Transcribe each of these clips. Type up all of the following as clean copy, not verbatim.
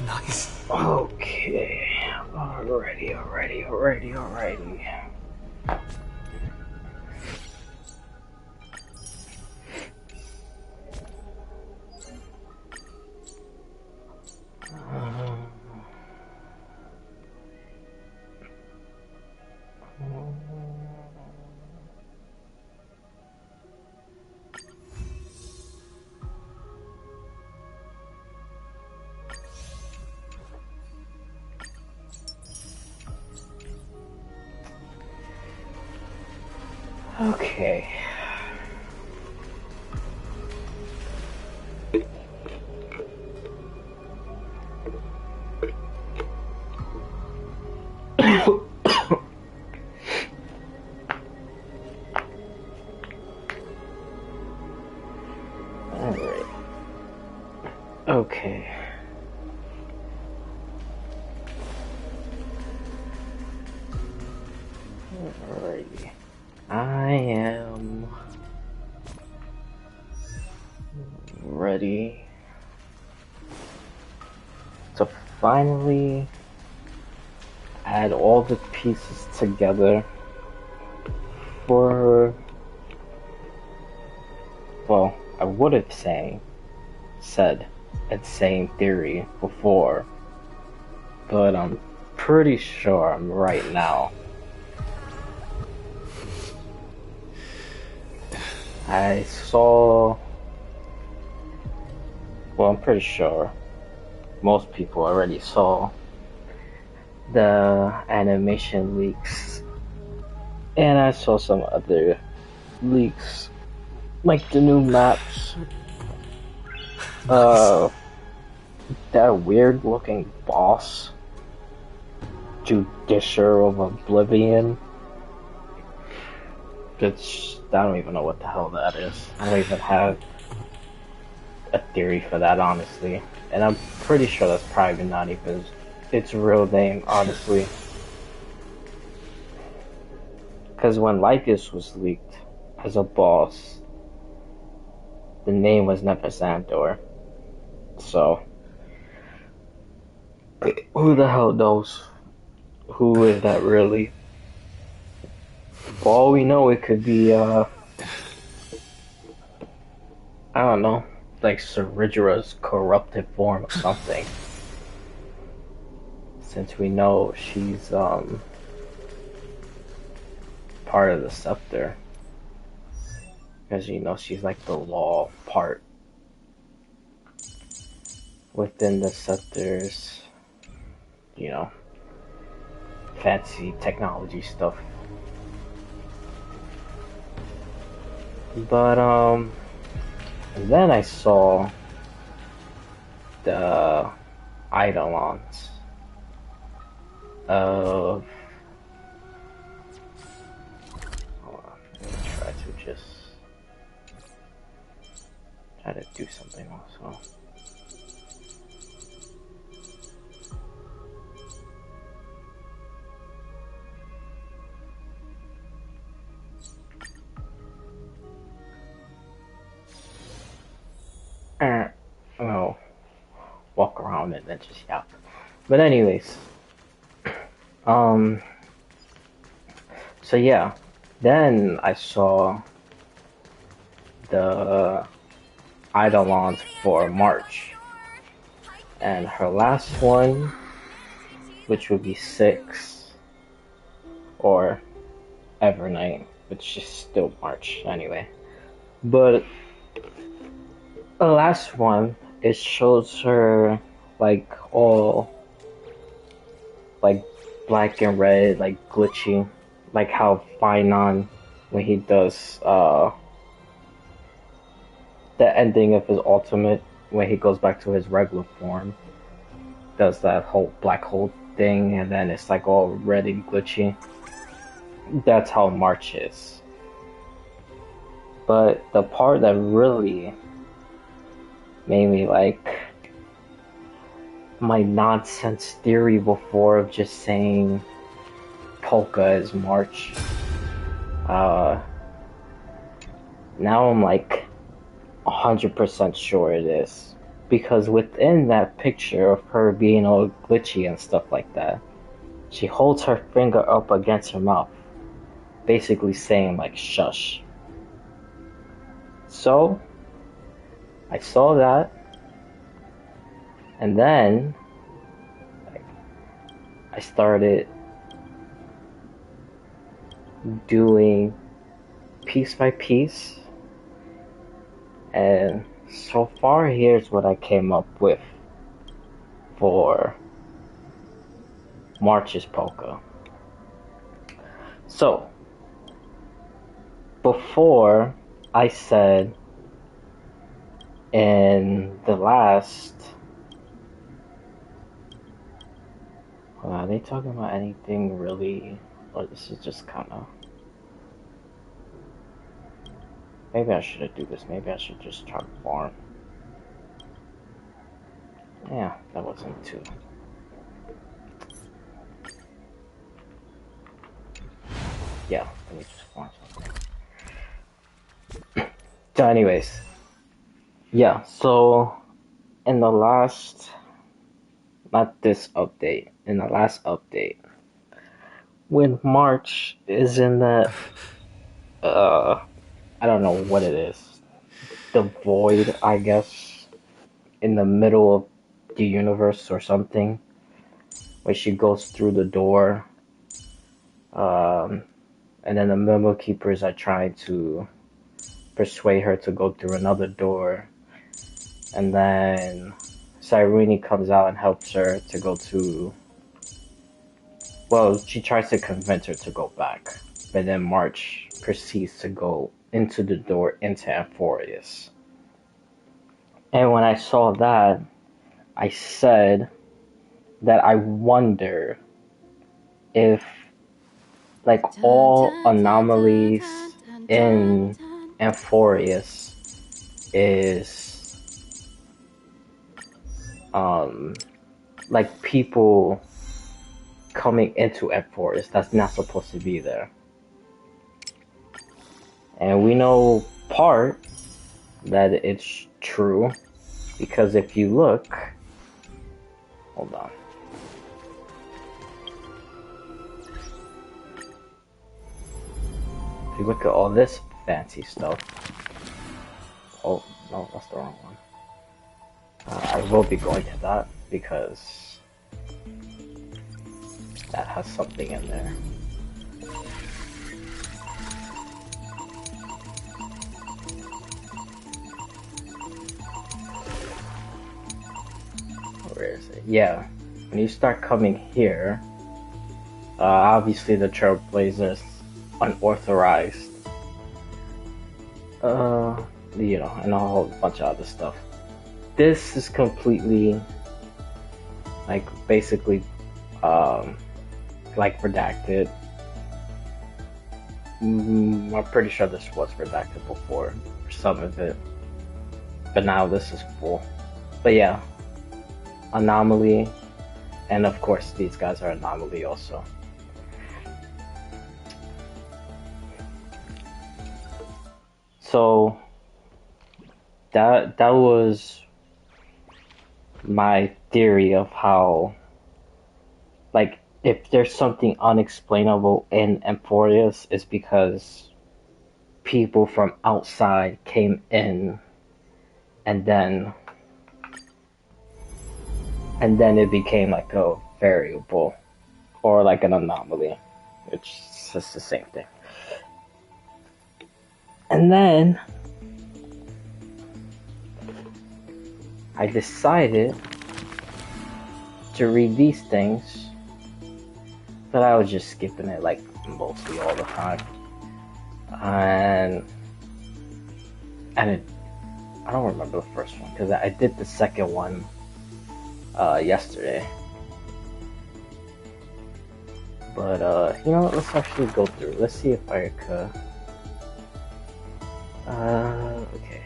Nice. Okay. Alrighty. Okay. Alright. Okay. Alrighty. I am ready to finally add all the pieces together for, well, I would have said insane theory before, but I'm pretty sure I'm right now. I saw, well, I'm pretty sure most people already saw the animation leaks, and I saw some other leaks, like the new maps, Nice. that weird looking boss, Judiciary of Oblivion. I don't even know what the hell that is. I don't even have a theory for that, honestly. And I'm pretty sure that's probably not even its real name, honestly. Because when Lycus was leaked as a boss, the name was never Xandor. So, who the hell knows? Who is that really? For all we know, it could be, I don't know, like Ceridura's corrupted form or something. Since we know she's, part of the scepter. Because, you know, she's like the law part within the scepter's, you know, fancy technology stuff. But, and then I saw the eidolons of, hold on, let me try to do something also. Oh, walk around and then just yap. But anyways, so yeah, then I saw the eidolons for March, and her last one, which would be 6, or Evernight, which is still March anyway. But the last one, it shows her like all like black and red, like glitchy, like how Finon, when he does the ending of his ultimate, when he goes back to his regular form, does that whole black hole thing, and then it's like all red and glitchy. that's how March is. But the part that really made me like my nonsense theory before of just saying Polka is March, uh, now I'm like 100% sure it is. Because within that picture of her being all glitchy and stuff like that, she holds her finger up against her mouth, basically saying like shush. So I saw that, and then like, I started doing piece by piece, and so far here's what I came up with for March's polka. So before I said in the last, are they talking about anything really, or this is just kind of, maybe I shouldn't do this, maybe I should just try to farm. Yeah, that wasn't too. Yeah, let me just farm something. So anyways, yeah, so in the last, not this update, in the last update, when March is in that, I don't know what it is, the void, I guess, in the middle of the universe or something, where she goes through the door, um, and then the Memo Keepers are trying to persuade her to go through another door, and then Cyrene comes out and helps her to go to, well, she tries to convince her to go back, but then March proceeds to go into the door into Amphorius. And when I saw that, I said that I wonder if like all anomalies in Amphorius is like people coming into Amphorius that's not supposed to be there. And we know part that it's true, because if you look, hold on. If you look at all this fancy stuff, oh no, that's the wrong one. I will be going to that because that has something in there. Where is it? Yeah, when you start coming here, obviously the Trailblazers unauthorized, you know, and a whole bunch of other stuff. This is completely, like, basically, like redacted. I'm pretty sure this was redacted before, some of it, but now this is full. But yeah, Anomaly, and of course these guys are Anomaly also. So that was my theory of how, like, if there's something unexplainable in Amphorius, it's because people from outside came in, and then it became like a variable or like an anomaly. It's just the same thing. And then I decided to read these things, but I was just skipping it like mostly all the time. And I don't remember the first one because I did the second one yesterday. But let's actually go through. Let's see if I could. Okay.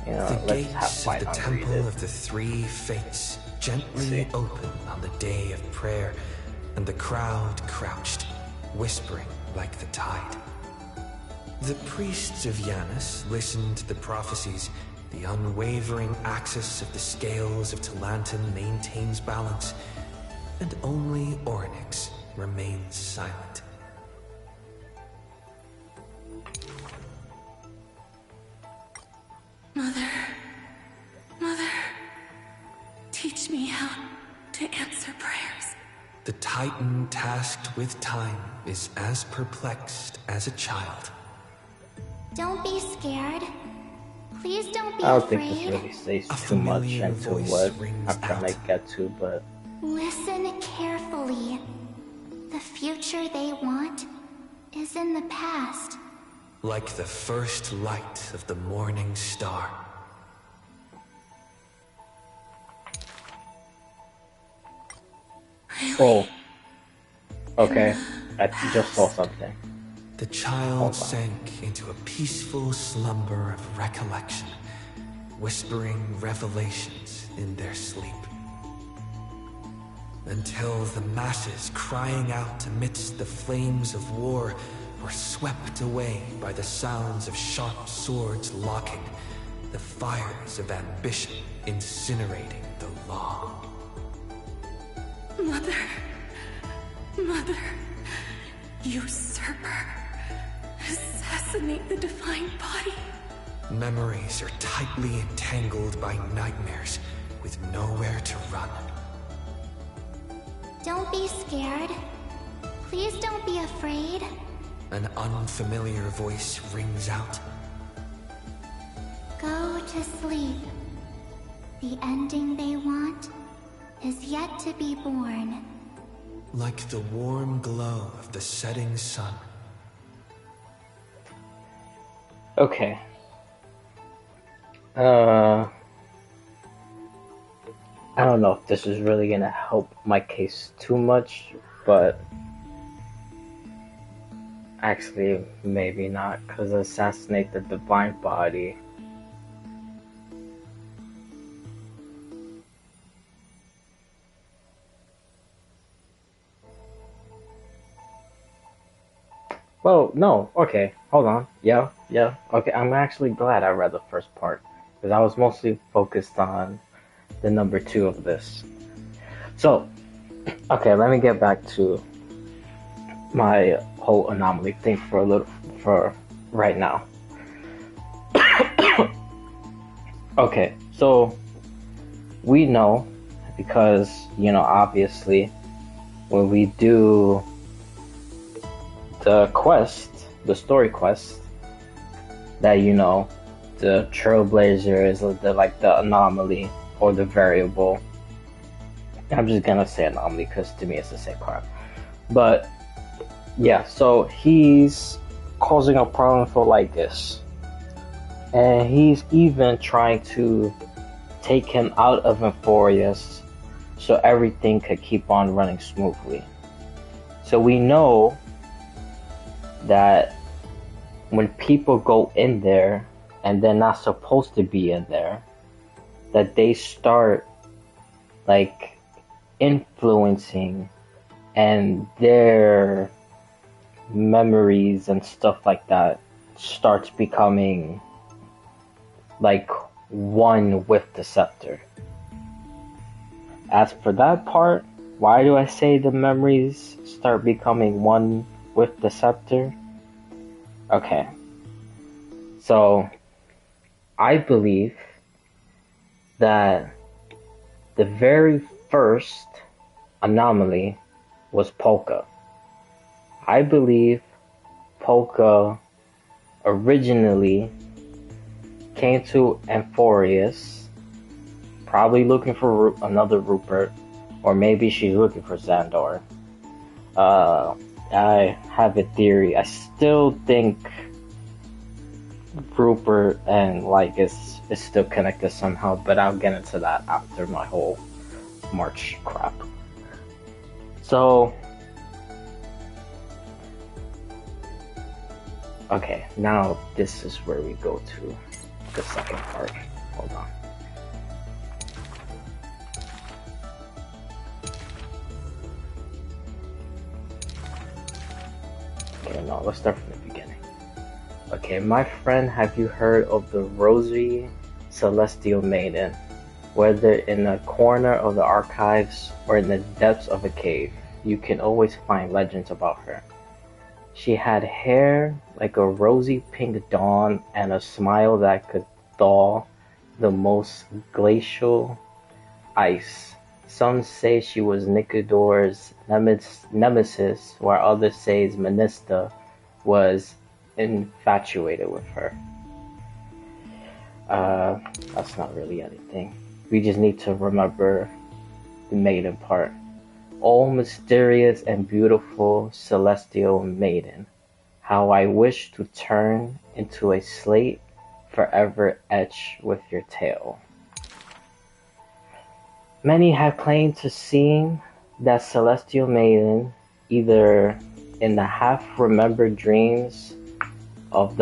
The let's have gates of the Temple of the it. Three Fates gently open on the day of prayer, and the crowd crouched, whispering like the tide. The priests of Janus listened to the prophecies. The unwavering axis of the scales of Talanton maintains balance, and only Ornyx remains silent. Mother, teach me how to answer prayers. The Titan tasked with time is as perplexed as a child. Don't be scared. Please don't be I don't afraid. think this really says too much into what I'm trying to get to, but... Listen carefully. The future they want is in the past. Like the first light of the morning star. Oh. Okay. I just saw something. The child sank into a peaceful slumber of recollection, whispering revelations in their sleep. Until the masses crying out amidst the flames of war were swept away by the sounds of sharp swords locking, the fires of ambition incinerating the law. Mother, usurper, assassinate the divine body. Memories are tightly entangled by nightmares with nowhere to run. Don't be scared. Please don't be afraid. An unfamiliar voice rings out. Go to sleep. The ending they want is yet to be born. Like the warm glow of the setting sun. Okay. I don't know if this is really gonna help my case too much, but actually maybe not, because assassinate the divine body. Well, no, okay, hold on. Yeah, okay, I'm actually glad I read the first part, because I was mostly focused on the number 2 of this. So, okay, let me get back to my whole anomaly thing for right now. Okay, so we know, because, obviously, when we do the quest, the story quest, that the trailblazer is the anomaly or the variable. I'm just gonna say anomaly because to me it's the same crap. But yeah, so he's causing a problem for Lycus, and he's even trying to take him out of Euphorius so everything could keep on running smoothly. So we know that when people go in there and they're not supposed to be in there, that they start influencing, and their memories and stuff like that starts becoming one with the scepter. As for that part, why do I say the memories start becoming one with the scepter? Okay. So, I believe that the very first anomaly was Polka. I believe Polka originally came to Euphorius, probably looking for another Rupert, or maybe she's looking for Xandor. I have a theory. I still think Rupert and Lycus is still connected somehow, but I'll get into that after my whole March crap. So, Okay, now this is where we go to the second part. Hold on. Okay, no, let's start from the beginning. Okay, my friend, have you heard of the rosy celestial maiden? Whether in a corner of the archives or in the depths of a cave, you can always find legends about her. She had hair like a rosy pink dawn and a smile that could thaw the most glacial ice. Some say she was Nicodor's nemesis, while others say Menista was infatuated with her. That's not really anything. We just need to remember the maiden part. O mysterious and beautiful celestial maiden, how I wish to turn into a slate forever etched with your tale. Many have claimed to seeing that celestial maiden either in the half-remembered dreams of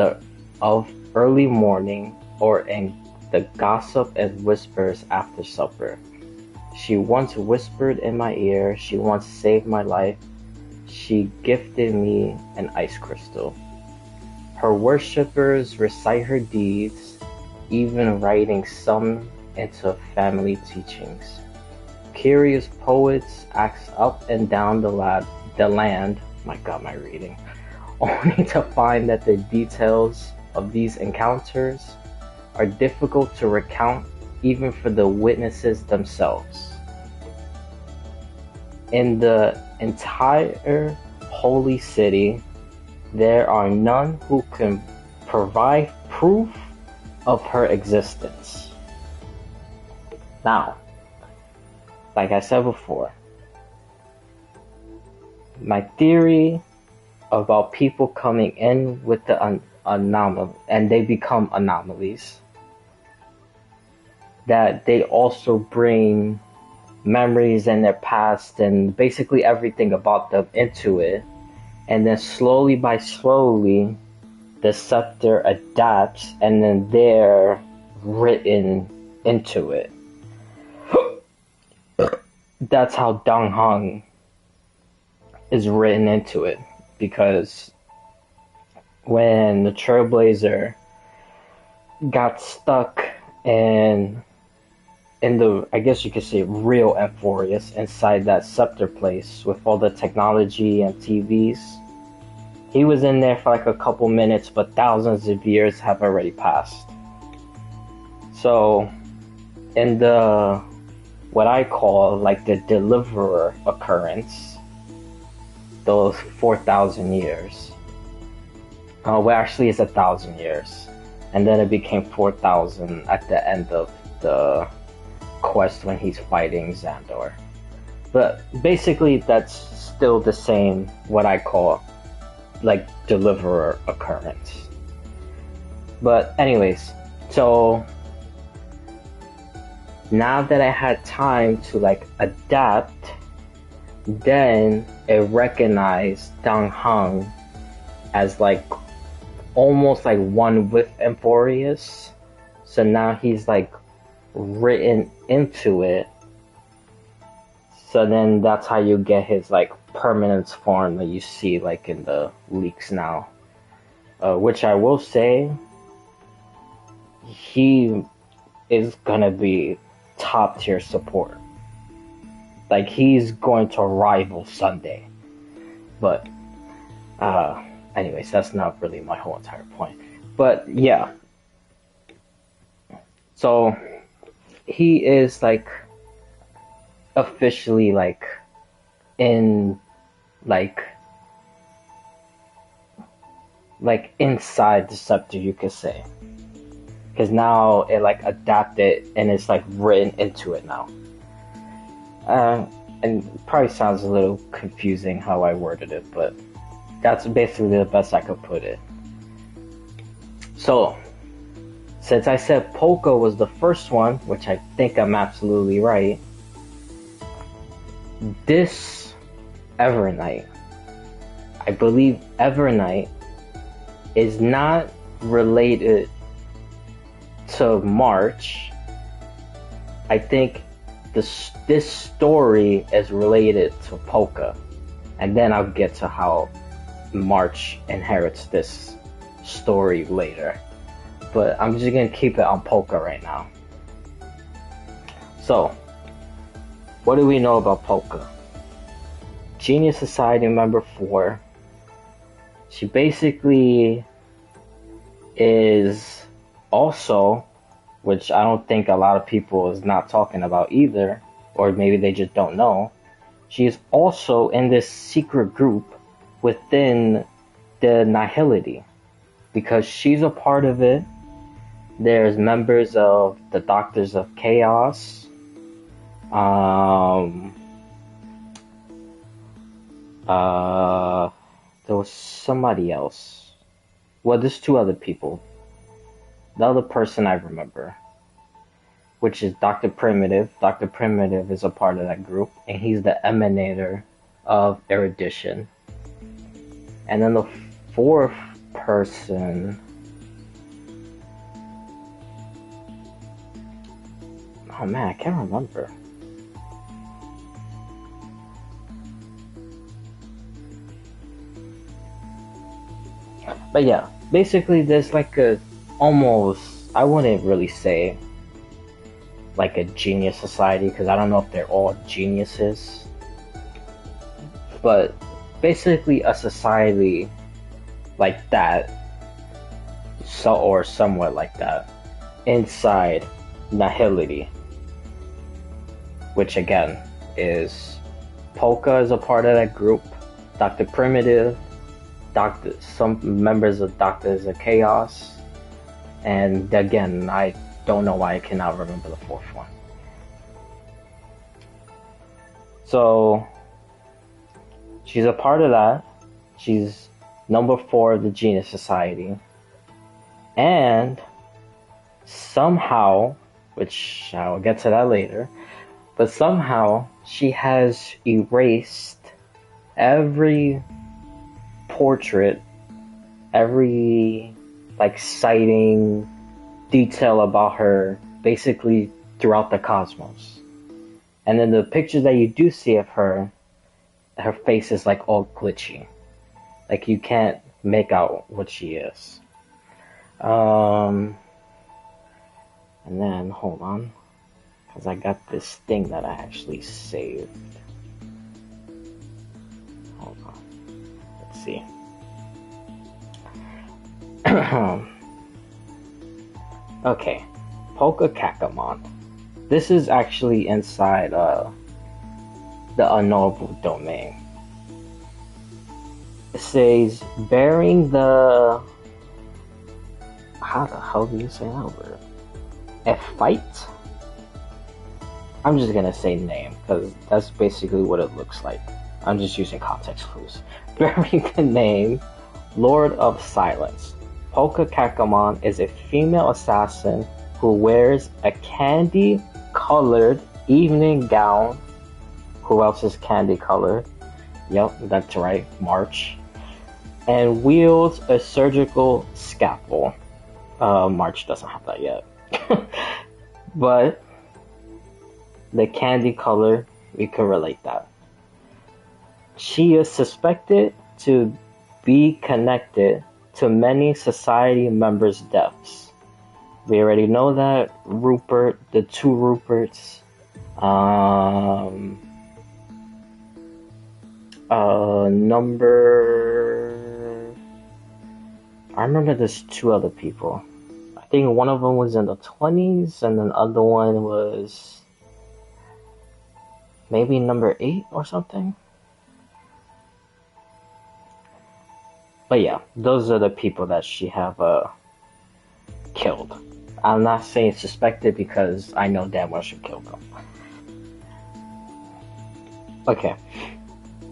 early morning or in the gossip and whispers after supper. She once whispered in my ear, she once saved my life, she gifted me an ice crystal. Her worshippers recite her deeds, even writing some into family teachings. Curious poets ask up and down the land, my God, my reading, only to find that the details of these encounters are difficult to recount even for the witnesses themselves. In the entire holy city, there are none who can provide proof of her existence. Now, like I said before, my theory about people coming in with the anomaly, and they become anomalies, that they also bring memories in their past and basically everything about them into it, and then slowly by slowly the scepter adapts and then they're written into it. That's how Dong Hong is written into it, because when the Trailblazer got stuck in the, I guess you could say, real Emphorius inside that scepter place with all the technology and TVs, he was in there for like a couple minutes, but thousands of years have already passed. So in the, what I call like the Deliverer occurrence, those 4,000 years, well actually it's 1,000 years, and then it became 4,000 at the end of the quest when he's fighting Xandor. But basically that's still the same, what I call like Deliverer occurrence. But anyways, so now that I had time to like adapt, then it recognized Dong Hong as like almost like one with Emphorius. So now he's like written into it. So then that's how you get his like permanence form that you see like in the leaks now. Which I will say, he is gonna be top tier support. Like he's going to rival Sunday. But anyways, that's not really my whole entire point. But yeah. So he is like officially like in like inside the scepter, you could say, because now it like adapted and it's like written into it now. And it probably sounds a little confusing how I worded it, but that's basically the best I could put it. So since I said Polka was the first one, which I think I'm absolutely right, this Evernight, I believe Evernight is not related to March. I think this story is related to Polka, and then I'll get to how March inherits this story later. But I'm just gonna keep it on Polka right now. So, what do we know about Polka? Genius Society member 4. She basically is also, which I don't think a lot of people is not talking about either, or maybe they just don't know, she is also in this secret group within the Nihility, because she's a part of it. There's members of the Doctors of Chaos. There was somebody else. Well, there's 2 other people. The other person I remember, which is Dr. Primitive. Dr. Primitive is a part of that group, and he's the emanator of erudition. And then the 4th person, oh man, I can't remember. But yeah, basically there's like a almost, I wouldn't really say like a genius society, because I don't know if they're all geniuses, but basically a society like that, or somewhat like that, inside Nihility, which again is Polka is a part of that group, Dr. Primitive, some members of Doctors of Chaos, and again, I don't know why I cannot remember the 4th one. So, she's a part of that. She's number 4 of the Genius Society. And somehow, which I'll get to that later, but somehow she has erased every portrait, every like sighting, detail about her, basically throughout the cosmos. And then the pictures that you do see of her face is like all glitchy. Like you can't make out what she is. And then, hold on, because I got this thing that I actually saved. Hold on. Let's see. Okay. Polka Kakamon. This is actually inside the unknowable domain. It says, bearing the... How the hell do you say that word? A fight? I'm just gonna say name, because that's basically what it looks like. I'm just using context clues. Bearing the name Lord of Silence, Polka Kakamon is a female assassin who wears a candy-colored evening gown. Who else is candy-colored? Yep, that's right, March. And wields a surgical scalpel. March doesn't have that yet. But the candy color, we can relate that. She is suspected to be connected to many society members' deaths. We already know that. Rupert, the 2 Ruperts, I remember there's 2 other people. I think one of them was in the 20s, and then the other one was maybe number 8 or something. But yeah, those are the people that she have killed. I'm not saying suspected because I know damn well she killed them. Okay.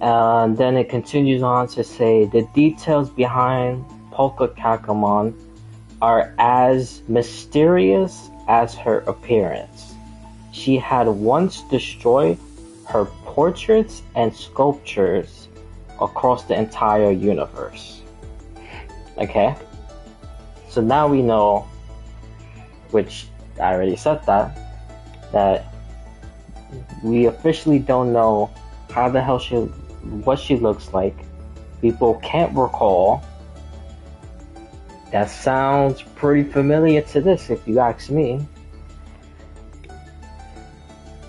And then it continues on to say the details behind Polka Kakamon are as mysterious as her appearance. She had once destroyed her portraits and sculptures across the entire universe. Okay? So now we know, which I already said that we officially don't know how the hell what she looks like. People can't recall. That sounds pretty familiar to this, if you ask me.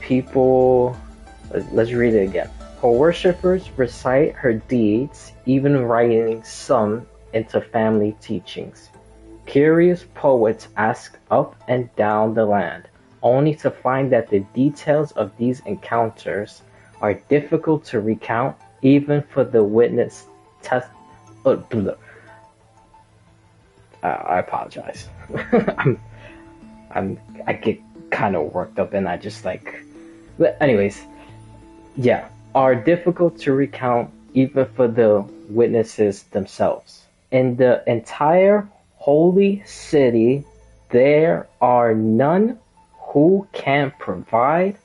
People, let's read it again. Her worshippers recite her deeds, even writing some into family teachings. Curious poets ask up and down the land, only to find that the details of these encounters are difficult to recount, even for the witness test. I apologize. I get kind of worked up, and I just like. But anyways, yeah, are difficult to recount, even for the witnesses themselves. In the entire holy city, there are none who can provide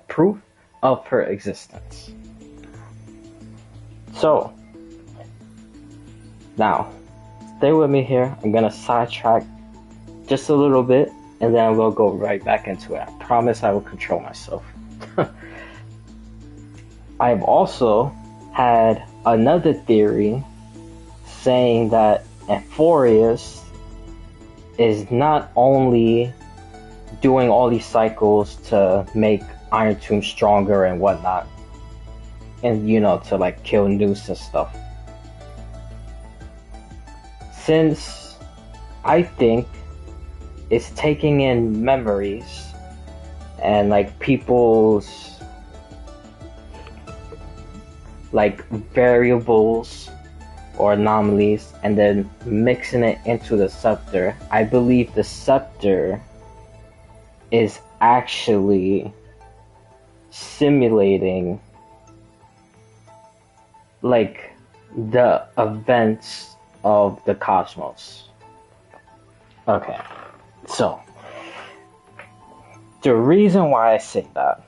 proof of her existence. So now, stay with me here. I'm gonna sidetrack just a little bit, and then we'll go right back into it. I promise I will control myself. I've also had another theory saying that Euphorius is not only doing all these cycles to make Iron Tomb stronger and whatnot, and to like kill Noose and stuff. Since I think it's taking in memories and like people's like variables or anomalies and then mixing it into the scepter, I believe the scepter is actually simulating like the events of the cosmos. Okay, so the reason why I say that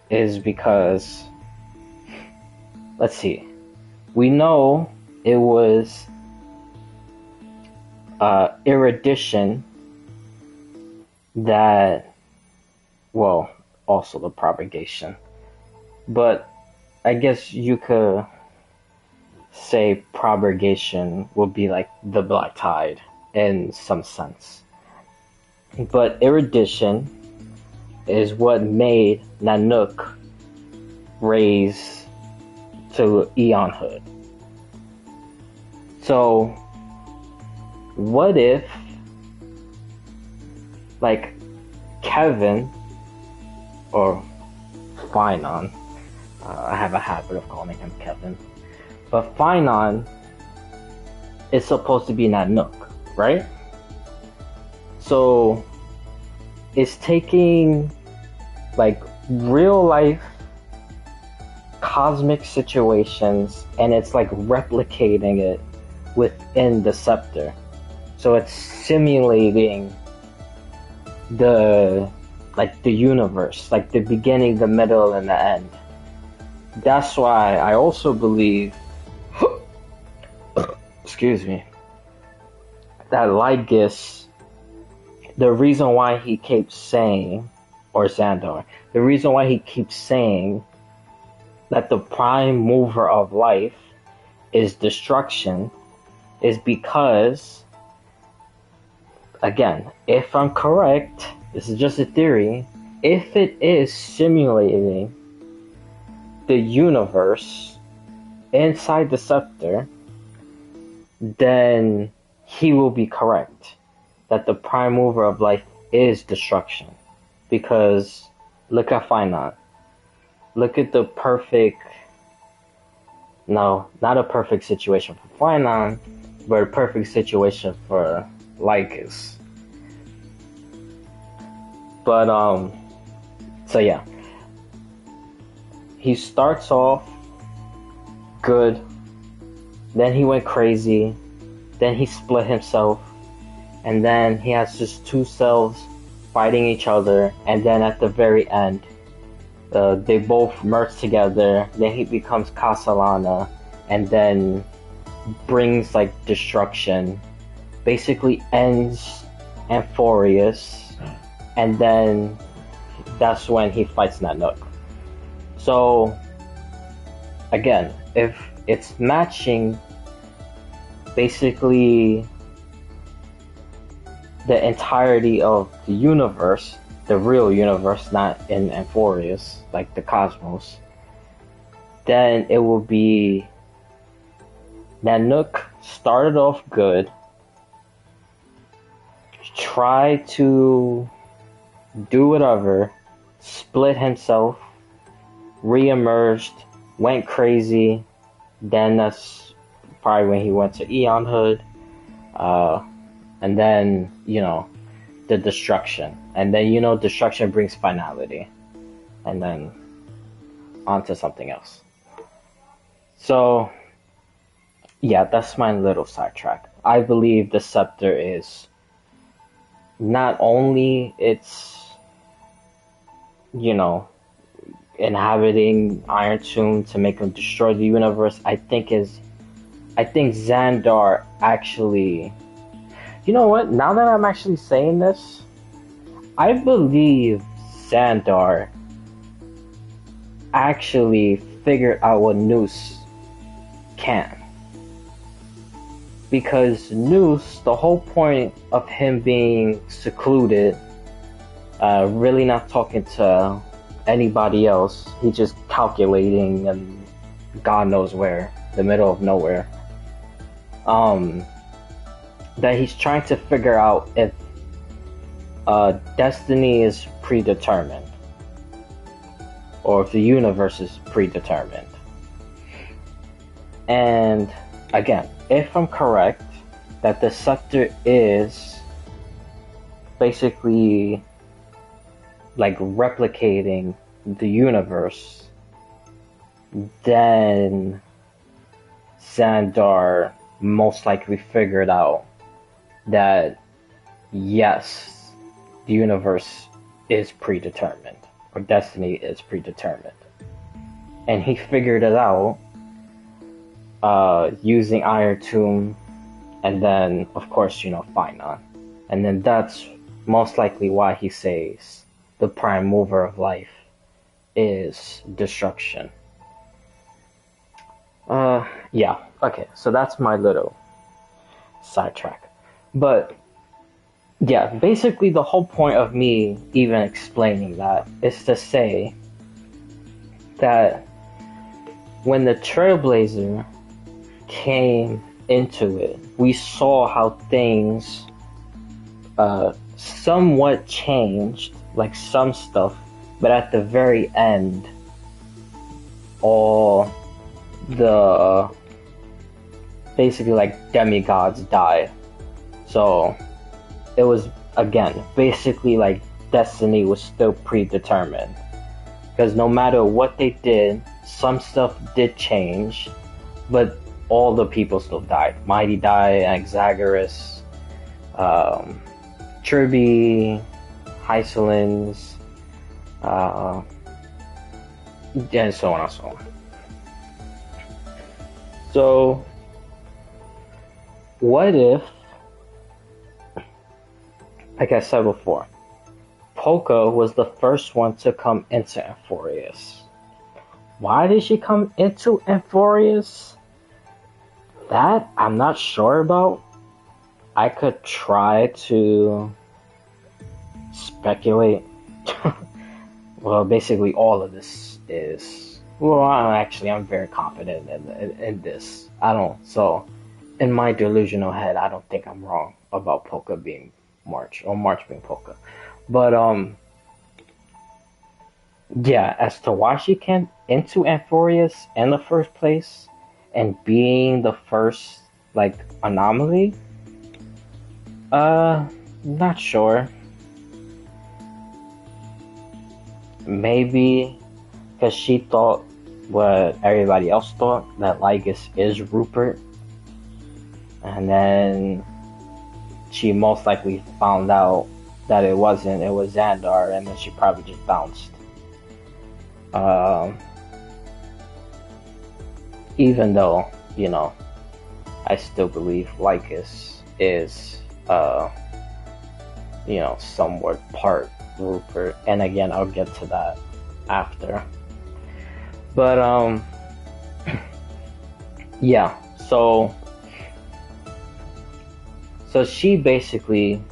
is because, let's see, we know it was erudition that, well, also the propagation, but I guess you could say propagation would be like the black tide in some sense. But erudition is what made Nanook raise to Eonhood. So, what if, like, Kevin, or Finon, I have a habit of calling him Kevin, but Finon is supposed to be Nanook, right? So, it's taking, like, real life cosmic situations and it's like replicating it within the scepter. So it's simulating the universe, like the beginning, the middle, and the end. That's why I also believe excuse me, that Lygus, the reason why he keeps saying, or Xandar, the reason why he keeps saying that the prime mover of life is destruction is because, again, if I'm correct, this is just a theory, if it is simulating the universe inside the scepter, then he will be correct that the prime mover of life is destruction. Because look at Finon. Look at the perfect, no, not a perfect situation for Finon, but a perfect situation for Lycus. But, so yeah. He starts off good, then he went crazy, then he split himself, and then he has just two selves fighting each other, and then at the very end, they both merge together, then he becomes Castellana, and then brings like destruction, basically ends Amphorius, and then that's when he fights Nanook. So again, if it's matching basically the entirety of the universe, the real universe, not in Amphorius, like the cosmos, then it will be Nanook started off good, tried to do whatever, split himself, re-emerged, went crazy, then that's probably when he went to Eon Hood, and then, the destruction. And then, destruction brings finality. And then on to something else. So, yeah, that's my little sidetrack. I believe the scepter is not only inhabiting Iron Tomb to make him destroy the universe. I think Xandar actually, you know what? Now that I'm actually saying this, I believe Xandar actually figured out what Noose can. Because Noose, the whole point of him being secluded, really not talking to anybody else, he's just calculating and God knows where, the middle of nowhere, that he's trying to figure out if destiny is predetermined or if the universe is predetermined. And again, if I'm correct that the scepter is basically like replicating the universe, then Xandar most likely figured out that yes, the universe is predetermined, or destiny is predetermined. And he figured it out using Iron Tomb, and then of course, Finon. And then that's most likely why he says the prime mover of life is destruction. Yeah, okay, so that's my little sidetrack. But yeah, basically the whole point of me even explaining that is to say that when the Trailblazer came into it, we saw how things somewhat changed, like some stuff, but at the very end, all the basically like demigods died. So it was, again, basically like destiny was still predetermined, because no matter what they did, some stuff did change, but all the people still died. Mighty died, Exagoras, Tribby, Hysolins, and so on and so on. So, what if, like I said before, Polka was the first one to come into Amphorius? Why did she come into Amphorius? That I'm not sure about. I could try to speculate. Well, basically all of this is... Well, I'm very confident in this. So, in my delusional head, I don't think I'm wrong about Polka being March, or March being Polka. But, yeah, as to why she came into Amphorius in the first place, and being the first, like, anomaly, not sure. Maybe because she thought what everybody else thought, that Lygus is Rupert, and then she most likely found out that it wasn't, it was Xandar, and then she probably just bounced. Even though, I still believe Lycus is, somewhat part Rupert. And again, I'll get to that after. But, yeah, so she basically,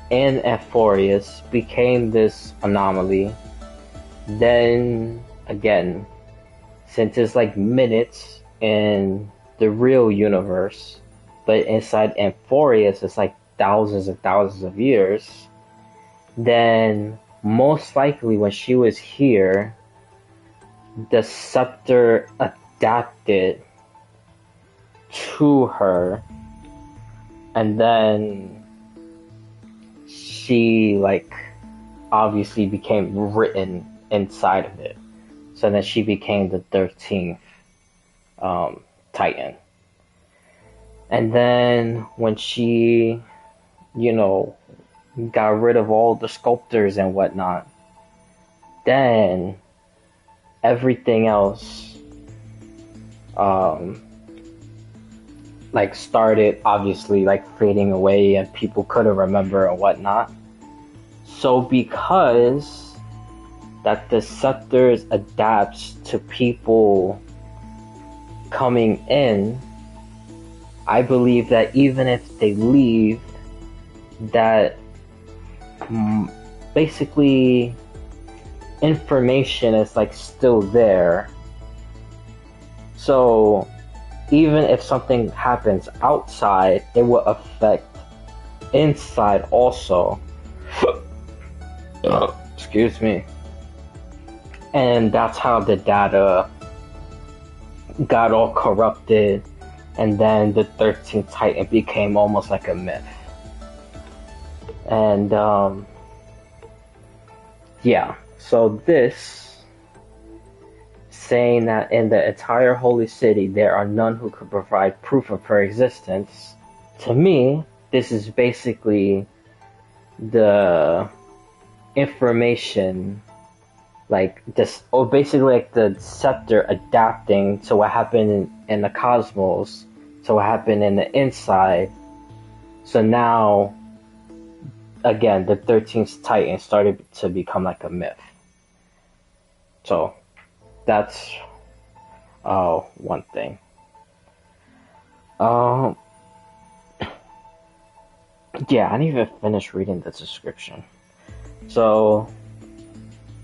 in Euphorius, became this anomaly. Then, again, since it's like minutes in the real universe, but inside Euphorius it's like thousands and thousands of years, then most likely when she was here, the scepter adapted to her, and then she obviously became written inside of it. So then she became the 13th Titan. And then when she, got rid of all the sculptors and whatnot, then everything else started obviously fading away, and people couldn't remember and whatnot. So because that the scepters adapts to people coming in, I believe that even if they leave, that basically information is still there. So even if something happens outside, it will affect inside also. Excuse me. And that's how the data got all corrupted, and then the 13th Titan became almost like a myth. And yeah, so this saying that in the entire holy city there are none who could provide proof of her existence, to me this is basically the information, basically the scepter adapting to what happened in the cosmos, to what happened in the inside. So now, again, the 13th Titan started to become like a myth. So that's one thing. Yeah, I didn't even finish reading the description. So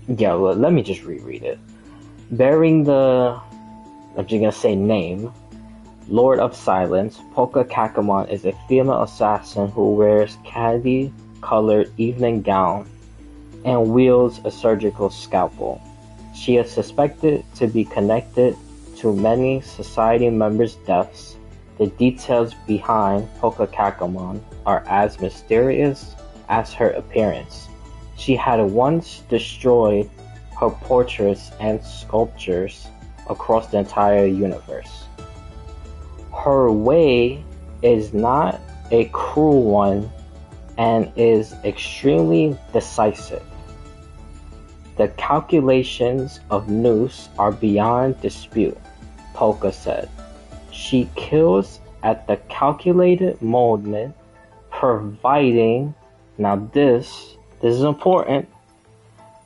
yeah, let me just reread it. Bearing the, I'm just gonna say name, Lord of Silence, Polka Kakamon is a female assassin who wears candy-colored evening gown and wields a surgical scalpel. She is suspected to be connected to many society members' deaths. The details behind Polka Kakamon are as mysterious as her appearance. She had once destroyed her portraits and sculptures across the entire universe. Her way is not a cruel one and is extremely decisive. The calculations of Noose are beyond dispute, Polka said. She kills at the calculated moment, providing, now this is important,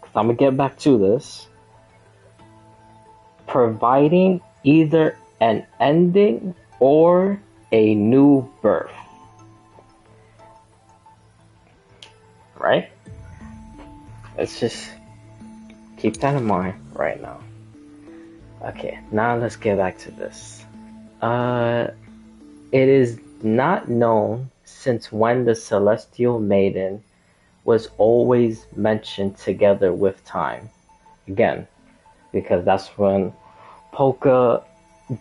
because I'm going to get back to this, providing either an ending or a new birth. Right? Let's just keep that in mind right now. Okay, now let's get back to this. It is not known since when the Celestial Maiden was always mentioned together with time. Again, because that's when Polka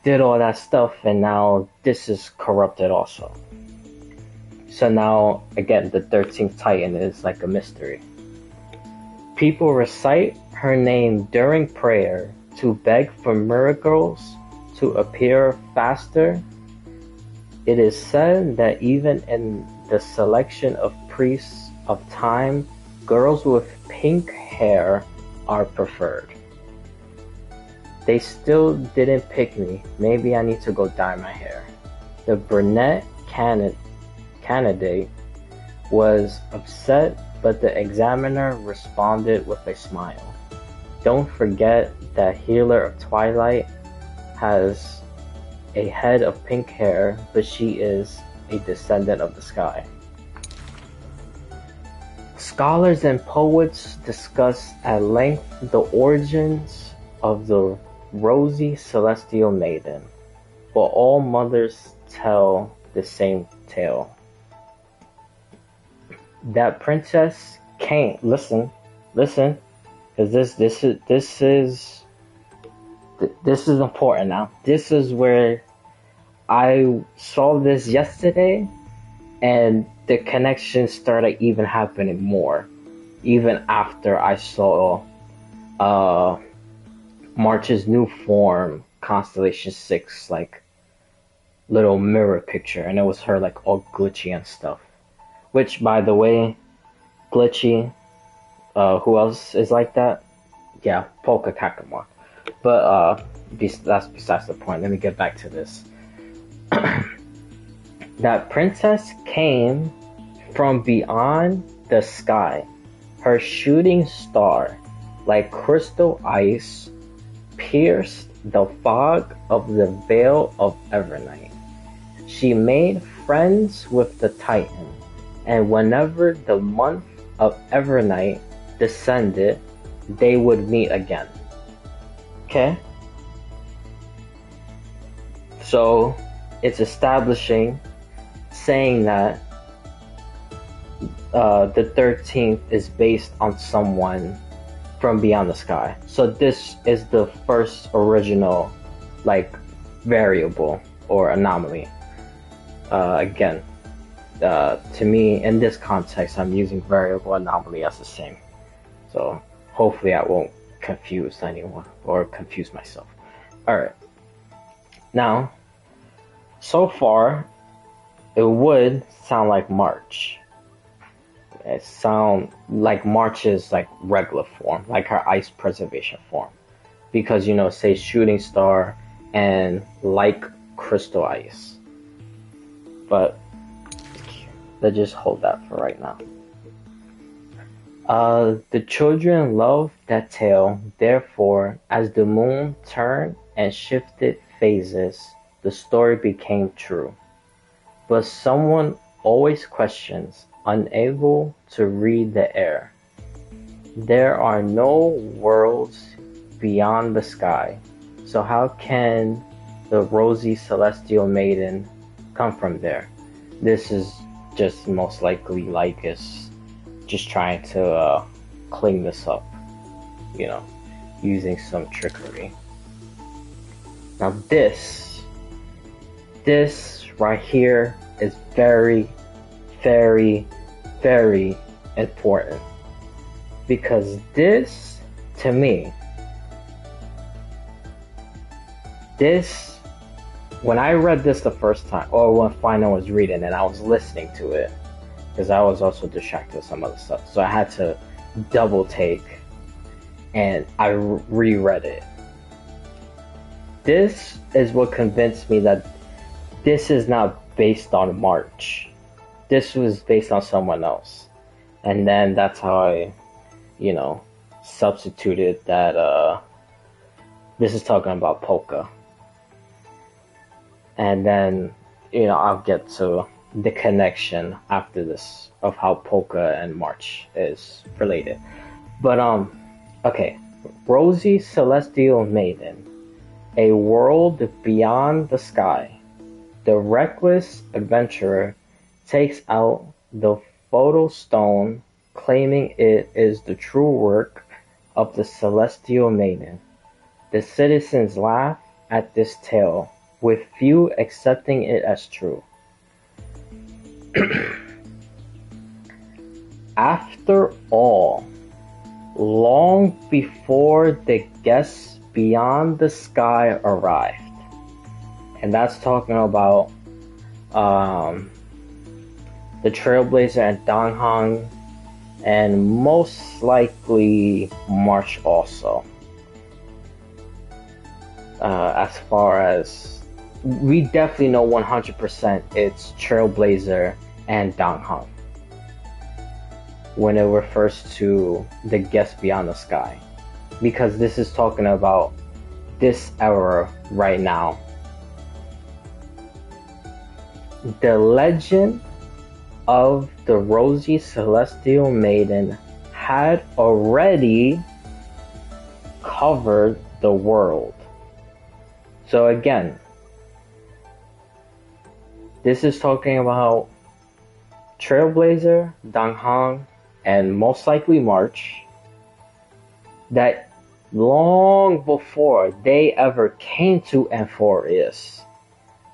did all that stuff, and now this is corrupted also. So now, again, the 13th Titan is like a mystery. People recite her name during prayer to beg for miracles to appear faster. It is said that even in the selection of priests of time, girls with pink hair are preferred. They still didn't pick me. Maybe I need to go dye my hair. The brunette candidate was upset, but the examiner responded with a smile. Don't forget that Healer of Twilight has a head of pink hair, but she is a descendant of the sky. Scholars and poets discuss at length the origins of the rosy celestial maiden, but all mothers tell the same tale. That princess came. Listen, because this is important now. This is where I saw this yesterday, and the connection started even happening more, even after I saw March's new form, Constellation 6, like little mirror picture, and it was her like all glitchy and stuff. Which, by the way, glitchy. Who else is like that? Yeah, Polka Kakamwa. But that's besides the point. Let me get back to this. That princess came from beyond the sky. Her shooting star, like crystal ice, pierced the fog of the Veil of Evernight. She made friends with the Titan, and whenever the month of Evernight descended, they would meet again. Okay? So, it's establishing, saying that the 13th is based on someone from beyond the sky. So this is the first original, like, variable or anomaly. Again, to me, in this context, I'm using variable anomaly as the same. So hopefully I won't confuse anyone or confuse myself. Alright. Now, so far, it would sound like March. It sound like March's like regular form, like her ice preservation form. Because, you know, say shooting star and like crystal ice. But let's just hold that for right now. The children loved that tale, therefore, as the moon turned and shifted phases, the story became true. But someone always questions, unable to read the air. There are no worlds beyond the sky, so how can the rosy celestial maiden come from there? This is just most likely Lycus just trying to clean this up, you know, using some trickery. Now this right here is very, very, very important, because this, to me, when I read this the first time, or when Final was reading and I was listening to it, because I was also distracted with some other stuff, so I had to double take, and I reread it. This is what convinced me that this is not based on March. This was based on someone else. And then that's how I, you know, substituted that this is talking about Polka. And then, you know, I'll get to the connection after this of how Polka and March is related. But okay. Rosy Celestial Maiden, a world beyond the sky. The reckless adventurer takes out the photo stone, claiming it is the true work of the Celestial Maiden. The citizens laugh at this tale, with few accepting it as true. After all, long before the guests beyond the sky arrived, and that's talking about the Trailblazer and Donghong, and most likely March also. As far as we definitely know 100% it's Trailblazer and Dong Hong when it refers to the guest beyond the sky, because this is talking about this era right now. The legend of the Rosy Celestial Maiden had already covered the world. So again, this is talking about Trailblazer, Dong Hong, and most likely March, that long before they ever came to Amphorius,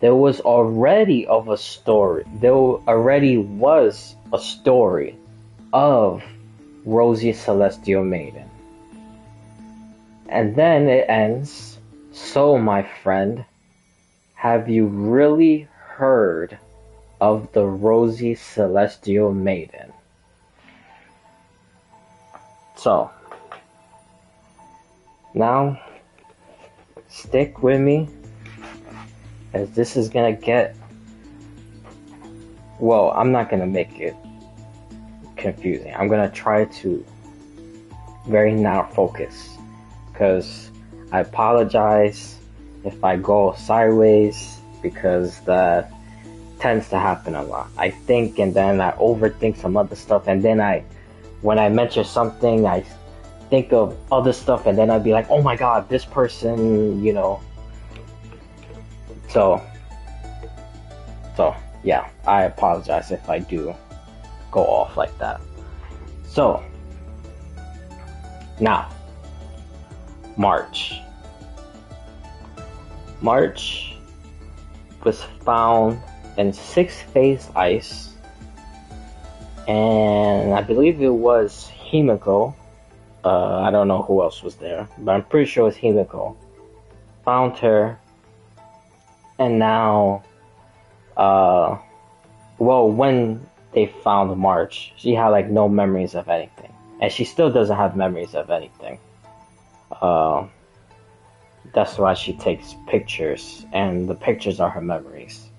there was already a story of Rosy Celestial Maiden. And then it ends, so my friend, have you really heard of the Rosy Celestial Maiden? So, now, stick with me, as this is gonna get, well, I'm not gonna make it confusing. I'm gonna try to very narrow focus, because I apologize if I go sideways, because that tends to happen a lot. I think and then I overthink some other stuff, and then when I mention something, I think of other stuff, and then I'd be like, oh my god, this person, you know. So yeah, I apologize if I do go off like that. So, now, March was found in 6-phase ice, and I believe it was Himiko. I don't know who else was there, but I'm pretty sure it was Himiko. Found her, and now, well, when they found March, she had like no memories of anything, and she still doesn't have memories of anything. That's why she takes pictures, and the pictures are her memories.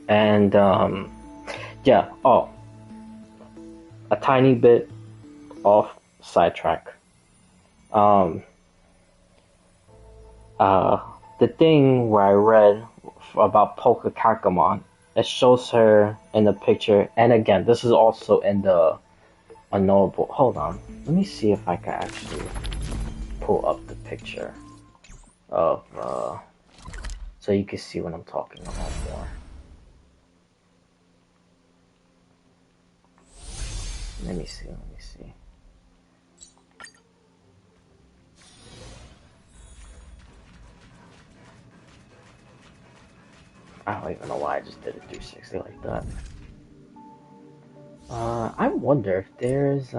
And yeah. Oh, a tiny bit off sidetrack. The thing where I read about Polka Kakamon, it shows her in the picture, and again, this is also in the unknowable. Hold on, let me see if I can actually pull up the picture of so you can see what I'm talking about more. Let me see. I don't even know why I just did a 360 like that. I wonder if there's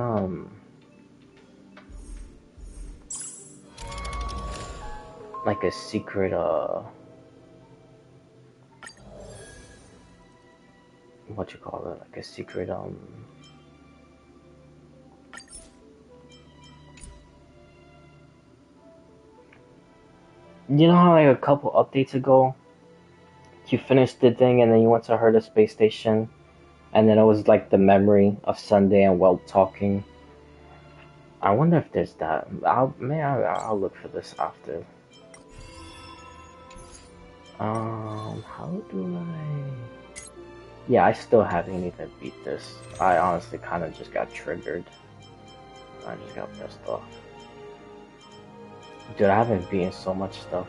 like a secret what you call it, like a secret you know how like a couple updates ago you finished the thing and then you went to her space station, and then it was like the memory of Sunday and Welt talking. I wonder if there's that. I'll look for this after. How do I? Yeah, I still haven't even beat this. I honestly kind of just got triggered. I just got pissed off. Dude, I haven't beaten so much stuff.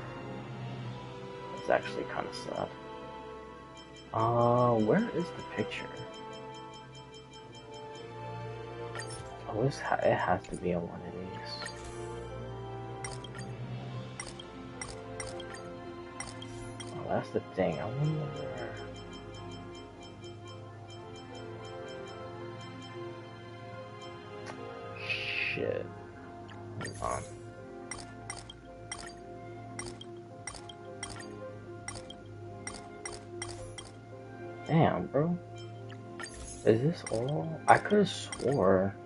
It's actually kind of sad. Where is the picture? Oh, it has to be on one of these. Oh, that's the thing. I wonder where. Shit. Hold on. Damn, bro. Is this all? I could have swore.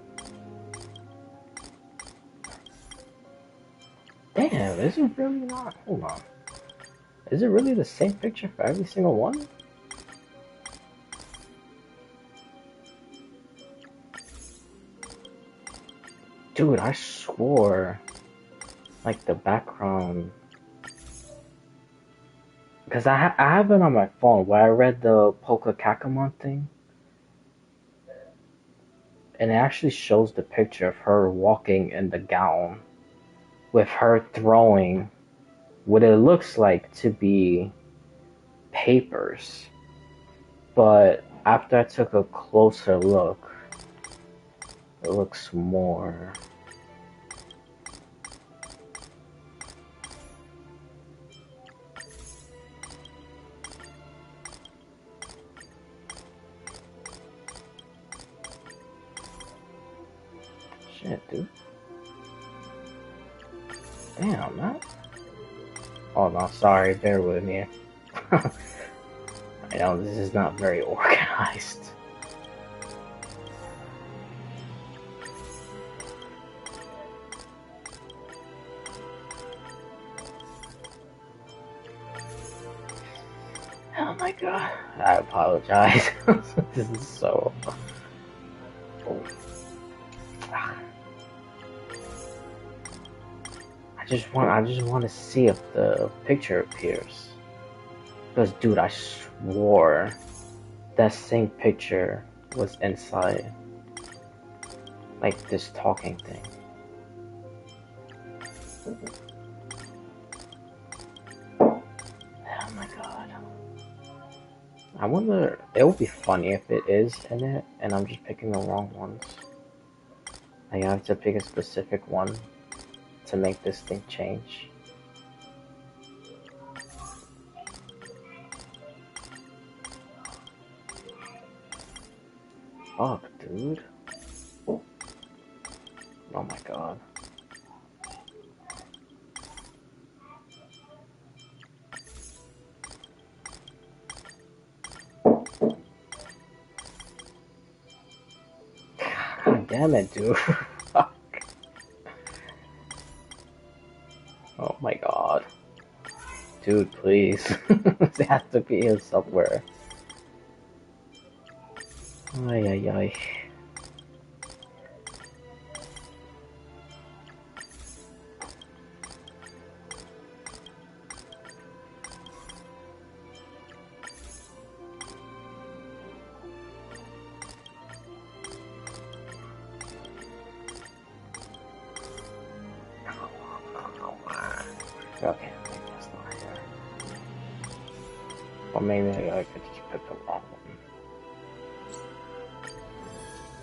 Damn, is it really not? Hold on. Is it really the same picture for every single one? Dude, I swore, like the background, because I have it on my phone where I read the Polka Kakamon thing, and it actually shows the picture of her walking in the gown with her throwing what it looks like to be papers. But after I took a closer look, it looks more... Shit, dude. Damn, man. Oh no, sorry, bear with me. I know this is not very organized. Oh my god. I apologize. This is so... Oh. I just want to see if the picture appears. Because, dude, I swore that same picture was inside, like, this talking thing. Oh my god. I wonder, it would be funny if it is in it, and I'm just picking the wrong ones. Like, I have to pick a specific one to make this thing change. Fuck, dude. Oh my god. God damn it, dude. Fuck. Oh my god. Dude, please. It has to be here somewhere. Ay, ay, ay. Okay, maybe that's not here. Or maybe I could just pick the wrong one.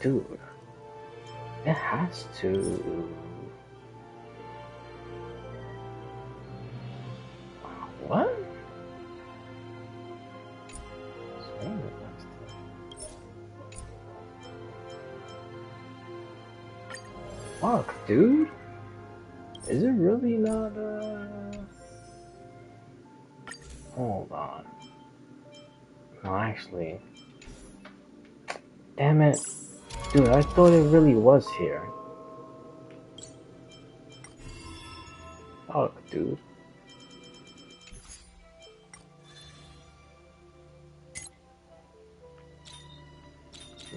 Dude. It has to... What? Fuck, dude. Is it really not, Hold on. No, actually... Damn it. Dude, I thought it really was here. Fuck, dude.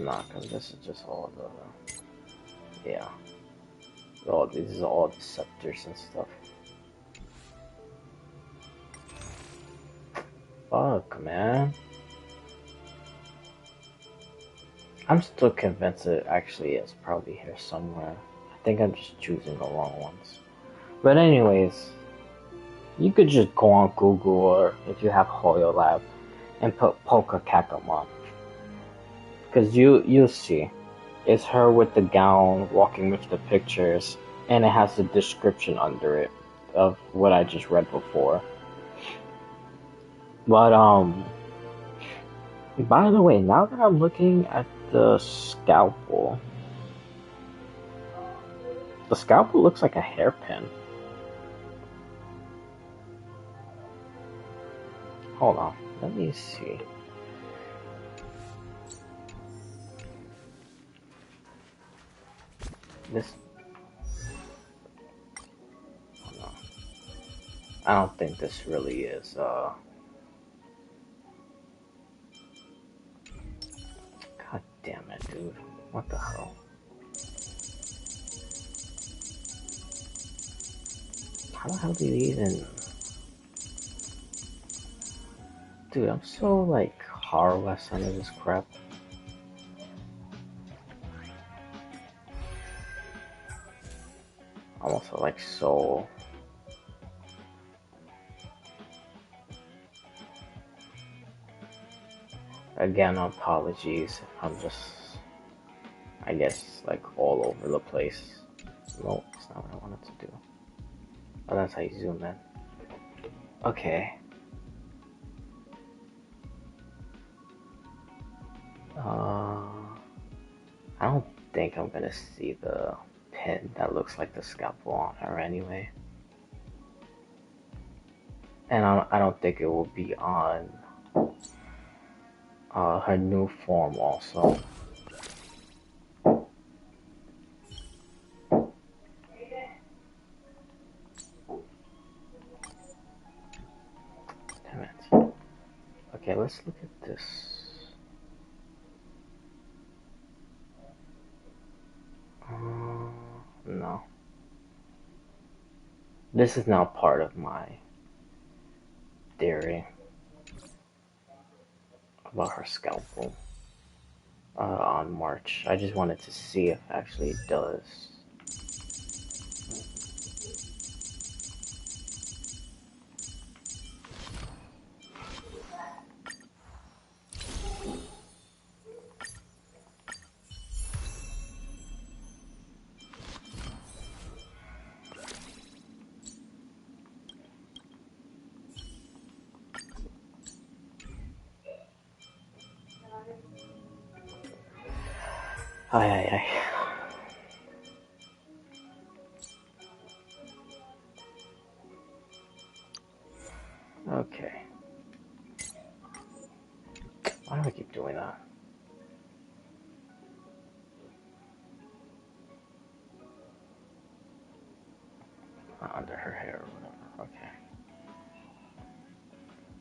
Nah, cause this is just all the... Yeah. Oh, this is all the scepters and stuff. Fuck, man. I'm still convinced it actually is probably here somewhere. I think I'm just choosing the wrong ones. But anyways, you could just go on Google or if you have Hoyo Lab and put Polka Kakamon. Because you'll see. It's her with the gown walking with the pictures and it has a description under it of what I just read before. But by the way, now that I'm looking at the scalpel looks like a hairpin. Hold on, let me see. This... Hold on. I don't think this really is, God damn it, dude. What the hell? How the hell do you even... Dude, I'm so, like, horrorless under this crap. I'm also, like, so... Again, apologies. I'm just, I guess, like, all over the place. No, it's not what I wanted to do. Oh, that's how you zoom in. Okay. I don't think I'm gonna see the pin that looks like the scalpel on her anyway. And I don't think it will be on her new form also. Damn it. Okay, let's look at this. No. This is now part of my theory about her scalpel on March. I just wanted to see if actually it does. Ay, ay, ay. Okay. Why do I keep doing that? Under her hair or whatever. Okay.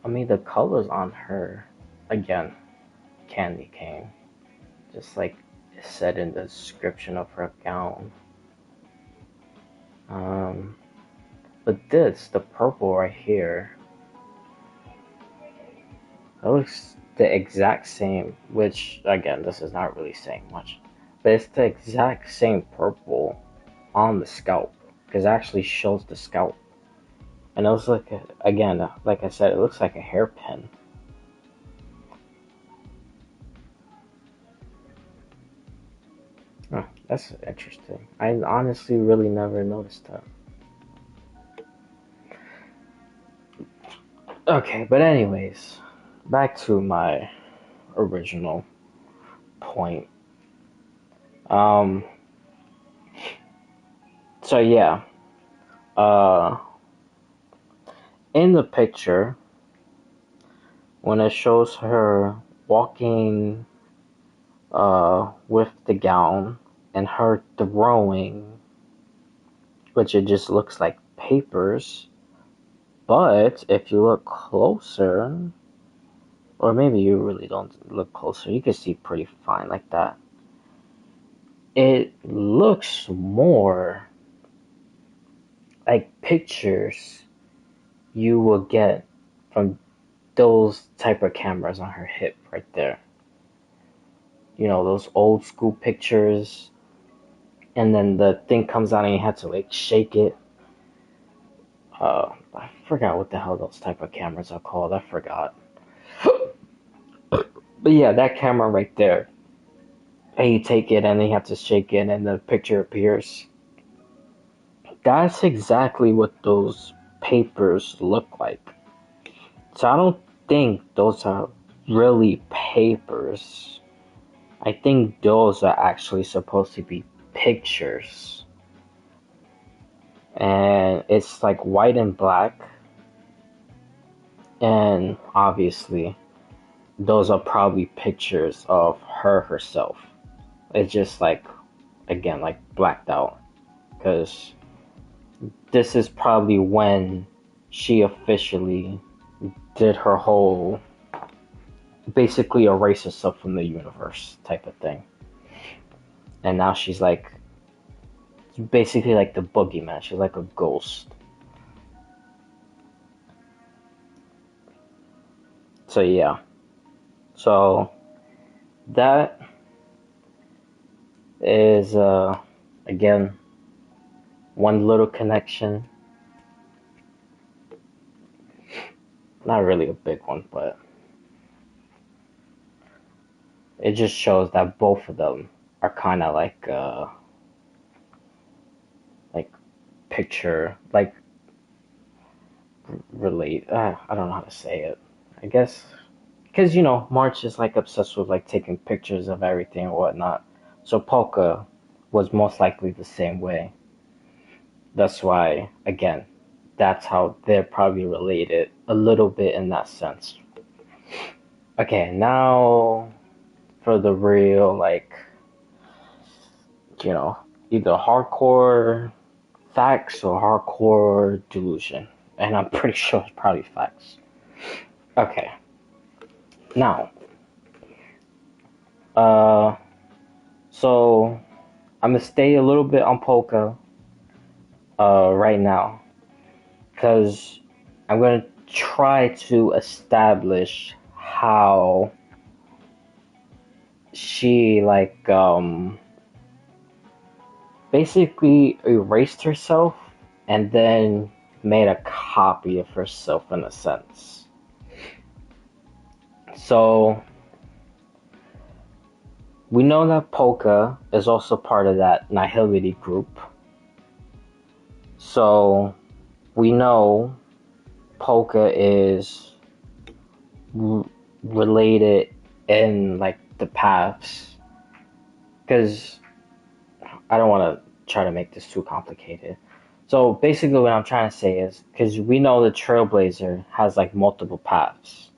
I mean, the colors on her, again, candy cane. Just like it said in the description of her gown. But this, the purple right here, it looks the exact same, which, again, this is not really saying much. But it's the exact same purple on the scalp, because it actually shows the scalp. And it was like, again, like I said, it looks like a hairpin. Oh, that's interesting. I honestly really never noticed that. Okay, but anyways, back to my original point. So yeah, in the picture, when it shows her walking, with the gown and her throwing, which it just looks like papers, but if you look closer, or maybe you really don't look closer, you can see pretty fine like that. It looks more like pictures you will get from those type of cameras on her hip right there. You know, those old school pictures, and then the thing comes out and you have to like shake it. I forgot what the hell those type of cameras are called. I forgot. But yeah, that camera right there. And you take it and then you have to shake it and the picture appears. That's exactly what those papers look like. So I don't think those are really papers. I think those are actually supposed to be pictures. And it's like white and black. And obviously, those are probably pictures of her herself. It's just like, again, like blacked out. Because this is probably when she officially did her whole, basically erase herself from the universe type of thing. And now she's like, basically like the boogeyman. She's like a ghost. So yeah. So that is again one little connection. Not really a big one, but it just shows that both of them are kind of like picture, like relate. I don't know how to say it. I guess because March is like obsessed with like taking pictures of everything and whatnot. So Polka was most likely the same way. That's why, again, that's how they're probably related a little bit in that sense. Okay, now for the real, like, either hardcore facts or hardcore delusion. And I'm pretty sure it's probably facts. Okay. Now, so I'm gonna stay a little bit on Polka, right now, because I'm gonna try to establish how she basically erased herself and then made a copy of herself in a sense. So we know that Polka is also part of that Nihility group. So we know Polka is related in like the paths, because I don't want to try to make this too complicated. So basically what I'm trying to say is, because we know the Trailblazer has like multiple paths,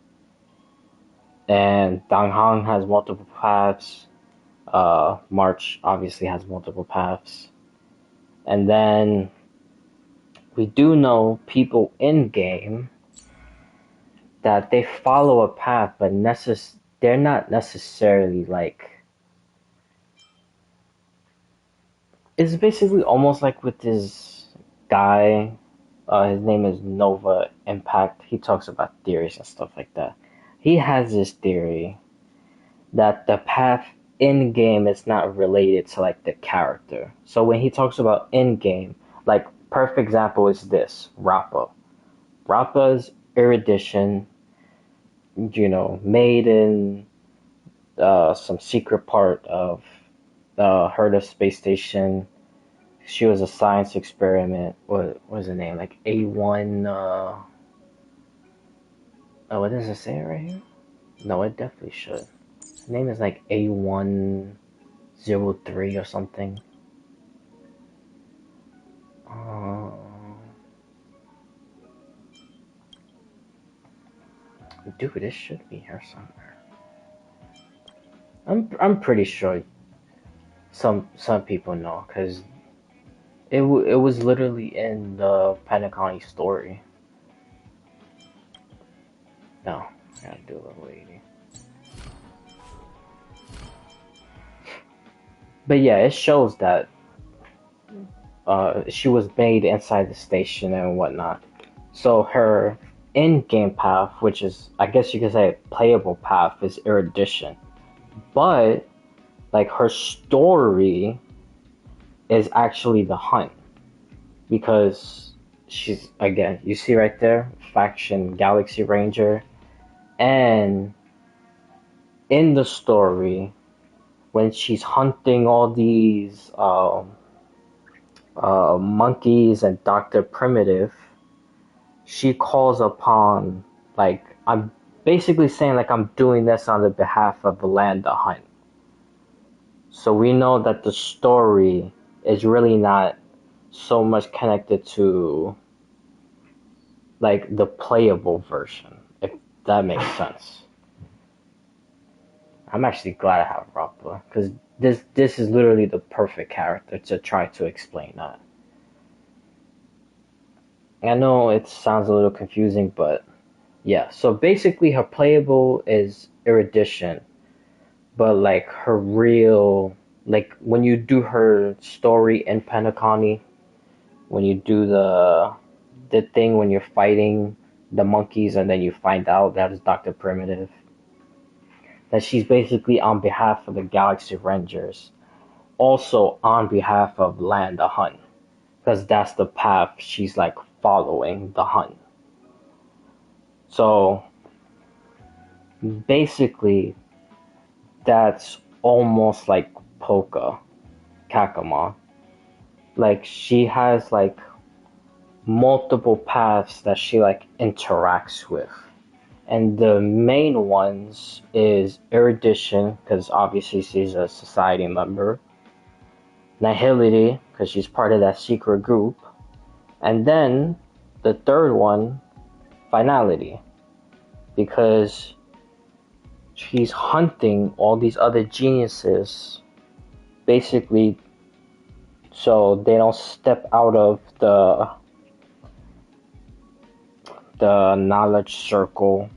and Danghang has multiple paths, March obviously has multiple paths, and then we do know people in game that they follow a path, but they're not necessarily like. It's basically almost like with this guy. His name is Nova Impact. He talks about theories and stuff like that. He has this theory that the path in game is not related to like the character. So when he talks about in game, like perfect example is this Rappa. Rappa's erudition, made in some secret part of the Herta space station. She was a science experiment. What was the name? Like A1. Oh, what does it say right here? No, it definitely should. Her name is like A103 or something. Dude, this should be here somewhere. I'm pretty sure some people know, because it was literally in the Pentagon story. No, I gotta do a little 80. But yeah, it shows that she was made inside the station and whatnot. So her in-game path, which is, I guess you could say, playable path, is erudition. But like her story is actually the hunt, because she's, again, you see right there, faction Galaxy Ranger, and in the story when she's hunting all these monkeys and Dr. Primitive, she calls upon, like, I'm basically saying like I'm doing this on the behalf of Landa Hunt. So we know that the story is really not so much connected to like the playable version, if that makes sense. I'm actually glad I have Rappa, because this is literally the perfect character to try to explain that. I know it sounds a little confusing, but yeah. So basically, her playable is Erudition, but like her real, like when you do her story in Penacony, when you do the thing when you're fighting the monkeys and then you find out that it's Dr. Primitive, that she's basically on behalf of the Galaxy Rangers, also on behalf of Land the Hun, because that's the path she's like following the Hun. So basically, that's almost like Polka, Kakama. Like she has like multiple paths that she like interacts with. And the main ones is Erudition, because obviously she's a society member. Nihility, because she's part of that secret group. And then the third one, Finality, because she's hunting all these other geniuses, basically, so they don't step out of the knowledge circle.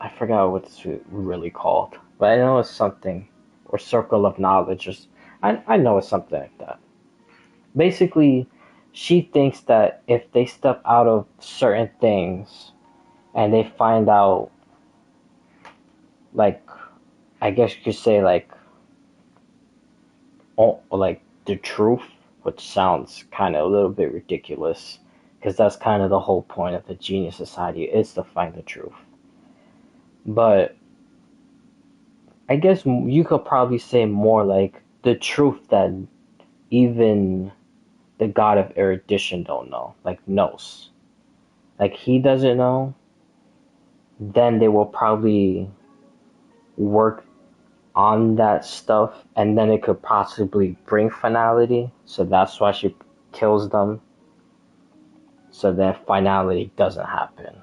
I forgot what it's really called, but I know it's something, or circle of knowledge. I know it's something like that. Basically, she thinks that if they step out of certain things and they find out, like, I guess you could say, like the truth, which sounds kind of a little bit ridiculous, because that's kind of the whole point of the Genius Society, is to find the truth. But I guess you could probably say more like the truth that even the god of erudition don't know, like knows. Like he doesn't know, then they will probably work on that stuff, and then it could possibly bring finality. So that's why she kills them, so that finality doesn't happen.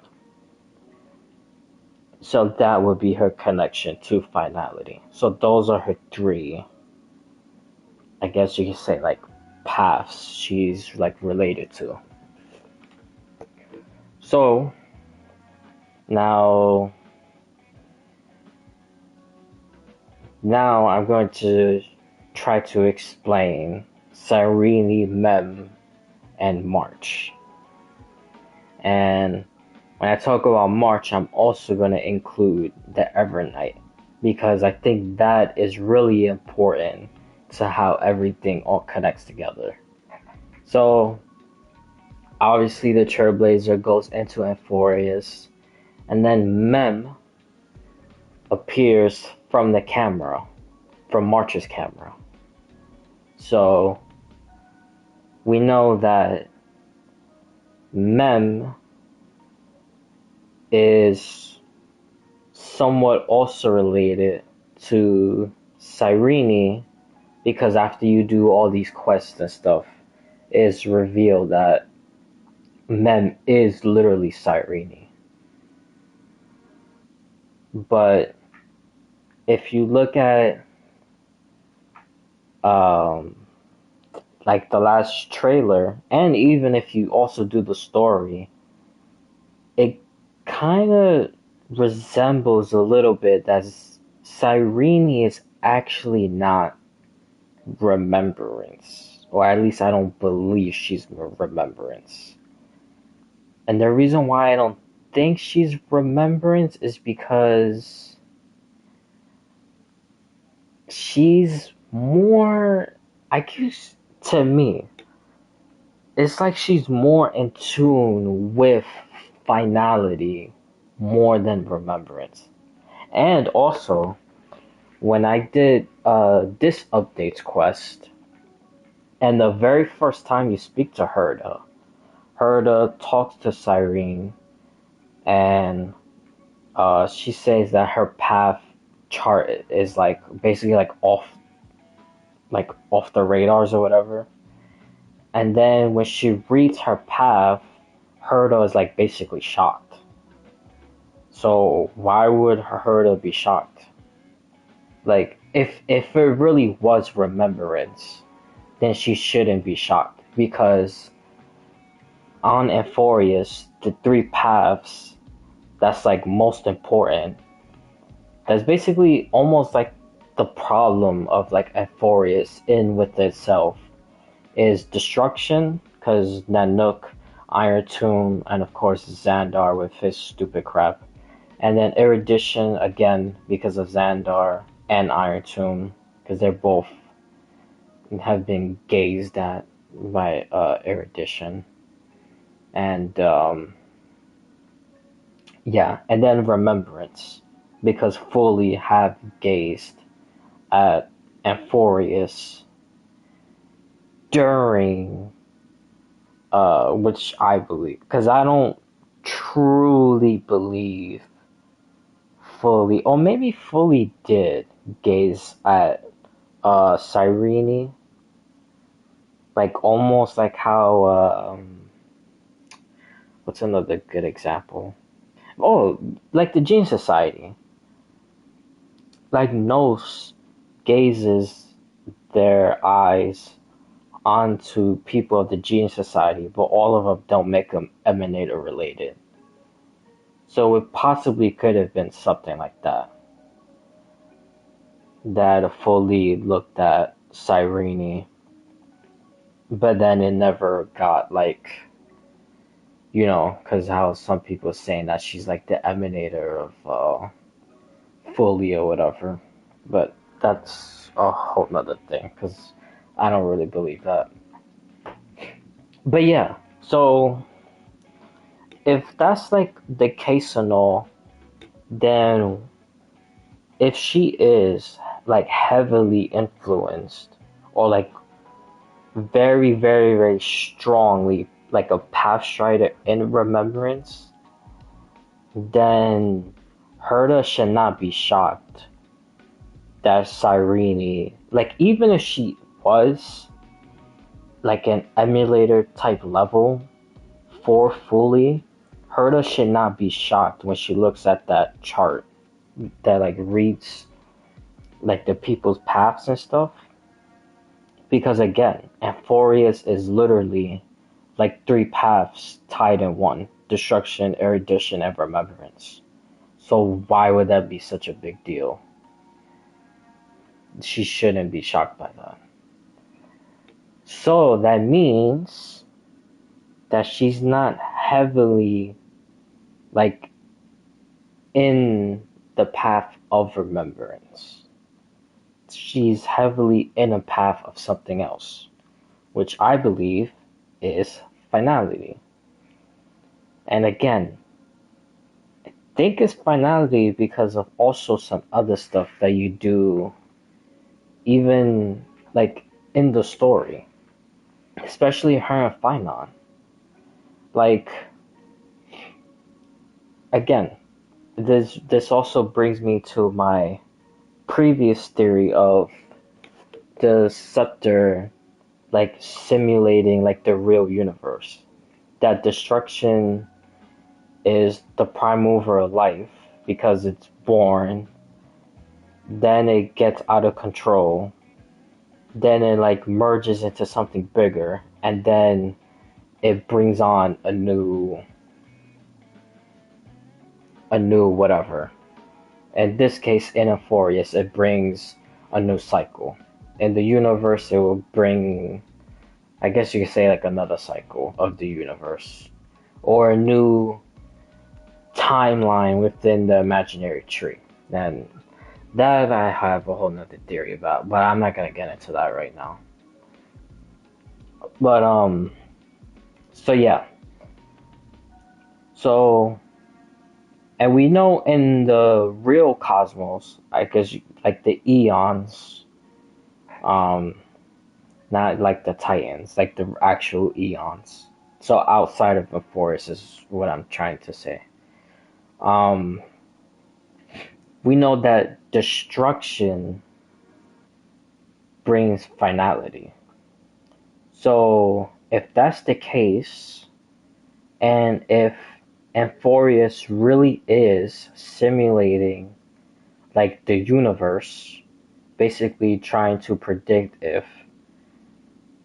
So that would be her connection to finality. So those are her three, I guess you could say, like paths she's like related to. So now I'm going to try to explain Cyrene, Mem, and March. And when I talk about March, I'm also going to include the Evernight, because I think that is really important to how everything all connects together. So obviously the Trailblazer goes into Amphorius, and then Mem appears from the camera, from March's camera. So we know that Mem is somewhat also related to Cyrene, because after you do all these quests and stuff, it's revealed that Mem is literally Cyrene. But if you look at like the last trailer, and even if you also do the story, it kind of resembles a little bit that Cyrene is actually not Remembrance, or at least I don't believe she's Remembrance. And the reason why I don't think she's Remembrance is because she's more, I guess, to me, it's like she's more in tune with finality more than Remembrance. And also, when I did this updates quest, and the very first time you speak to Herda talks to Cyrene, and she says that her path chart is like basically like off the radars or whatever. And then when she reads her path, Herda is like basically shocked. So why would Herda be shocked? Like if it really was Remembrance, then she shouldn't be shocked, because on Amphorius, the three paths that's like most important, that's basically almost like the problem of like Amphorius in with itself, is destruction, because Nanook, Iron Tomb, and of course Xandar with his stupid crap. And then erudition, again, because of Xandar and Iron Tomb, because they're both have been gazed at by erudition. And yeah, and then remembrance, because fully have gazed at Amphorius during, which I believe, because I don't truly believe fully, or maybe fully did gaze at Cyrene, like almost like how what's another good example? Oh, like the Gene Society. Like Nos gazes their eyes onto people of the Gene Society, but all of them don't make them Emanator related. So it possibly could have been something like that. That fully looked at Cyrene, but then it never got like, because how some people saying that she's like the Emanator of fully or whatever. But that's a whole nother thing, because I don't really believe that. But yeah, so if that's like the case and all, then if she is like heavily influenced, or like very, very, very strongly like a Pathstrider in remembrance, then Herta should not be shocked that Cyrene, like even if she was like an emulator type level for fully, Herta should not be shocked when she looks at that chart that like reads like the people's paths and stuff. Because again, Amphorius is literally like three paths tied in one: destruction, erudition, and remembrance. So why would that be such a big deal? She shouldn't be shocked by that. So that means that she's not heavily like in the path of remembrance. She's heavily in a path of something else, which I believe is finality. And again, I think it's finality because of also some other stuff that you do, even like in the story, especially her and Finon. Like, again, this also brings me to my previous theory of the scepter like simulating like the real universe. That destruction is the prime mover of life because it's born, then it gets out of control, then it like merges into something bigger, and then it brings on a new whatever. In this case, in Amphorius, it brings a new cycle. In the universe, it will bring, I guess you could say, like another cycle of the universe, or a new timeline within the imaginary tree. And that I have a whole nother theory about, but I'm not gonna get into that right now. But so yeah, so, and we know in the real cosmos, I guess like the eons, not like the Titans, like the actual eons. So outside of the forest is what I'm trying to say. Um, we know that destruction brings finality. So if that's the case, and if Amphorius really is simulating like the universe, basically trying to predict if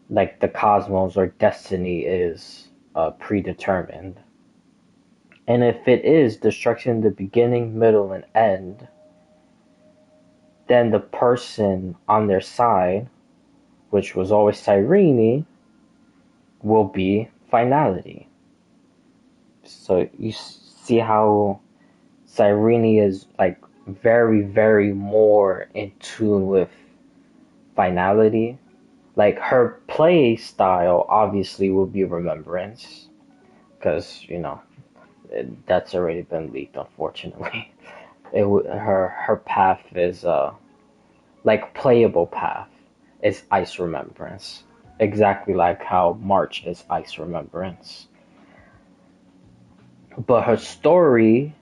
like the cosmos or destiny is predetermined. And if it is destruction in the beginning, middle, and end, then the person on their side, which was always Cyrene, will be finality. So you see how Cyrene is like very, very more in tune with finality. Like her play style obviously will be remembrance, because that's already been leaked, unfortunately. Her path is like playable path is Ice Remembrance, exactly like how March is Ice Remembrance. But her story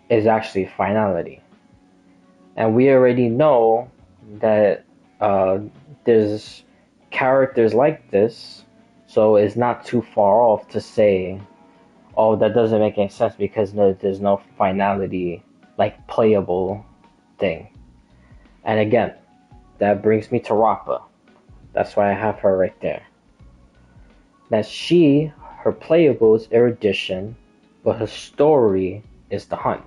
is actually finality, and we already know that there's characters like this, so it's not too far off to say, oh, that doesn't make any sense because there's no finality, like playable thing. And again, that brings me to Rappa. That's why I have her right there. That her playable is erudition, but her story is the hunt.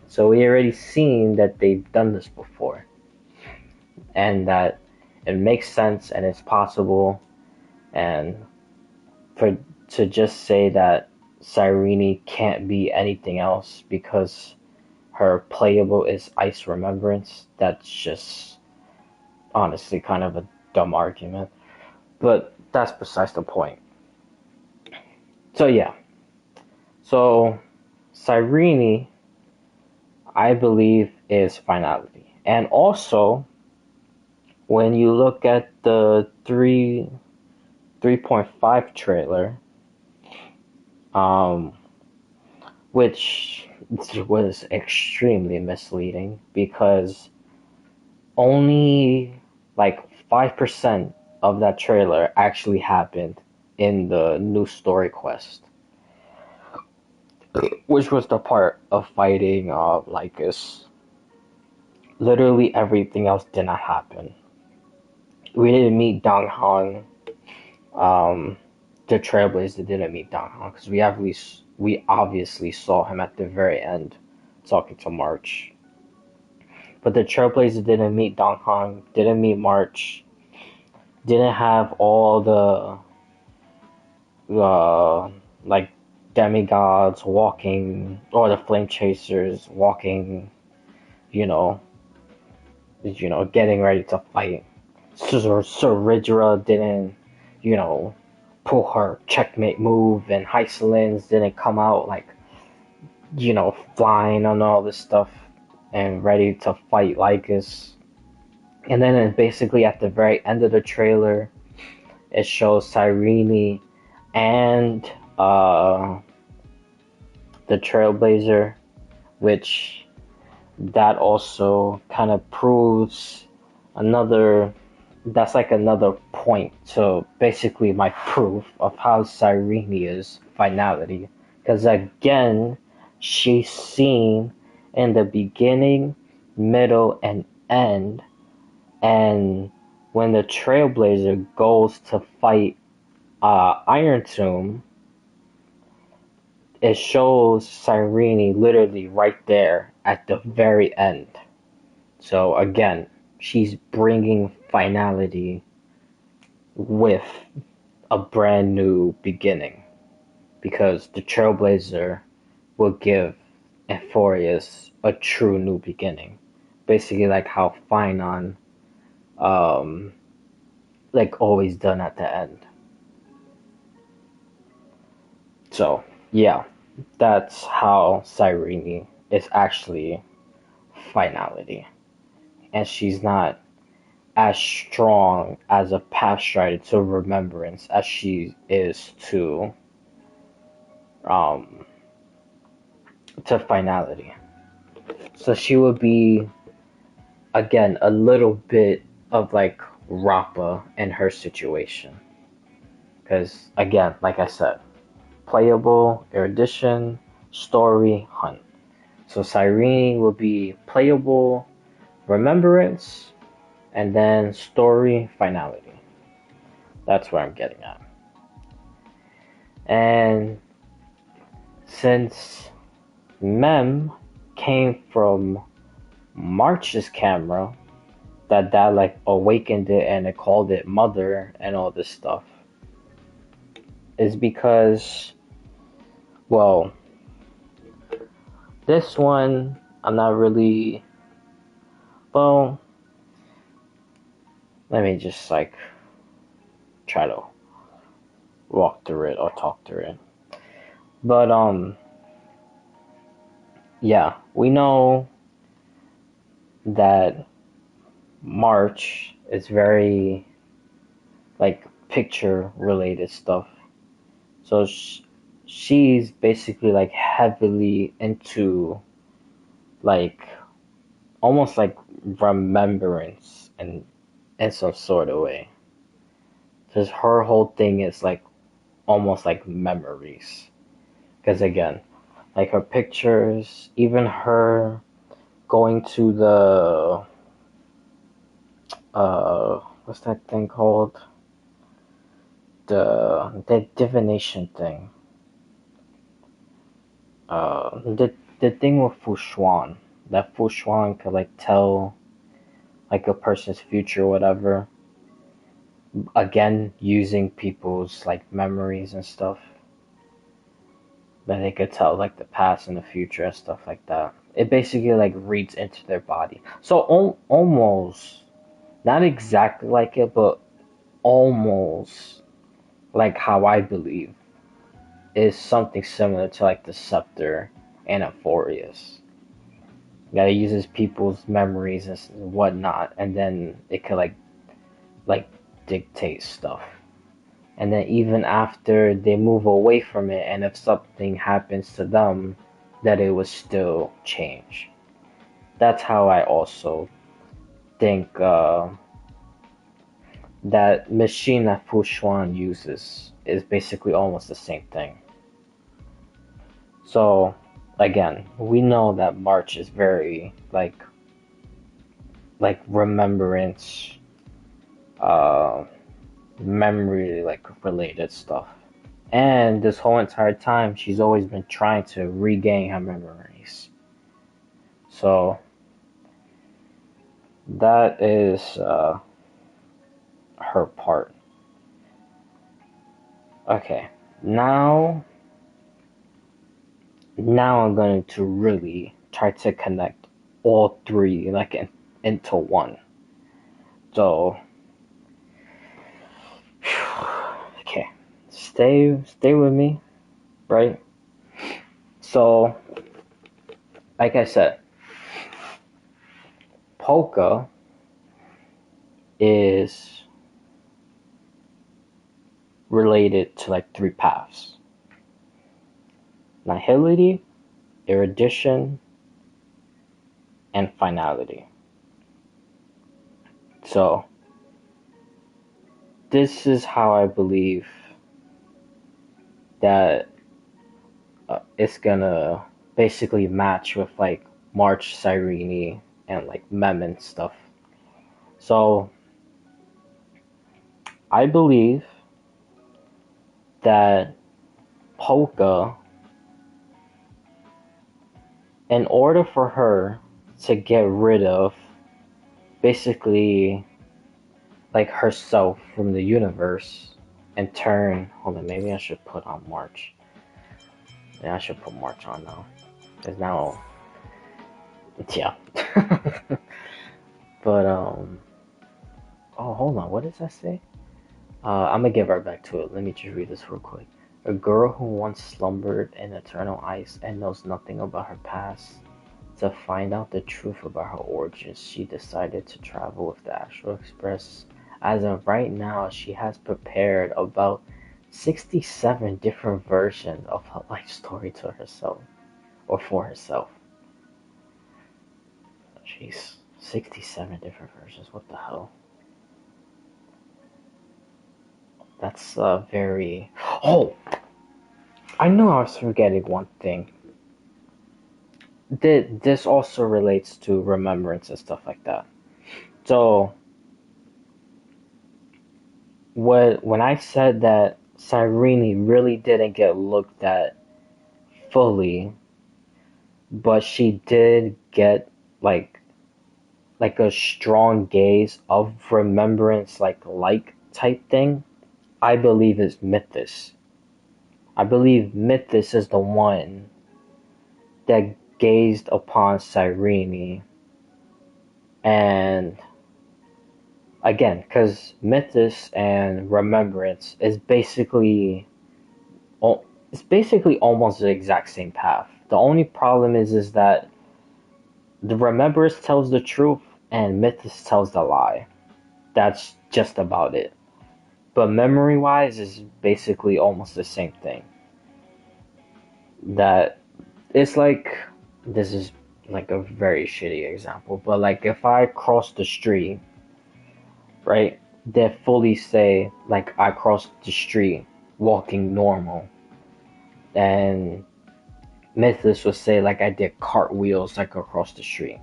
So we already seen that they've done this before, and that it makes sense and it's possible. And to just say that Cyrene can't be anything else because her playable is Ice Remembrance, that's just honestly kind of a dumb argument. But that's besides the point. So yeah. So Cyrene, I believe, is finality. And also, when you look at the 3.5 trailer, which was extremely misleading because only like 5% of that trailer actually happened in the new story quest, which was the part of fighting Lycus. Literally everything else did not happen. We didn't meet Dong Han. The Trailblazer didn't meet Dong Han because we obviously saw him at the very end talking to March. But the Trailblazer didn't meet Dong Han, didn't meet March, didn't have all the like demigods walking, or the flame chasers walking, getting ready to fight. Sir Ridra didn't, pull her checkmate move, and Hyselins didn't come out like, flying on all this stuff and ready to fight Lycus. And then basically at the very end of the trailer, it shows Cyrene and the Trailblazer, which that also kind of proves that's like another point to basically my proof of how Cyrene is finality. Because again, she's seen in the beginning, middle, and end. And when the Trailblazer goes to fight Iron Tomb, it shows Cyrene literally right there at the very end. So again, she's bringing finality with a brand new beginning, because the Trailblazer will give Euphorius a true new beginning, basically like how Finon like always done at the end. So yeah, that's how Cyrene is actually finality, and she's not as strong as a path strider to remembrance as she is to finality. So she would be, again, a little bit of like Rappa in her situation, because again, like I said, playable, erudition, story, hunt. So Cyrene will be playable, remembrance, and then story, finality. That's where I'm getting at. And since Mem came from March's camera, that like awakened it and it called it Mother and all this stuff, is because, well, this one I'm not really, well, let me just like try to walk through it or talk through it. But yeah, we know that March is very like picture related stuff. So she's basically like heavily into like almost like remembrance and in some sort of way. Because her whole thing is like almost like memories. Because again, like her pictures, even her going to the what's that thing called? The divination thing. The thing with Fushuan. That Fushuan could like tell like a person's future or whatever. Again, using people's like memories and stuff. But they could tell like the past and the future and stuff like that. It basically like reads into their body. So almost not exactly like it, but almost like how I believe is something similar to like the Scepter and Euphorius. That it uses people's memories and whatnot, and then it could like dictate stuff. And then even after they move away from it, and if something happens to them, that it would still change. That's how I also think that machine that Fu Xuan uses is basically almost the same thing. So again, we know that March is very like remembrance, memory like related stuff. And this whole entire time, she's always been trying to regain her memories. So that is her part. Okay, now I'm going to really try to connect all three like into one. So okay, stay with me, right? So like I said, Polka is related to like three paths: nihility, erudition, and finality. So this is how I believe that it's gonna basically match with like March, Cyrene, and like Mem and stuff. So I believe that Polka, in order for her to get rid of basically like herself from the universe and turn, hold on, maybe I should put on March. Yeah, I should put March on now. Because now, yeah. But, oh, hold on, what does that say? I'm gonna get right back to it. Let me just read this real quick. A girl who once slumbered in eternal ice and knows nothing about her past. To find out the truth about her origins, she decided to travel with the Astral Express. As of right now, she has prepared about 67 different versions of her life story to herself, or for herself. Jeez, 67 different versions, what the hell? That's very... Oh! I know I was forgetting one thing. This also relates to remembrance and stuff like that. So, when I said that Cyrene really didn't get looked at fully, but she did get like a strong gaze of remembrance, like type thing. I believe is Mythos. I believe Mythos is the one that gazed upon Cyrene, and again, because Mythos and remembrance is basically almost the exact same path. The only problem is that the remembrance tells the truth and Mythos tells the lie. That's just about it. But memory wise is basically almost the same thing. That it's like, this is like a very shitty example, but like if I cross the street, right, they fully say like I crossed the street walking normal, and Mythos would say like I did cartwheels like across the street.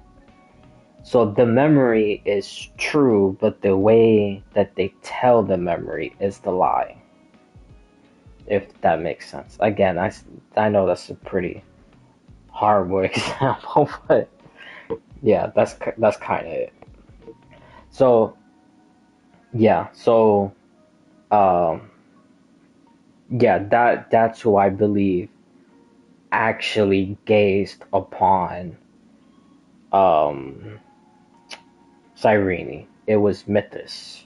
So the memory is true, but the way that they tell the memory is the lie. If that makes sense. Again, I know that's a pretty horrible example, but yeah, that's kind of it. So yeah, um, yeah, that's who I believe actually gazed upon um Cyrene. It was Mythos.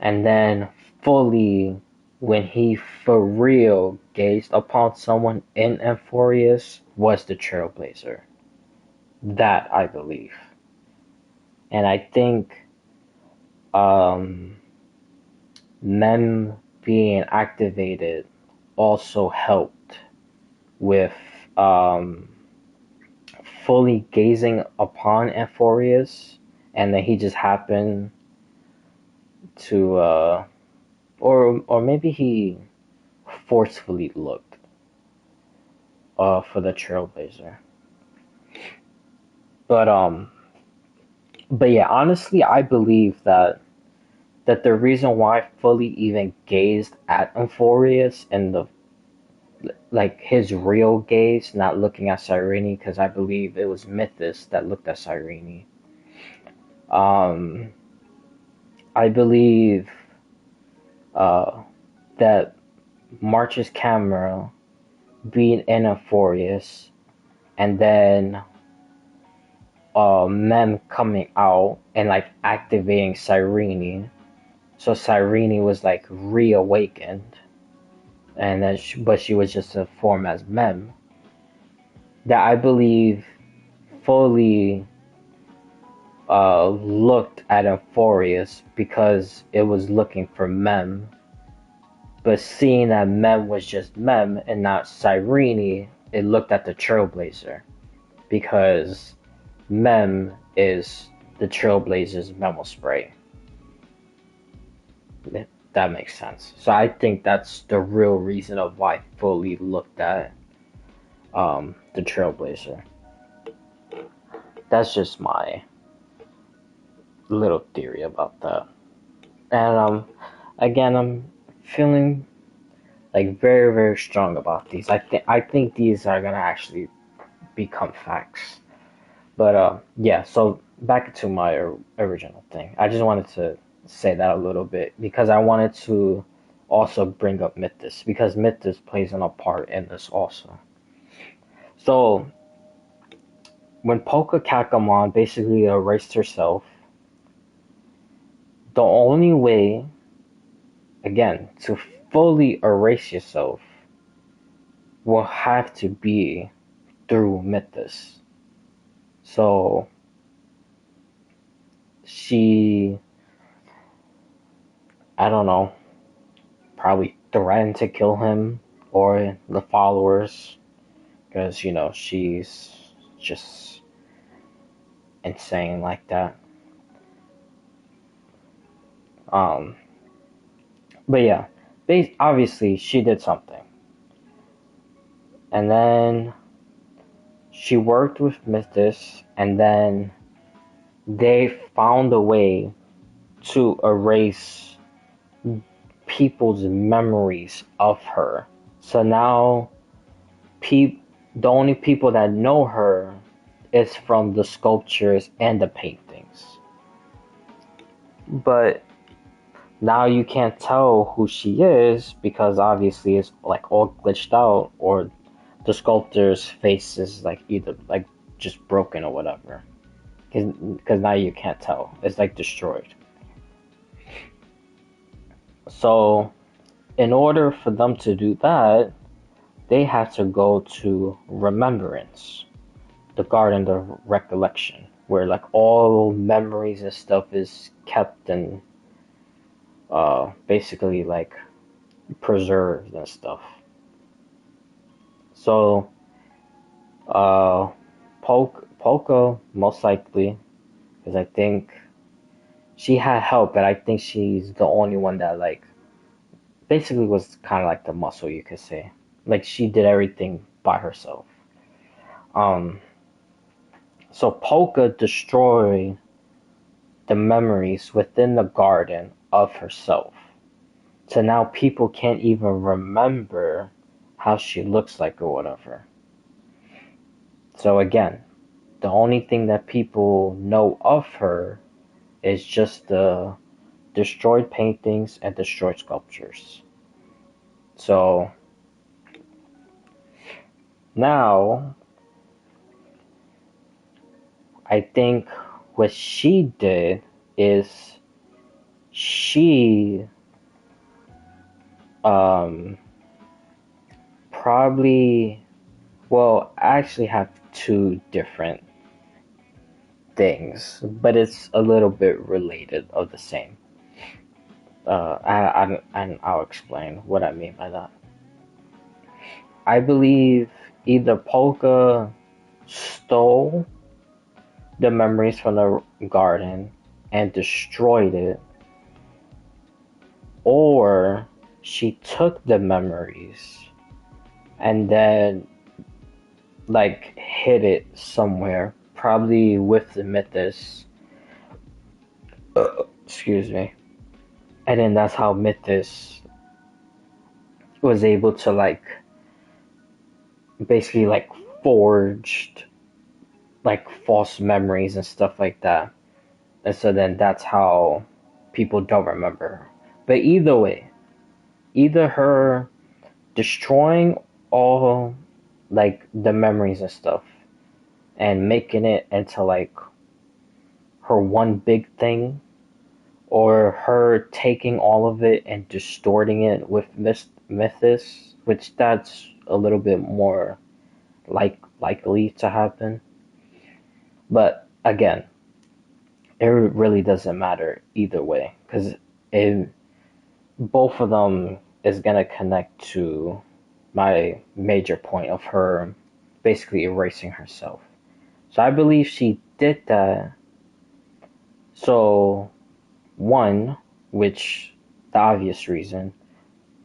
And then fully, when he for real gazed upon someone in Amphorius, was the Trailblazer. That I believe. And I think um, Mem being activated also helped with um, fully gazing upon Amphorius, and then he just happened to or maybe he forcefully looked for the Trailblazer. But yeah, honestly, I believe that the reason why I fully even gazed at Amphorius and the like his real gaze, not looking at Cyrene, because I believe it was Mythos that looked at Cyrene. Um, I believe uh, that March's camera being in Amphorius, and then Mem coming out and like activating Cyrene. So Cyrene was like reawakened, and then but she was just a form as Mem. That I believe fully looked at Amphorius because it was looking for Mem, but seeing that Mem was just Mem and not Cyrene, it looked at the Trailblazer because Mem is the Trailblazer's memo spray. That makes sense. So I think that's the real reason of why I fully looked at the Trailblazer. That's just my little theory about that. And again, I'm feeling like very very strong about these. I think these are gonna actually become facts. But yeah. So back to my original thing. I just wanted to say that a little bit because I wanted to also bring up Mythos because Mythos plays a part in this also. So when Polka Kakamon basically erased herself, the only way, again, to fully erase yourself will have to be through Mythos. So she, I don't know, probably threatened to kill him or the followers because, you know, she's just insane like that. Um, but yeah, obviously she did something. And then she worked with Mythos, and then they found a way to erase people's memories of her. So now the only people that know her is from the sculptures and the paintings. But now you can't tell who she is because obviously it's like all glitched out, or the sculptor's face is like either like just broken or whatever. Because now you can't tell. It's like destroyed. So in order for them to do that, they have to go to Remembrance, the Garden of Recollection, where like all memories and stuff is kept and basically like preserved and stuff. So Polka most likely, because I think she had help, but I think she's the only one that like basically was kind of like the muscle, you could say. Like she did everything by herself. So Polka destroyed the memories within the garden of herself. So now people can't even remember how she looks like or whatever. So again, the only thing that people know of her is just the destroyed paintings and destroyed sculptures. So now I think what she did is she probably, well, I actually have two different things, but it's a little bit related of the same. And I'll explain what I mean by that. I believe either Polka stole the memories from the garden and destroyed it, or she took the memories and then like hid it somewhere, probably with the Mythos. Excuse me. And then that's how Mythos was able to like basically like forged like false memories and stuff like that. And so then that's how people don't remember her. But either way, either her destroying all like the memories and stuff and making it into like her one big thing, or her taking all of it and distorting it with Mythos, which that's a little bit more likely to happen. But again, it really doesn't matter either way, because both of them is gonna connect to my major point of her basically erasing herself. So I believe she did that. So one, which the obvious reason,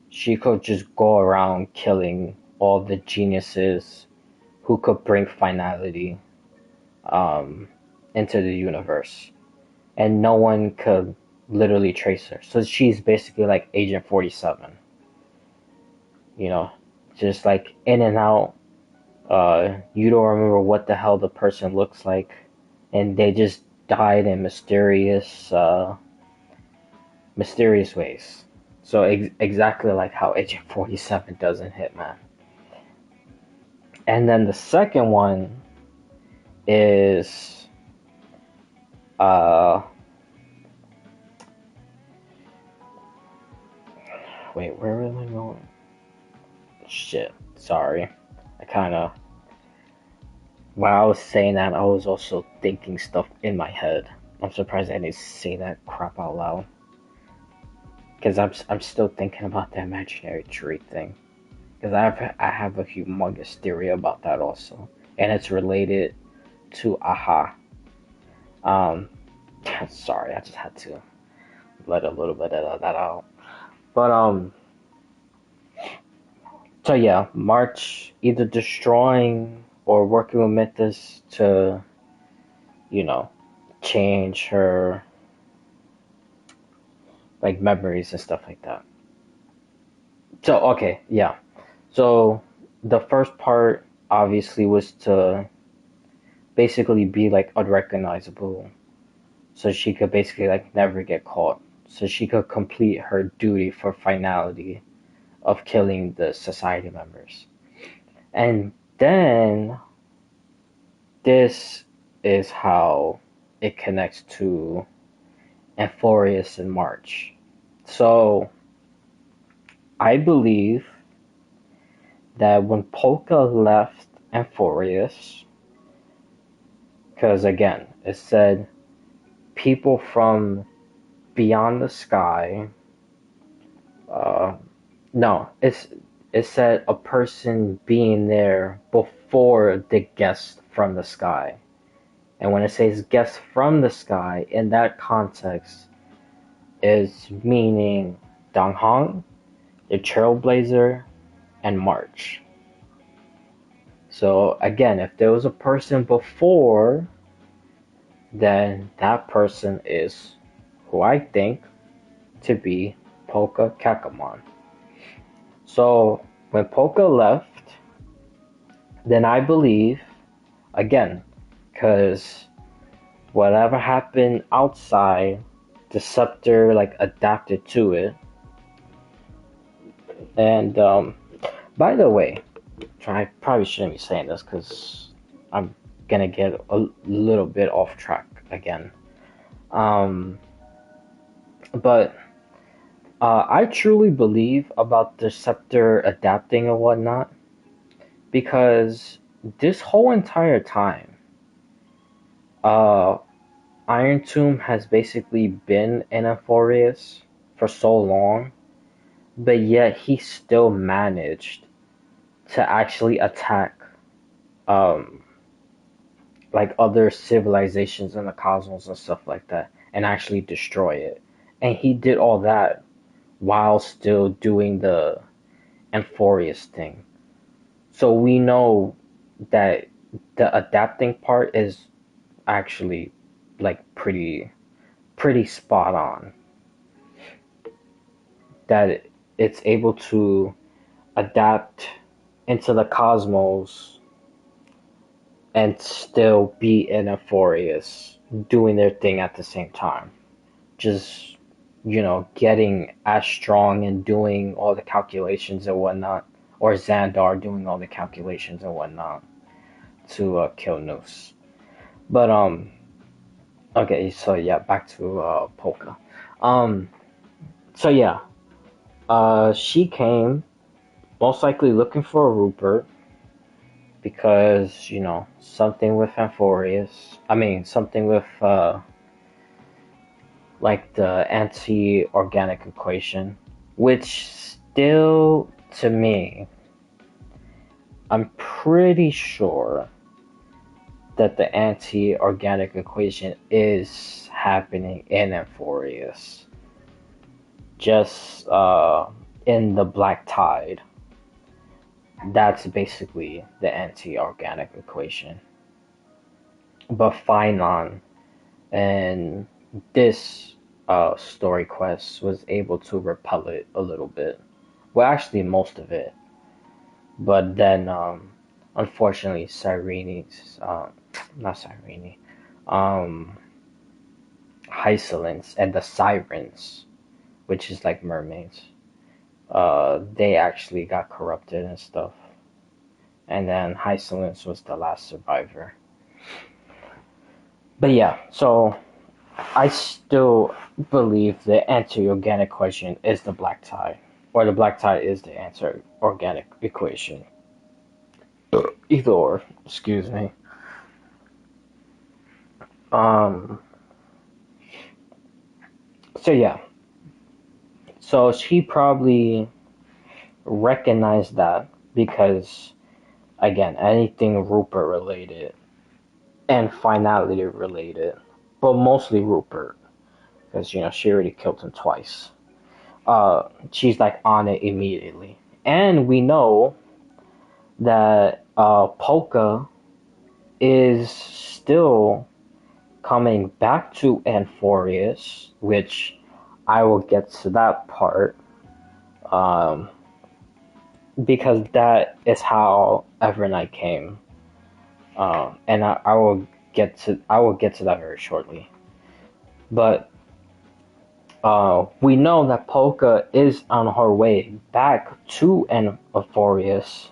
she could just go around killing all the geniuses who could bring finality into the universe, and no one could literally trace her. So she's basically like Agent 47, you know, just like in and out. You don't remember what the hell the person looks like, and they just died in mysterious ways. So exactly like how Agent 47 does in Hitman. And then the second one is wait, where am I going? Shit, sorry. I kind of, while I was saying that, I was also thinking stuff in my head. I'm surprised I didn't say that crap out loud. Because I'm still thinking about the imaginary tree thing. Because I have a humongous theory about that also. And it's related to Aha. Sorry, I just had to let a little bit of that out. But so yeah, March either destroying or working with Mythos to, you know, change her like memories and stuff like that. So okay, yeah. So the first part obviously was to basically be like unrecognizable, so she could basically like never get caught, so she could complete her duty for finality of killing the society members. And then this is how it connects to Amphorius and March. So I believe that when Polka left Amphorius, because again, it said people from beyond the sky. Uh, no, it said a person being there before the guest from the sky. And when it says guest from the sky, in that context, is meaning Dong Hong, the Trailblazer, and March. So again, if there was a person before, then that person is who I think to be Polka Kakamon. So when Polka left, then I believe, again, because whatever happened outside, the scepter like adapted to it. And by the way, I probably shouldn't be saying this because I'm gonna get a little bit off track again. Um, but I truly believe about the scepter adapting and whatnot because this whole entire time, uh, Iron Tomb has basically been in Amphorius for so long, but yet he still managed to actually attack um, like other civilizations in the cosmos and stuff like that and actually destroy it. And he did all that while still doing the Amphorius thing. So we know that the adapting part is actually like pretty spot on. That it's able to adapt into the cosmos and still be in Amphorius doing their thing at the same time. Just getting as strong and doing all the calculations and whatnot, or Xandar doing all the calculations and whatnot to kill Noose. But okay, so yeah, back to Polka. Um, so yeah, she came most likely looking for Rupert because something with Amphorius. I mean, something with like the anti-organic equation, which still, to me, I'm pretty sure that the anti-organic equation is happening in Amphorius, just in the Black Tide. That's basically the anti-organic equation. But Phylon and this story quest was able to repel it a little bit. Well, actually, most of it. But then, unfortunately, Cyrene's, not Cyrene, um, Hysolence and the Sirens, which is like mermaids, they actually got corrupted and stuff. And then Hysolence was the last survivor. But yeah, so I still believe the anti-organic equation is the black tie, or the black tie is the anti-organic equation. Either or, excuse me. Um. So yeah, so she probably recognized that because again, anything Rupert related and finality related, but mostly Rupert because she already killed him twice. She's like on it immediately. And we know that Polka is still coming back to Amphorius, which I will get to that part. Um, because that is how Evernight came. And I will get to that very shortly. But we know that Polka is on her way back to Euphorius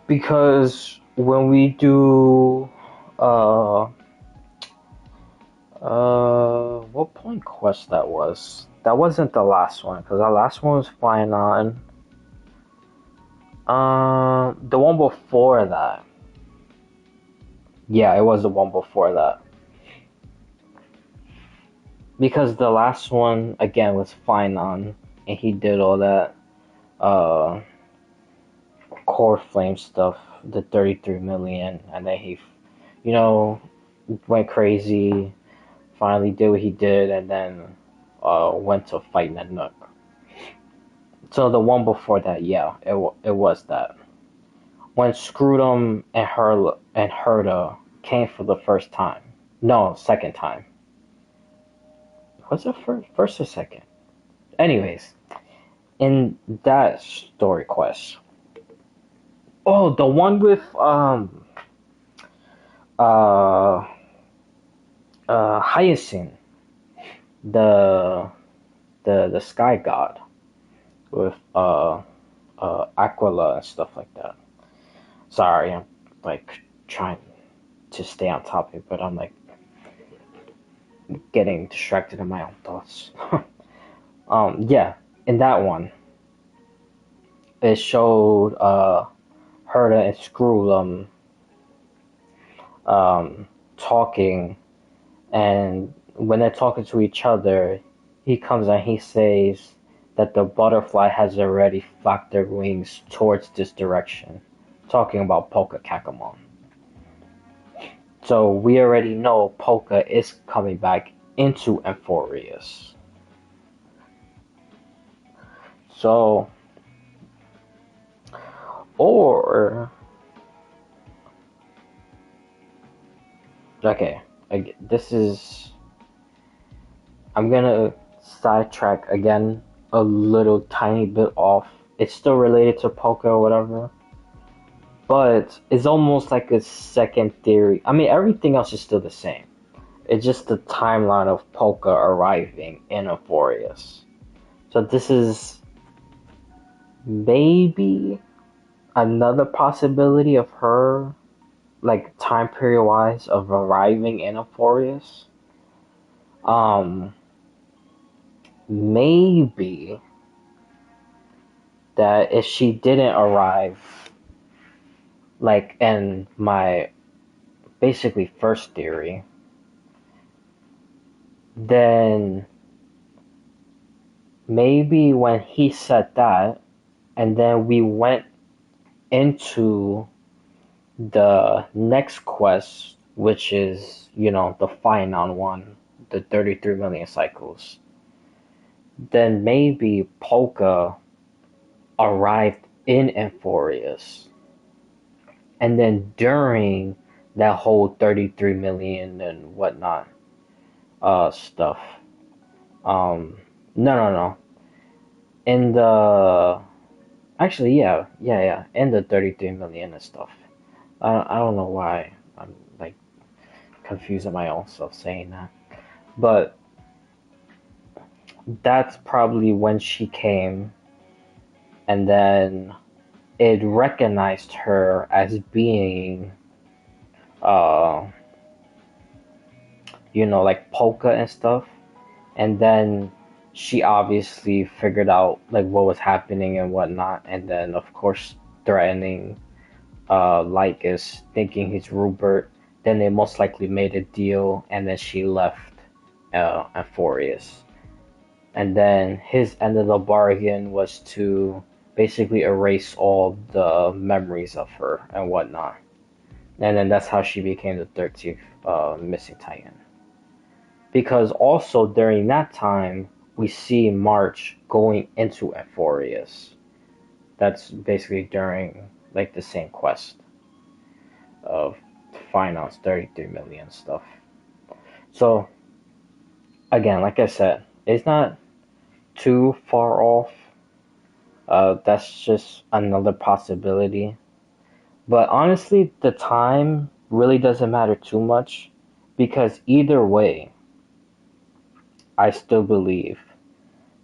because when we do what point quest that was? That wasn't the last one because the last one was flying on. The one before that. Yeah, it was the one before that. Because the last one again was flying on, and he did all that uh core flame stuff, the 33 million, and then he, you know, went crazy. Finally did what he did, and then went to fight Ned Nook. So the one before that, yeah, it was that when Scrotum and Herda came for the first time. No, second time. Was it first or second? Anyways, in that story quest. Oh, the one with uh Hyacinth, the the sky god with Aquila and stuff like that. Sorry, I'm like trying to stay on topic, but I'm like getting distracted in my own thoughts. Yeah, in that one, it showed Herda and Scroolum talking, and when they're talking to each other, he comes and he says that the butterfly has already flapped their wings towards this direction, talking about Polka Kakamon. So we already know Polka is coming back into Euphorius. So, or okay, this is I'm gonna sidetrack again a little tiny bit off. It's still related to Polka or whatever, but it's almost like a second theory. I mean, everything else is still the same. It's just the timeline of Polka arriving in Euphorius. So this is maybe another possibility of her, like time period wise, of arriving in Euphorius. Maybe that if she didn't arrive, like in my basically first theory, then maybe when he said that, and then we went into the next quest, which is, you know, the Finon one, the 33 million cycles, then maybe Polka arrived in Euphorius. And then during that whole 33 million and whatnot stuff. No. In the actually, yeah. In the 33 million and stuff. I don't know why I'm like confusing my own self saying that, but that's probably when she came, and then it recognized her as being, uh, you know, like Polka and stuff, and then she obviously figured out like what was happening and whatnot, and then of course threatening Lycus, thinking he's Rupert. Then they most likely made a deal, and then she left Euphorius. And then his end of the bargain was to basically erase all the memories of her and whatnot. And then that's how she became the 13th missing Titan. Because also during that time, we see March going into Euphorius. That's basically during like the same quest of finance 33 million stuff. So again, like I said, it's not too far off That's just another possibility. But honestly, the time really doesn't matter too much because either way, I still believe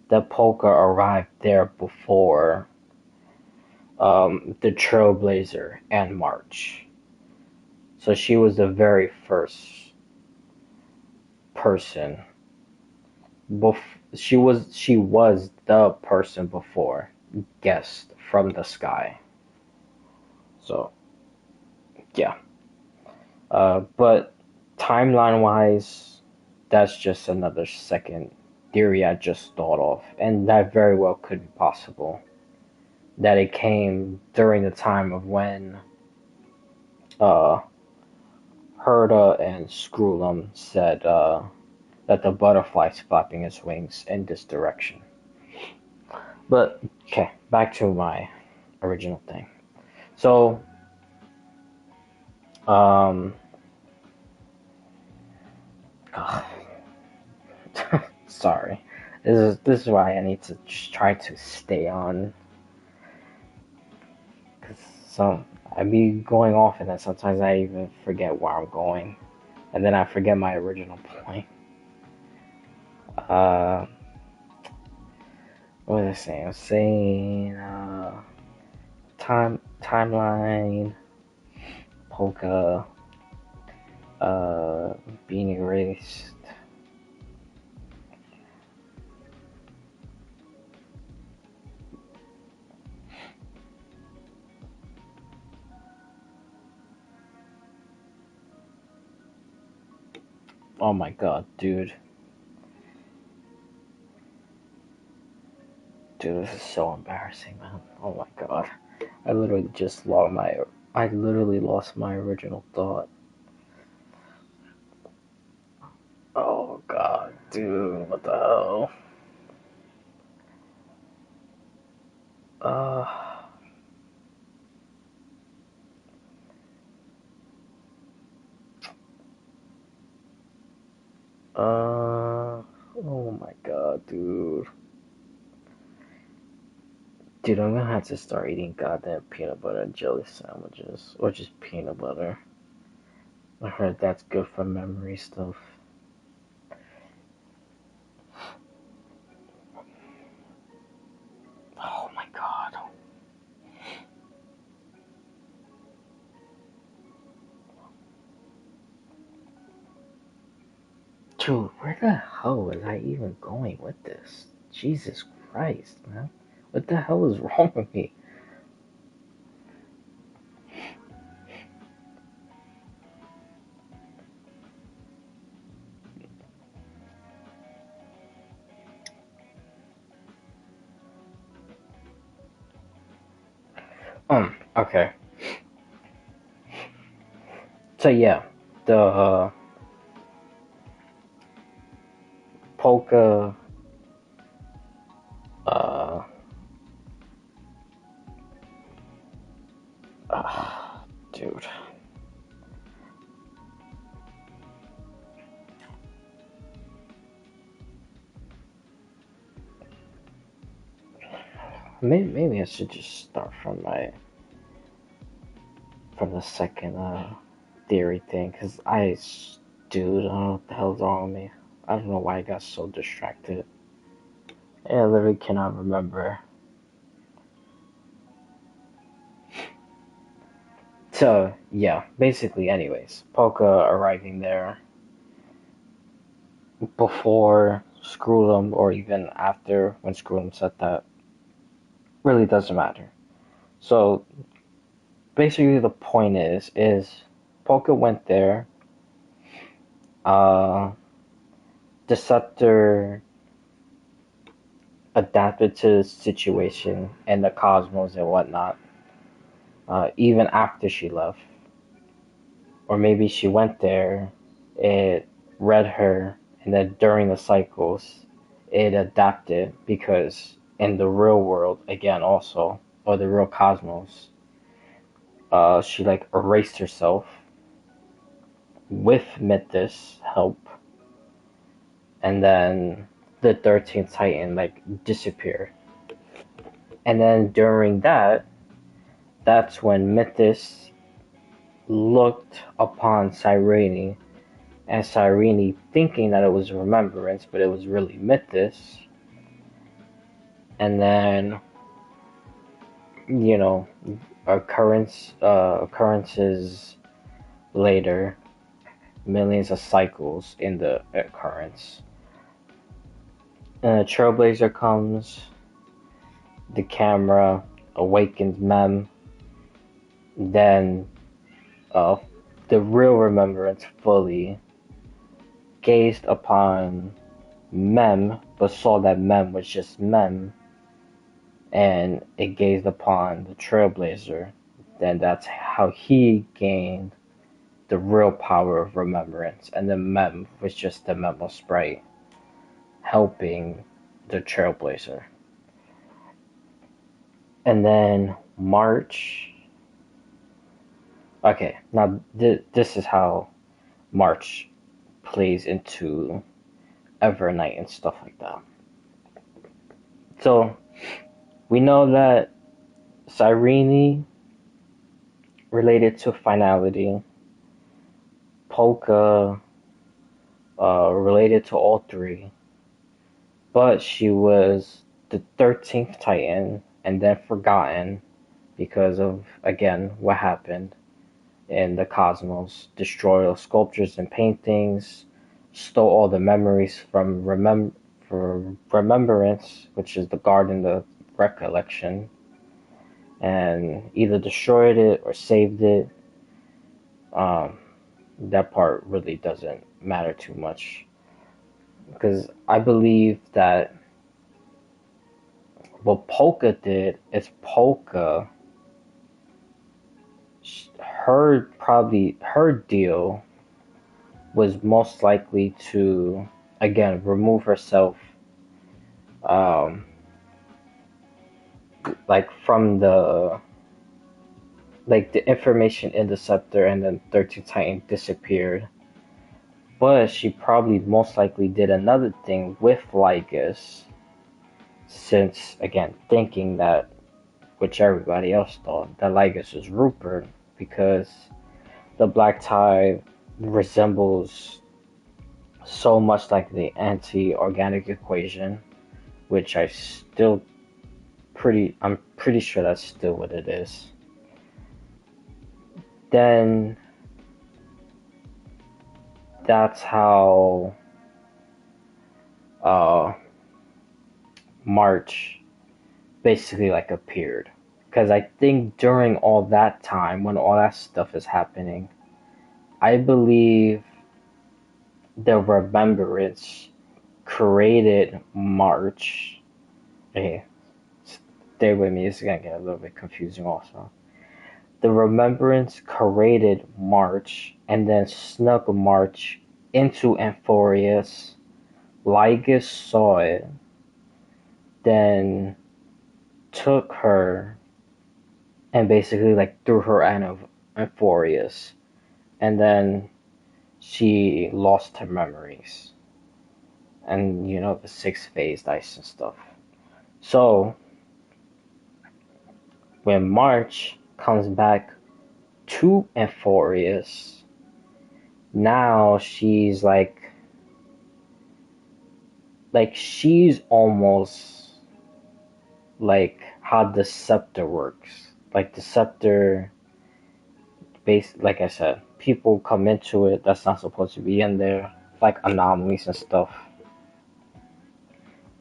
that Polka arrived there before the Trailblazer and March. So she was the very first person. She was the person before guest from the sky. So yeah. But timeline wise, that's just another second theory I just thought of, and that very well could be possible. That it came during the time of when uh, Herda and Skrullum said that the butterfly's flapping its wings in this direction. But okay, back to my original thing. So, um, sorry. This is why I need to try to stay on. Cause I be going off, and then sometimes I even forget where I'm going, and then I forget my original point. Uh, what was I saying? I was saying timeline, Polka, being erased. Oh my god, dude. Dude, this is so embarrassing, man. Oh my god. I literally lost my original thought. Oh god, dude, what the hell? Uh oh my god, dude. Dude, I'm gonna have to start eating goddamn peanut butter and jelly sandwiches. Or just peanut butter. I heard that's good for memory stuff. Oh my god. Dude, where the hell was I even going with this? Jesus Christ, man. What the hell is wrong with me? Okay. So yeah, the polka, uh, dude. Maybe I should just start from the second theory thing, cause dude, I don't know what the hell's wrong with me. I don't know why I got so distracted. I literally cannot remember. So yeah, basically, anyways, Polka arriving there before Skrullum or even after when Skrullum said that really doesn't matter. So basically, the point is Polka went there. Uh, the scepter adapted to the situation and the cosmos and whatnot. Even after she left, or maybe she went there, it read her, and then during the cycles, it adapted because in the real world, again, also, or the real cosmos, she like erased herself with Mythos' help, and then the 13th Titan like disappeared. And then during that's when Mythos looked upon Cyrene, and Cyrene thinking that it was Remembrance, but it was really Mythos. And then, occurrences later, millions of cycles in the occurrence. And a Trailblazer comes, the camera awakens Mem, then the real Remembrance fully gazed upon Mem, but saw that Mem was just Mem, and it gazed upon the Trailblazer. Then that's how he gained the real power of Remembrance, and then Mem was just the Memo Sprite helping the Trailblazer. And then March. Okay, now this is how March plays into Evernight and stuff like that. So we know that Cyrene related to finality, Polka related to all three, but she was the 13th Titan and then forgotten because of, again, what happened in the cosmos. Destroyed all sculptures and paintings, stole all the memories from Remembrance, which is the garden of recollection, and either destroyed it or saved it. That part really doesn't matter too much, because I believe that what Polka did is Polka, her deal was most likely to, again, remove herself from the information in the scepter, and then 13 Titan disappeared. But she probably most likely did another thing with Lygus, since, again, thinking that, which everybody else thought, that Lygus was Rupert, because the Black Tide resembles so much like the anti-organic equation, which I'm pretty sure that's still what it is. Then that's how March basically appeared. Because I think during all that time, when all that stuff is happening, I believe the Remembrance created March. Hey, stay with me, it's gonna get a little bit confusing also. The Remembrance created March and then snuck March into Amphorius. Lygus saw it, then took her and basically threw her out of Amphorius, and then she lost her memories, and the 6-phase dice and stuff. So when March comes back to Amphorius, now she's she's almost like how the scepter works. The scepter, like I said, people come into it that's not supposed to be in there, anomalies and stuff.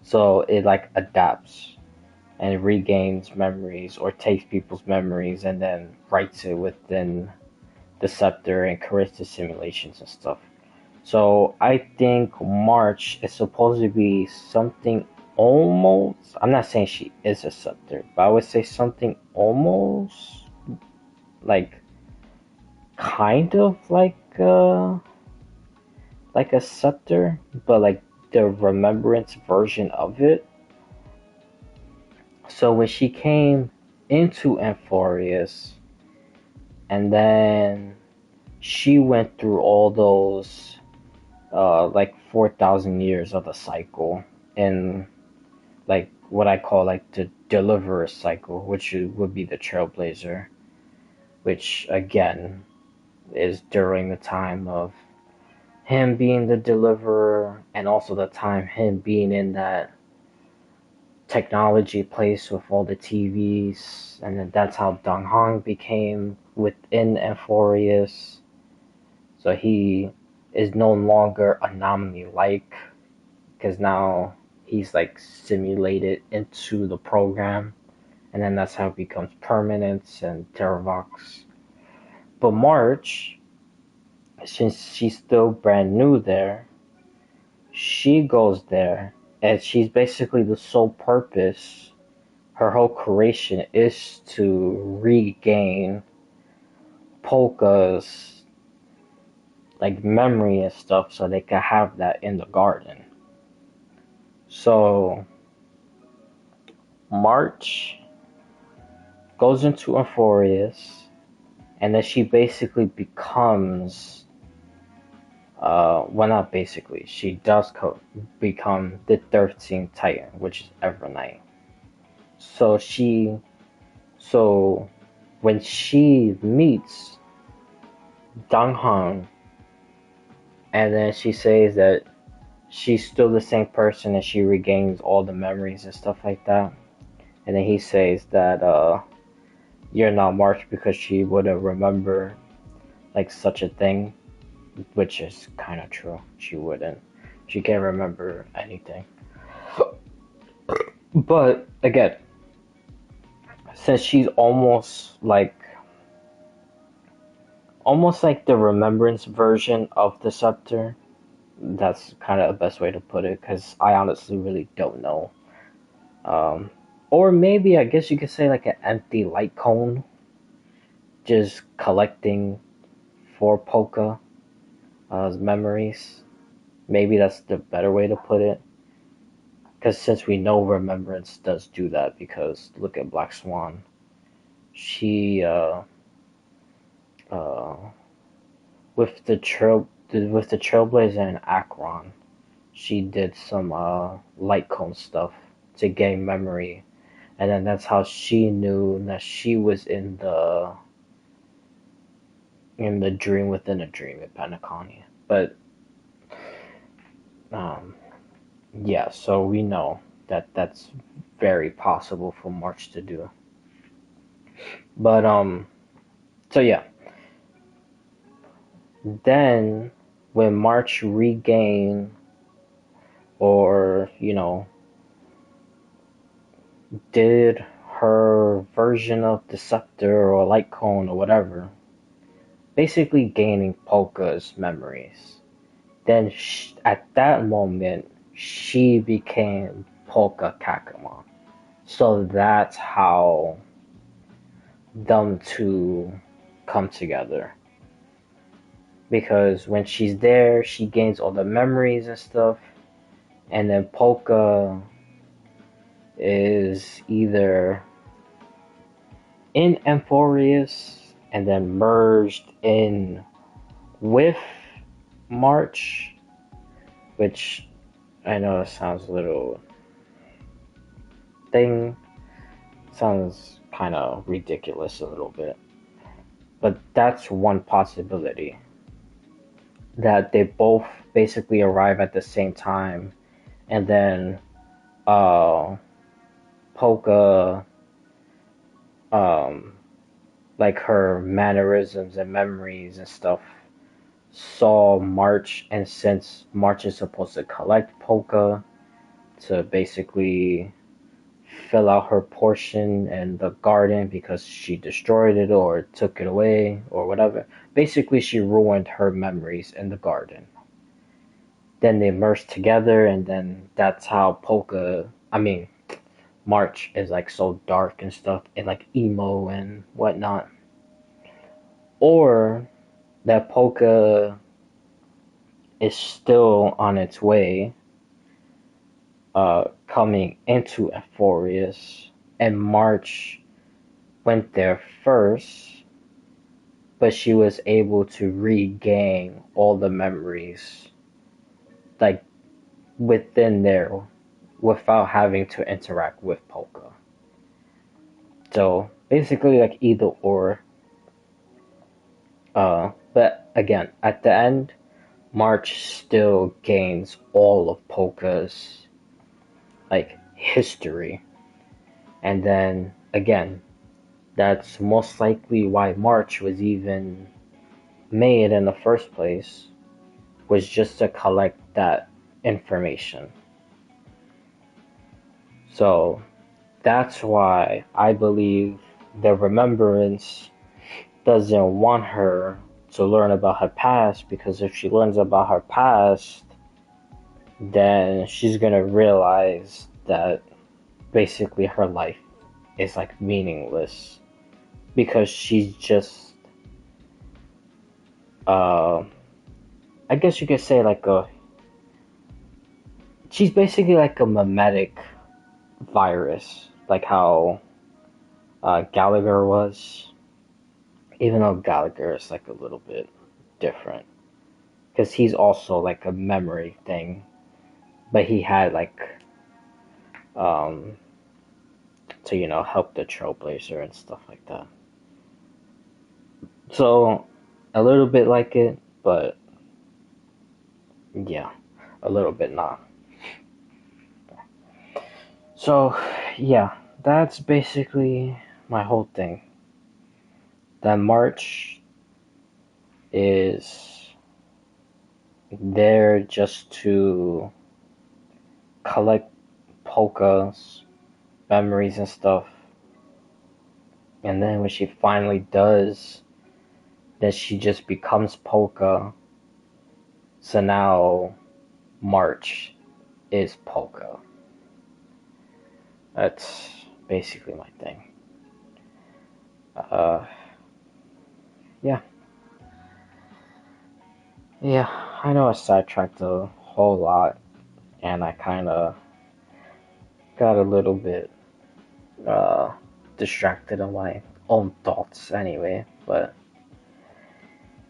So it adapts and regains memories, or takes people's memories and then writes it within the scepter and creates the simulations and stuff. So I think March is supposed to be something almost, I'm not saying she is a scepter, but I would say something almost kind of like a scepter, but the Remembrance version of it. So when she came into Amphorius, and then she went through all those 4,000 years of the cycle in like what I call like the deliverer cycle, which would be the trailblazer, which again is during the time of him being the deliverer and also the time him being in that technology place with all the TVs, and then that's how Dong Hong became within Euphorius. So he is no longer anomaly like, because now he's like simulated into the program, and then that's how it becomes Permanence and Terravox. But March, since she's still brand new there, she goes there, and she's basically the sole purpose. Her whole creation is to regain Polka's like memory and stuff, so they can have that in the garden. So March goes into Euphorius, and then she basically becomes, well, not basically, she does become the 13th Titan, which is Evernight. So when she meets Dong Hong, and then she says that she's still the same person and she regains all the memories and stuff like that. And then he says that you're not March because she wouldn't remember like such a thing, which is kind of true. She wouldn't. She can't remember anything. But again, since she's almost like the remembrance version of the scepter, that's kind of the best way to put it, because I honestly really don't know. Or maybe I guess you could say like an empty light cone, just collecting for Polka's memories. Maybe that's the better way to put it. Because since we know remembrance does do that, because look at Black Swan. She with the Trailblazer and Akron, she did some light cone stuff to gain memory, and then that's how she knew that she was in the dream within a dream at Penacony. But yeah, so we know that that's very possible for March to do. But so yeah. Then when March regained, or did her version of the scepter or light cone or whatever, basically gaining Polka's memories, then at that moment she became Polka Kakamon. So that's how them two come together. Because when she's there, she gains all the memories and stuff, and then Polka is either in Euphorius and then merged in with March, which I know sounds a little sounds kind of ridiculous a little bit, but that's one possibility, that they both basically arrive at the same time, and then Polka, like her mannerisms and memories and stuff, saw March, and since March is supposed to collect Polka to basically fill out her portion in the garden because she destroyed it or took it away or whatever. Basically, she ruined her memories in the garden. Then they merged together, and then that's how March is like so dark and stuff, and like emo and whatnot. Or that Polka is still on its way, coming into Euphorius, and March went there first, but she was able to regain all the memories, like within there, without having to interact with Polka. So basically like either or. But again, at the end, March still gains all of Polka's like history. And then again, that's most likely why March was even made in the first place, was just to collect that information. So that's why I believe the Remembrance doesn't want her to learn about her past, because if she learns about her past, then she's gonna realize that basically her life is like meaningless, because she's just I guess you could say like she's basically like a mimetic virus, like how Gallagher was, even though Gallagher is like a little bit different, because he's also like a memory thing, but he had like to help the Trailblazer and stuff like that. So a little bit like it, but yeah, a little bit not. So yeah, that's basically my whole thing. That March is there just to collect Polka's memories and stuff, and then when she finally does, then she just becomes Polka. So now March is Polka. That's basically my thing. Yeah. Yeah, I know I sidetracked a whole lot, and I kind of got a little bit distracted on my own thoughts anyway, but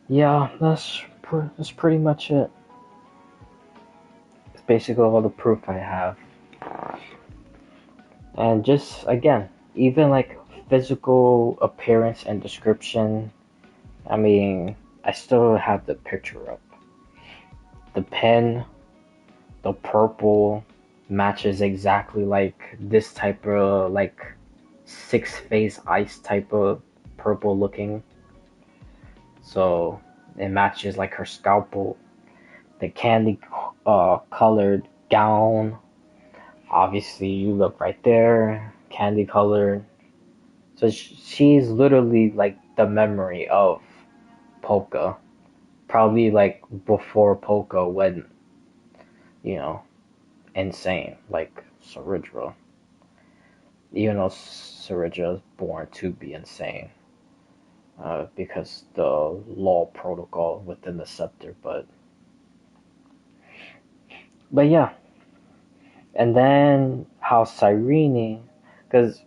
yeah, that's pretty much it. It's basically all the proof I have. And just, again, even like physical appearance and description, I mean, I still have the picture up. The pen, the purple, matches exactly like this type of like 6-phase ice type of purple looking. So it matches like her scalpel. The candy colored gown, obviously you look right there, candy colored. So she's literally like the memory of Polka. Probably like before Polka went, insane, like Ceridra. Even though Ceridra is born to be insane. Because the law protocol within the scepter, but yeah. And then how Cyrene, because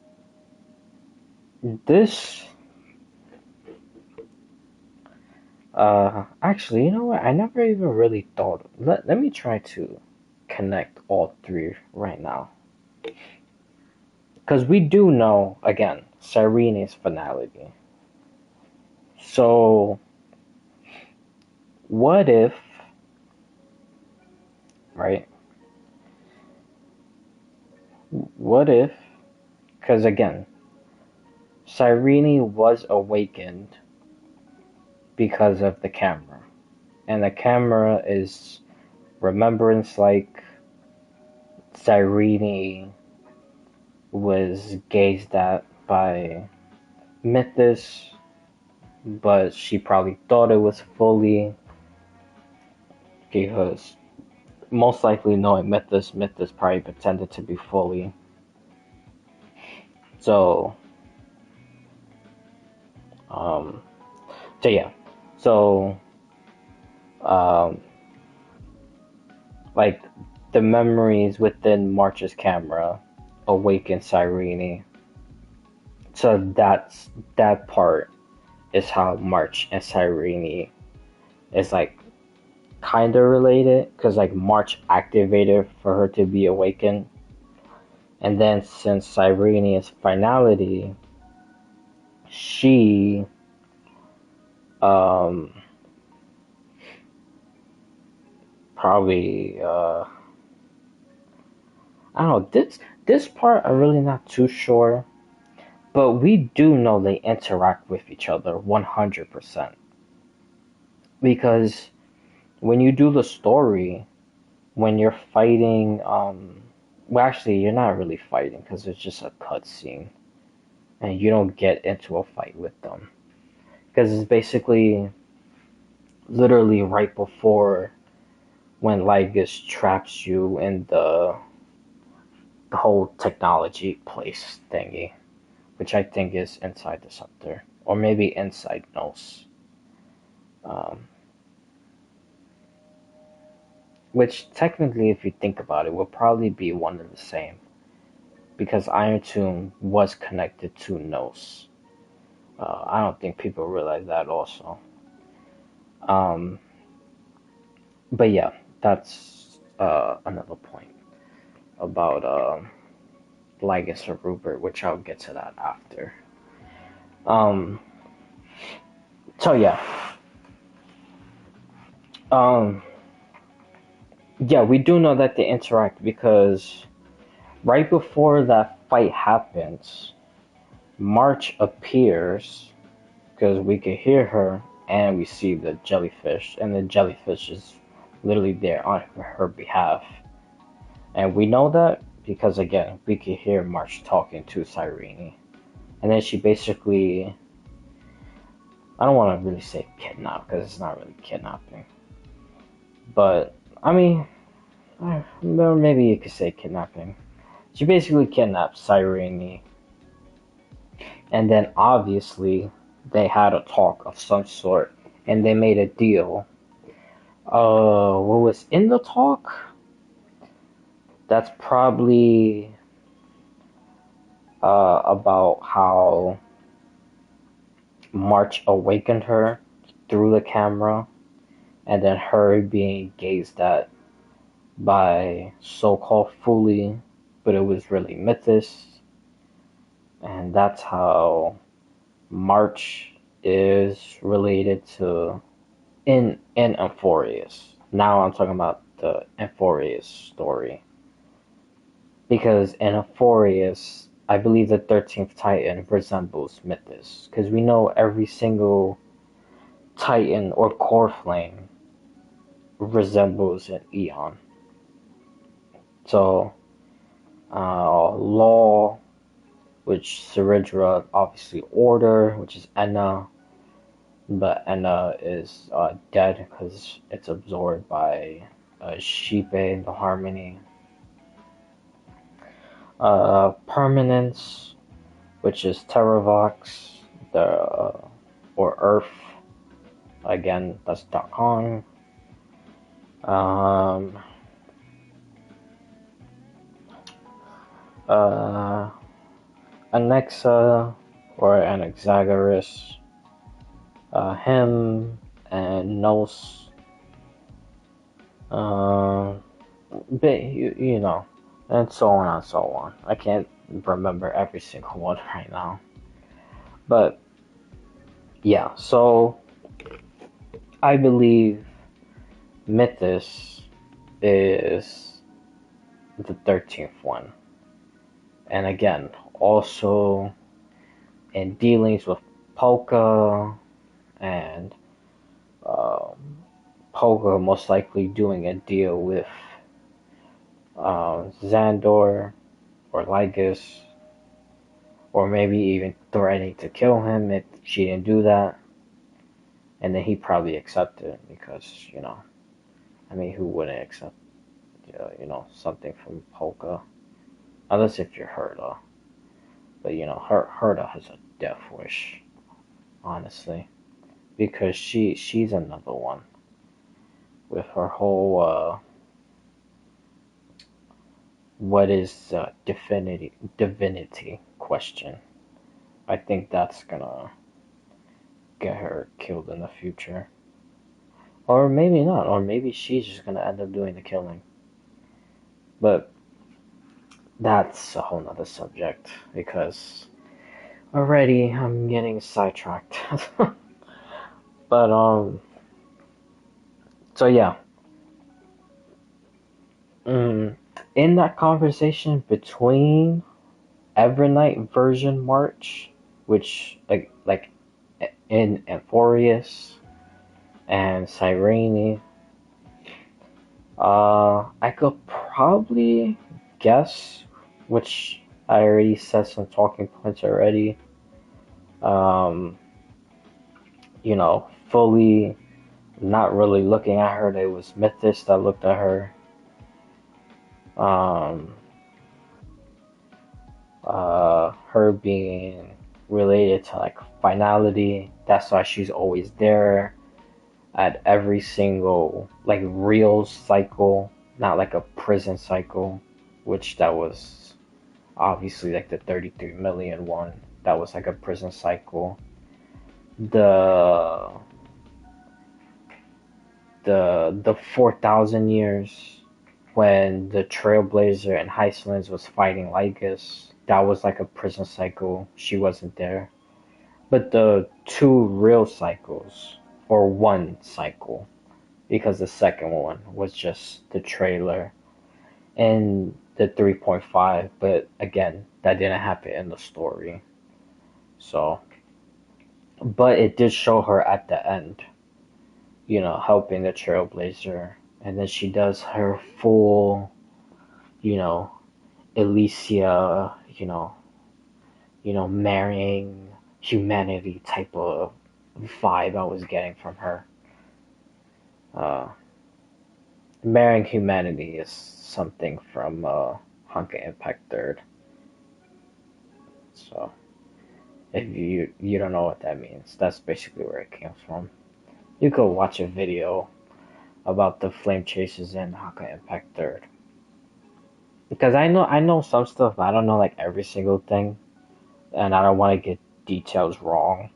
this, actually, you know what? I never even really thought. Let me try to connect all three right now, because we do know again Cyrene's finality. So, what if, right? What if, because again, Cyrene was awakened because of the camera. And the camera is remembrance, like Cyrene was gazed at by Mythos, but she probably thought it was fully, because most likely knowing Mythos probably pretended to be fully. So yeah. So like the memories within March's camera awaken Cyrene. So that part is how March and Cyrene is like kind of related, because like March activated for her to be awakened, And then since Irene's finality, she um, probably I don't know, this part I'm really not too sure, but we do know they interact with each other 100%. Because when you do the story, when you're fighting, well, actually, you're not really fighting because it's just a cutscene, and you don't get into a fight with them because it's basically literally right before when Lygus traps you in the whole technology place thingy, which I think is inside the scepter, or maybe inside Nos. Um, which technically, if you think about it, will probably be one and the same, because Iron Tomb was connected to Nos. I don't think people realize that also. Um, but yeah, that's another point about Lygus or Rupert, which I'll get to that after. Um, so yeah, um, yeah, we do know that they interact because right before that fight happens, March appears because we can hear her and we see the jellyfish, and the jellyfish is literally there on her behalf. And we know that because, again, we can hear March talking to Cyrene. And then she basically, I don't want to really say kidnap because it's not really kidnapping. But, I mean, maybe you could say kidnapping. She basically kidnapped Cyrene. And then obviously they had a talk of some sort and they made a deal. What was in the talk? That's probably about how March awakened her through the camera, and then her being gazed at by so-called Fully, but it was really Mythos, and that's how March is related to in Euphorius. Now I'm talking about the Euphorius story. Because in Euphorius, I believe the 13th Titan resembles Mythos. Because we know every single Titan or Core Flame resembles an Eon. So, Law, which Ceridra, obviously Order, which is Enna. But Enna is dead because it's absorbed by Shipe, the Harmony. Permanence, which is Terravox, or Earth. Again, that's Darkon. Anexa, or Anaxagoras. Him and Nos. But you know, and so on and so on. I can't remember every single one right now. But yeah, so I believe Mythos is the 13th one. And again, also in dealings with Polka and Polka most likely doing a deal with Xandor or Lygus, or maybe even threatening to kill him if she didn't do that. And then he probably accepted because, you know, I mean, who wouldn't accept, you know, something from Polka? Unless if you're Herta. But, you know, Herta has a death wish, honestly. Because she's another one. With her whole, what is divinity question. I think that's gonna get her killed in the future. Or maybe not. Or maybe she's just gonna end up doing the killing. But that's a whole nother subject because already I'm getting sidetracked. But so yeah, mm, in that conversation between Evernight version March, which like in Amphorius and Cyrene, I could probably guess, which I already said some talking points already. Um, fully not really looking at her. It was Mythos that looked at her. Um, her being related to like finality. That's why she's always there at every single like real cycle, not like a prison cycle, which that was obviously like the 33 million one. That was like a prison cycle. The the 4,000 years when the Trailblazer and Heistlands was fighting Lycus, that was like a prison cycle. She wasn't there. But the two real cycles, or one cycle, because the second one was just the trailer and the 3.5, but again, that didn't happen in the story. So, but it did show her at the end, helping the Trailblazer, and then she does her full, you know, Elysia, marrying humanity type of vibe I was getting from her. Uh, Marrying humanity is something from Honka Impact Third. So if you don't know what that means, that's basically where it came from. You could watch a video about the flame chasers in Honka Impact Third. Because I know some stuff, but I don't know like every single thing, and I don't want to get details wrong.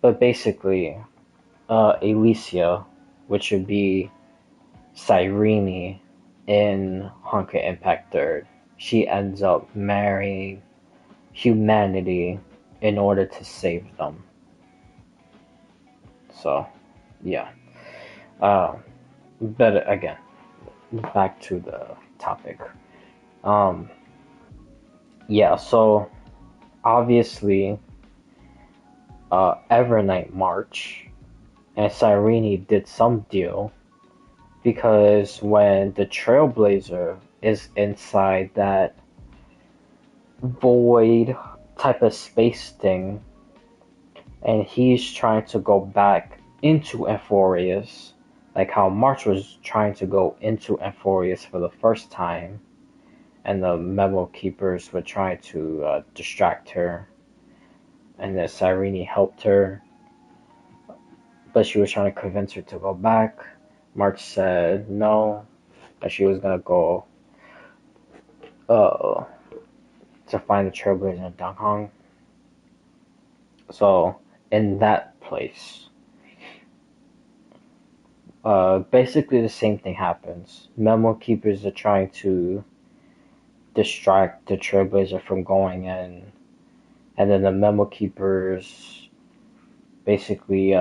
But basically, Elysia, which would be Cyrene in Honka Impact Third, she ends up marrying humanity in order to save them. So, yeah. Uh, but again, back to the topic. Um, yeah, so obviously, Evernight March and Cyrene did some deal because when the Trailblazer is inside that void type of space thing, and he's trying to go back into Amphorius, like how March was trying to go into Amphorius for the first time, and the Memo Keepers were trying to distract her, and then Cyrene helped her, but she was trying to convince her to go back. March said no, that she was gonna go uh, to find the Trailblazer in Danghang. So in that place, basically the same thing happens. Memo Keepers are trying to distract the Trailblazer from going in, and then the Memo Keepers basically,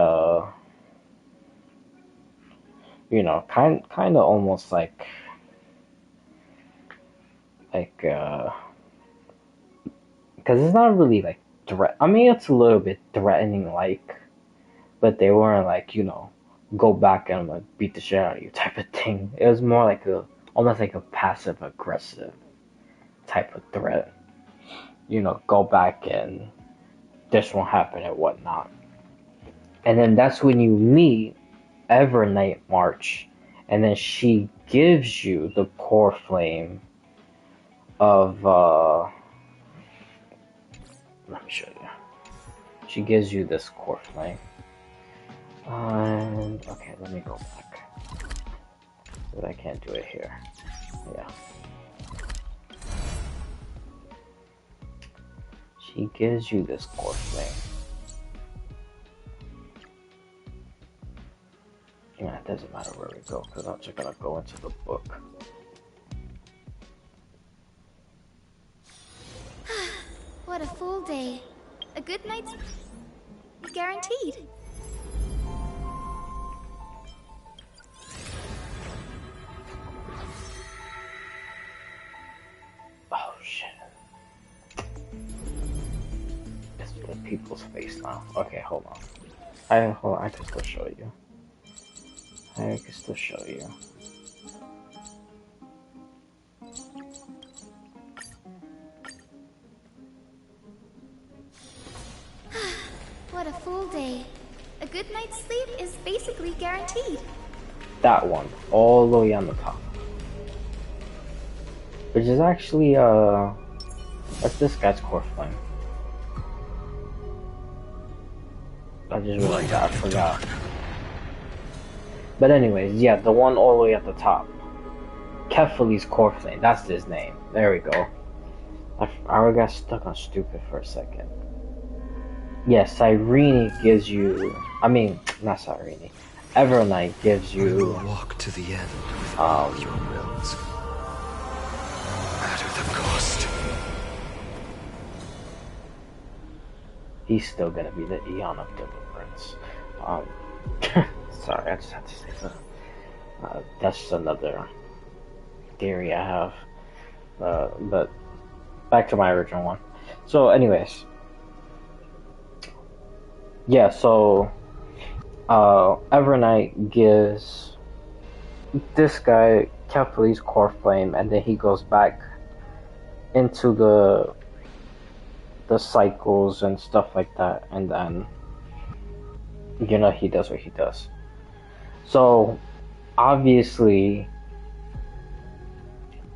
kind of almost because it's not really like threat. I mean, it's a little bit threatening, like, but they weren't like, go back and like beat the shit out of you type of thing. It was more like almost like a passive aggressive type of threat. Go back and this won't happen and whatnot. And then that's when you meet Evernight March, and then she gives you the core flame of let me show you. She gives you this core flame. And okay, let me go back. But I can't do it here. Yeah. She gives you this core flame. Yeah, it doesn't matter where we go, because I'm just gonna go into the book. full day. A good night's guaranteed. Oh shit. It's the people's face now. Okay, hold on. I can still show you. I can still show you. What a full day. A good night's sleep is basically guaranteed. That one, all the way on the top. Which is actually, that's this guy's core flame. I just realized that, I forgot. But anyways, yeah, the one all the way at the top. Kefali's core flame, that's his name. There we go. I already got stuck on stupid for a second. Yes, Cyrene gives you, I mean, not Cyrene. Evernight gives you, We will walk to the end with all your wills. No matter the cost. he's still gonna be the Eon of Deliverance. Sorry, I just had to say that. That's another theory I have. But back to my original one. So, anyways. Yeah, so Evernight gives this guy Kefali's core flame, and then he goes back into the cycles and stuff like that, and then he does what he does. So obviously,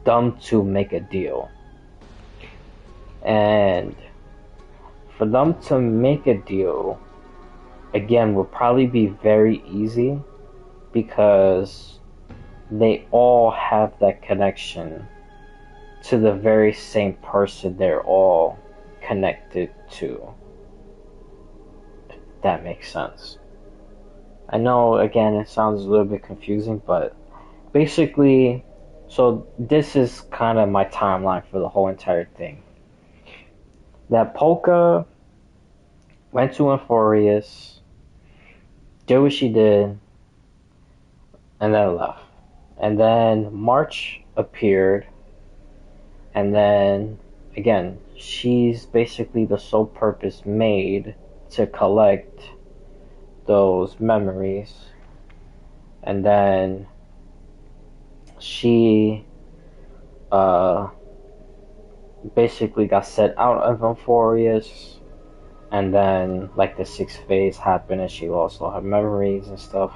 them to make a deal, and for them to make a deal again will probably be very easy because they all have that connection to the very same person they're all connected to. If that makes sense. I know, again, it sounds a little bit confusing, but basically, so this is kind of my timeline for the whole entire thing. That Polka went to Euphorius, did what she did, and then left. And then March appeared, and then, again, she's basically the sole purpose made to collect those memories. And then she basically got set out of Euphorius. And then, like, the 6th phase happened, and she lost all her memories and stuff.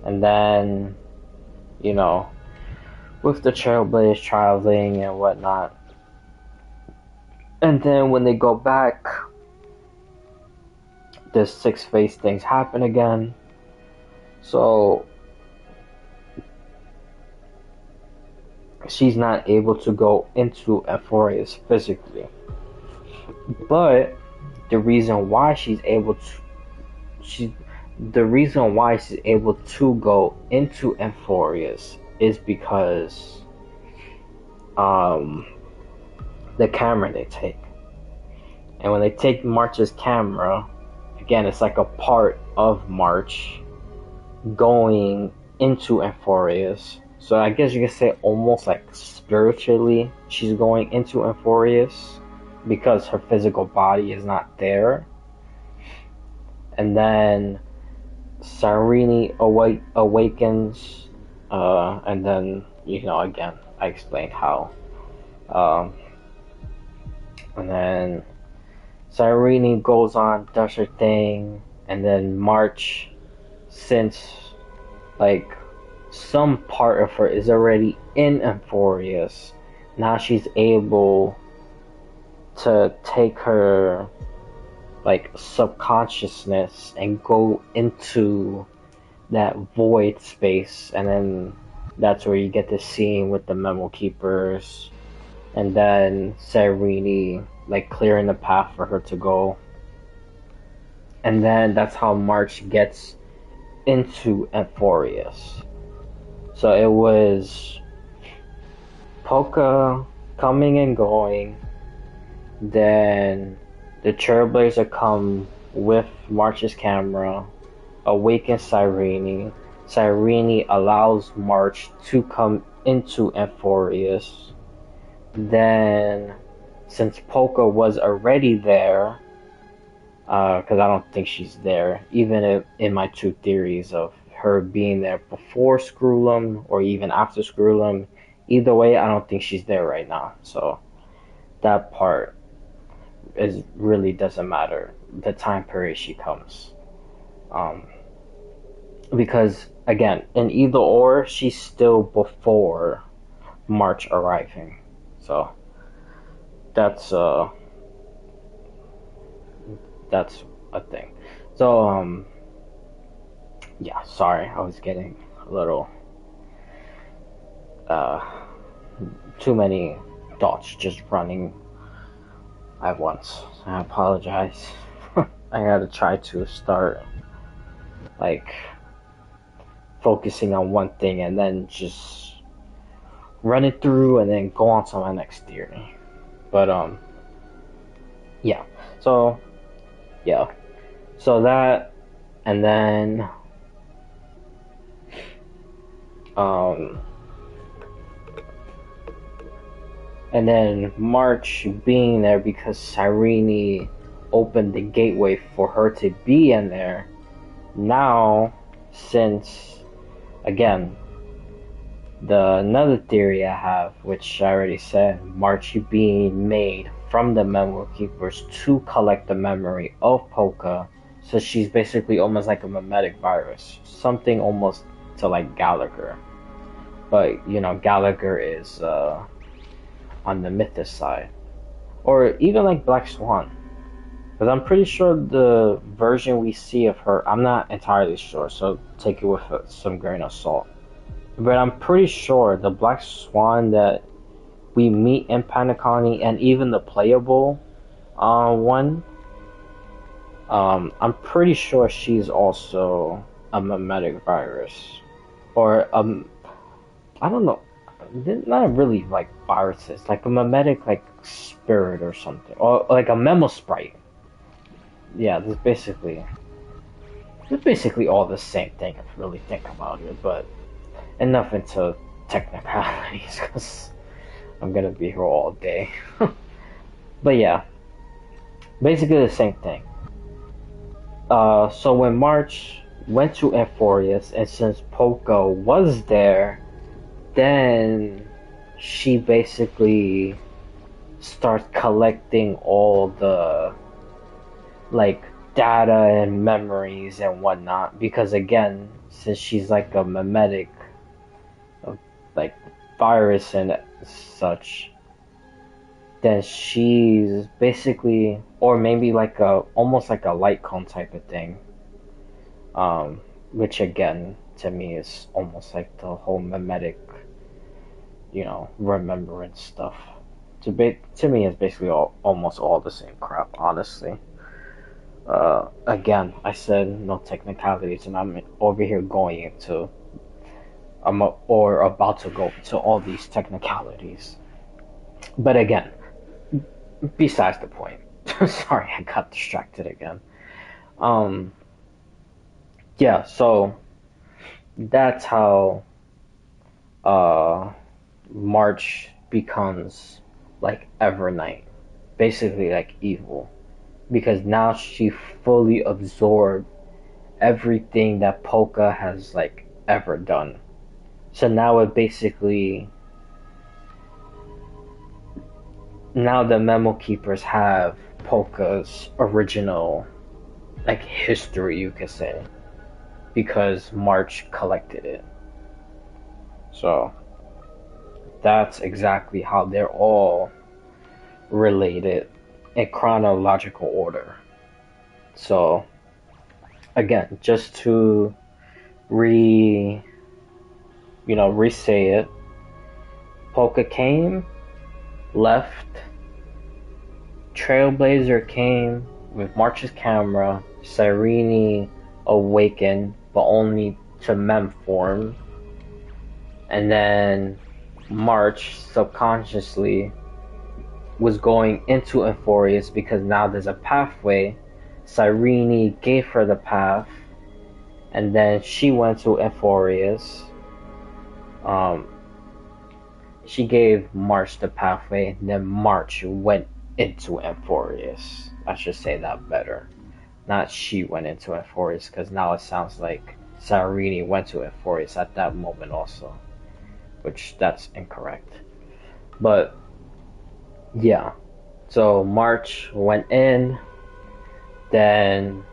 And then, with the Trailblaze traveling and whatnot. And then when they go back, the 6th phase things happen again. So, she's not able to go into Euphorius physically. But the reason why she's able to go into Euphorius is because the camera they take. And when they take March's camera, again, it's like a part of March going into Euphorius. So I guess you could say almost like spiritually she's going into Euphorius, because her physical body is not there. And then Cyrene awakens, and then, again, I explained how. And then Cyrene goes on, does her thing, and then March, since, some part of her is already in Euphorius, now she's able to take her subconsciousness and go into that void space, and then that's where you get the scene with the memo keepers, and then Cyrene clearing the path for her to go, and then that's how March gets into Euphorius. So it was Polka coming and going, Then the Trailblazer come with March's camera, awakens Cyrene. Cyrene allows March to come into Amphorius. Then, since Polka was already there, because I don't think she's there, even in my two theories of her being there before Skrullum or even after Skrullum, either way, I don't think she's there right now. So that part really doesn't matter. The time period she comes, because again, in either or, she's still before March arriving. So that's a thing. So yeah, sorry, I was getting a little too many thoughts just running at once. I apologize. I gotta try to start like focusing on one thing and then just run it through and then go on to my next theory. But yeah. So that, and then and then March being there because Cyrene opened the gateway for her to be in there. Now, since again, another theory I have, which I already said, March being made from the Memo Keepers to collect the memory of Polka, so she's basically almost like a mimetic virus, something almost to like Gallagher, but you know Gallagher is on the Mythos side, or even like Black Swan, because I'm pretty sure the version we see of her, I'm not entirely sure, so take it with some grain of salt, but I'm pretty sure the Black Swan that we meet in Panacani and even the playable one, I'm pretty sure she's also a mimetic virus, or I don't know, not really like viruses, like a mimetic like spirit or something, or like a memo sprite. Yeah, it's basically all the same thing if you really think about it, but enough into technicalities because I'm gonna be here all day. But yeah, basically the same thing. So when March went to Amphorius, and since Polka was there, then she basically starts collecting all the like data and memories and whatnot, because again, since she's like a mimetic like virus and such, then she's basically, or maybe like almost like a light cone type of thing, which again to me is almost like the whole mimetic, you know, remembrance stuff. To me is basically almost all the same crap, honestly. Again, I said no technicalities, and I'm over here going into or about to go into all these technicalities. But again, besides the point. Sorry, I got distracted again. Yeah, so that's how March becomes like Evernight, basically like evil, because now she fully absorbed everything that Polka has like ever done. So now it basically, now the Memo Keepers have Polka's original like history, you could say, because March collected it. So that's exactly how they're all related in chronological order. So again, just to re-say it, Polka came, left, Trailblazer came with March's camera, Cyrene awakened, but only to mem form, and then March subconsciously was going into Euphorius because now there's a pathway. Cyrene gave her the path, and then she went to Euphorius. She gave March the pathway, and then March went into Euphorius. I should say that better. Not she went into Euphorius, because now it sounds like Cyrene went to Euphorius at that moment also, which that's incorrect. But yeah, so March went in, then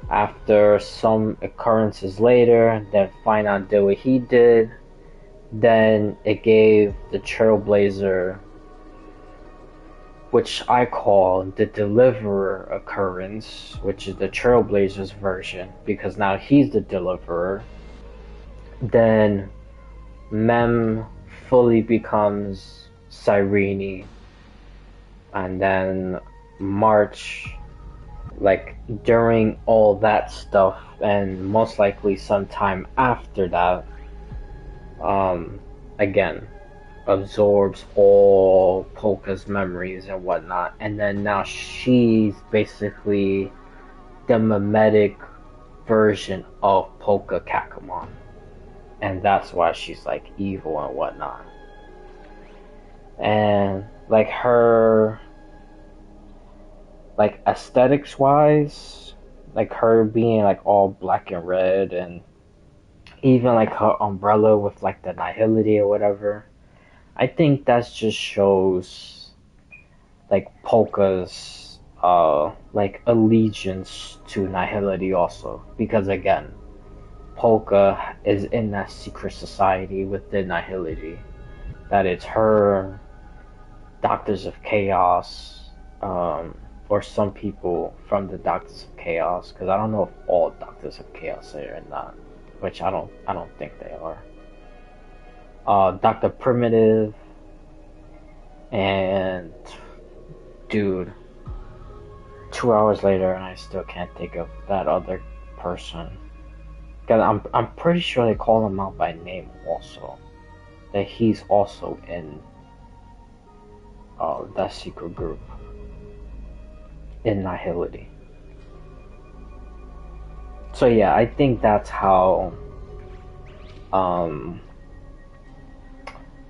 after some occurrences later, then Finon did what he did, then it gave the Trailblazer, which I call the Deliverer occurrence, which is the Trailblazer's version, because now he's the Deliverer. Then Mem fully becomes Cyrene, and then March, like during all that stuff, and most likely sometime after that, again, absorbs all Polka's memories and whatnot, and then now she's basically the mimetic version of Polka Kakamon, and that's why she's like evil and whatnot. And like her, like aesthetics wise, like her being like all black and red, and even like her umbrella with like the nihility or whatever, I think that just shows like Polka's like allegiance to nihility also, because again, Polka is in that secret society within nihility, that it's her, Doctors of Chaos, or some people from the Doctors of Chaos, because I don't know if all Doctors of Chaos are or not, which I don't think they are. Dr. Primitive, and dude, 2 hours later and I still can't think of that other person. Cause I'm pretty sure they call him out by name also. That he's also in that secret group in Nihility. So yeah, I think that's how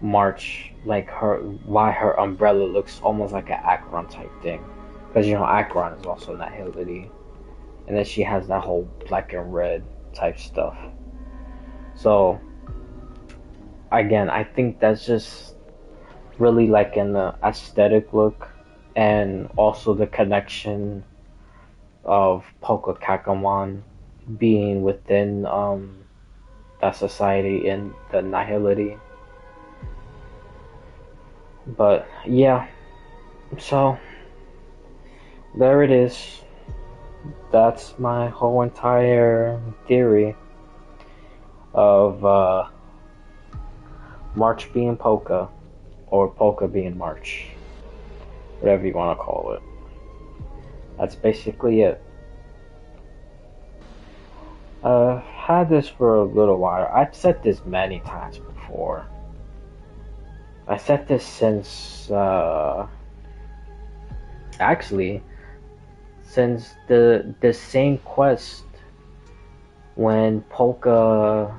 March, like why her umbrella looks almost like an Akron type thing, because you know Akron is also Nihility, and then she has that whole black and red type stuff. So again, I think that's just really like an aesthetic look, and also the connection of Polka Kakamon being within that society in the Nihility. But yeah, so there it is. That's my whole entire theory of March being Polka, or Polka being March, whatever you want to call it. That's basically it. Had this for a little while. I've said this many times before. I said this since actually since the same quest when Polka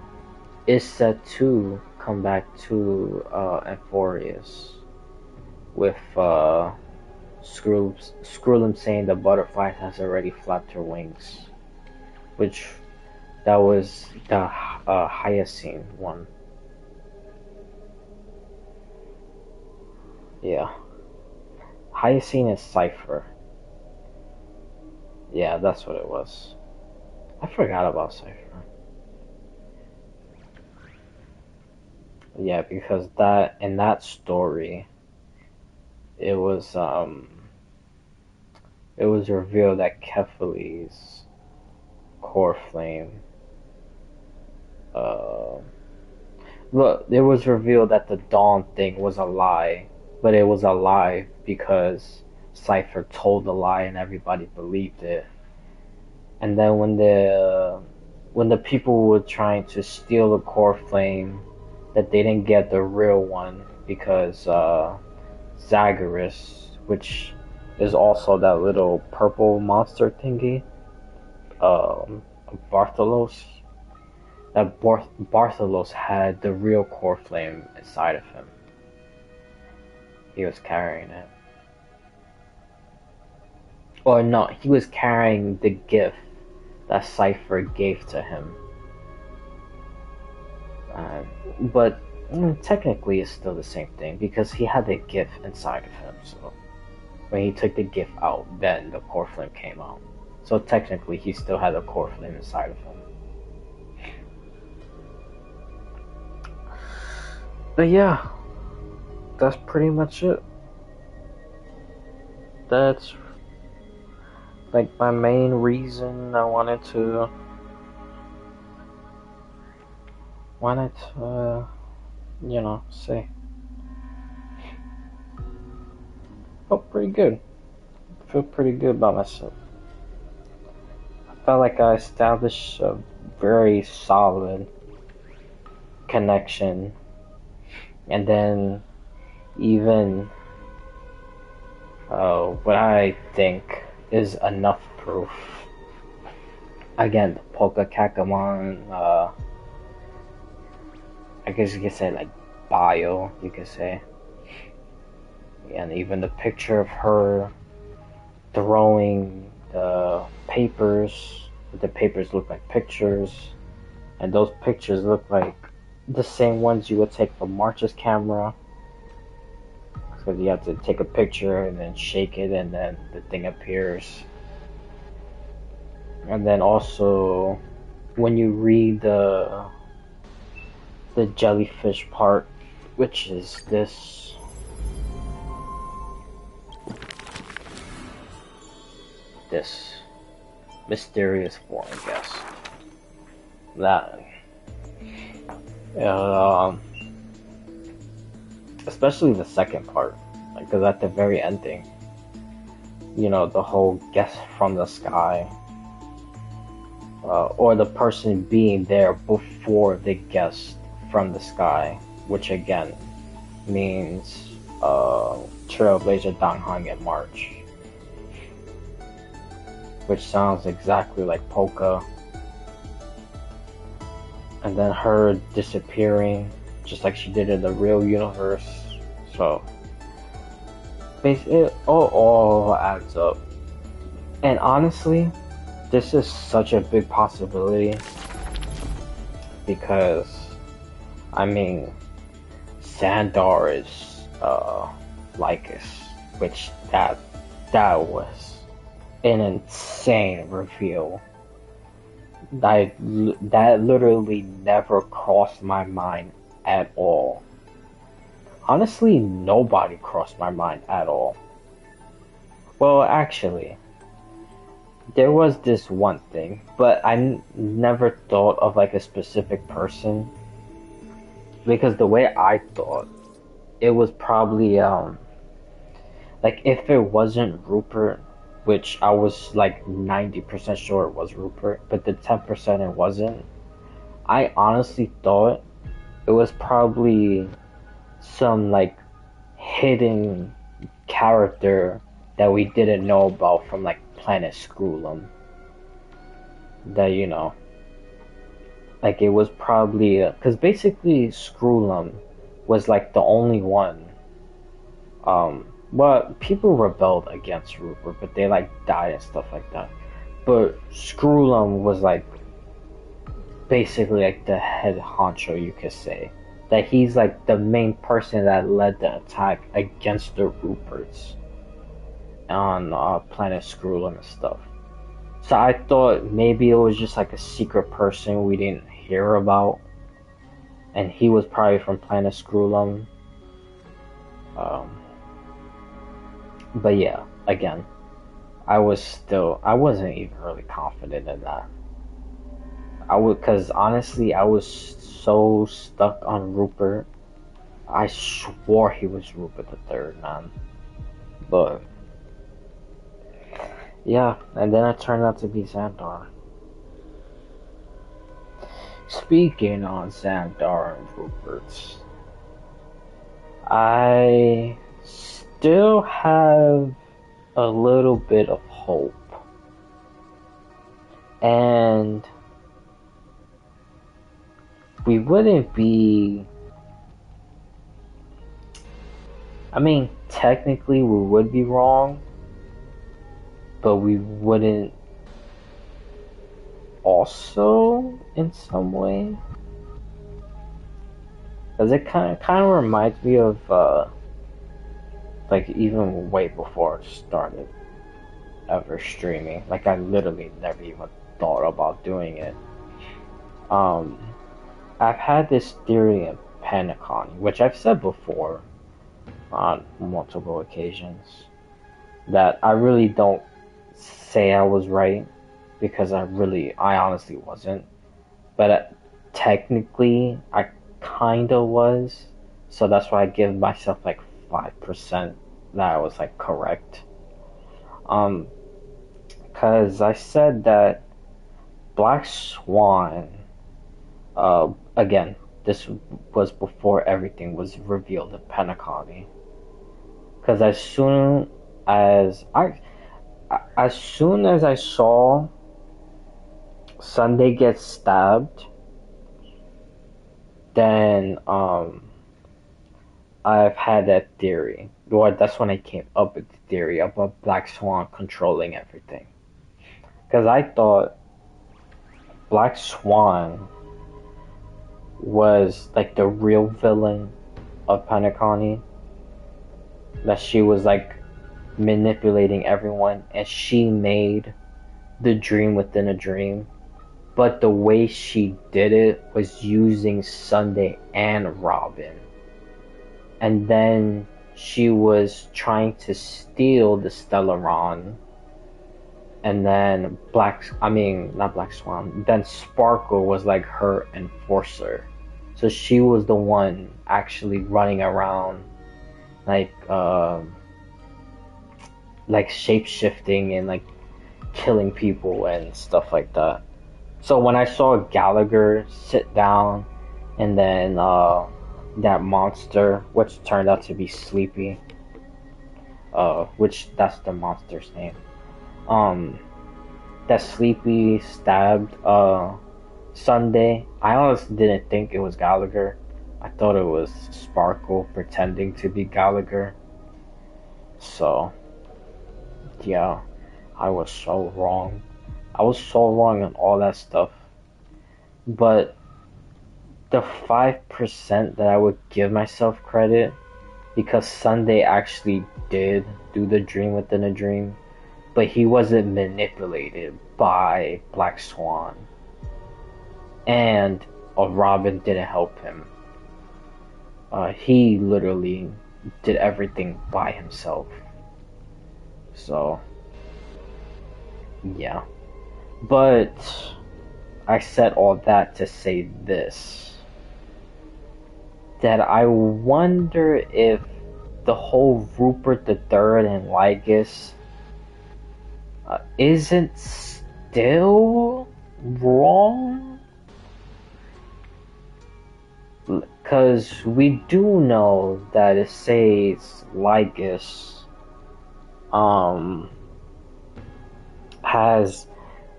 is set to come back to Euphorius with Skrullum saying the butterfly has already flapped her wings, which that was the Hyacinth one. Yeah. Hyacinth is Cypher. Yeah, that's what it was. I forgot about Cypher. Yeah, because that in that story it was revealed that Kephalie's core flame look, it was revealed that the Dawn thing was a lie, but it was a lie because Cypher told the lie and everybody believed it. And then when the people were trying to steal the core flame, that they didn't get the real one because Zagreus, which is also that little purple monster thingy. Bartholos. That Bartholos had the real core flame inside of him. He was carrying it. Or no, he was carrying the gift that Cypher gave to him. But technically it's still the same thing because he had the gift inside of him. So when he took the gift out, then the core flame came out. So technically he still had the core flame inside of him. But yeah, that's pretty much it. That's like my main reason I wanted to say. Felt pretty good. Feel pretty good about myself. I felt like I established a very solid connection, and then even what I think is enough proof. Again, the Polka Kakamon, I guess you could say like bio, you could say. And even the picture of her throwing the papers look like pictures, and those pictures look like the same ones you would take from March's camera. Because you have to take a picture and then shake it and then the thing appears. And then also when you read the jellyfish part, which is this mysterious foreign guest. That especially the second part, because at the very ending, the whole guest from the sky, or the person being there before the guest from the sky, which again means Trailblazer, Danghang, and March, which sounds exactly like Polka. And then her disappearing, just like she did in the real universe. So, basically, it all adds up. And honestly, this is such a big possibility because, Xandar is Lycus, which that was an insane reveal. That literally never crossed my mind at all. Honestly, nobody crossed my mind at all. Well, actually, there was this one thing, but I never thought of like a specific person, because the way I thought, it was probably like if it wasn't Rupert, which I was like 90% sure it was Rupert, but the 10% it wasn't, I honestly thought it was probably some like hidden character that we didn't know about from like Planet Scroolum. That, like it was probably, because basically Scroolum was like the only one, well, people rebelled against Rupert, but they like died and stuff like that. But Scroolum was like basically like the head honcho, you could say. That he's like the main person that led the attack against the Ruperts on Planet Scroolum and stuff. So I thought maybe it was just like a secret person we didn't hear about, and he was probably from Planet Scroolum. But yeah, again, I wasn't even really confident in that. Because honestly, I was so stuck on Rupert. I swore he was Rupert the Third, man. But yeah, and then it turned out to be Xandar. Speaking on Xandar and Rupert's, I still have a little bit of hope. And we wouldn't be. I mean, technically, we would be wrong, but we wouldn't also in some way. Because it kind of reminds me of, like, even way before I started ever streaming. Like, I literally never even thought about doing it. I've had this theory in Panicon, which I've said before on multiple occasions, that I really don't say I was right, because I honestly wasn't. But technically, I kinda was. So that's why I give myself like 5% that I was like correct. Because I said that Black Swan, again, this was before everything was revealed in Penacony. Because as soon as I saw Sunday get stabbed, then I've had that theory. Well, that's when I came up with the theory about Black Swan controlling everything. Because I thought Black Swan was like the real villain of Penacony. That she was like manipulating everyone, and she made the dream within a dream. But the way she did it was using Sunday and Robin. And then she was trying to steal the Stellaron. And then not Black Swan, then Sparkle was like her enforcer. So she was the one actually running around like shape-shifting and like killing people and stuff like that. So when I saw Gallagher sit down, and then that monster, which turned out to be Sleepy, which that's the monster's name, that Sleepy stabbed Sunday, I honestly didn't think it was Gallagher. I thought it was Sparkle pretending to be Gallagher. So yeah, I was so wrong. I was so wrong on all that stuff. But the 5% that I would give myself credit, because Sunday actually did do the dream within a dream, but he wasn't manipulated by Black Swan. And Robin didn't help him. He literally did everything by himself. So, yeah. But I said all that to say this. That I wonder if the whole Rupert III and Lygus isn't still wrong? Because we do know that it says Lygus has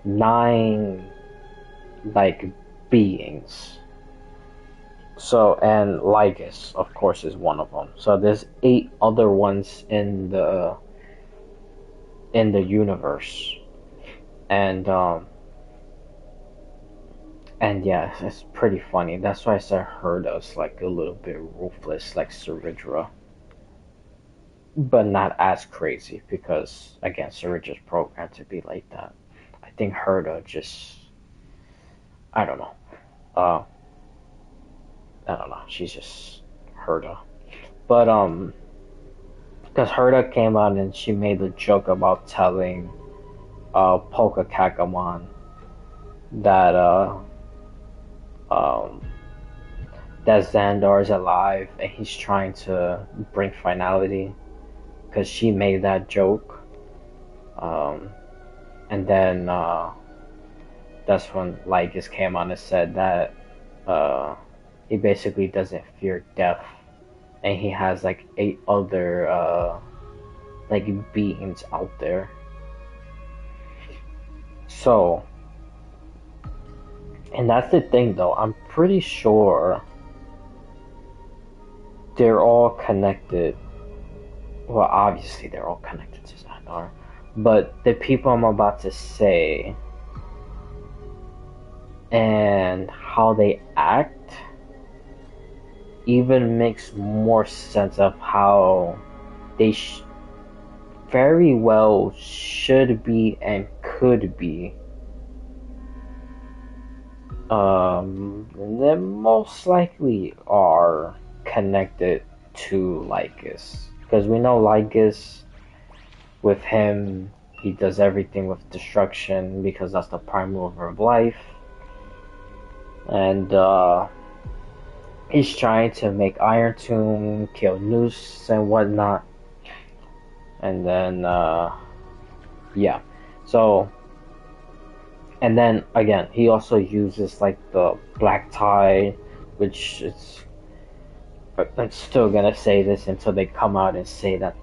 9 like beings. So, and Lygus of course is one of them. So there's 8 other ones in the universe. And yeah, it's pretty funny. That's why I said Herda's like a little bit ruthless, like Saridra. But not as crazy, because again, Saridra's programmed to be like that. I think Herda just, I don't know. I don't know. She's just Herda. But because Herda came out and she made a joke about telling Polka Kakamon that that Xandar is alive and he's trying to bring finality, because she made that joke. And then that's when Lygus came on and said that he basically doesn't fear death, and he has like 8 other like beings out there. So, and that's the thing though, I'm pretty sure they're all connected. Well, obviously they're all connected to Xandar, but the people I'm about to say and how they act even makes more sense of how they very well should be and could be. They most likely are connected to Lycus, because we know Lycus, with him, he does everything with destruction because that's the prime mover of life, and he's trying to make Iron Tomb, kill Noose and whatnot, and then yeah, so. And then again, he also uses like the black tie, which is. I'm still gonna say this until they come out and say that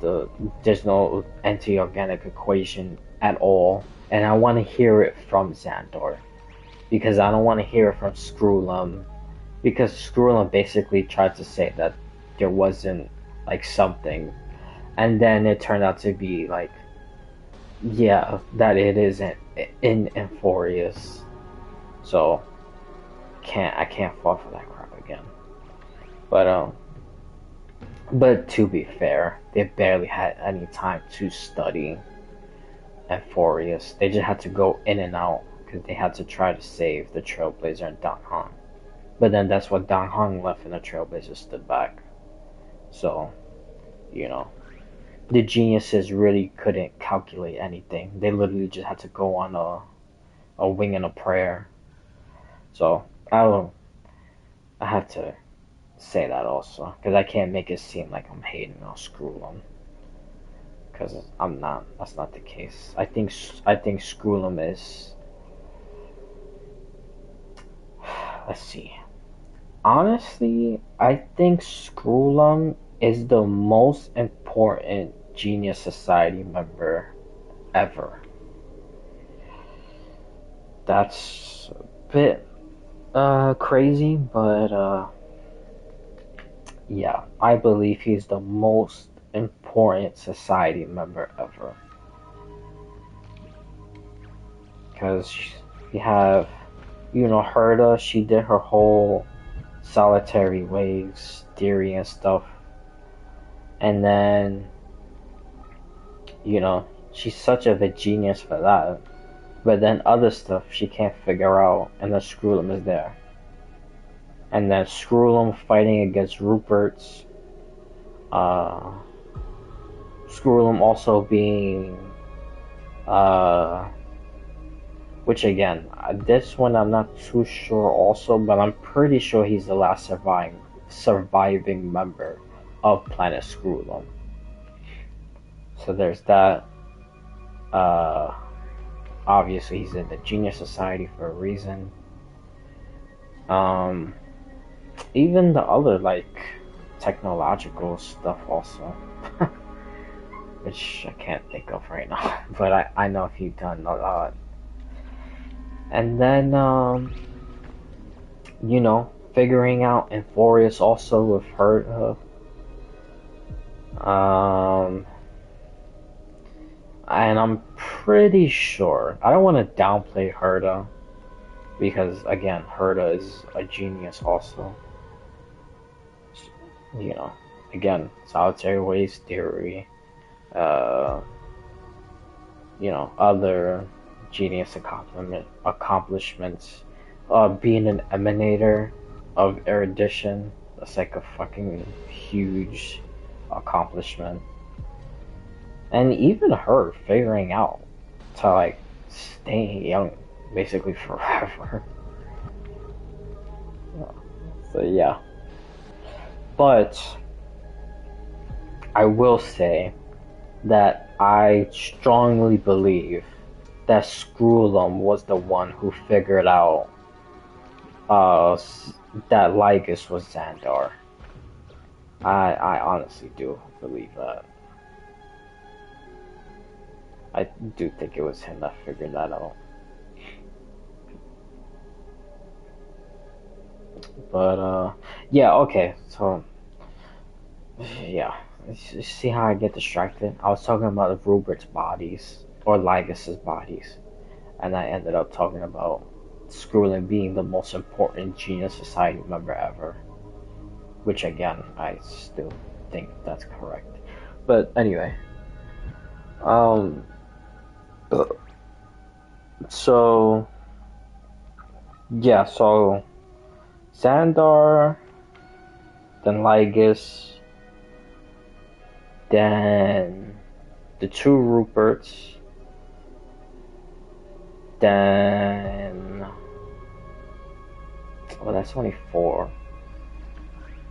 there's no anti-organic equation at all, and I want to hear it from Xandar, because I don't want to hear it from Screwlum, because Screwlum basically tried to say that there wasn't like something, and then it turned out to be like, yeah, that it isn't in Euphorius. So I can't fall for that crap again. But to be fair, they barely had any time to study Euphorius. They just had to go in and out because they had to try to save the Trailblazer and Dan Heng. But then that's what Dan Heng left, and the Trailblazer stood back. So, you know, the geniuses really couldn't calculate anything. They literally just had to go on a wing and a prayer. So I have to say that also, because I can't make it seem like I'm hating on Screwlum, because I'm not. That's not the case. I think Screwlum is. Let's see. Honestly, I think Screwlum is the most important Genius Society member ever. That's a bit crazy, but yeah, I believe he's the most important society member ever. Because you have, Herda, she did her whole solitary waves theory and stuff. And then, she's such of a genius for that. But then other stuff she can't figure out, and then Screwlum is there. And then Screwlum fighting against Rupert's. Screwlum also being, which again, this one I'm not too sure also, but I'm pretty sure he's the last surviving member of Planet Screwlum. So there's that. Obviously he's in the Genius Society for a reason. Even the other technological stuff also, which I can't think of right now, but I know he's done a lot. And then figuring out Euphorius also with her. And I'm pretty sure, I don't want to downplay Herda, because again, Herda is a genius also. Again, solitary waves theory, other genius accomplishments, being an emanator of erudition, that's like a fucking huge accomplishment. And even her figuring out to stay young basically forever. So yeah. But I will say that I strongly believe that Screwlum was the one who figured out that Lygus was Xandar. I honestly do believe that. I do think it was him that figured that out. But yeah, okay. So yeah, see how I get distracted? I was talking about Rupert's bodies or Ligus's bodies, and I ended up talking about Skrulin being the most important Genius Society member ever. Which again, I still think that's correct. But anyway, um, so yeah, so Xandar, then Lygus, then the two Ruperts, then well, that's only four.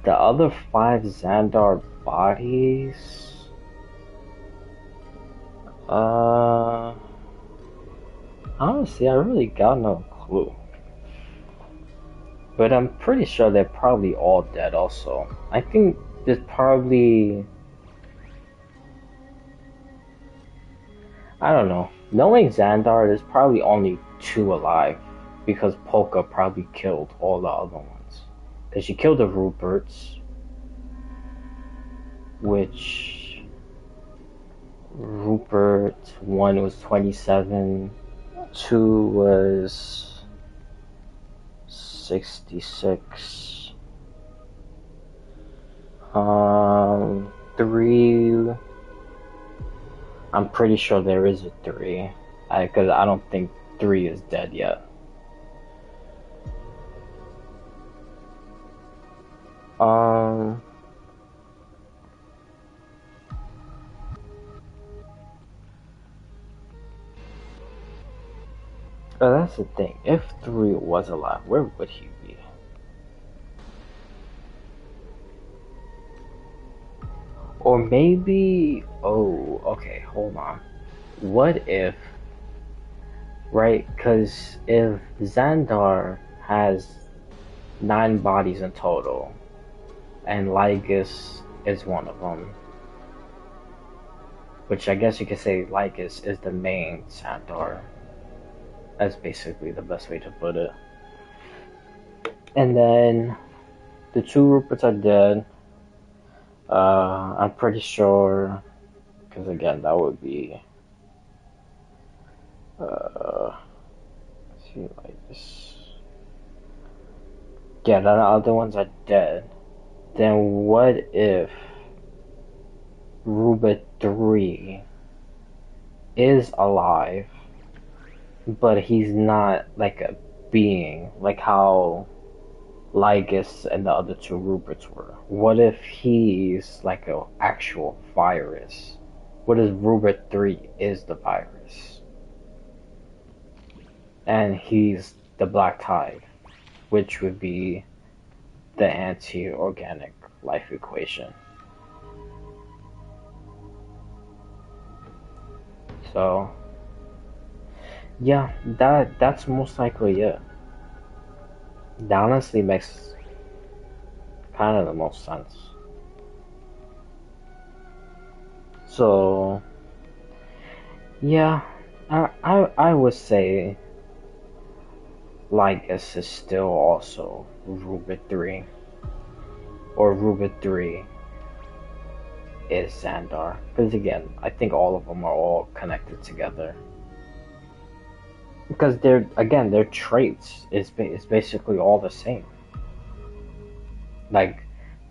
The other five Xandar bodies. Honestly, I really got no clue. But I'm pretty sure they're probably all dead also. I think there's probably... I don't know. Knowing Xandar, there's probably only two alive. Because Polka probably killed all the other ones. Because she killed the Ruperts. Which... Rupert 1 was 27. 2 was... 66. 3. I'm pretty sure there is a 3. Because I don't think 3 is dead yet. But that's the thing. If 3 was alive, where would he be? Or maybe... Oh, okay, hold on. What if... Right, because if Xandar has 9 bodies in total, and Lygus is one of them, which I guess you could say Lygus is the main Xandar. That's basically the best way to put it. And then the two Ruperts are dead. I'm pretty sure, because again, that would be. Let's see, like this. Yeah, the other ones are dead. Then what if Rupert 3 is alive, but he's not like a being, like how Lygus and the other two Ruperts were? What if he's like an actual virus? What if Rupert 3 is the virus? And he's the Black Tide, which would be the anti-organic life equation. So, yeah, that's most likely it. That honestly makes kind of the most sense. So, yeah, I would say Lygus is still also Rupert 3, or Rupert 3 is Xandar. Because again, I think all of them are all connected together. Because their traits is basically all the same. Like,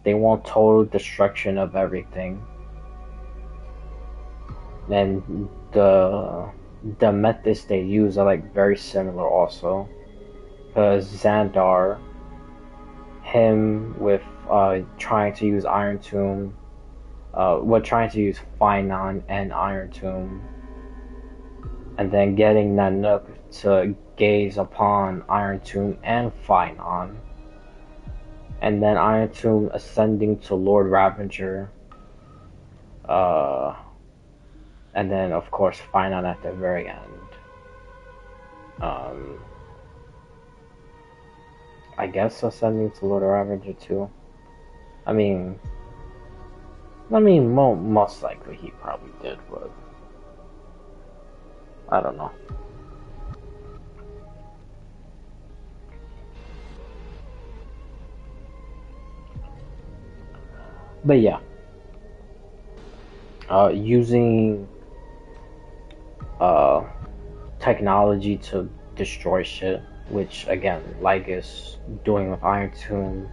they want total destruction of everything. And the methods they use are like very similar also. Because Xandar, him with trying to use Iron Tomb, trying to use Finon and Iron Tomb, and then getting Nanook to gaze upon Iron Tomb and Finon, and then Iron Tomb ascending to Lord Ravager, and then of course Finon at the very end. I guess ascending to Lord Ravager too. I mean, most likely he probably did, but I don't know. But yeah, using uh, technology to destroy shit, which again, like is doing with Iron Tomb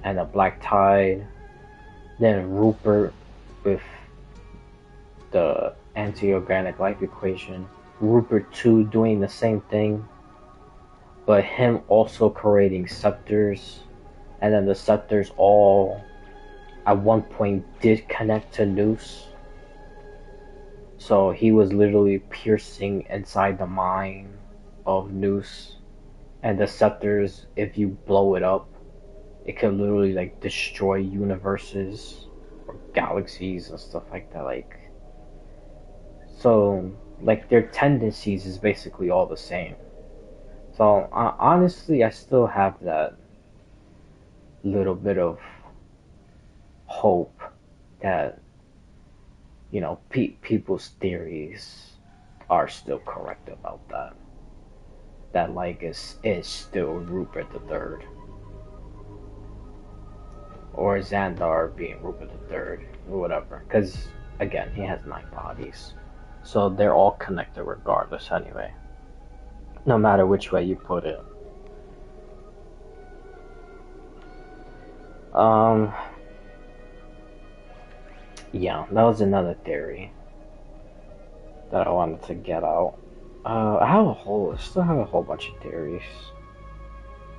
and the Black Tide, then Rupert with the anti-organic life equation, Rupert 2 doing the same thing, but him also creating scepters, and then the scepters all at one point did connect to Noose. So he was literally piercing inside the mind of Noose, and the scepters, if you blow it up, it can literally like destroy universes or galaxies and stuff like that. Like, so like their tendencies is basically all the same. So honestly, I still have that little bit of hope that people's theories are still correct about that. That Lycus is still Rupert the Third, or Xandar being Rupert the Third, or whatever. Because again, he has 9 bodies, so they're all connected regardless anyway. No matter which way you put it. Yeah, that was another theory that I wanted to get out. I still have a whole bunch of theories.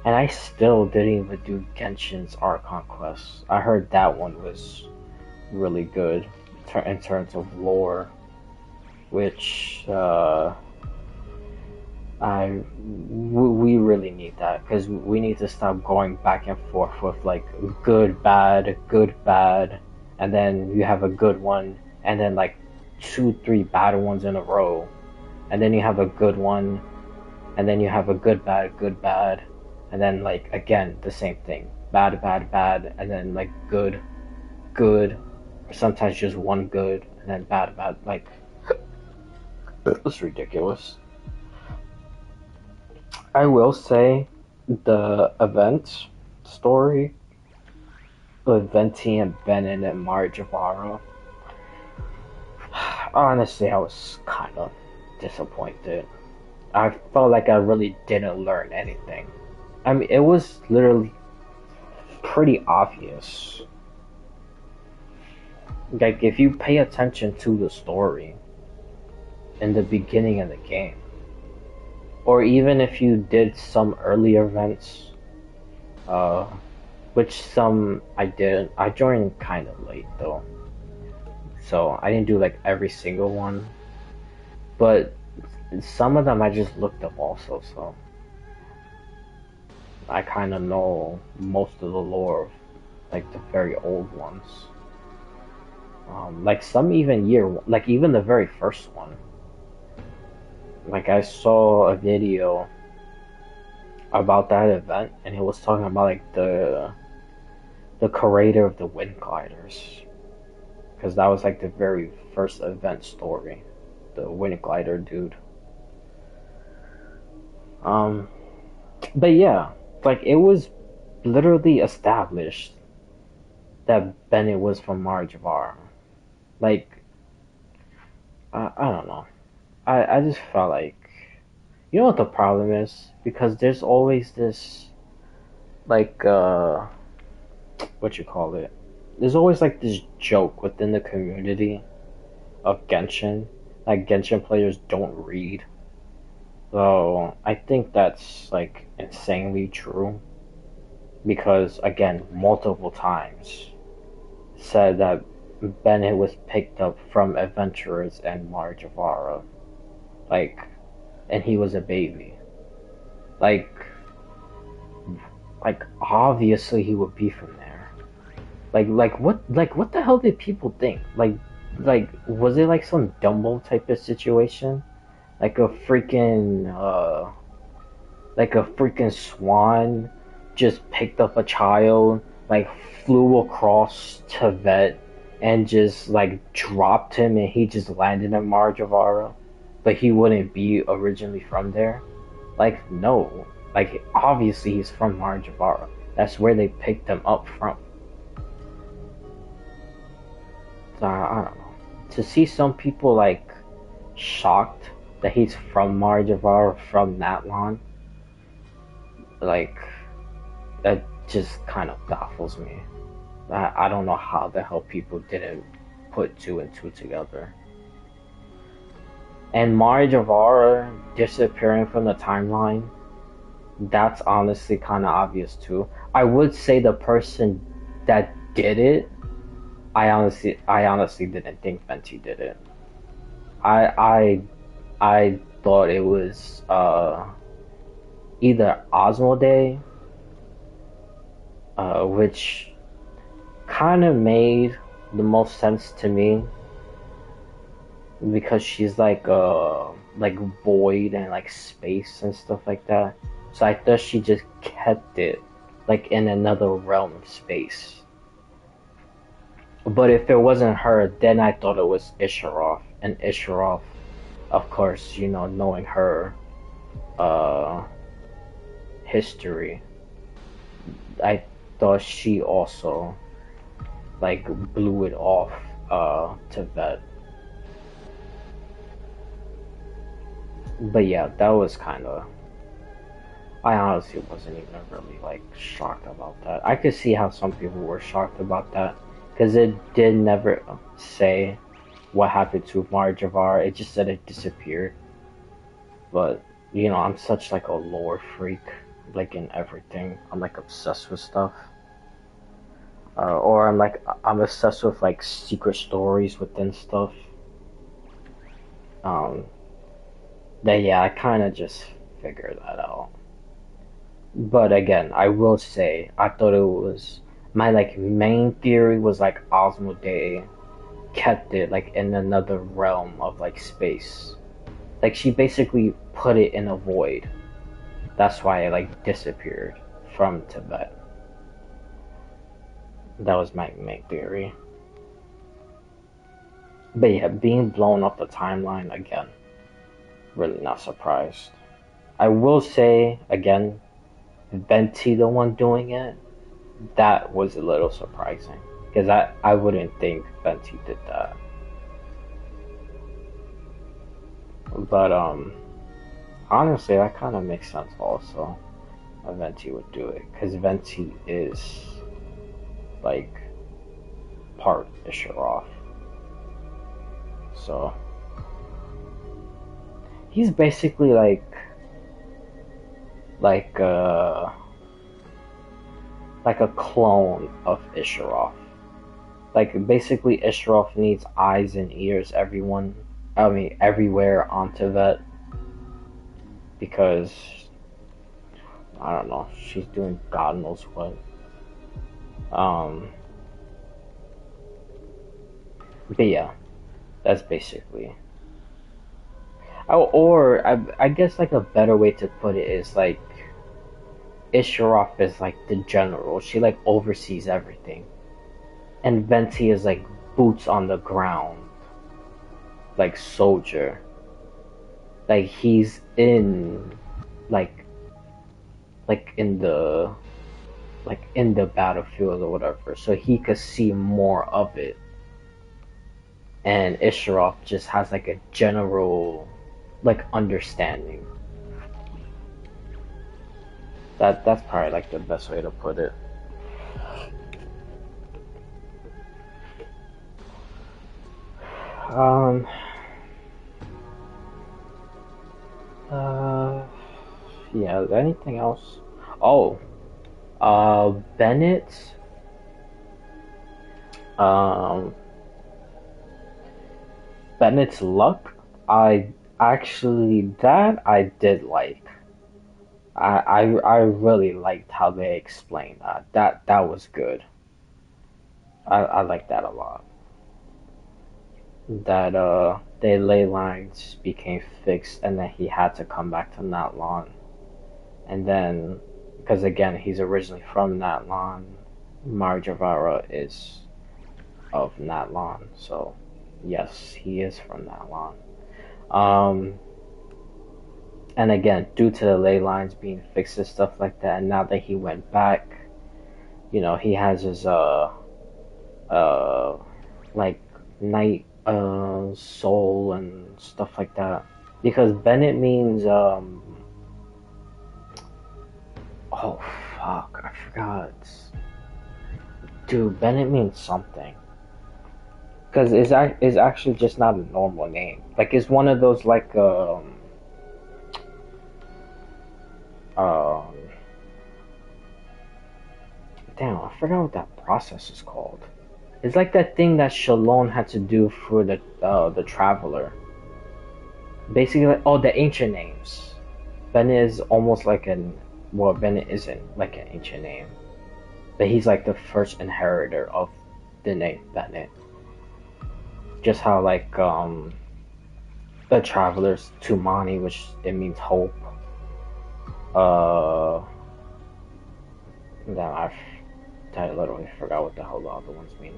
And I still didn't even do Genshin's Archon Quest. I heard that one was really good in terms of lore, which we really need that, because we need to stop going back and forth with like good, bad, and then you have a good one, and then like 2-3 bad ones in a row, and then you have a good one, and then you have a good, bad, and then like again the same thing, bad, and then like good, or sometimes just one good, and then bad. Like, it's ridiculous. I will say the event story with Venti and Benin and Mara Javara, honestly, I was kind of disappointed. I felt like I really didn't learn anything. I mean, it was literally pretty obvious. Like, if you pay attention to the story in the beginning of the game, or even if you did some early events, which some I didn't. I joined kind of late though, so I didn't do like every single one, but some of them I just looked up also, so I kind of know most of the lore of like the very old ones. Like some even like even the very first one. Like I saw a video about that event, and he was talking about like the creator of the Wind Gliders, because that was like the very first event story, the Wind Glider dude. But yeah, like it was literally established that Bennett was from Marjavar. Like, I don't know. I just felt like, you know what the problem is? Because there's always this, like, what you call it? There's always like this joke within the community of Genshin, like Genshin players don't read. So I think that's like insanely true, because again, multiple times said that Bennett was picked up from adventurers and Marjavara, like, and he was a baby. Like obviously he would be from there. Like what the hell did people think? Like was it like some Dumbo type of situation? Like a freaking swan just picked up a child, like flew across Tibet and just like dropped him, and he just landed in Marjavara. but he wouldn't be originally from there. Like, no. Like, obviously he's from Marjavara. That's where they picked him up from. So, I don't know. To see some people, like, shocked that he's from Marjavara, from Natlan, like, that just kind of baffles me. I don't know how the hell people didn't put two and two together. And Marjavara disappearing from the timeline, that's honestly kind of obvious too. I would say the person that did it, I honestly didn't think Venti did it. I thought it was either Osmode, which kind of made the most sense to me because she's like void and like space and stuff like that. So I thought she just kept it like in another realm of space. But if it wasn't her, then I thought it was Isharoth. And Isharoth, of course, you know, knowing her history, I thought she also like blew it off to Vet. But yeah, that was kind of. I honestly wasn't even really like shocked about that. I could see how some people were shocked about that because it did never say what happened to Marjavar. It just said it disappeared. But you know, I'm such like a lore freak, like in everything. I'm like obsessed with stuff. Or I'm obsessed with like secret stories within stuff. That yeah, I kind of just figured that out. But again, I will say I thought it was my like main theory was like Osmodee kept it like in another realm of like space. Like she basically put it in a void. That's why it like disappeared from Tibet. That was my main theory. But yeah, being blown off the timeline again, really not surprised. I will say again, Venti the one doing it, that was a little surprising. Because I wouldn't think Venti did that. But honestly that kind of makes sense also. Venti would do it. Because Venti is like part Isharoth. So he's basically like a clone of Isharoth. Like basically Isharoth needs eyes and ears everywhere on Tevet because I don't know, she's doing God knows what. But yeah, that's basically. Or I guess like a better way to put it is like Isharoth is like the general. She like oversees everything, and Venti is like boots on the ground, like soldier. Like he's in, like in the battlefield or whatever, so he could see more of it. And Isharoth just has like a general like understanding. That's probably like the best way to put it. Yeah, anything else? Oh, Bennett, um, Bennett's luck, I I did like. I really liked how they explained that. That was good. I like that a lot. That the ley lines became fixed and then he had to come back to Natlan. And then because again he's originally from Natlan, Marjavara is of Natlan, so yes, he is from Natlan. Um, and again, due to the ley lines being fixed and stuff like that, and now that he went back, he has his uh like night soul and stuff like that. Because Bennett means oh fuck, I forgot. Dude, Bennett means something. Because it's actually just not a normal name. Like, it's one of those, like, um, damn, I forgot what that process is called. It's like that thing that Shalon had to do for the Traveler. Basically, like, oh, the ancient names. Bennett is almost like well, Bennett isn't like an ancient name. But he's like the first inheritor of the name Bennett. Just how, like, the Traveler's Tumani, which it means hope. Damn, I literally forgot what the hell the other ones mean.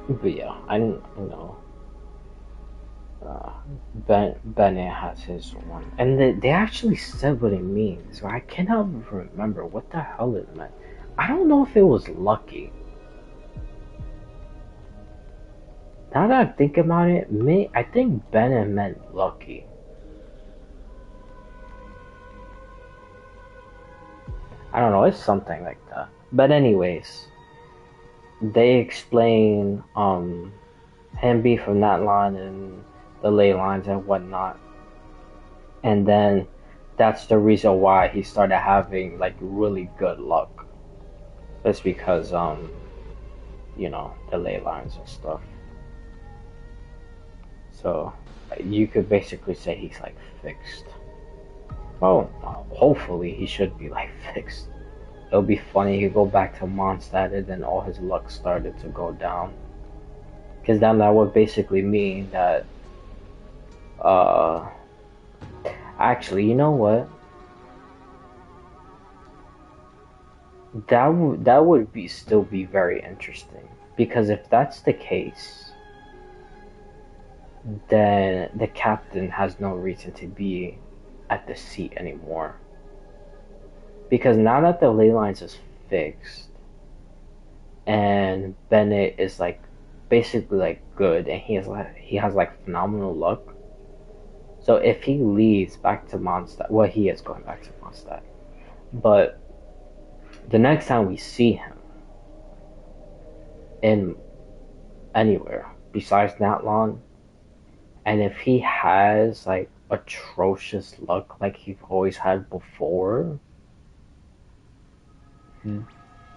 But yeah, I know. Bennett has his one, and they actually said what it means. So I cannot remember what the hell it meant. I don't know if it was lucky. Now that I think about it, I think Bennett meant lucky. I don't know, it's something like that. But anyways, they explain him being from that line and the ley lines and whatnot. And then that's the reason why he started having like really good luck. It's because the ley lines and stuff. So you could basically say he's like fixed. Well, hopefully he should be like fixed. It'll be funny, he'd go back to Mondstadt and then all his luck started to go down. Because then that would basically mean that, actually, you know what? That would still be very interesting. Because if that's the case, then the captain has no reason to be at the seat anymore. Because now that the ley lines is fixed and Bennett is like basically like good and he has like phenomenal luck. So if he leaves back to Mondstadt, well, he is going back to Mondstadt. But the next time we see him in anywhere besides Natlan, and if he has like atrocious luck like he's always had before,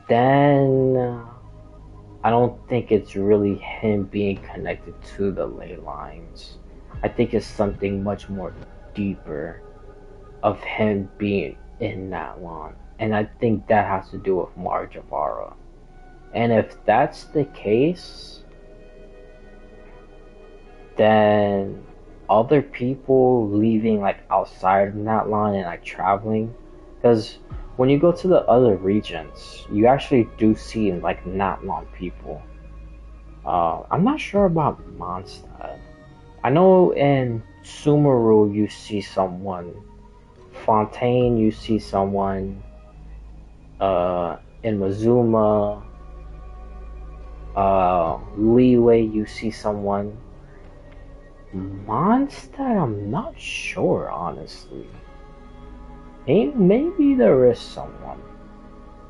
then I don't think it's really him being connected to the ley lines. I think it's something much more deeper of him being in Natlan. And I think that has to do with Mar Javara. And if that's the case, then other people leaving like outside of Natlan and like traveling, because when you go to the other regions, you actually do see like Natlan people. I'm not sure about Mondstadt. I know in Sumeru you see someone. Fontaine you see someone. In Mazuma, Leeway you see someone. Mondstadt, I'm not sure, honestly. Maybe there is someone.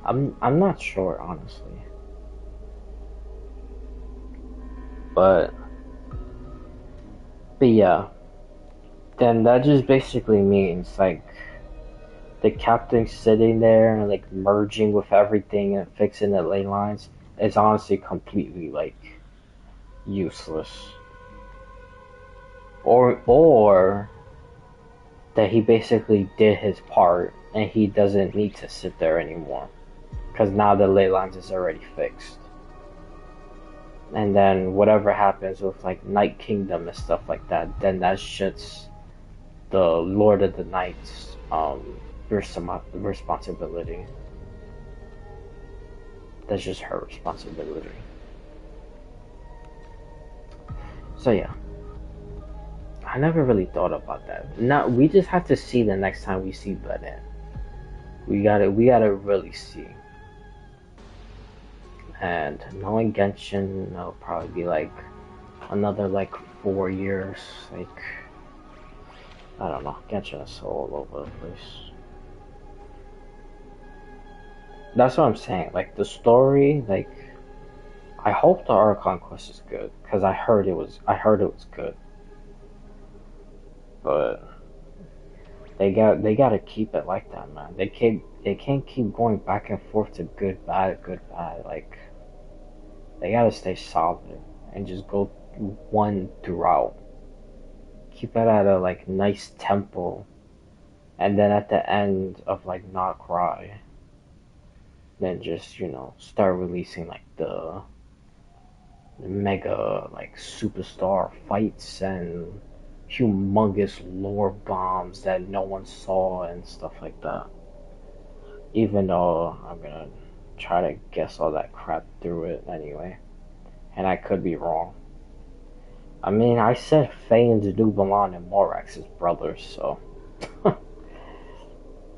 I'm not sure, honestly. But yeah. Then that just basically means like the captain sitting there and like merging with everything and fixing the ley lines is honestly completely like useless. Or that he basically did his part and he doesn't need to sit there anymore because now the ley lines is already fixed. And then whatever happens with like Night Kingdom and stuff like that, then that shit's the Lord of the Nights responsibility. That's just her responsibility. So yeah, I never really thought about that. Now we just have to see the next time we see Bennett. We gotta really see. And knowing Genshin, it'll probably be like another like 4 years. Like I don't know, Genshin is so all over the place. That's what I'm saying. Like the story, like I hope the Archon quest is good because I heard it was. I heard it was good, but they gotta keep it like that, man. They can't keep going back and forth to good bad good bad. Like they gotta stay solid and just go one throughout. Keep it at a like nice tempo, and then at the end of like not cry, then just start releasing like the mega like superstar fights and humongous lore bombs that no one saw and stuff like that. Even though I'm gonna try to guess all that crap through it anyway, and I could be wrong. I mean, I said Fane's Dubalon and Morax's brothers, so.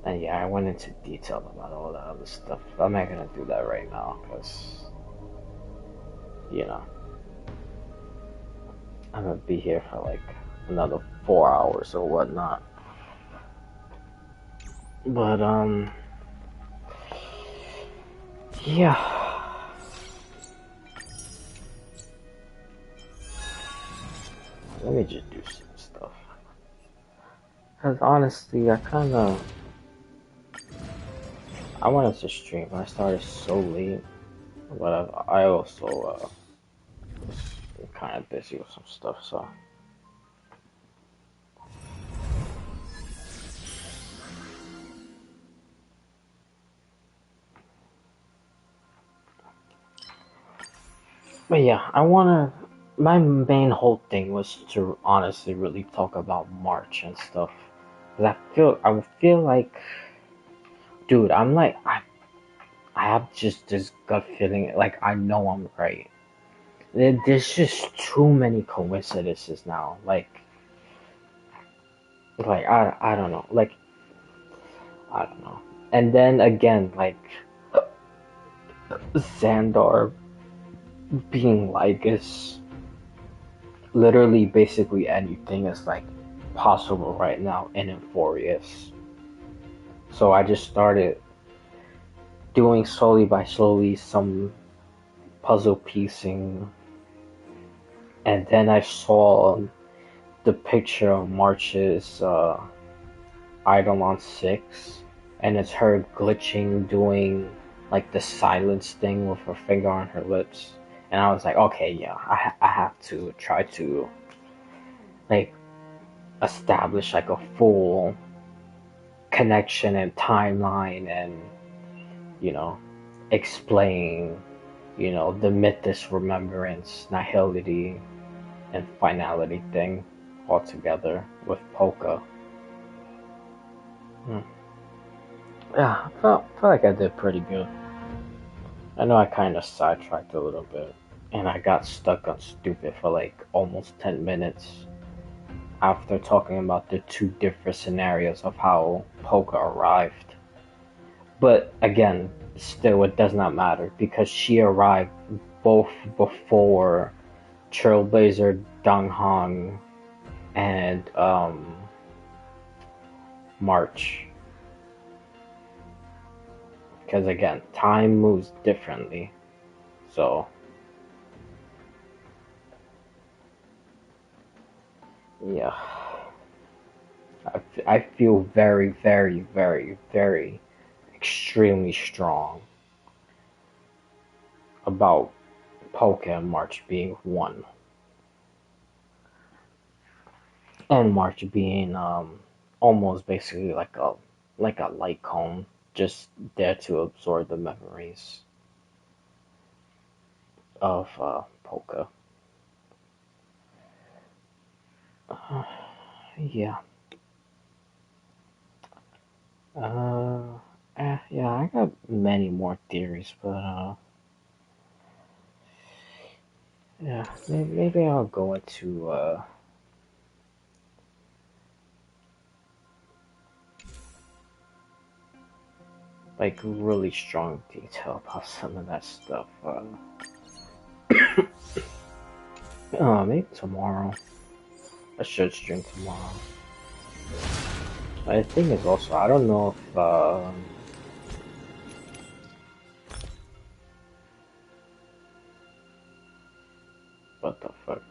And yeah, I went into detail about all that other stuff. I'm not gonna do that right now, because, you know, I'm gonna be here for like another 4 hours or whatnot. But, yeah. Let me just do some stuff. Because honestly, I wanted to stream, but I started so late. But I also was kind of busy with some stuff, so. But yeah, my main whole thing was to honestly really talk about March and stuff. Cause I feel like, dude, I have just this gut feeling, like I know I'm right. There's just too many coincidences now. Like I don't know. Like I don't know. And then again, like Xandar being Lygus, literally basically anything is like possible right now in Euphorius. So I just started doing slowly some puzzle piecing, and then I saw the picture of March's Eidolon 6, and it's her glitching, doing like the silence thing with her finger on her lips. And I was like, okay, yeah, I have to try to like establish like a full connection and timeline and, you know, explain, the mythos, remembrance, nihility, and finality thing all together with Polka. Hmm. Yeah, I felt like I did pretty good. I know I kind of sidetracked a little bit, and I got stuck on stupid for like almost 10 minutes after talking about the two different scenarios of how Polka arrived. But again, still, it does not matter because she arrived both before Trailblazer, Donghong, and March. Because again, time moves differently. So, yeah. I feel very, very, very, very extremely strong about Polka and March being one. And March being almost basically like a light cone, just there to absorb the memories of Polka. Yeah. Uh, yeah, I got many more theories, but Yeah, maybe I'll go into like really strong detail about some of that stuff. Maybe tomorrow. I should stream tomorrow. The thing is also, I don't know if what the fuck.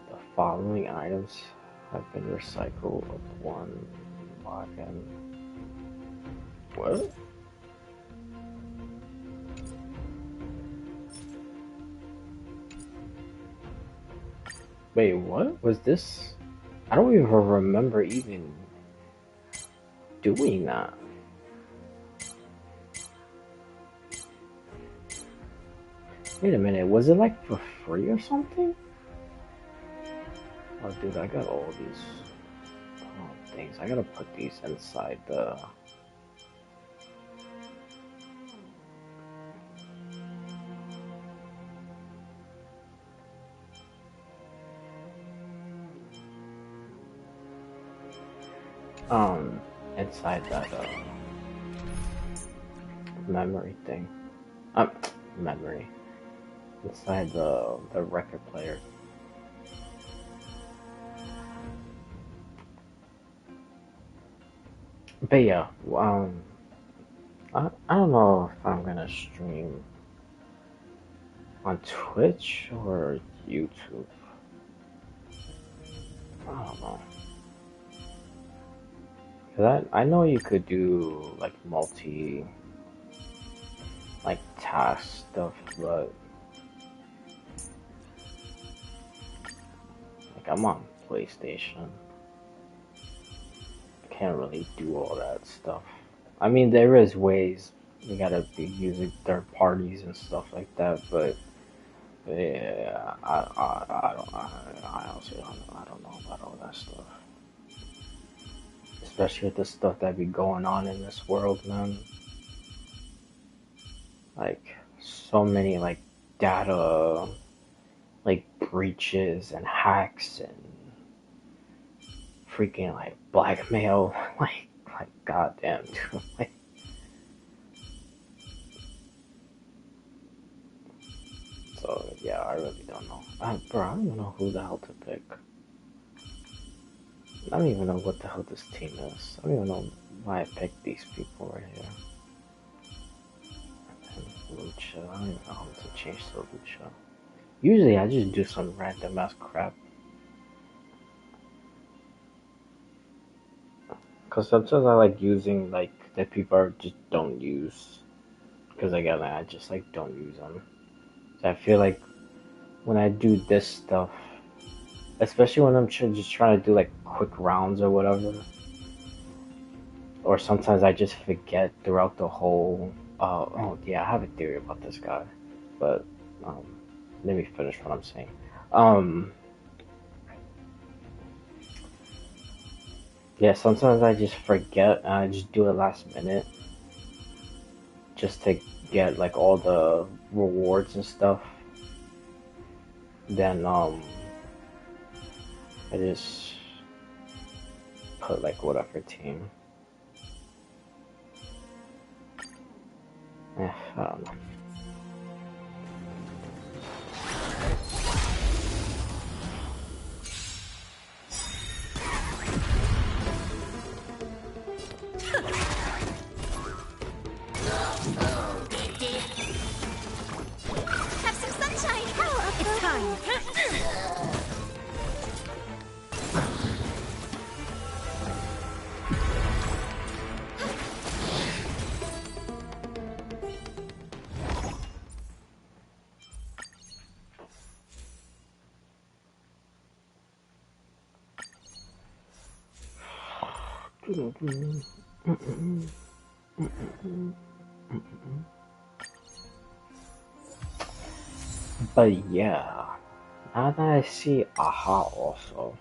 The following items have been recycled upon login. What? Wait, what? Was this? I don't even remember even doing that. Wait a minute, was it like for free or something? Oh, dude, I got all these things. I gotta put these inside the. Inside that memory thing. Memory. Inside the record player. But yeah, I don't know if I'm gonna stream on Twitch or YouTube. I don't know. Cause I know you could do like like task stuff, but like I'm on PlayStation. I can't really do all that stuff. I mean, there is ways you gotta be using third parties and stuff like that, but yeah, I honestly I don't know about all that stuff. Especially with the stuff that be going on in this world, man. Like so many like data like breaches and hacks and freaking like blackmail, like goddamn, dude. Like, so yeah, I really don't know. Bro, I don't even know who the hell to pick. I don't even know what the hell this team is. I don't even know why I picked these people right here. And Lucha, I don't even know how to change to Lucha. Usually I just do some random ass crap. Cause sometimes I like using like that people just don't use. Cause again, I just like don't use them. So I feel like when I do this stuff, especially when I'm just trying to do like quick rounds or whatever, or sometimes I just forget throughout the whole. Oh yeah, I have a theory about this guy, but um, let me finish what I'm saying. Um, yeah, sometimes I just forget and I just do it last minute, just to get like all the rewards and stuff. Then I just put like whatever team. I don't know. Have some sunshine. It's time. But yeah, now that I see Aha also,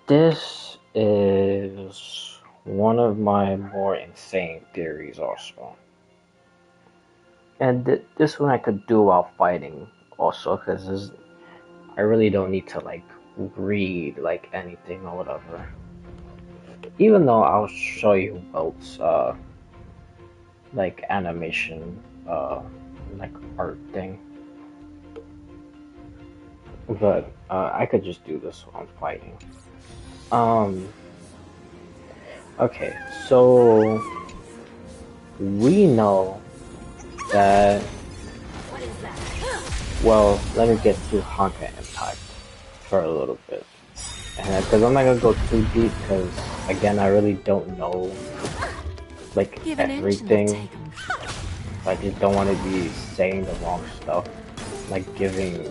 this is one of my more insane theories also. And this one I could do while fighting also, because I really don't need to like read like anything or whatever. Even though I'll show you Welt's like animation like art thing. But I could just do this while I'm fighting. Okay, so we know that. Well, let me get to Honka Impact for a little bit, and because I'm not gonna go too deep, because again, I really don't know like everything. I just don't want to be saying the wrong stuff, like giving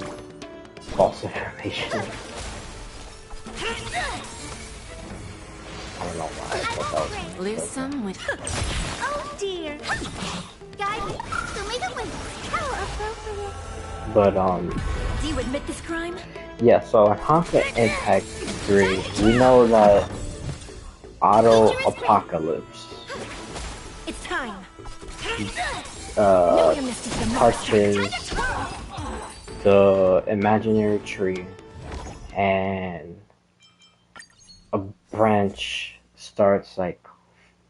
false information. I don't know why I thought that was Listen with. Oh dear. Guide me. Show me the way. How appropriate. But Do you admit this crime? yeah. So in Honka Impact 3, we know that Auto Apocalypse It's time. touches the imaginary tree, and a branch starts like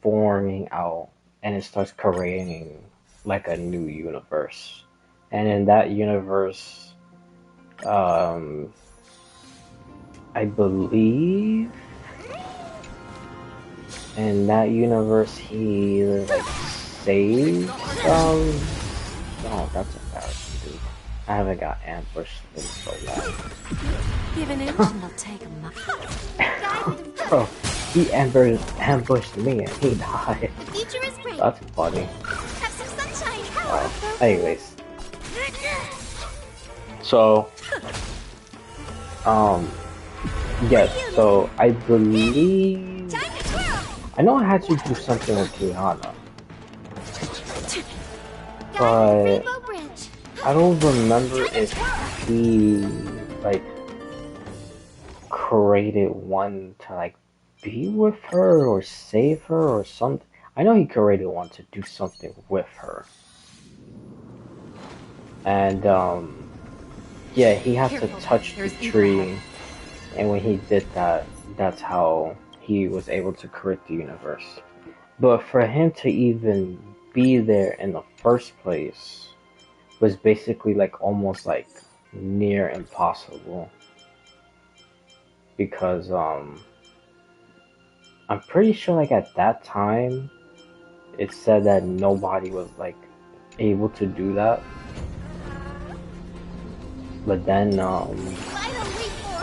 forming out, and it starts creating like a new universe. And in that universe, I believe in that universe he like saved some. Oh, that's embarrassing, dude. I haven't got ambushed in so long. Give an inch and they'll take a mile. Bro, he ambushed me and he died. The future is great. That's funny. Have some sunshine. How appropriate. Anyways. So, yes, so I believe, I know I had to do something with Kiana, but I don't remember if he, like, created one to, like, be with her or save her or something. I know he created one to do something with her. And, yeah, he has to touch the tree, and when he did that, that's how he was able to create the universe. But for him to even be there in the first place was basically like almost like near impossible. Because I'm pretty sure like at that time it said that nobody was like able to do that. But then I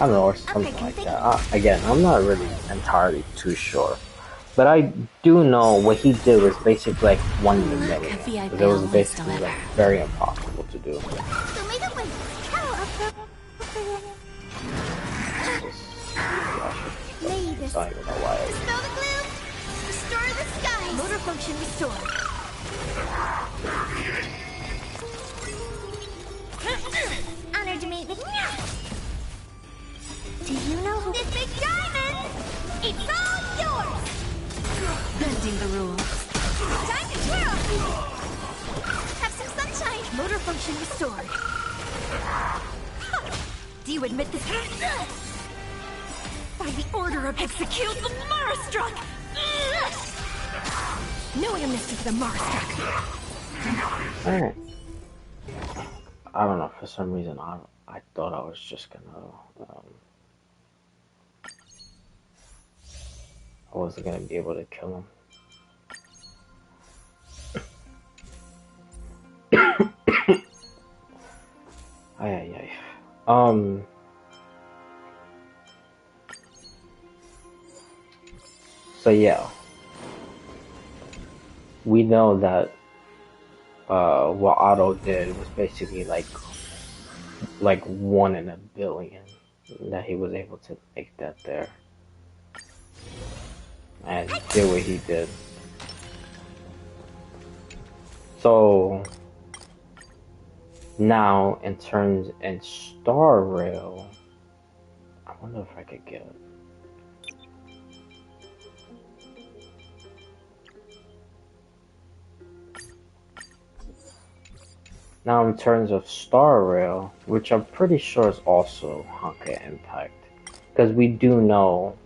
don't know, or something like that. Again, I'm not really entirely too sure. But I do know what he did was basically like 1 in a million. Because it was basically like very impossible to do. I don't even know why. Restore the sky. Motor function restored. Honor to meet with you. Do you know who this big diamond? It's all yours. Bending the rules. Time to twirl. Have some sunshine. Motor function restored. Do you admit this? By the order of execute the Marastruck! No amnesty for the Marastruck. Alright. I don't know, for some reason I thought I was just gonna I wasn't gonna be able to kill him. Ay. So yeah, we know that what Otto did was basically like 1 in a billion that he was able to make that there and did what he did. So now in Star Rail, I wonder if I could get it. Now, in terms of Star Rail, which I'm pretty sure is also Honka Impact, because we do know,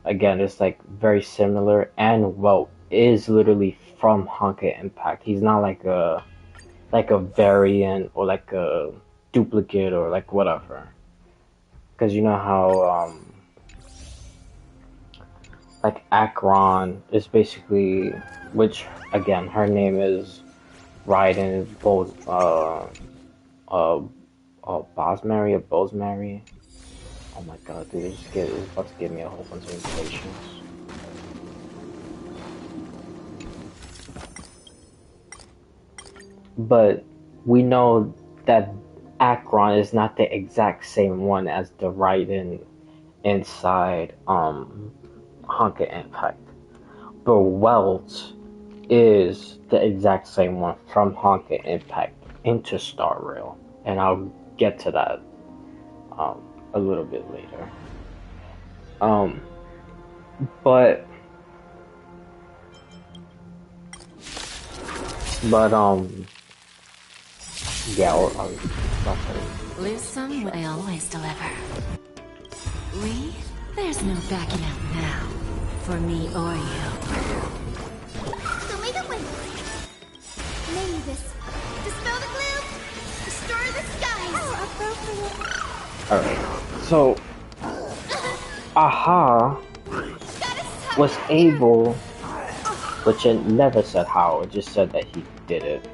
again, it's like very similar, and well, is literally from Honka Impact. He's not like a variant or like a duplicate or like whatever. Because you know how like Akron is basically, which again, her name is Raiden uh, Bosmary or Bosemary. Oh my god, dude, it's about to give me a whole bunch of impatience. But we know that Akron is not the exact same one as the Raiden inside Honka Impact. But Welt is the exact same one from Honka Impact into Star Rail, and I'll get to that a little bit later. Um, but yeah, I'll stop there. Lose some, I always deliver. Lee, there's no backing out now. For me or you. So may the wind. May this dispel the gloom, destroy the skies. How appropriate. Alright, so Aha was able, which it never said how, it just said that he did it.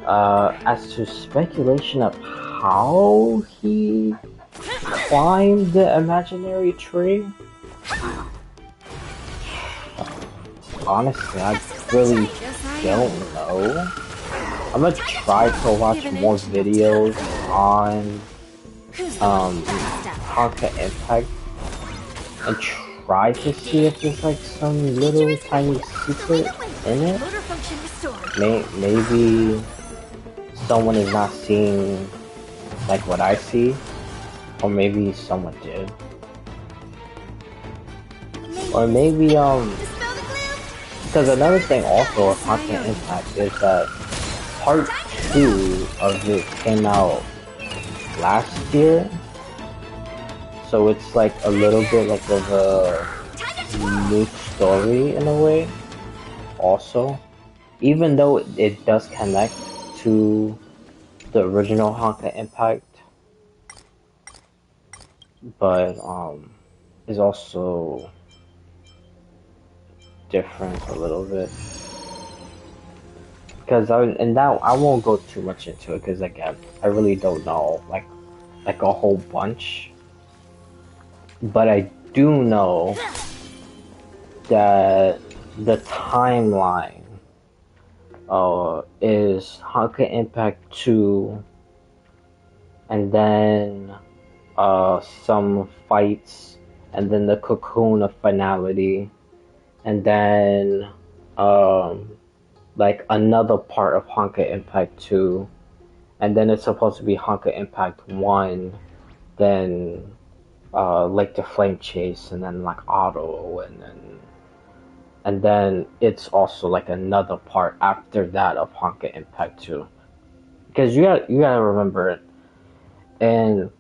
As to speculation of how he climbed the imaginary tree, honestly, I really don't know. I'm gonna try to watch more videos on Honka Impact and try to see if there's like some little tiny secret in it. Maybe someone is not seeing like what I see, or maybe someone did, or maybe because another thing also of Honka Impact is that part 2 of it came out last year, so it's like a little bit like of a new story in a way also, even though it does connect to the original Honka Impact, but is also different a little bit. Because I won't go too much into it because again, I really don't know like a whole bunch, but I do know that the timeline is Honka Impact 2, and then some fights, and then the Cocoon of Finality, and then like another part of Honka Impact 2, and then it's supposed to be Honka Impact 1, then like the Flame Chase, and then like Auto, and then it's also like another part after that of Honka Impact 2. Because you gotta remember, in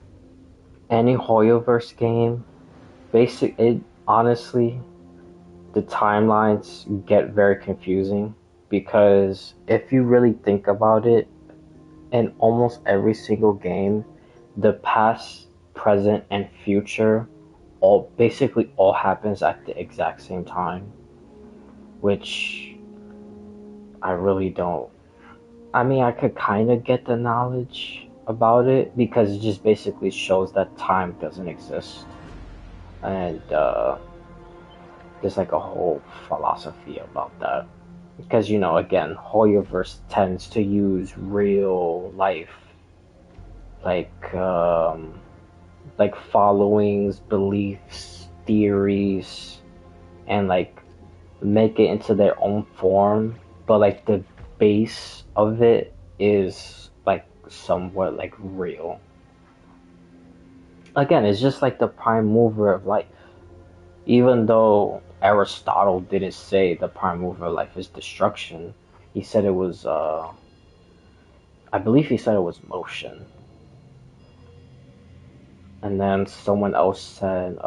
any Hoyoverse game, honestly, the timelines get very confusing, because if you really think about it, in almost every single game, the past, present, and future basically all happens at the exact same time, which I really don't. I mean, I could kind of get the knowledge about it because it just basically shows that time doesn't exist, and there's like a whole philosophy about that. Because again, Hoyoverse tends to use real life, like followings, beliefs, theories, and like make it into their own form, but like the base of it is like somewhat like real. Again, it's just like the prime mover of life. Even though Aristotle didn't say the prime mover of life is destruction, he said it was I believe he said it was motion, and then someone else said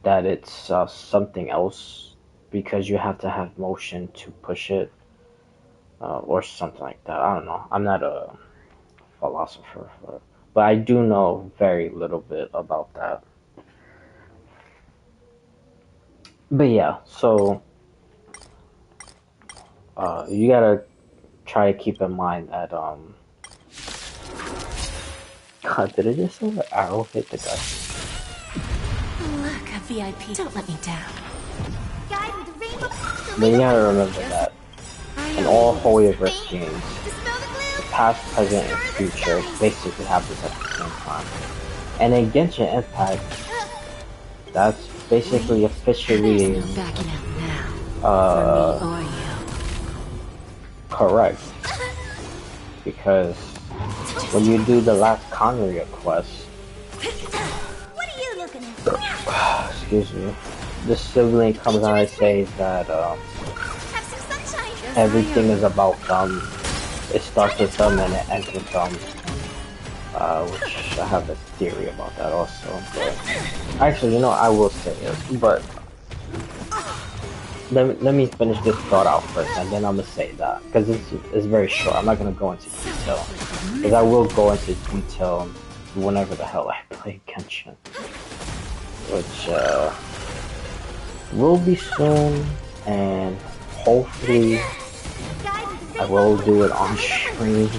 that it's something else because you have to have motion to push it, or something like that. I don't know. I'm not a philosopher, but I do know very little bit about that. But yeah, so you gotta try to keep in mind that God, did it just say the arrow hit the guy? Look, a VIP. Don't let me down. Guide with the rainbow. But you gotta remember that in all Hoyoverse games, Dispel the glue. the past, present, and future basically happens at the same time. And in Genshin Impact, that's basically There's officially no backing out now. For me or you. correct. Because when you do the last Conria quest, What are you looking at? excuse me, the sibling comes out and says that Have some sunshine. everything is about them. It starts with them and it ends with them. Which I have a theory about that also. But actually, I will say it, but let me finish this thought out first, and then I'm gonna say that because it's very short. I'm not gonna go into detail because I will go into detail whenever the hell I play Genshin, which will be soon, and hopefully I will do it on stream.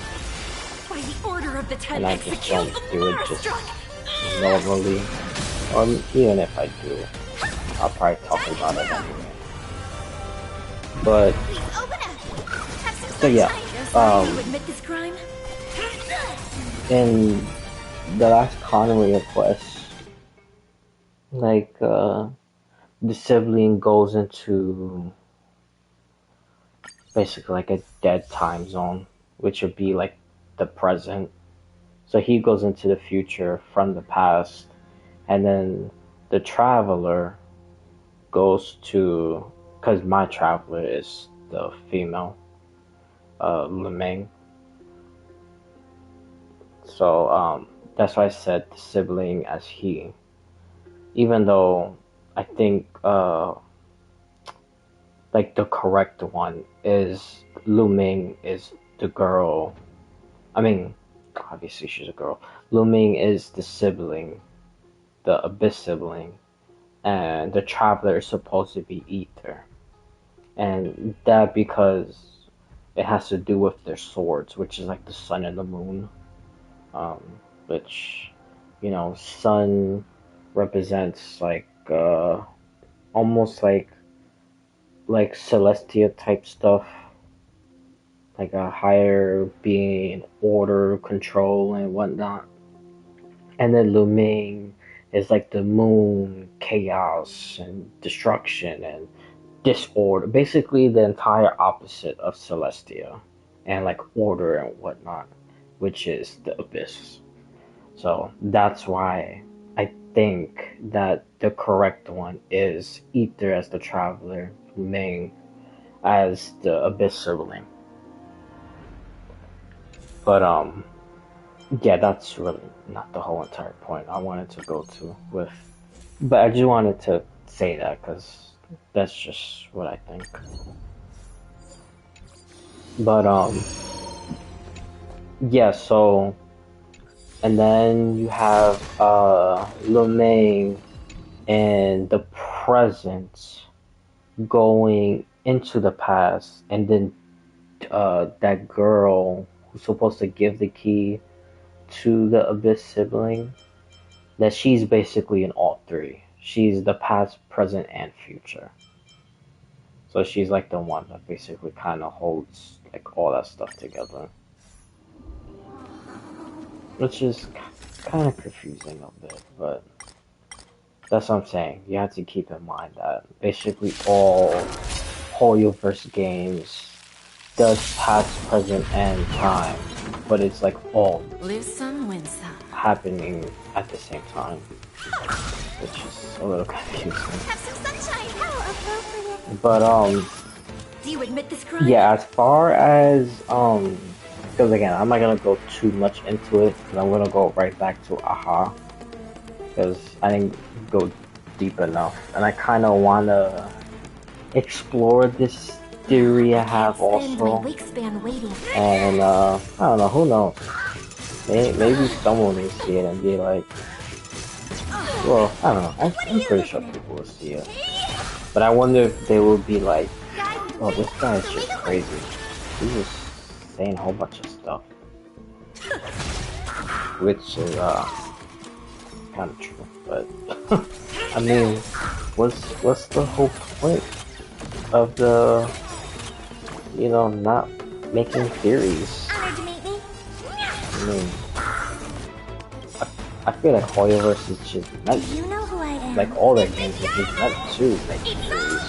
By the order of the ten, And I just don't do it just normally. Or even if I do, I'll probably talk about it anyway. But so yeah, you admit this crime? in the last Conway quest, like the sibling goes into basically like a dead time zone, which would be like the present. So he goes into the future from the past, and then the traveler goes to, because my traveler is the female, Lemeng. So that's why I said the sibling as he, even though I think like the correct one is Lu Ming is the girl. I mean, obviously she's a girl. Lu Ming is the sibling, the Abyss sibling, and the traveler is supposed to be Ether. And that because it has to do with their swords, which is like the sun and the moon. Which, sun represents like almost like Celestia type stuff, like a higher being, order, control, and whatnot. And then Lu Ming is like the moon, chaos and destruction and disorder. Basically, the entire opposite of Celestia and like order and whatnot, which is the Abyss. So that's why I think that the correct one is Ether as the traveler, Ming as the Abyss sibling. But yeah, that's really not the whole entire point I wanted to go to with. But I just wanted to say that because that's just what I think. But yeah, so and then you have Lu Ming in the present going into the past, and then that girl who's supposed to give the key to the Abyss sibling, that she's basically in all three. She's the past, present, and future. So she's like the one that basically kind of holds like all that stuff together. Which is kind of confusing a bit, but that's what I'm saying. You have to keep in mind that basically all Hoyoverse games does past, present, and time, but it's like all Lose some, win some. happening at the same time, which is a little confusing. Have some sunshine. How appropriate. But Do you admit this crime? yeah, as far as because again, I'm not gonna go too much into it because I'm gonna go right back to Aha because I didn't go deep enough, and I kind of wanna explore this theory I have also, and I don't know, who knows? Maybe someone will see it and be like, well, I don't know. I'm pretty sure people will see it, but I wonder if they will be like, oh, this guy is just crazy. He's just saying a whole bunch of stuff, which is kind of true. But I mean, what's the whole point of the, you know, not making theories? I mean, I feel like Hoyoverse is just meant, like all their games are just meant to make theories.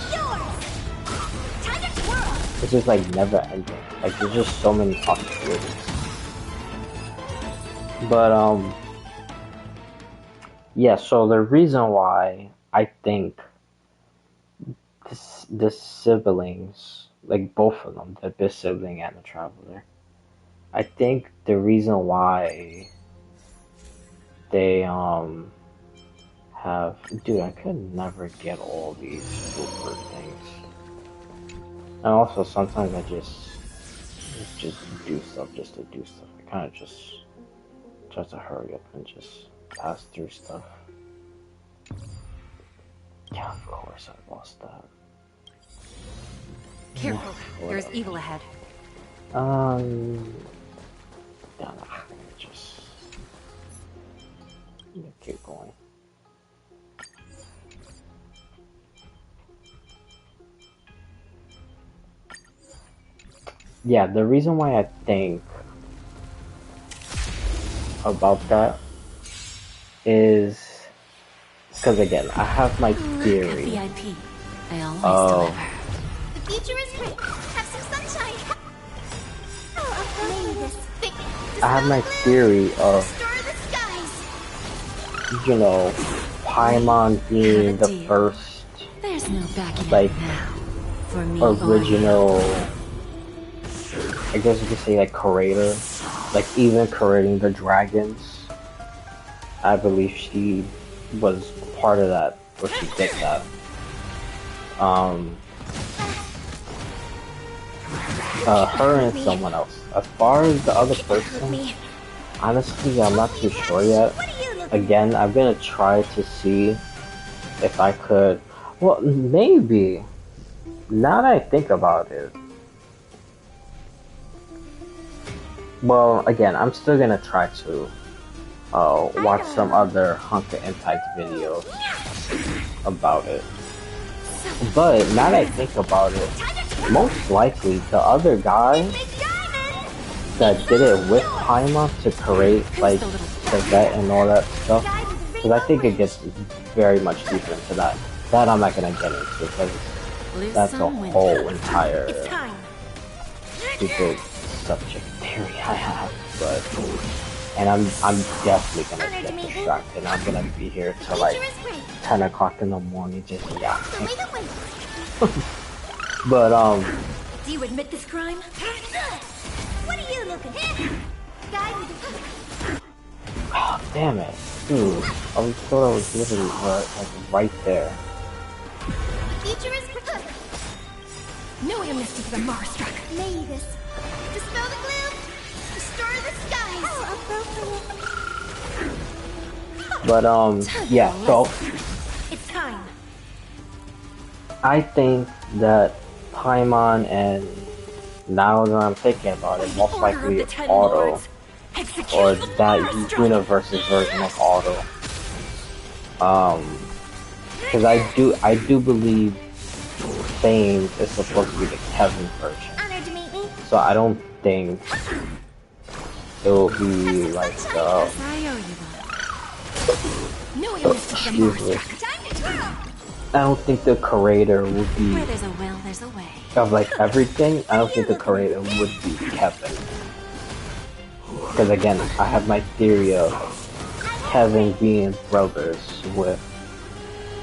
It's just like never ending. Like there's just so many possibilities. But yeah. So the reason why I think the siblings, like both of them, the Big Sibling and the Traveler, I think the reason why they have, dude, I could never get all these super things. And also sometimes I just do stuff just to do stuff. I kind of just try to hurry up and just pass through stuff. Yeah, of course I lost that. Careful, there's evil ahead. Yeah, nah, just keep going. Yeah, the reason why I think about that is because again, I have my theory VIP. I always of deliver. The future is bright. Have some sunshine. I have my theory of, you know, Paimon being the first, There's no backing like, out now. For me, original, I guess you could say, like, creator, like, even creating the dragons. I believe she was part of that, or she did that. Her and someone else. As far as the other person, honestly, I'm not too sure yet. Again, I'm gonna try to see if I could. Well, maybe. Now that I think about it. Well, again, I'm still gonna try to watch some other Hunter Impact videos about it. But now that I think about it, most likely the other guy that did it with Paimon to create like the vet and all that stuff, because I think it gets very much deeper into that. That I'm not gonna get into because that's a whole entire stupid subject theory I have. But and I'm definitely gonna get distracted. I'm gonna be here till like 10 o'clock in the morning just yapping. But do you admit this crime? What are you looking at? oh, damn it, dude! I thought I was literally right there. The future is No amnesty for the Mars struck. Mavis. Dispel the gloom. Destroy the skies. How appropriate. But yeah. So It's time. I think that Paimon, and now that I'm thinking about it, most likely Auto, or that universe's version of Auto. Because I do believe Fame is supposed to be the Kevin version. So I don't think it will be like excuse me. I don't think the creator would be Where there's a will, there's a way. of like everything. I don't think the creator would be Kevin. Because again, I have my theory of Kevin being brothers with,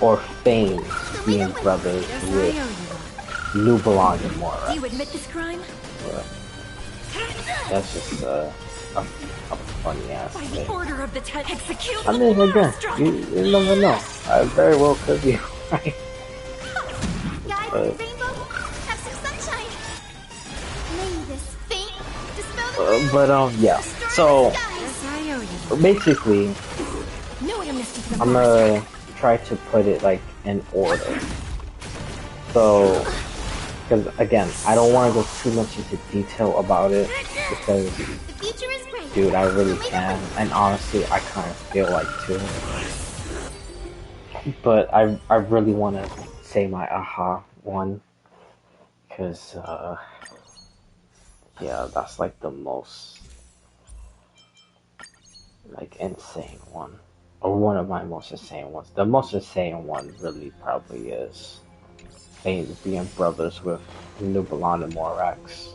or Fame being brothers with Nubelon and Mora. Do you admit this crime? That's just a funny ass By thing. the order of the Tet, execute I mean, again, you never know. I very well could be right. Guide But, Rainbow, have some sunshine. May this faint dispel the yeah. destroy So, the skies. Yes, I owe you. basically, No way to miss the I'm gonna try to put it like in order. So, because again, I don't want to go too much into detail about it because, The future is bright. dude, I really So may the can, wind- and honestly, I kind of feel like too. But I really want to say my aha one because yeah, that's like the most like insane one, or one of my most insane ones. The most insane one really probably is being brothers with Nubalon and Morax.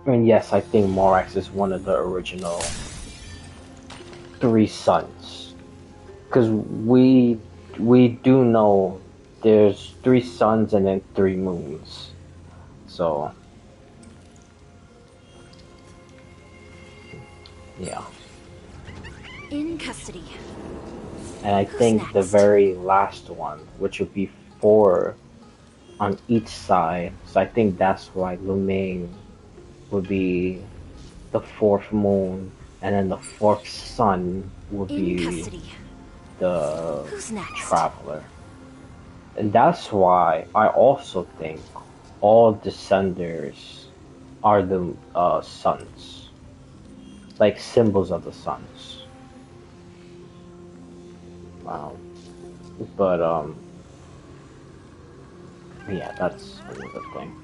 I mean, yes, I think Morax is one of the original three suns, because we do know there's three suns and then three moons. So yeah, in custody. and I Who's think the next? very last one, which would be four on each side. So I think that's why Lumaine would be the fourth moon, and then the fourth sun would In be custody. the Who's next? traveler. And that's why I also think all descenders are the suns, like symbols of the suns. But yeah, that's another thing.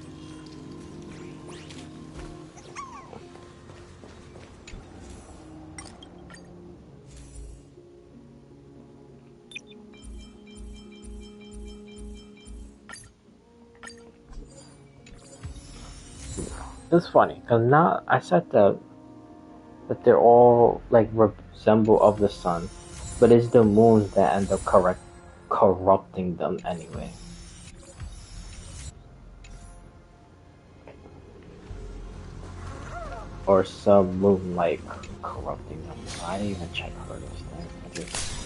It's funny because now I said that they're all like resemble of the sun, but it's the moons that end up corrupting them anyway. Or some moon like corrupting them. I didn't even check for this thing. I just...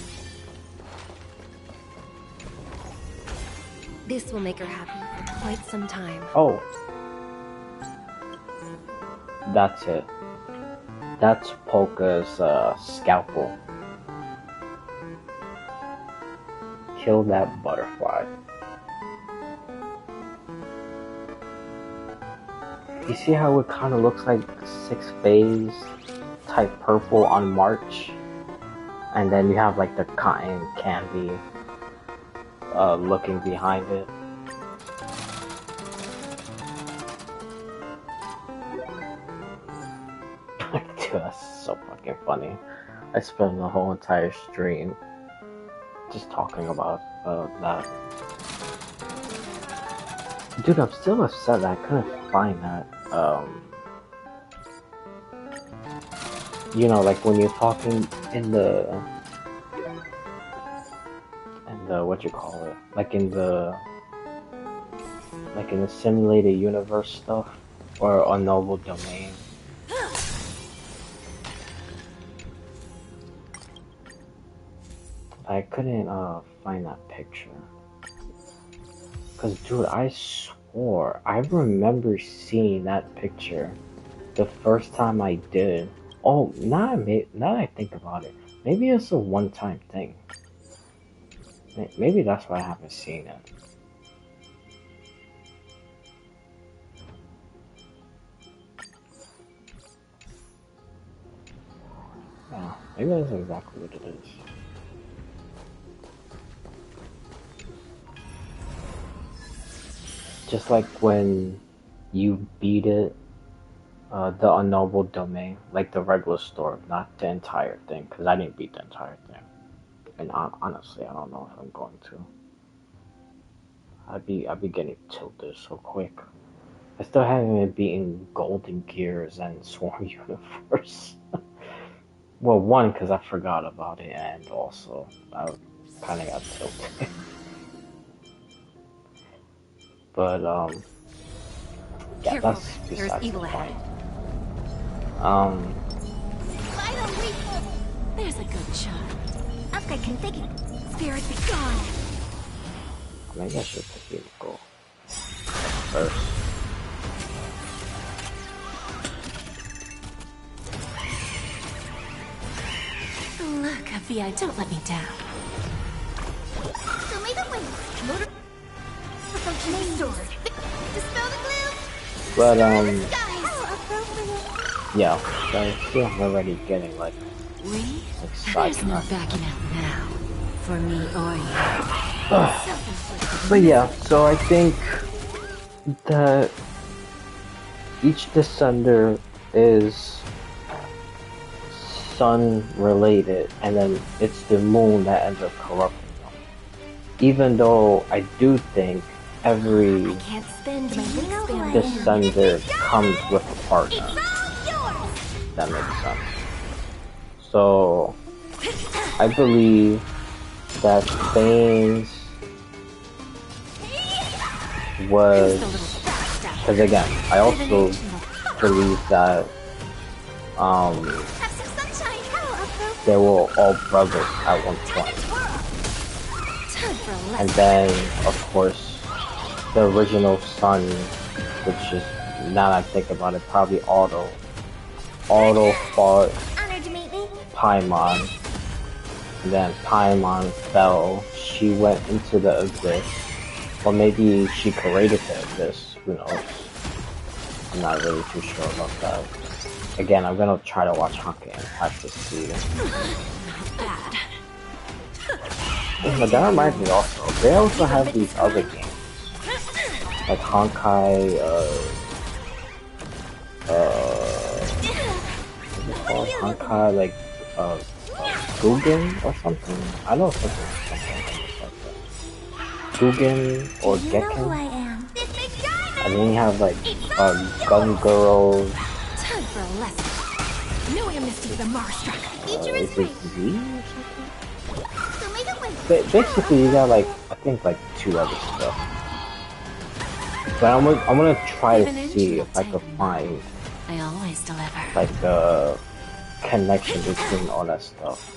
This will make her happy for quite some time. Oh, that's it. That's Polka's scalpel. Kill that butterfly. You see how it kind of looks like 6 phase type purple on March? And then you have like the cotton candy looking behind it. Dude, that's so fucking funny. I spent the whole entire stream just talking about that. Dude, I'm still upset that I couldn't find that. You know, like when you're talking in the what you call it, like in the simulated universe stuff or a noble domain. I couldn't find that picture. Cause dude, I swore I remember seeing that picture the first time I did. Oh, now that I think about it, maybe it's a one-time thing. Maybe that's why I haven't seen it. Yeah, maybe that's exactly what it is. Just like when you beat it, the unknowable domain, like the regular story, not the entire thing, because I didn't beat the entire thing. And honestly, I don't know if I'm going to. I'd be getting tilted so quick. I still haven't even beaten Golden Gears and Swarm Universe. Well, one, because I forgot about it, and also I kind of got tilted. But yeah, Careful, that's there's besides evil the ahead. point. Final reform. There's a good shot. Upgrade configured. Spirit be gone. maybe I should take it go first. Look, Vi, don't let me down. Tomato wings. Motor function restored. Dispel the glue. But Skies. How appropriate. yeah, so I feel I'm already getting like We? excited. There's no backing out now. For me or you. But yeah, so I think that each descender is sun related, and then it's the moon that ends up corrupting them. Even though I do think every Can't spend my wings. descender comes with a partner. That makes sense. So I believe that Spain's was, because again, I also believe that they were all brothers at one point. And then, of course, the original son, which is, now that I think about it, probably Otto. Otto fought Honored to meet me. Paimon, and then Paimon fell. She went into the abyss, or maybe she created the abyss. Who knows? I'm not really too sure about that. Again, I'm gonna try to watch Honkai Impact to see. But that reminds me also, they also have these other games, like Honkai, what's it called? Honkai, like, Guggen or something? I know something like that. Guggen or You know who Gekken? I am. And then you have like, Gun Girls, Time for a lesson. No amnesty for the Marstruck. Future is is free. it Z or something? Tomato wings. Basically, you got like, I think like 2 other stuff. But I'm gonna try to see if I could find I always deliver. like a connection between all that stuff.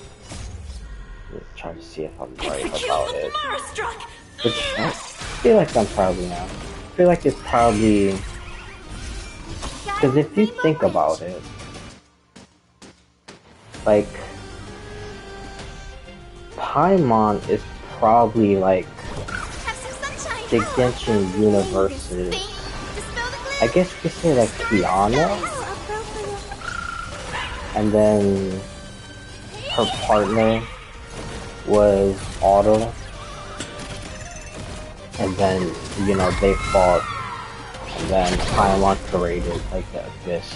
Try to see if I'm right about it. Marstruck! Which I feel like I'm probably not. I feel like it's probably, because if you think about it, like Paimon is probably like Have some sunshine. the Genshin universe's, Dispel the glue. I guess you could say like Kiana, How appropriate. and then her partner was Otto, and then, you know, they fought, and then Paimon created like the abyss,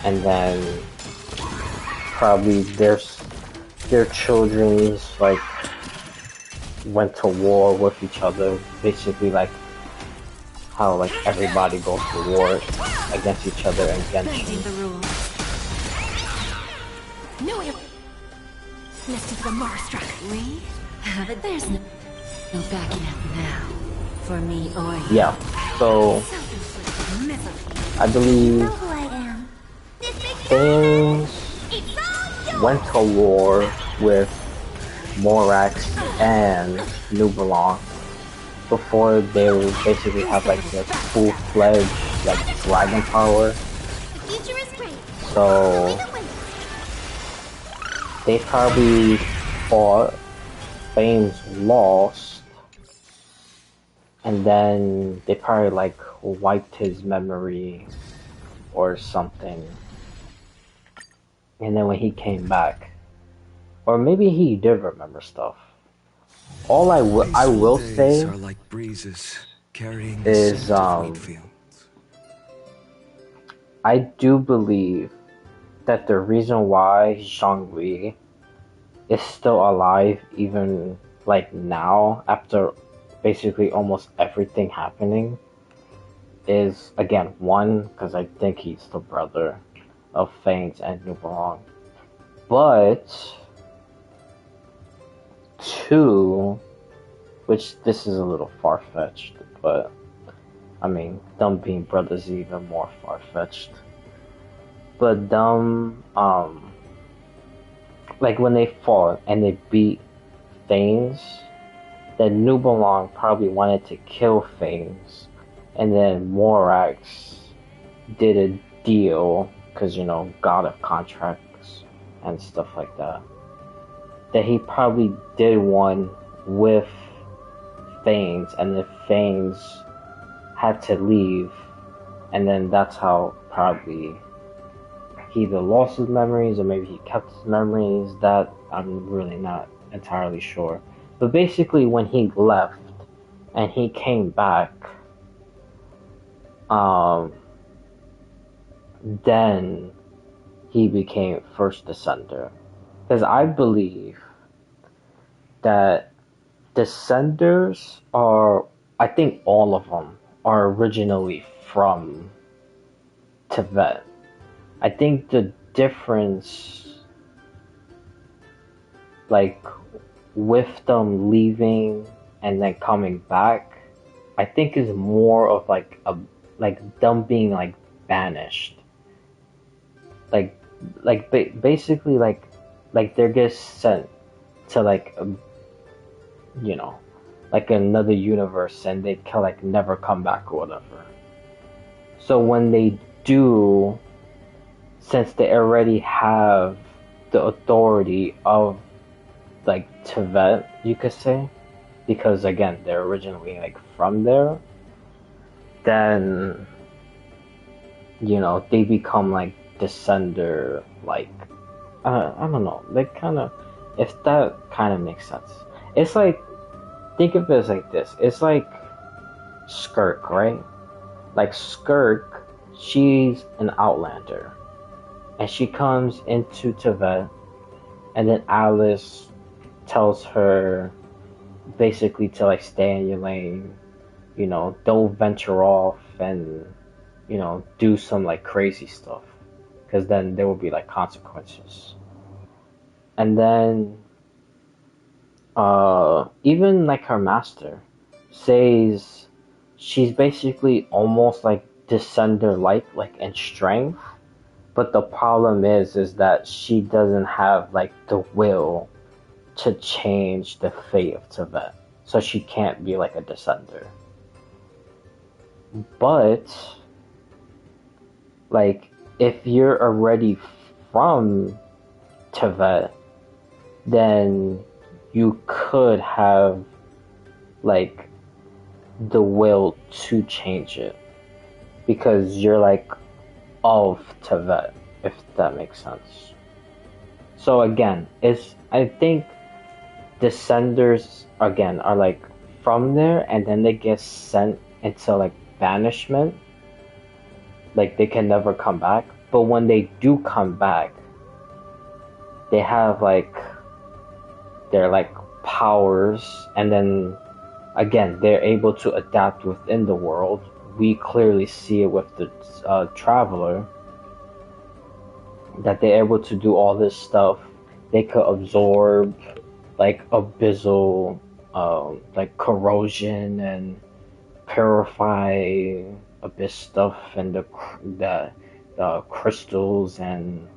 and then probably their children's like went to war with each other, basically like how like everybody goes to war against each other in Bending Genshin. the rules. No amnesty for the Marstruck. We have it. There's no backing out now. For me or you. Yeah, so Self-inflicted misery. I believe Know who I am. things went to war with Morax and New Belong before they would basically have like their full-fledged like dragon power. The future is great. So Tomato wings. they probably fought, Fame's lost, and then they probably like wiped his memory or something. And then when he came back, or maybe he did remember stuff. All I will Peaceful say days are like breezes carrying the is, scent of wheat fields. I do believe that the reason why Zhongli is still alive even like now after basically almost everything happening is, again, one, because I think he's the brother of Fangs and New Belong, but 2, which this is a little far-fetched, but I mean, them being brothers is even more far-fetched. but like when they fought and they beat Thanes, then Nubelung probably wanted to kill Thanes, and then Morax did a deal, because, god of contracts and stuff like that, that he probably did one with Thanes, and the Thanes had to leave, and then that's how probably he either lost his memories or maybe he kept his memories. That I'm really not entirely sure. But basically, when he left and he came back, then he became First Descender. Because I believe that Descenders are, I think all of them are originally from Tibet. I think the difference, like, with them leaving and then coming back, I think is more of like them being like banished, basically like they're just sent to like like another universe, and they can like never come back or whatever. So when they do, since they already have the authority of like Tibet, you could say, because again they're originally like from there, then they become like Descender, like I don't know, like kind of, if that kind of makes sense. It's like, think of it as like this. It's like Skirk, right? Like Skirk, she's an outlander, and she comes into Tibet, and then Alice tells her basically to like stay in your lane, don't venture off and do some like crazy stuff, because then there will be like consequences. And then even like her master says she's basically almost like Descender like in strength, but the problem is that she doesn't have like the will to change the fate of Tibet, so she can't be like a Descender. But like, if you're already from Tibet, then you could have like the will to change it, because you're like of Tibet, if that makes sense. So again, I think Descenders again are like from there, and then they get sent into like banishment, like they can never come back. But when they do come back, they have like their like powers, and then again they're able to adapt within the world. We clearly see it with the Traveler, that they're able to do all this stuff. They could absorb like abyssal like corrosion and purify abyss stuff, and the crystals, and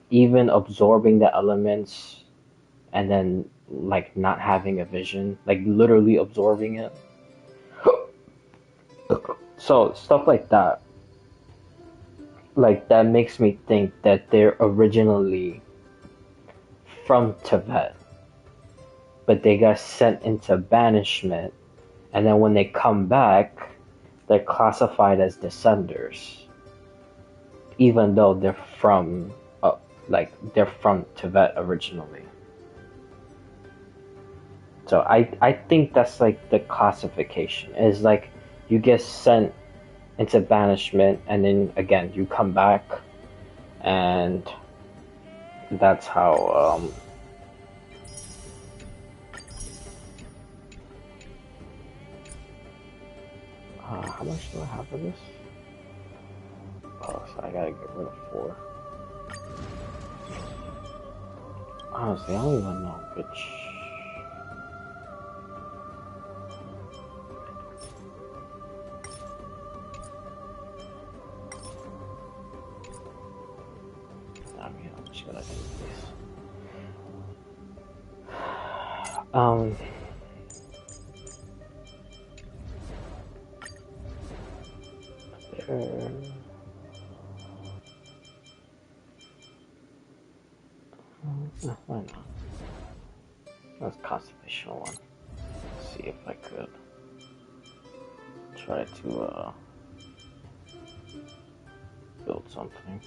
even absorbing the elements, and then like not having a vision, like literally absorbing it. So stuff like that, makes me think that they're originally from Tibet, but they got sent into banishment, and then when they come back, they're classified as Descenders, even though they're from they're from Tibet originally. So I think that's like the classification, is like you get sent into banishment, and then again you come back, and that's how how much do I have for this? Oh, so I gotta get rid of 4. Honestly, I don't even know which. mean, I'm just gonna do this. Why not? Let's conservation one. See if I could try to build something.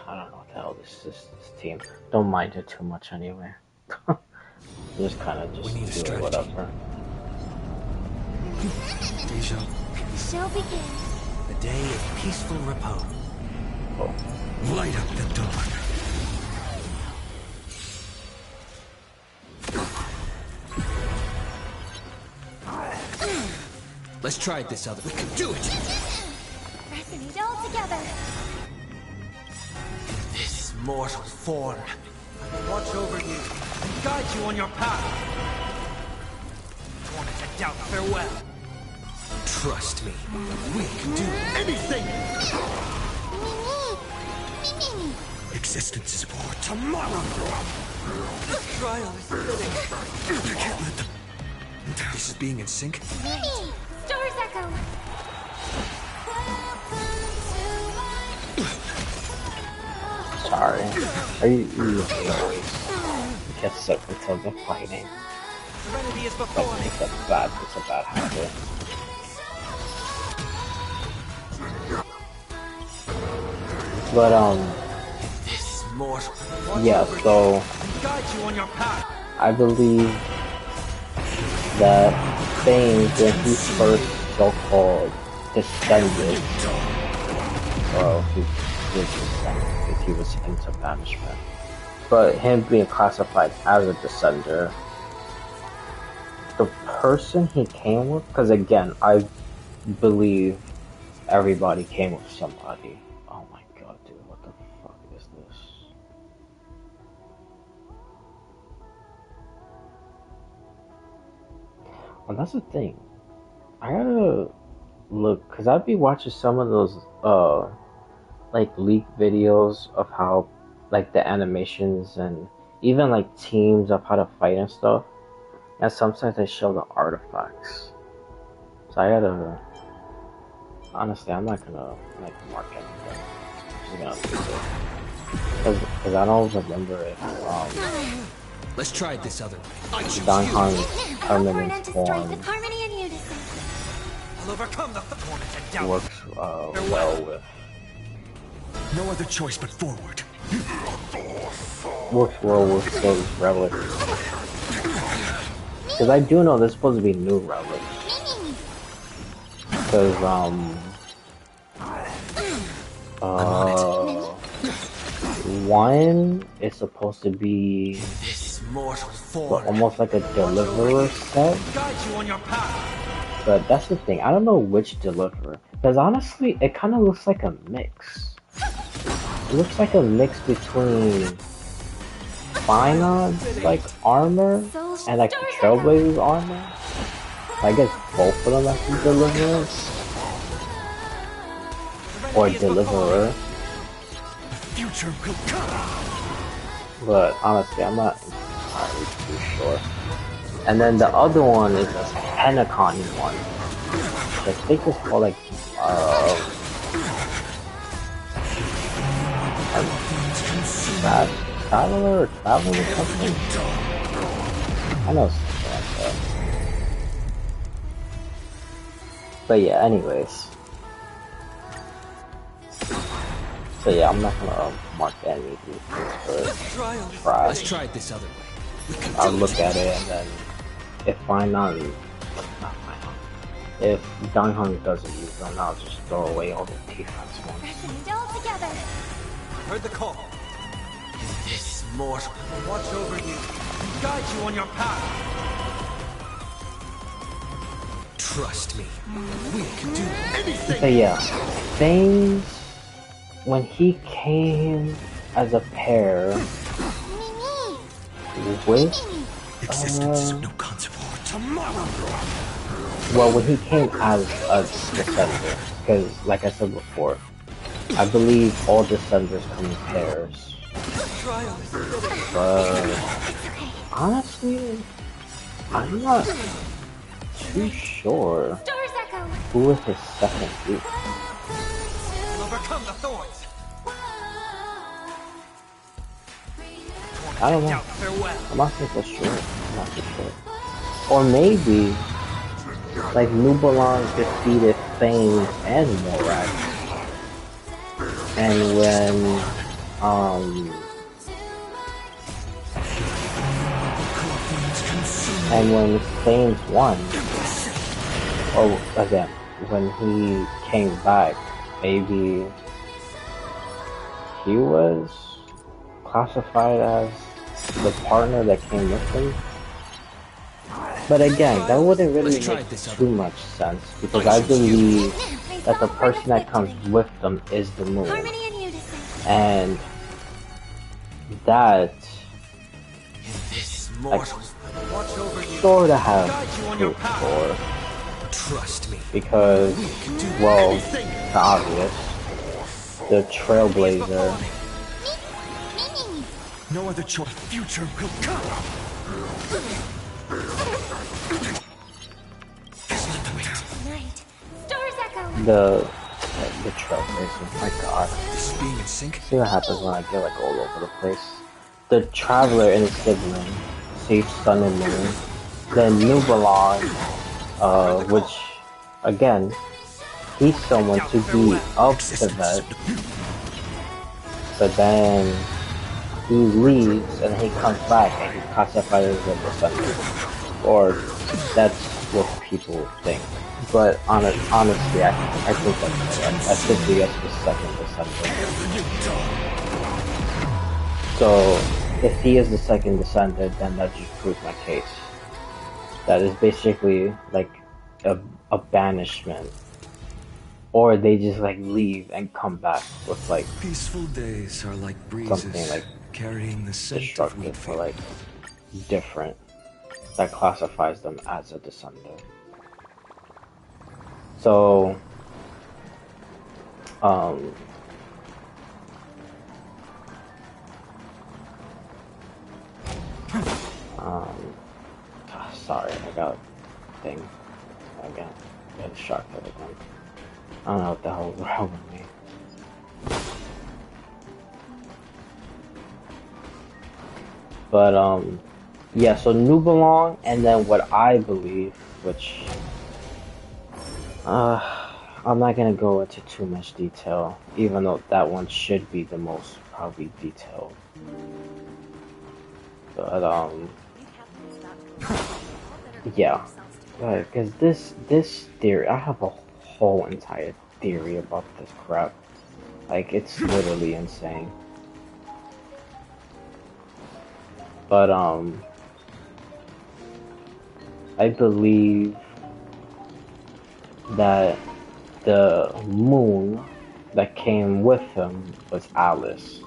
I don't know what the hell this team. Don't mind it too much anyway. Just kind of just do whatever. Deja. Shall begin. A day of peaceful repose. Oh. Light up the dawn. Let's try it this other. We can do it. Resonate all together. This mortal form. I will watch over you and guide you on your path. Born to doubt, farewell. Trust me. We can do anything. Existence is for tomorrow. This trial is fitting. I can't let them. This is being in sync. Mimi! Stars echo! Sorry. Are you get sick because of fighting? Serenity is before me. It's a bad habit. But This mortal. yeah, so Guide you on your path. I believe that Thane, when he first so-called descended, well, he did descend because he was into banishment. But him being classified as a descender, the person he came with, because again, I believe everybody came with somebody. Oh my god, dude, what the fuck is this? Well, that's the thing. I gotta look, because I'd be watching some of those, like, leak videos of how, like, the animations and even, like, teams of how to fight and stuff. And sometimes they show the artifacts. So I gotta... Honestly, I'm not gonna, like, mark anything. I'm just gonna do it. Because I don't remember if, Let's try it this other way. I choose Danhan's permanent Into strength form of harmony and unison. I'll overcome the born to doubt. works, well with... no other choice but forward. Works well with those relics. Because I do know there's supposed to be new relics. Because, one is supposed to be This mortal form. almost like a deliverer set. Guide you on your path. But that's the thing, I don't know which deliverer. Because honestly, it kind of looks like a mix. It looks like a mix between Finod's, like, armor and, like, the Trailblazer's armor. I guess both of them have to deliver. Or deliverer. Future will come. But honestly, I'm not entirely too sure. And then the other one is a Pentagon one. I think it's called like Traveler or Travel or something. I know something like that. But yeah, anyways. So yeah, I'm not gonna mark any of these things for try. Let's try it this other way. I'll look at it and then if if Danghang doesn't use them, I'll just throw away all the defense ones. Resonate all together. I heard the call. This mortal. I will watch over you and guide you on your path. Trust me. We can do anything. But yeah, things when he came as a pair with Existence of no consequence. Tomorrow. well, when he came as a descender, because like I said before, I believe all descenders come in pairs. But honestly, I'm not too sure Stars echo. who was his second group. Overcome the thorns. I don't know. Farewell. I'm not so sure. I'm not too sure. Or maybe, like, Nubalon defeated Fane and Morak. And when Fane's won, or again, when he came back, maybe he was classified as the partner that came with him. But again, that wouldn't really make too much sense, because I believe that the person that comes with them is the moon. Harmony and unison. And that like, Watch over you. sort of have Guide you on your proof path. for, Trust me. because, well, it's obvious. The Trailblazer, No other choice. Future will come. Night. Stars echo. the Trailblazer, my god. This being in sync. See what happens when I get like all over the place. The Traveler and his sibling, Safe Sun and Moon. Then Nubalon, which, again, he's someone to be of Tibet, but then he leaves and he comes back and he's classified as a descendant. Or that's what people think. But honestly, I think that's correct. I think he gets the second descendant. So, if he is the second descendant, then that just proves my case. That is basically like a banishment. Or they just like leave and come back with like Peaceful days are like breezes, something like carrying the scent of destructive wheat or field. like different that classifies them as a descendant. So, sorry, I got a thing. I got distracted again. I don't know what the hell is wrong with me. But, yeah, so Nubalong, and then what I believe, which, I'm not gonna go into too much detail, even though that one should be the most probably detailed. But, yeah, because this theory, I have a whole entire theory about this crap. Like, it's literally insane. But, I believe that the moon that came with him was Alice.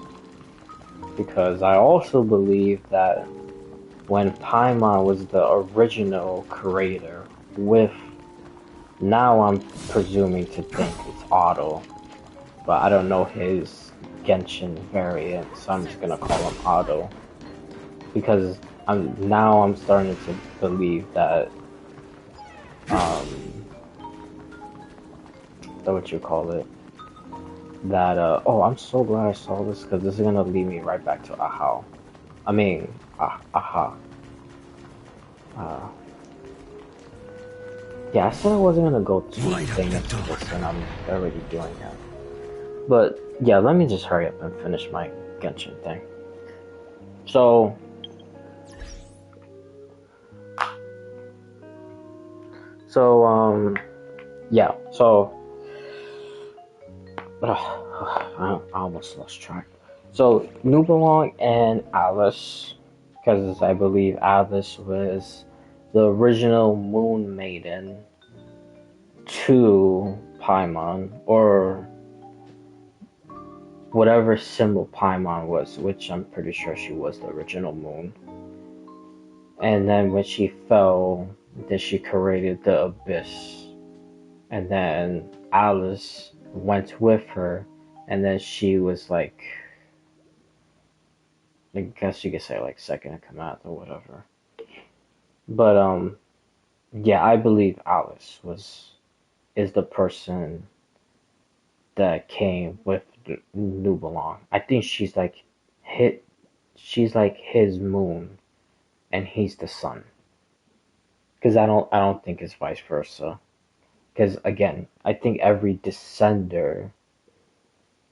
Because I also believe that when Paimon was the original creator with, now I'm presuming to think it's Otto, but I don't know his Genshin variant, so I'm just gonna call him Otto. Because I'm starting to believe that what you call it, that oh, I'm so glad I saw this, because this is gonna lead me right back to Aha. I mean, Aha. Yeah, I said I wasn't gonna go too thing into this, and I'm already doing that. But yeah, let me just hurry up and finish my Genshin thing. So, yeah, so, I almost lost track. So, Nubalong and Alice, because I believe Alice was the original Moon Maiden to Paimon, or whatever symbol Paimon was, which I'm pretty sure she was the original moon. And then when she fell, then she created the abyss. And then Alice went with her, and then she was like, I guess you could say like second in command or whatever. But yeah, I believe Alice is the person that came with New Belong. I think she's like his moon, and he's the sun. Because I don't think it's vice versa. Because again, I think every descender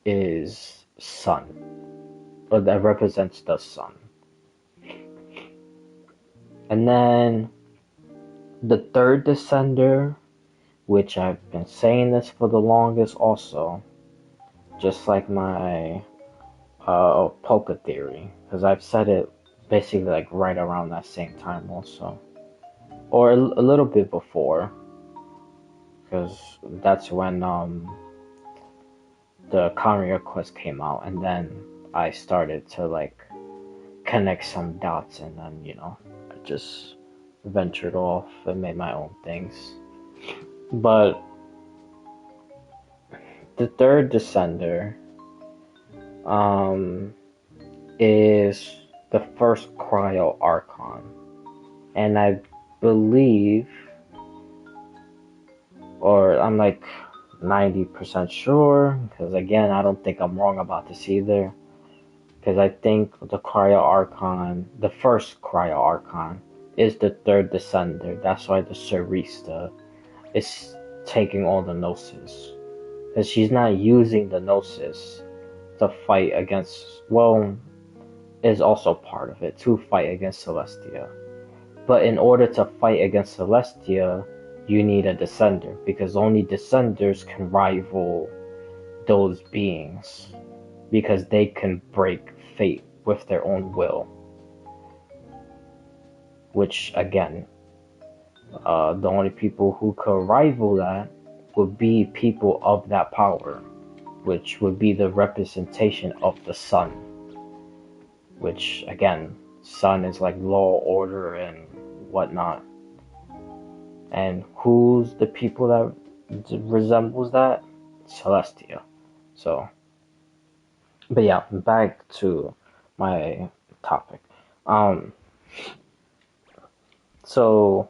is sun, or that represents the sun. And then the third descender, which I've been saying this for the longest also, just like my Polka theory, because I've said it basically like right around that same time also, or a little bit before, because that's when the Conria quest came out, and then I started to like connect some dots, and then I just ventured off and made my own things. But the third descender is the first Cryo Archon, and I believe, or I'm like 90% sure, because again, I don't think I'm wrong about this either, because I think the Cryo Archon, the first Cryo Archon, is the third descender. That's why the Sarista is taking all the Gnosis, because she's not using the Gnosis to fight against, well, is also part of it, to fight against Celestia. But in order to fight against Celestia, you need a descender, because only descenders can rival those beings, because they can break fate with their own will. Which, again, the only people who could rival that would be people of that power, which would be the representation of the sun. Which, again, sun is like law, order, and whatnot. And who's the people that resembles that? Celestia. So, but yeah, back to my topic. So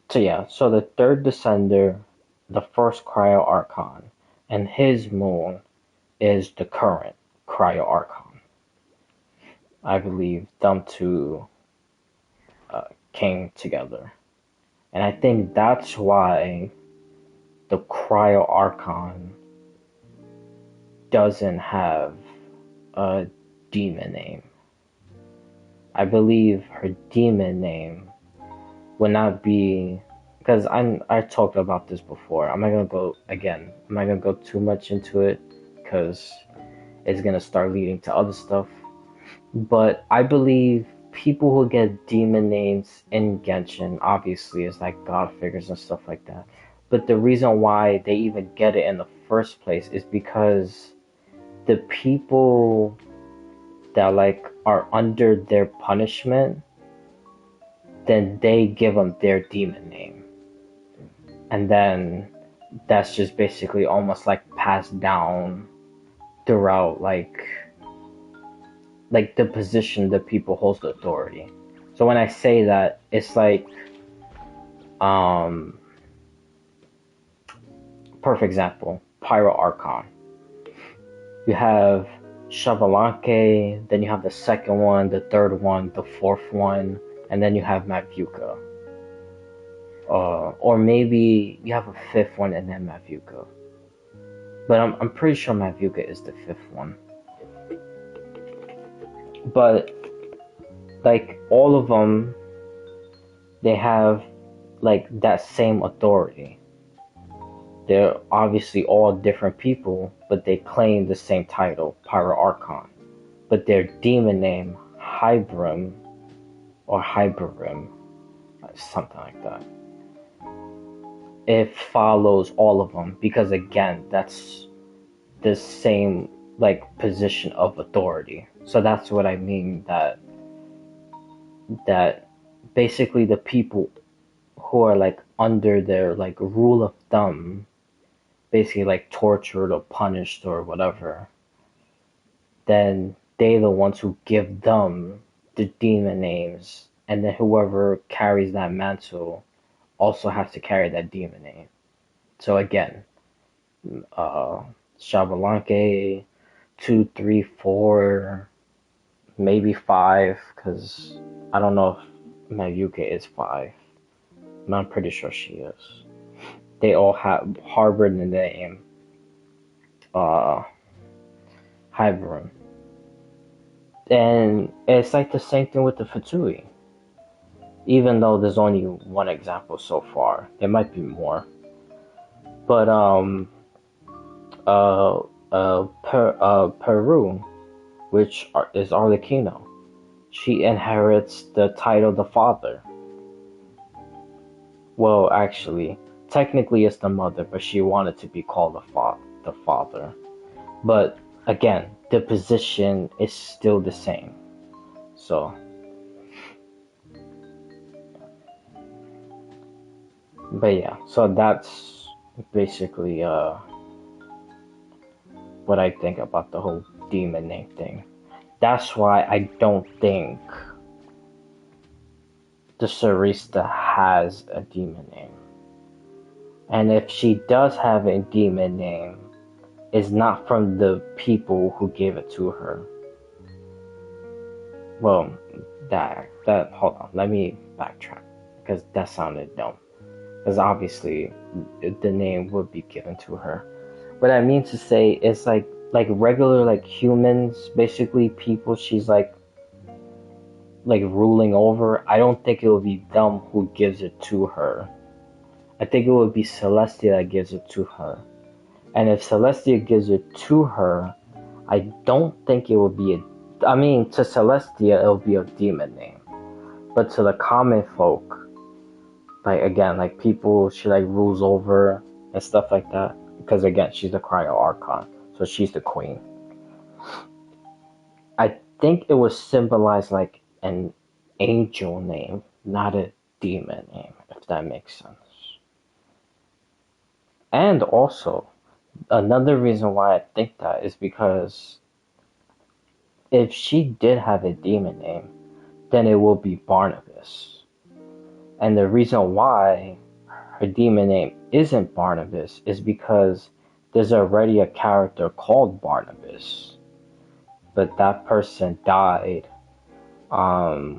the third descender, the first Cryo Archon, and his moon is the current Cryo Archon. I believe them two came together. And I think that's why the Cryo Archon doesn't have a demon name. I believe her demon name would not be, because I talked about this before. I'm not gonna go too much into it, because it's gonna start leading to other stuff. But I believe people who get demon names in Genshin obviously is like god figures and stuff like that. But the reason why they even get it in the first place is because the people that like are under their punishment, then they give them their demon name, and then that's just basically almost like passed down throughout like the position that people hold the authority. So when I say that, it's like perfect example, Pyro Archon. You have Shavalanke, then you have the second one, the third one, the fourth one, and then you have Mavuka. Or maybe you have a fifth one and then Mavuka. But I'm pretty sure Mavuka is the fifth one. But like all of them, they have like that same authority. They're obviously all different people, but they claim the same title, Pyro Archon. But their demon name, Hybrim, or Hyberim, something like that, it follows all of them, because again, that's the same like position of authority. So that's what I mean, that basically the people who are like under their like rule of thumb, basically like tortured or punished or whatever, then they the ones who give them the demon names, and then whoever carries that mantle also has to carry that demon name. So again, uh Xabalanque, 2, 3, 4, maybe 5, because I don't know if Mayuke is 5. But I'm pretty sure she is. They all have harbored the name Hybern. And it's like the same thing with the Fatui. Even though there's only one example so far. There might be more. But Peru, which is Arlecchino, she inherits the title the father. Well, actually, technically it's the mother, but she wanted to be called the father. But again, the position is still the same. So, but yeah, so that's basically what I think about the whole demon name thing. That's why I don't think the Sarista has a demon name. And if she does have a demon name, it's not from the people who gave it to her. Well, hold on, let me backtrack, because that sounded dumb. Because obviously, the name would be given to her. What I mean to say is like regular like humans, basically people she's like ruling over. I don't think it would be them who gives it to her. I think it would be Celestia that gives it to her. And if Celestia gives it to her, I don't think it would be to Celestia it'll be a demon name. But to the common folk, like again, like people she like rules over and stuff like that. Because again, she's the Cryo Archon, so she's the queen. I think it was symbolized like an angel name, not a demon name, if that makes sense. And also, another reason why I think that is because if she did have a demon name, then it will be Barnabas. And the reason why her demon name isn't Barnabas is because there's already a character called Barnabas, but that person died. I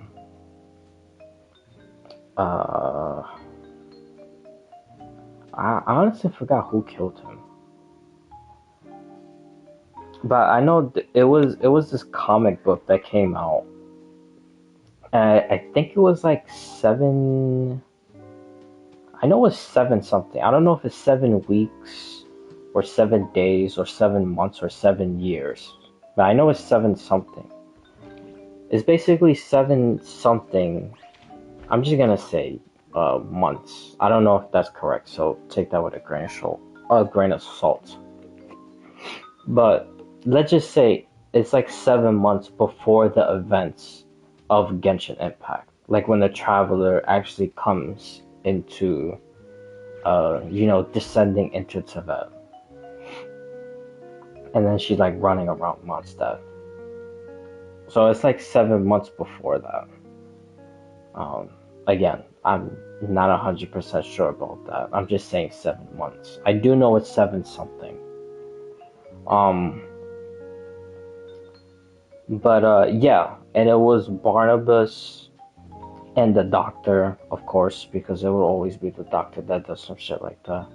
honestly forgot who killed him, but I know it was this comic book that came out. I think it was like 7. I know it's 7 something. I don't know if it's 7 weeks or 7 days or 7 months or 7 years, but I know it's 7 something. It's basically 7 something. I'm just gonna say months. I don't know if that's correct, so take that with a grain of salt. But let's just say it's like 7 months before the events of Genshin Impact, like when the Traveler actually comes into, descending into Tibet, and then she's like running around Mondstadt. So it's like 7 months before that. Again, I'm not 100% sure about that. I'm just saying 7 months. I do know it's 7 something. Yeah, and it was Barnabas and the doctor, of course, because it will always be the doctor that does some shit like that.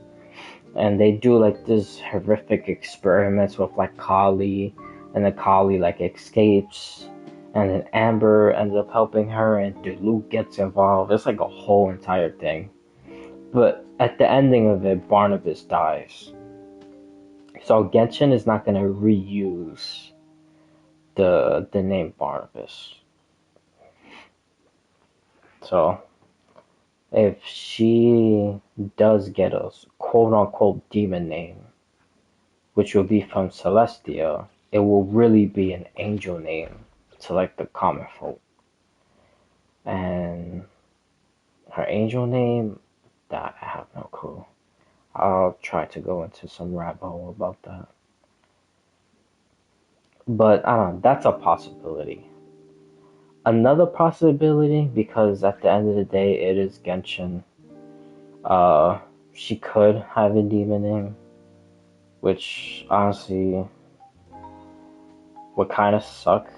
And they do like this horrific experiments with like Kali, and then Kali like escapes, and then Amber ends up helping her, and Luke gets involved. It's like a whole entire thing. But at the ending of it, Barnabas dies. So Genshin is not going to reuse the name Barnabas. So if she does get a quote unquote demon name, which will be from Celestia, it will really be an angel name to like the common folk. And her angel name, that I have no clue. I'll try to go into some rabbit hole about that. But I don't know, that's a possibility. Another possibility, because at the end of the day it is Genshin, uh, she could have a demon name, which honestly would kind of suck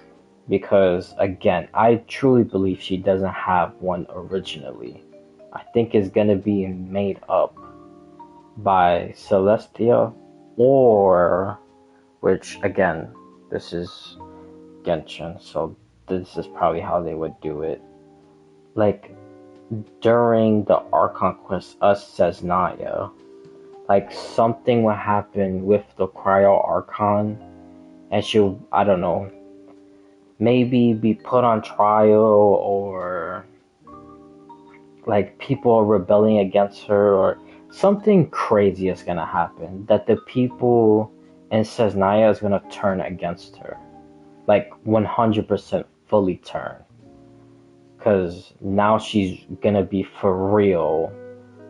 because, again, I truly believe she doesn't have one originally. I think it's gonna be made up by Celestia, or, which again, this is Genshin, so this is probably how they would do it. Like, during the Archon quest, us says Naya, like something would happen with the Cryo Archon, and she'll, I don't know, maybe be put on trial, or like people are rebelling against her, or something crazy is gonna happen that the people in Cesnaya is gonna turn against her, like 100% fully turn, because now she's gonna be for real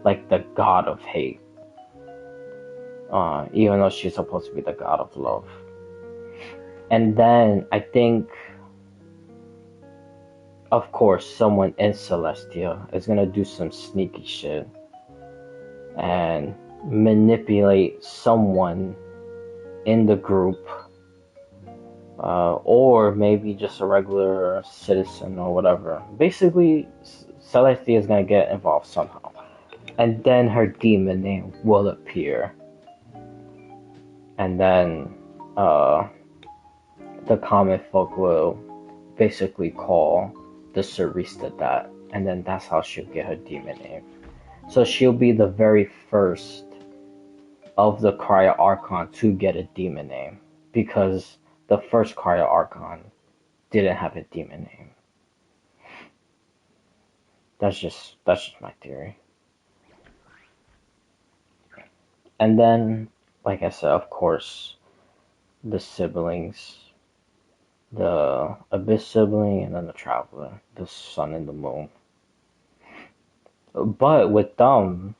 like the god of hate, even though she's supposed to be the god of love. And then I think, of course, someone in Celestia is gonna do some sneaky shit and manipulate someone in the group, or maybe just a regular citizen or whatever. Basically, Celestia is gonna get involved somehow, and then her demon name will appear, and then the common folk will basically call the Sarista that, and then that's how she'll get her demon name. So she'll be the very first of the Cryo Archon to get a demon name, because the first Cryo Archon didn't have a demon name. That's just my theory. And then, like I said, of course, the siblings, the Abyss sibling, and then the Traveler, the Sun and the Moon. But with them,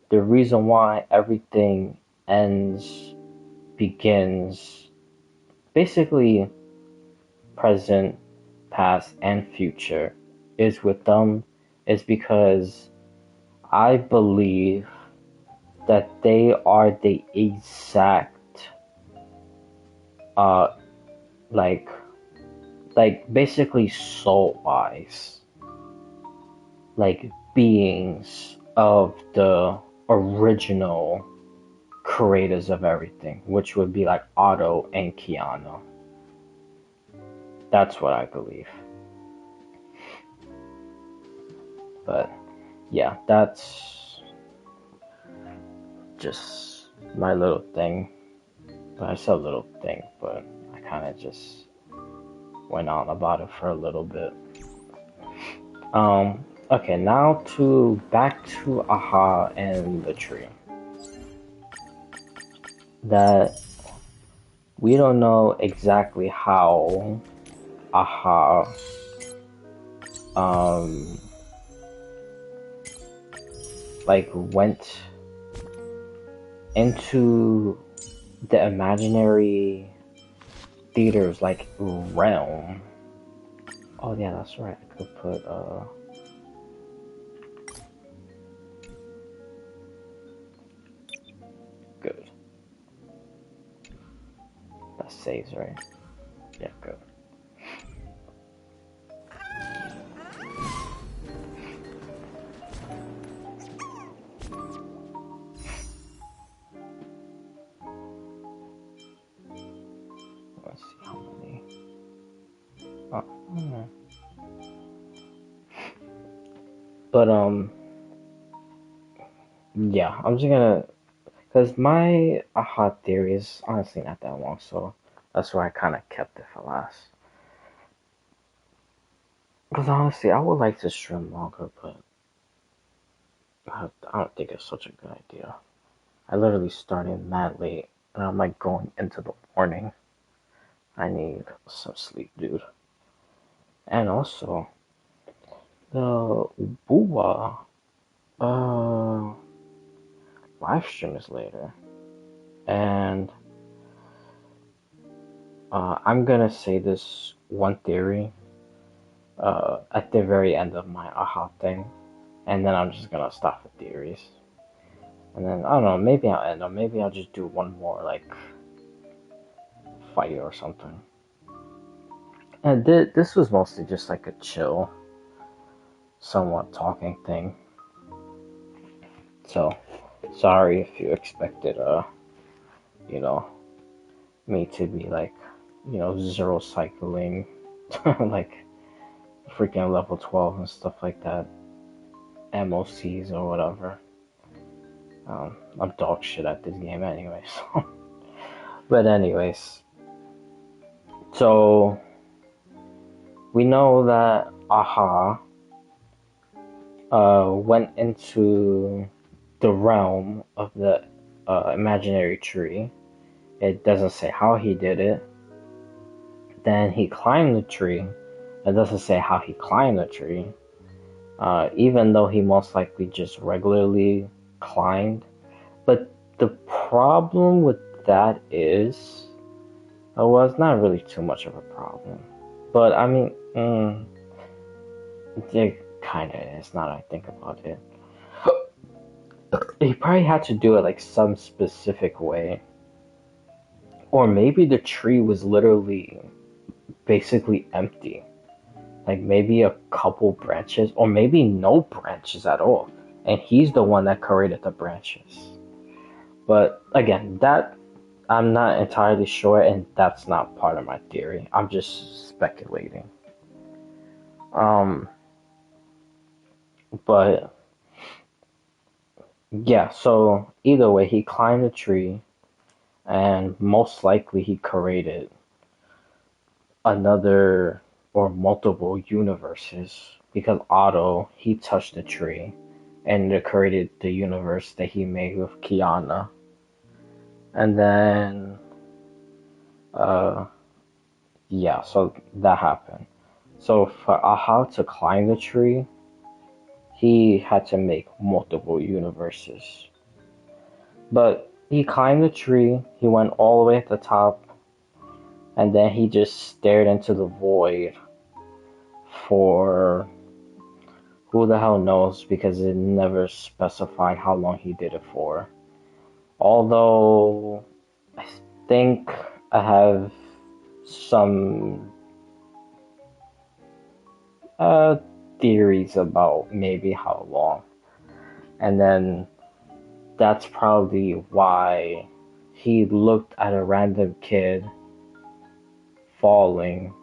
the reason why everything ends, begins, basically present, past, and future, is with them, is because I believe that they are the exact like basically soul wise, like beings of the original creators of everything, which would be like Otto and Kiana. That's what I believe. But yeah, that's just my little thing. But I said a little thing, but I kind of just went on about it for a little bit. Okay, now back to Aha and the tree. That we don't know exactly how Aha like went into the imaginary theater's like realm. Oh yeah, that's right. I could put good. That saves, right? Yeah, good. Let's see how many. Oh, But yeah, I'm just gonna, cause my Aha theory is honestly not that long, so that's why I kind of kept it for last. Cause honestly, I would like to stream longer, but I don't think it's such a good idea. I literally started mad late, and I'm like going into the morning. I need some sleep, dude. And also, the Bua uh, live stream is later. And I'm gonna say this one theory at the very end of my aha thing. And then I'm just gonna stop with theories. And then, I don't know, maybe I'll end up. Maybe I'll just do one more, like, fight or something. And this was mostly just like a chill, somewhat talking thing. So, sorry if you expected, you know, me to be like, zero cycling, like freaking level 12 and stuff like that. MOCs or whatever. I'm dog shit at this game anyway, so. But anyways, so we know that Aha went into the realm of the imaginary tree. It doesn't say how he did it. Then he climbed the tree. It doesn't say how he climbed the tree. Even though he most likely just regularly climbed. But the problem with that is, well, it's not really too much of a problem. But I mean, it kind of is, now that I think about it. He probably had to do it like some specific way. Or maybe the tree was literally basically empty. Like maybe a couple branches, or maybe no branches at all. And he's the one that created the branches. But again, that I'm not entirely sure, and that's not part of my theory. I'm just speculating. But yeah, so either way, he climbed a tree, and most likely he created another or multiple universes, because Otto, he touched the tree and it created the universe that he made with Kiana. And then yeah, so that happened. So for Aha to climb the tree, he had to make multiple universes. But he climbed the tree, he went all the way at the top, and then he just stared into the void for who the hell knows, because it never specified how long he did it for. Although I think I have some theories about maybe how long. And then that's probably why he looked at a random kid falling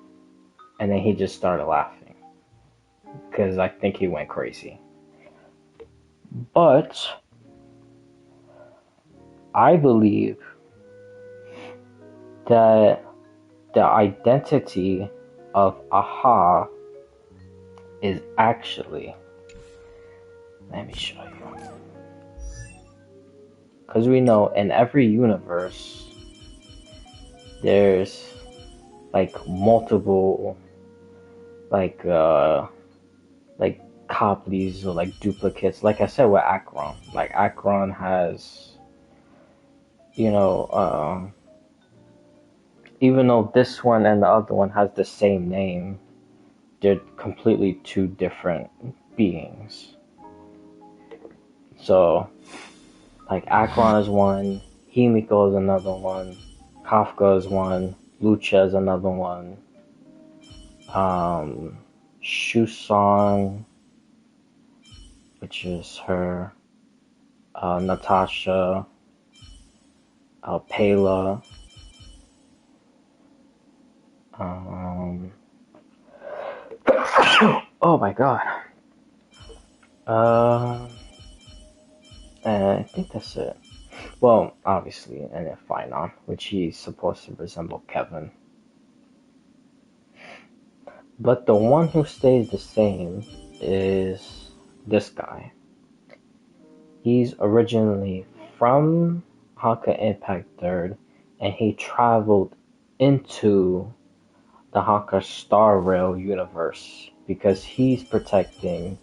and then he just started laughing. Because I think he went crazy. But I believe that the identity of Aha is actually, let me show you, because we know in every universe there's like multiple like copies or like duplicates. Like I said with Akron, like Akron has, even though this one and the other one has the same name, they're completely two different beings. So, like Akron is one, Himiko is another one, Kafka is one, Lucha is another one, Shusong, which is her, Natasha, Pela, oh my god. And I think that's it. Well, obviously, and then Finon, which he's supposed to resemble Kevin. But the one who stays the same is this guy. He's originally from Honka Impact Third, and he traveled into the Honka Star Rail universe because he's protecting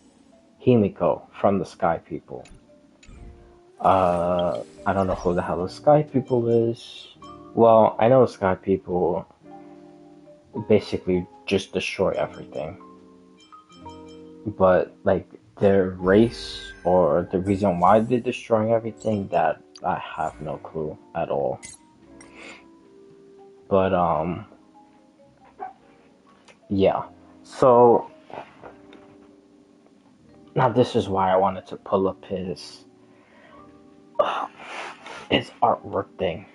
Himiko from the Sky People. I don't know who the hell the Sky People is. Well, I know the Sky People basically just destroy everything. But, like, their race or the reason why they're destroying everything, that I have no clue at all. But, yeah. So, now this is why I wanted to pull up his artwork thing.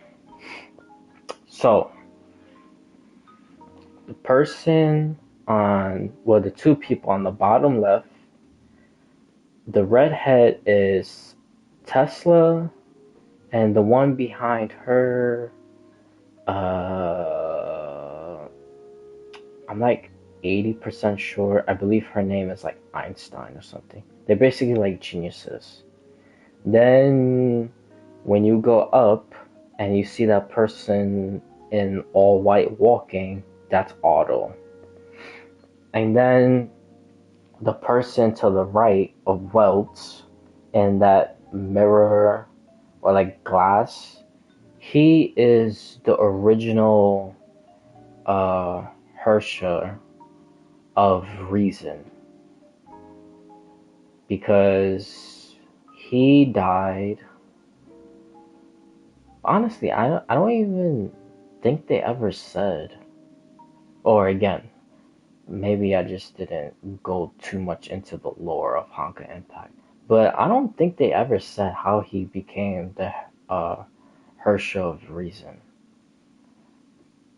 So, the person the two people on the bottom left, the redhead is Tesla, and the one behind her, I'm like 80% sure. I believe her name is like Einstein or something. They're basically like geniuses. Then, when you go up and you see that person in all white walking, that's Otto. And then the person to the right of Welts in that mirror or like glass, he is the original Hersha of Reason, because he died. Honestly, I don't even think they ever said, or again, maybe I just didn't go too much into the lore of Honka Impact, but I don't think they ever said how he became the Hersha of Reason.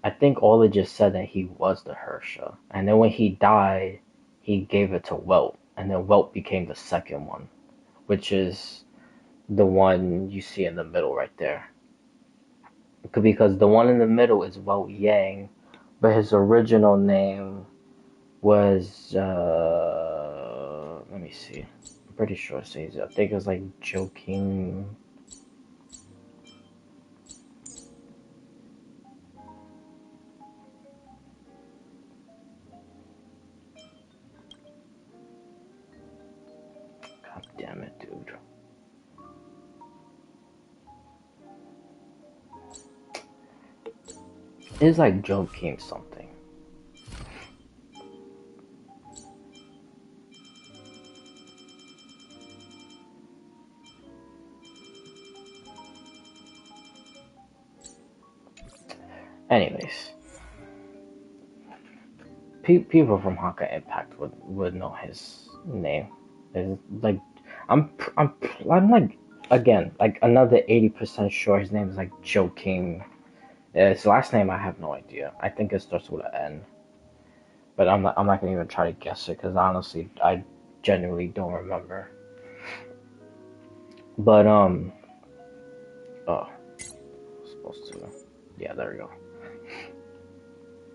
I think all they just said that he was the Hersha, and then when he died, he gave it to Welt, and then Welt became the second one, which is the one you see in the middle right there. Because the one in the middle is Welt Yang, but his original name was let me see. I'm pretty sure it says it. I think it was like Joking. God damn it, dude. It's like Joking something. Anyways, people from Honka Impact would know his name. It's like I'm like, again, like another 80% sure his name is like Joking. His last name I have no idea. I think it starts with an N, but I'm not gonna even try to guess it because honestly I genuinely don't remember. But oh, supposed to, yeah, there we go.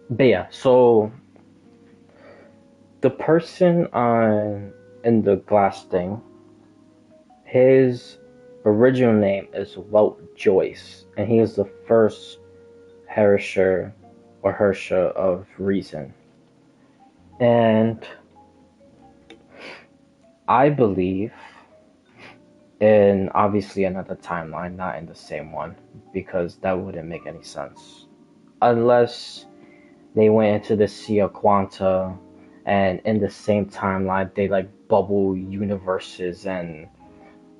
But yeah, so the person in the glass thing, his original name is Welt Joyce, and he is the first Hersha of Reason. And I believe in obviously another timeline, not in the same one, because that wouldn't make any sense. Unless they went into the Sea of Quanta, and in the same timeline they like bubble universes, and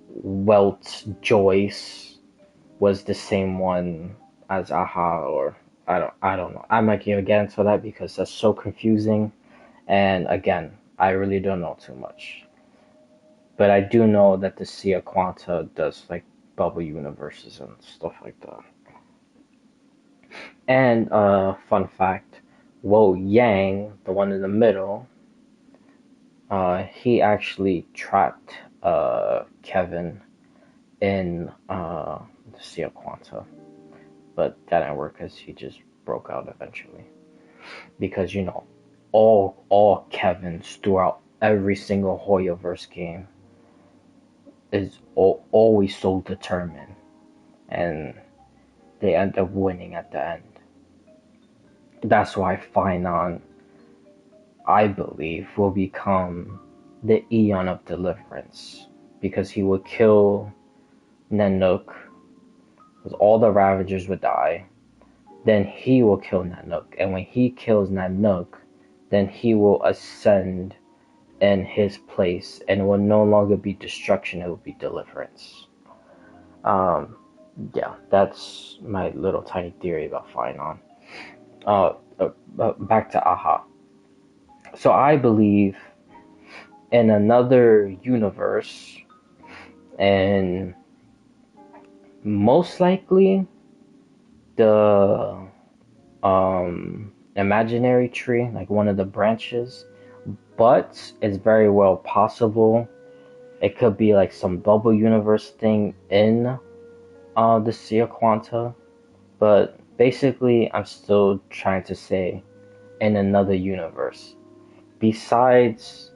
Welt Joyce was the same one as Aha, or I don't know. I'm not gonna get into that because that's so confusing, and again, I really don't know too much. But I do know that the Sea of Quanta does like bubble universes and stuff like that. And fun fact, Wo Yang, the one in the middle, he actually trapped Kevin in the Sea of Quanta, but that didn't work because he just broke out eventually. Because you know, all Kevins throughout every single Hoyoverse game is always so determined, and they end up winning at the end. That's why Finon, I believe, will become the Eon of Deliverance, because he will kill Nanook, because all the Ravagers would die. Then he will kill Nanook, and when he kills Nanook, then he will ascend in his place, and it will no longer be destruction, it will be deliverance. Yeah, that's my little tiny theory about Finon. Back to Aha. So I believe in another universe, and most likely the imaginary tree, like one of the branches, but it's very well possible it could be like some bubble universe thing in the Sea of Quanta. But basically, I'm still trying to say in another universe, besides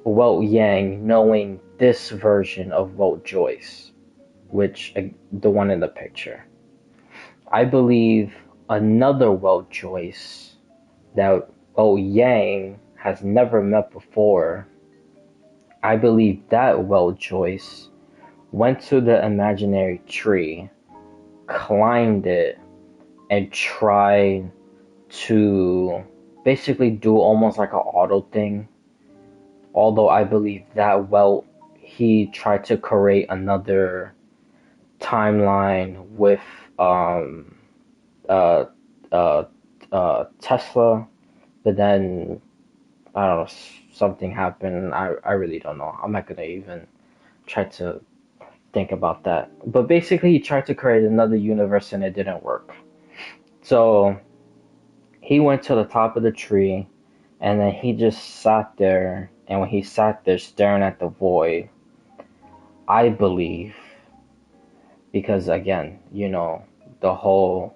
Welt Yang knowing this version of Welt Joyce, which the one in the picture. I believe another Welt Joyce that Welt Yang has never met before. I believe that Welt Joyce went to the imaginary tree, climbed it, and tried to basically do almost like an auto thing. Although I believe that Welt, he tried to create another timeline with Tesla, but then I don't know, something happened. I really don't know. I'm not gonna even try to think about that. But basically, he tried to create another universe and it didn't work. So he went to the top of the tree, and then he just sat there. And when he sat there staring at the void, I believe, because again, the whole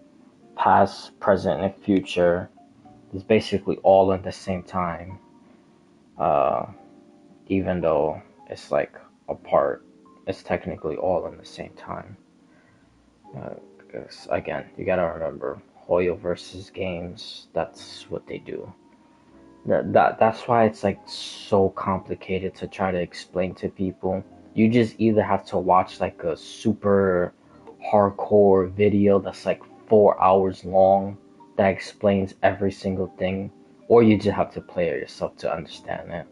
past, present, and future is basically all at the same time. Even though it's like apart, it's technically all in the same time. Because again, you gotta remember, Hoyo versus games, that's what they do. That's why it's like so complicated to try to explain to people. You just either have to watch like a super hardcore video that's like 4 hours long that explains every single thing, or you just have to play it yourself to understand it.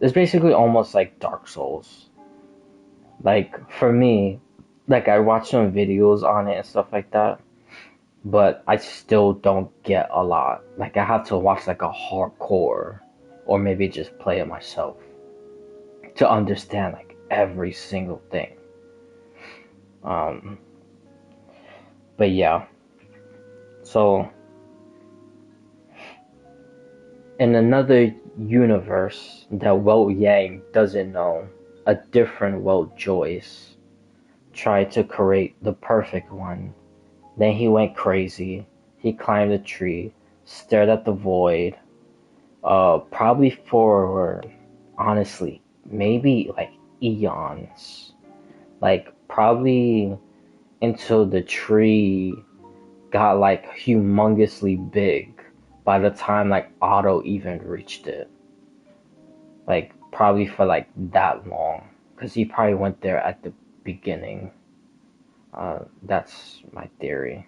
It's basically almost like Dark Souls. Like for me, like I watch some videos on it and stuff like that, but I still don't get a lot. Like I have to watch like a hardcore, or maybe just play it myself to understand like every single thing. But yeah, so in another universe that Welt Yang doesn't know, a different Welt Joyce tried to create the perfect one. Then he went crazy. He climbed a tree, stared at the void, probably for, honestly, maybe like eons. Like probably until the tree got like humongously big by the time like Otto even reached it. Like probably for like that long, because he probably went there at the beginning. That's my theory.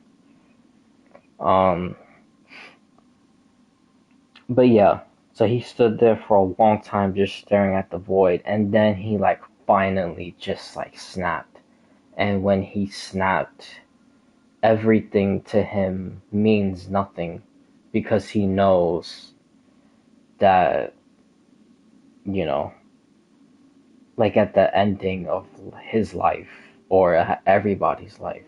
But yeah, so he stood there for a long time just staring at the void, and then he like finally just like snapped. And when he snapped, everything to him means nothing, because he knows that, like at the ending of his life, or everybody's life,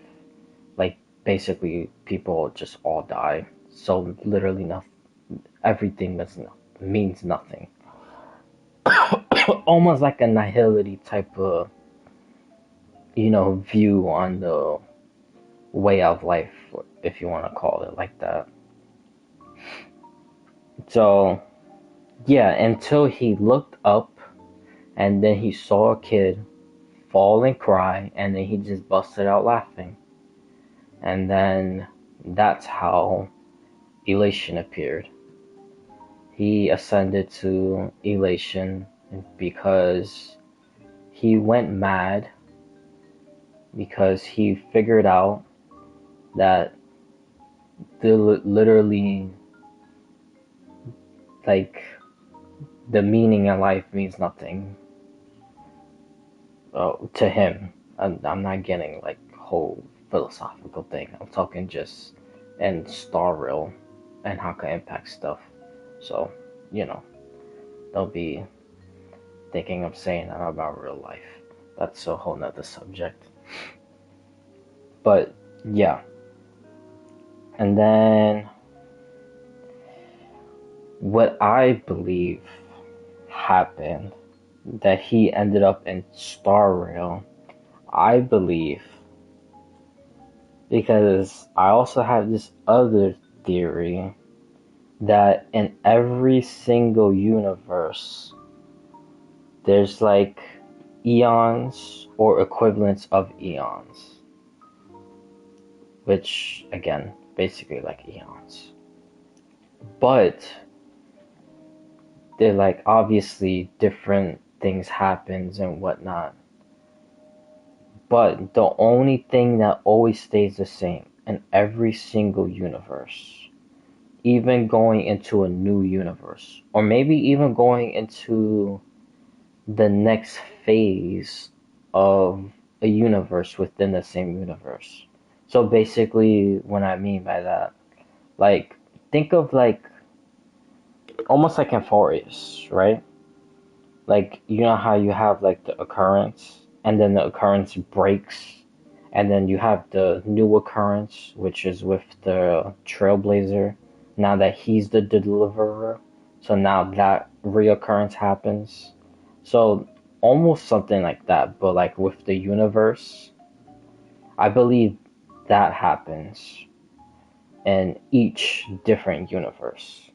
like basically people just all die. So literally nothing, everything means nothing. Almost like a nihility type of, view on the way of life, if you want to call it like that. So yeah, until he looked up and then he saw a kid fall and cry, and then he just busted out laughing. And then that's how Elation appeared. He ascended to Elation because he went mad, because he figured out that literally, like, the meaning in life means nothing to him. I'm not getting like whole philosophical thing. I'm talking just in Star Rail and how can impact stuff. So, don't be thinking I'm saying that about real life. That's a whole nother subject. But yeah. And then what I believe happened, that he ended up in Star Rail, I believe, because I also have this other theory that in every single universe there's like eons or equivalents of eons, which again basically like eons, but they're like obviously different things happens and whatnot, but the only thing that always stays the same in every single universe, even going into a new universe, or maybe even going into the next phase of a universe within the same universe. So basically, what I mean by that, like, think of like almost like in Forest, right? Like, you know how you have like the occurrence, and then the occurrence breaks, and then you have the new occurrence, which is with the Trailblazer. Now that he's the deliverer, so now that reoccurrence happens. So almost something like that, but like with the universe, I believe that happens in each different universe.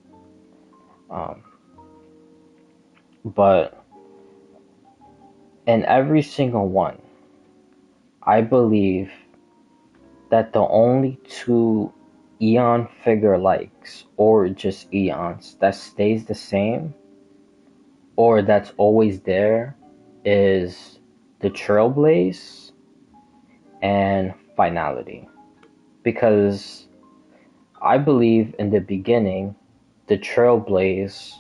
But in every single one, I believe that the only two eon figure likes, or just eons, that stays the same, or that's always there, is the Trailblaze and Finality. Because I believe in the beginning, the Trailblaze,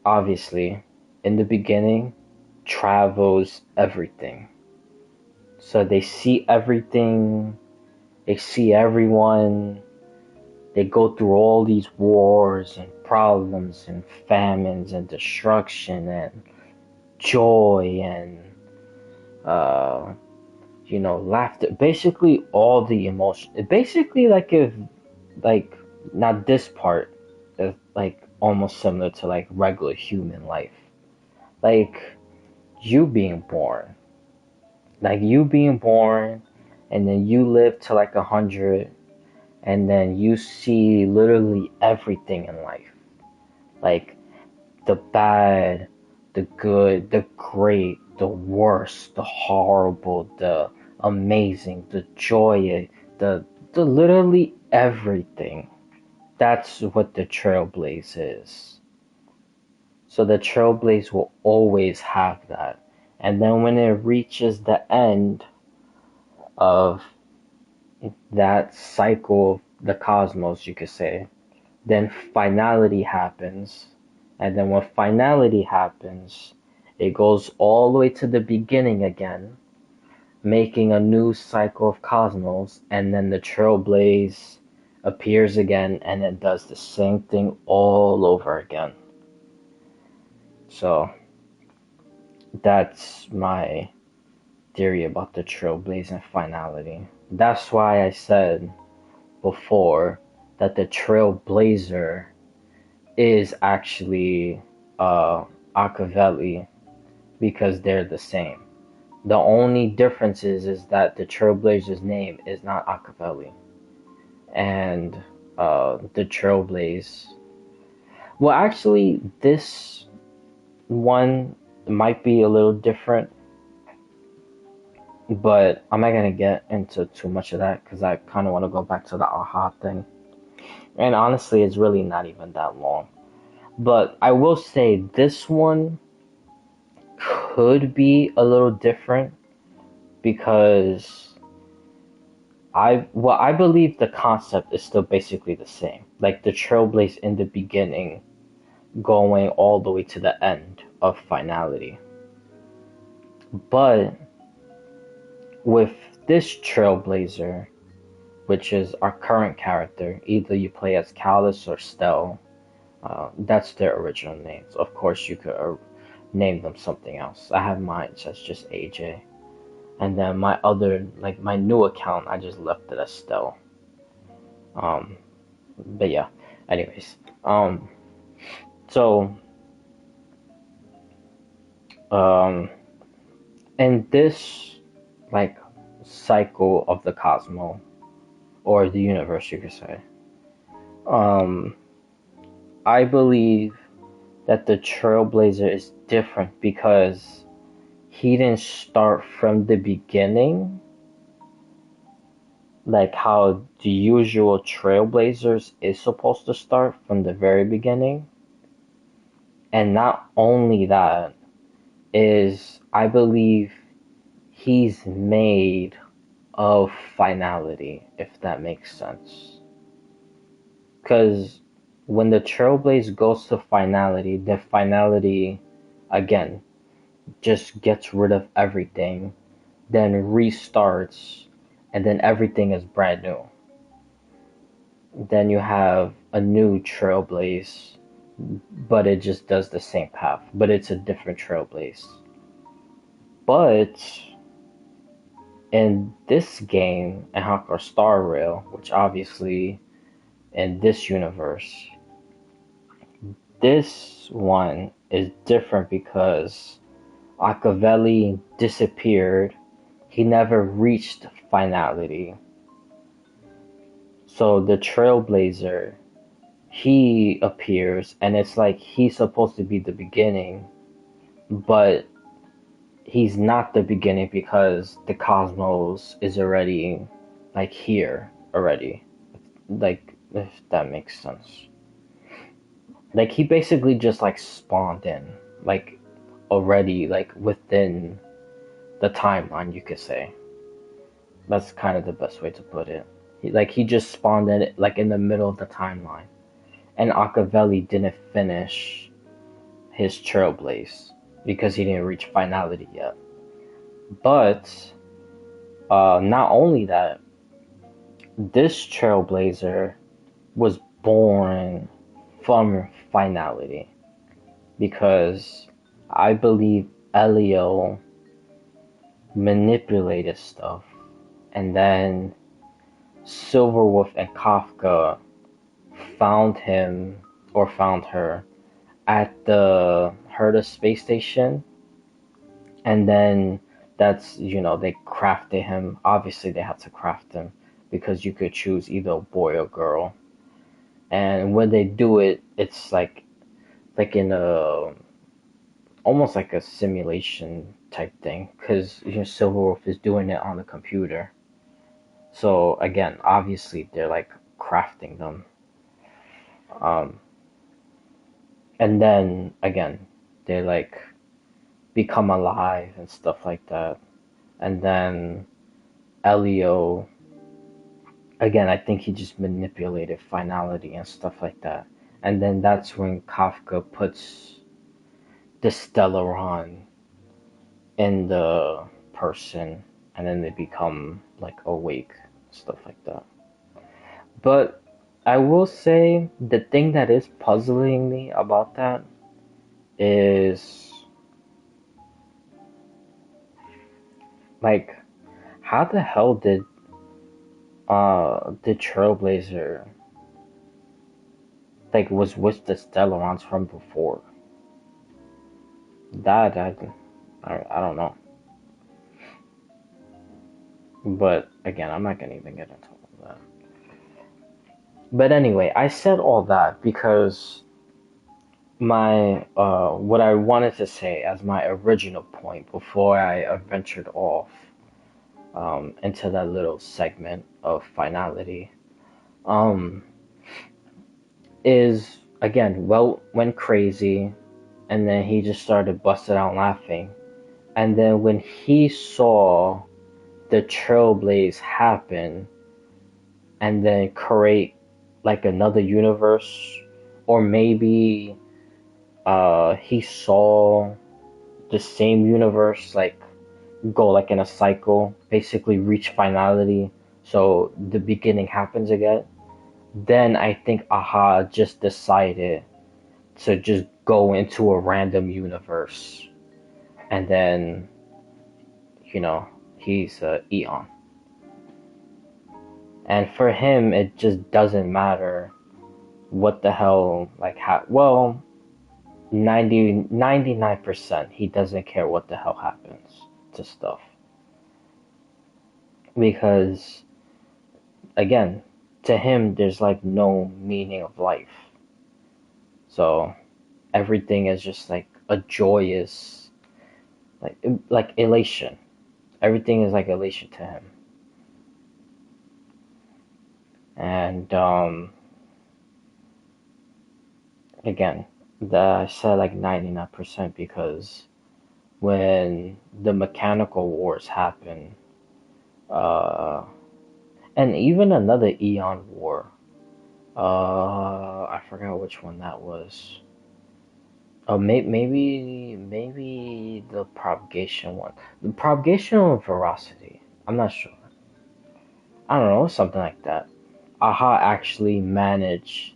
obviously, in the beginning, travels everything. So they see everything, they see everyone, they go through all these wars and problems and famines and destruction and joy and laughter. Basically all the emotion. Basically like if like not this part is like almost similar to like regular human life. Like you being born. Like you being born and then you live to like 100, and then you see literally everything in life. Like the bad, the good, the great, the worst, the horrible, the amazing, the joy, the literally everything. That's what the Trailblaze is. So the Trailblaze will always have that. And then when it reaches the end of that cycle of the cosmos, you could say, then finality happens. And then when finality happens, it goes all the way to the beginning again, making a new cycle of cosmos, and then the Trailblaze appears again, and it does the same thing all over again. So that's my theory about the Trailblaze and finality. That's why I said before that the Trailblazer is actually Machiavelli, because they're the same. The only difference is that the Trailblazer's name is not Machiavelli, and the Trailblaze. Well, actually, this one might be a little different, but I'm not gonna get into too much of that because I kind of want to go back to the aha thing. And honestly, it's really not even that long. But I will say this one could be a little different because I believe the concept is still basically the same. Like the trailblaze in the beginning going all the way to the end of finality. But with this trailblazer, which is our current character, either you play as Callus or Stell, that's their original names. Of course, you could name them something else. I have mine as just AJ. And then my other, like my new account, I just left it as Stell. But yeah, anyways. So, in this, like, cycle of the cosmos, or the universe, you could say, I believe that the Trailblazer is different because he didn't start from the beginning, like how the usual Trailblazers is supposed to start from the very beginning. And not only that, is I believe he's made of finality, if that makes sense. Because when the Trailblaze goes to finality, the finality, again, just gets rid of everything, then restarts, and then everything is brand new. Then you have a new Trailblaze, but it just does the same path, but it's a different Trailblaze. But in this game, in Hakkar Star Rail, which obviously in this universe, this one is different because Machiavelli disappeared. He never reached finality. So the Trailblazer, he appears, and it's like he's supposed to be the beginning, but he's not the beginning because the cosmos is already, like, here already. Like, if that makes sense. Like, he basically just, like, spawned in, like, already, like, within the timeline, you could say. That's kind of the best way to put it. He just spawned in, like, in the middle of the timeline. And Machiavelli didn't finish his Trailblaze because he didn't reach finality yet. But, not only that, this Trailblazer was born from finality because I believe Elio manipulated stuff, and then Silverwolf and Kafka found him or found her at the Herta space station, and then that's, they crafted him. Obviously they had to craft him because you could choose either a boy or girl, and when they do it, it's like in a almost like a simulation type thing, because Silverwolf is doing it on the computer. So again, obviously they're like crafting them. And then again, they like become alive and stuff like that. And then Elio, again, I think he just manipulated finality and stuff like that. And then that's when Kafka puts the Stellaron in the person, and then they become like awake, stuff like that. But I will say the thing that is puzzling me about that is, like, how the hell did the Trailblazer, like, was with the Stellarons from before? That I don't know. But again, I'm not gonna even get into all that. But anyway, I said all that because my what I wanted to say as my original point before I ventured off into that little segment of finality um, is again, well, went crazy, and then he just started busting out laughing. And then when he saw the trailblaze happen and then create like another universe, or maybe he saw the same universe like go like in a cycle, basically reach finality, so the beginning happens again. Then I think Aha just decided to just go into a random universe, and then you know he's Eon, and for him it just doesn't matter what the hell like how well 99% he doesn't care what the hell happens to stuff, because again, to him there's like no meaning of life, so everything is just like a joyous like elation. Everything is like elation to him. And again, I said like 99% because when the mechanical wars happen, uh, and even another Eon war, I forgot which one that was. Oh, maybe the propagation one, the propagation of veracity. I'm not sure. I don't know, something like that. Aha actually managed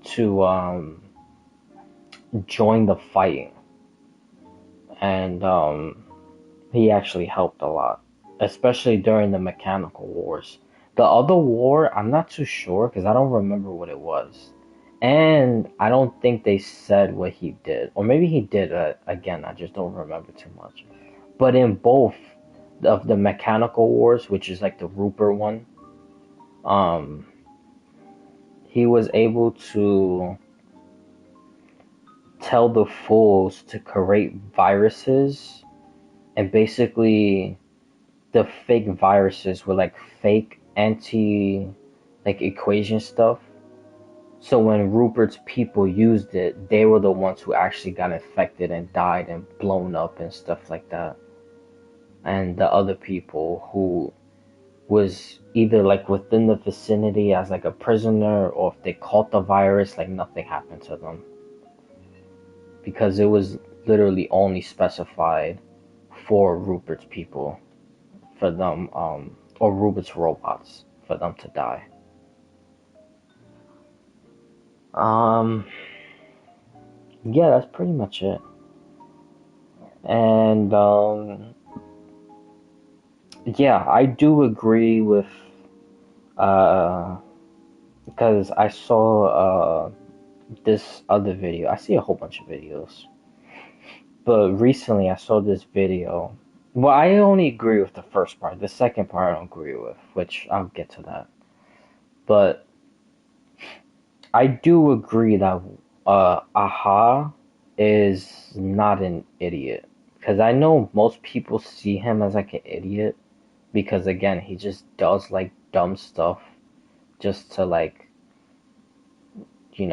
to join the fighting, and he actually helped a lot, especially during the mechanical wars. The other war, I'm not too sure because I don't remember what it was, and I don't think they said what he did, or maybe he did. Again, I just don't remember too much. But in both of the mechanical wars, which is like the Rupert one, um, he was able to tell the fools to create viruses, and basically the fake viruses were like fake anti like equation stuff. So when Rupert's people used it, they were the ones who actually got infected and died and blown up and stuff like that. And the other people who was either like within the vicinity as like a prisoner, or if they caught the virus, like nothing happened to them. Because it was literally only specified for Rupert's people, for them, or Rupert's robots, for them to die. Yeah, that's pretty much it. And yeah, I do agree with because I saw this other video. I see a whole bunch of videos, but recently I saw this video. Well, I only agree with the first part. The second part I don't agree with, which I'll get to that. But I do agree that Aha is not an idiot, because I know most people see him as like an idiot because again he just does like dumb stuff just to like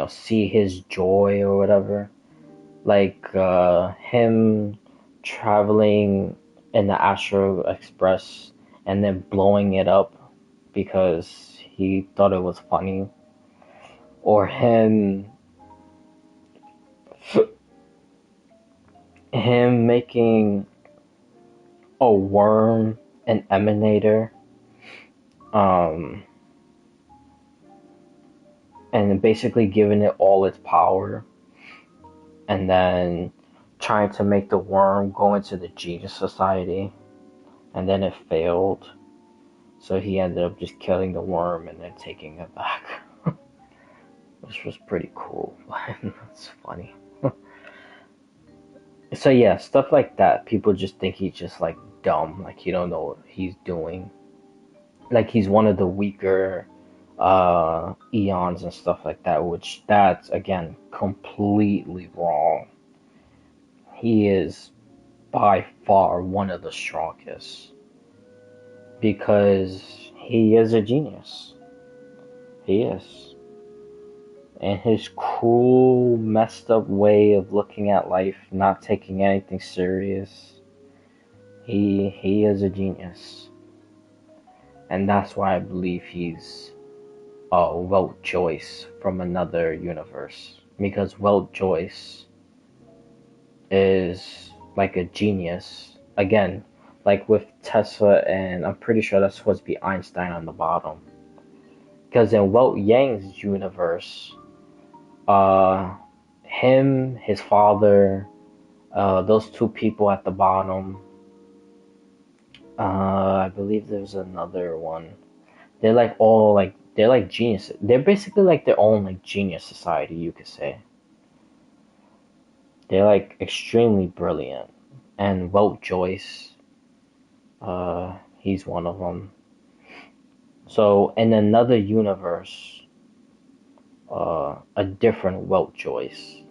see his joy or whatever, like him traveling in the Astro Express and then blowing it up because he thought it was funny, or him making a worm an emanator, and basically giving it all its power, and then trying to make the worm go into the Genius Society, and then it failed, so he ended up just killing the worm and then taking it back. Which was pretty cool. That's funny. So yeah, stuff like that. People just think he's just like dumb, like he don't know what he's doing. Like he's one of the weaker eons and stuff like that, which that's again completely wrong. He is by far one of the strongest because he is a genius. He is. And his cruel, messed up way of looking at life, not taking anything serious, he is a genius. And that's why I believe he's Welt Joyce from another universe. Because Welt Joyce is like a genius. Again, like with Tesla, and I'm pretty sure that's supposed to be Einstein on the bottom. Because in Welt Yang's universe, him, his father, those two people at the bottom, I believe there's another one. They're like all like, they're like geniuses. They're basically like their own like genius society, you could say. They're like extremely brilliant. And Welt Joyce, he's one of them. So in another universe, a different Welt Joyce,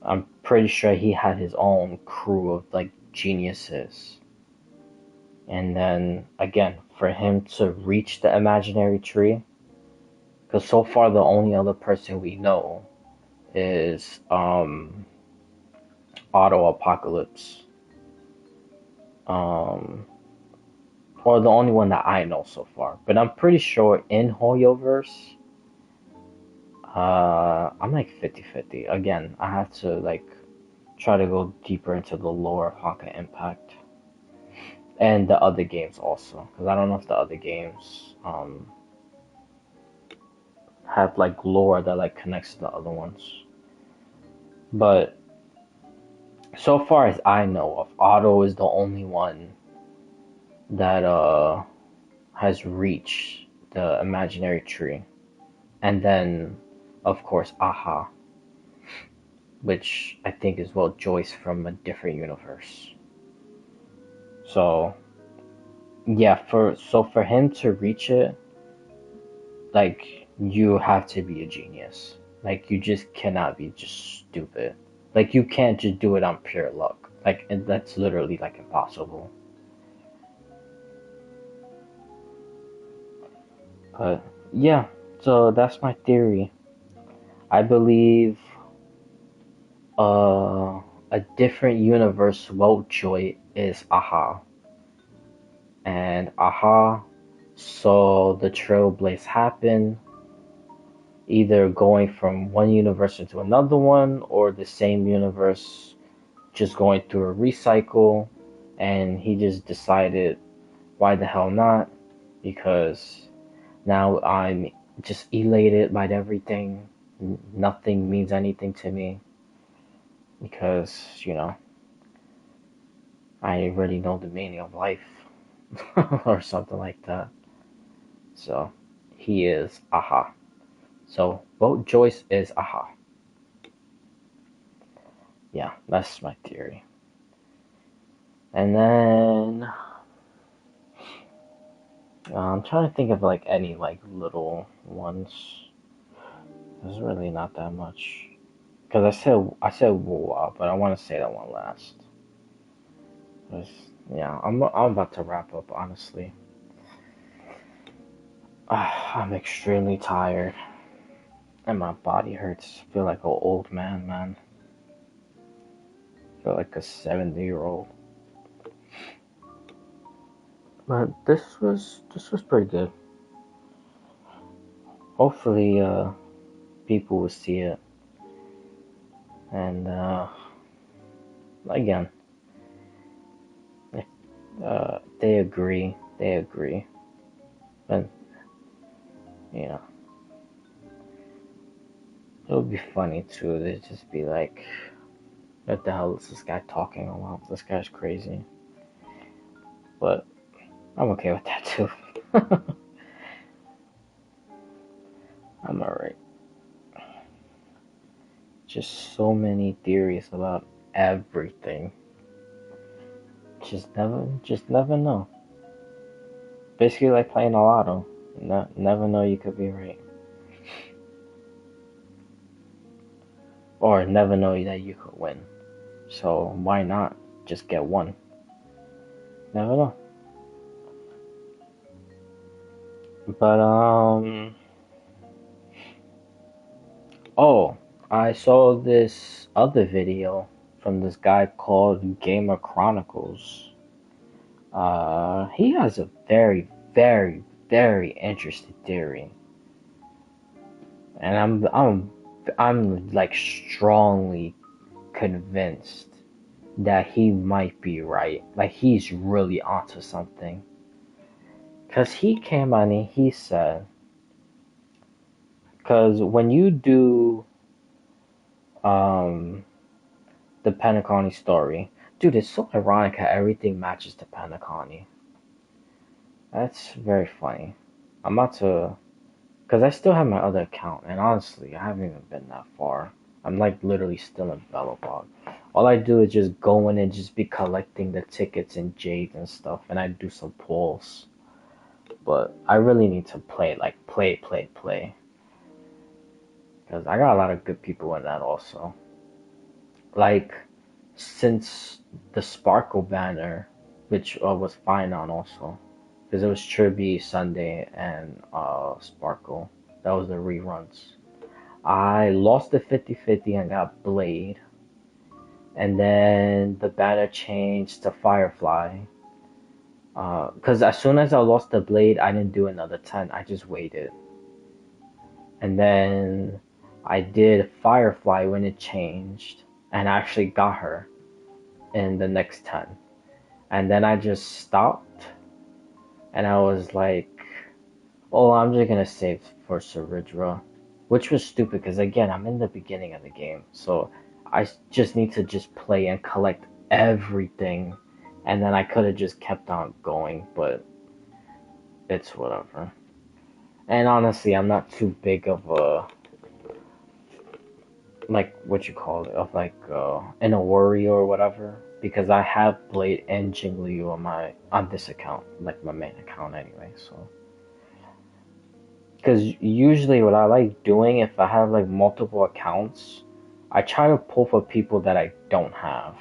I'm pretty sure he had his own crew of like geniuses. And then again, for him to reach the imaginary tree, because so far the only other person we know is Auto Apocalypse. Or the only one that I know so far. But I'm pretty sure in Hoyoverse, I'm like 50-50. Again, I have to like try to go deeper into the lore of Honkai Impact. And the other games also. Because I don't know if the other games have like lore that like connects to the other ones. But so far as I know of, Otto is the only one that has reached the imaginary tree. And then of course Aha, which I think is Welt Joyce from a different universe. So yeah, for him to reach it, like you have to be a genius. Like you just cannot be just stupid. Like you can't just do it on pure luck. Like and that's literally like impossible. But yeah, so that's my theory. I believe a different universe Welt-Joy is Aha. And Aha saw the Trailblaze happen, either going from one universe into another one, or the same universe just going through a recycle, and he just decided, why the hell not? Because now I'm just elated by everything. Nothing means anything to me. Because, you know, I already know the meaning of life. Or something like that. So, he is Aha. So, Welt Joyce is Aha. Yeah, that's my theory. And then I'm trying to think of like any like little ones. There's really not that much. Because I said Woo-Wah, but I want to say that one last. Yeah, I'm about to wrap up, honestly. I'm extremely tired. And my body hurts. I feel like an old man. I feel like a 70-year-old. But this was pretty good. Hopefully, people will see it. And, again, if they agree. But, you know, it would be funny too. They'd just be like, what the hell is this guy talking about? This guy's crazy. But I'm okay with that too. I'm alright. Just so many theories about everything. Just never know. Basically like playing a lotto. Never know you could be right. Or never know that you could win. So why not just get one? Never know. But oh, I saw this other video from this guy called Gamer Chronicles. He has a very, very, very interesting theory, and I'm like strongly convinced that he might be right. Like he's really onto something. Cause he came on and he said, cause when you do the Penacony story, dude, it's so ironic how everything matches to Penacony. That's very funny. I'm about to, cause I still have my other account, and honestly, I haven't even been that far. I'm like literally still in Bellabog. All I do is just go in and just be collecting the tickets and jades and stuff, and I do some polls. But I really need to play, like play. Because I got a lot of good people in that also. Like, since the Sparkle banner, which was fine on also. Because it was Kirby, Sunday, and Sparkle. That was the reruns. I lost the 50-50 and got Blade. And then the banner changed to Firefly. Because as soon as I lost the Blade, I didn't do another 10. I just waited. And then I did Firefly when it changed. And I actually got her in the next 10. And then I just stopped. And I was like, oh, I'm just going to save for Ceridra. Which was stupid because, again, I'm in the beginning of the game. So I just need to just play and collect everything. And then I could have just kept on going. But it's whatever. And honestly, I'm not too big of a, like, what you call it, of like, in a worry or whatever. Because I have Blade and Jingliu on this account. Like, my main account anyway, so. Because usually what I like doing, if I have like multiple accounts, I try to pull for people that I don't have.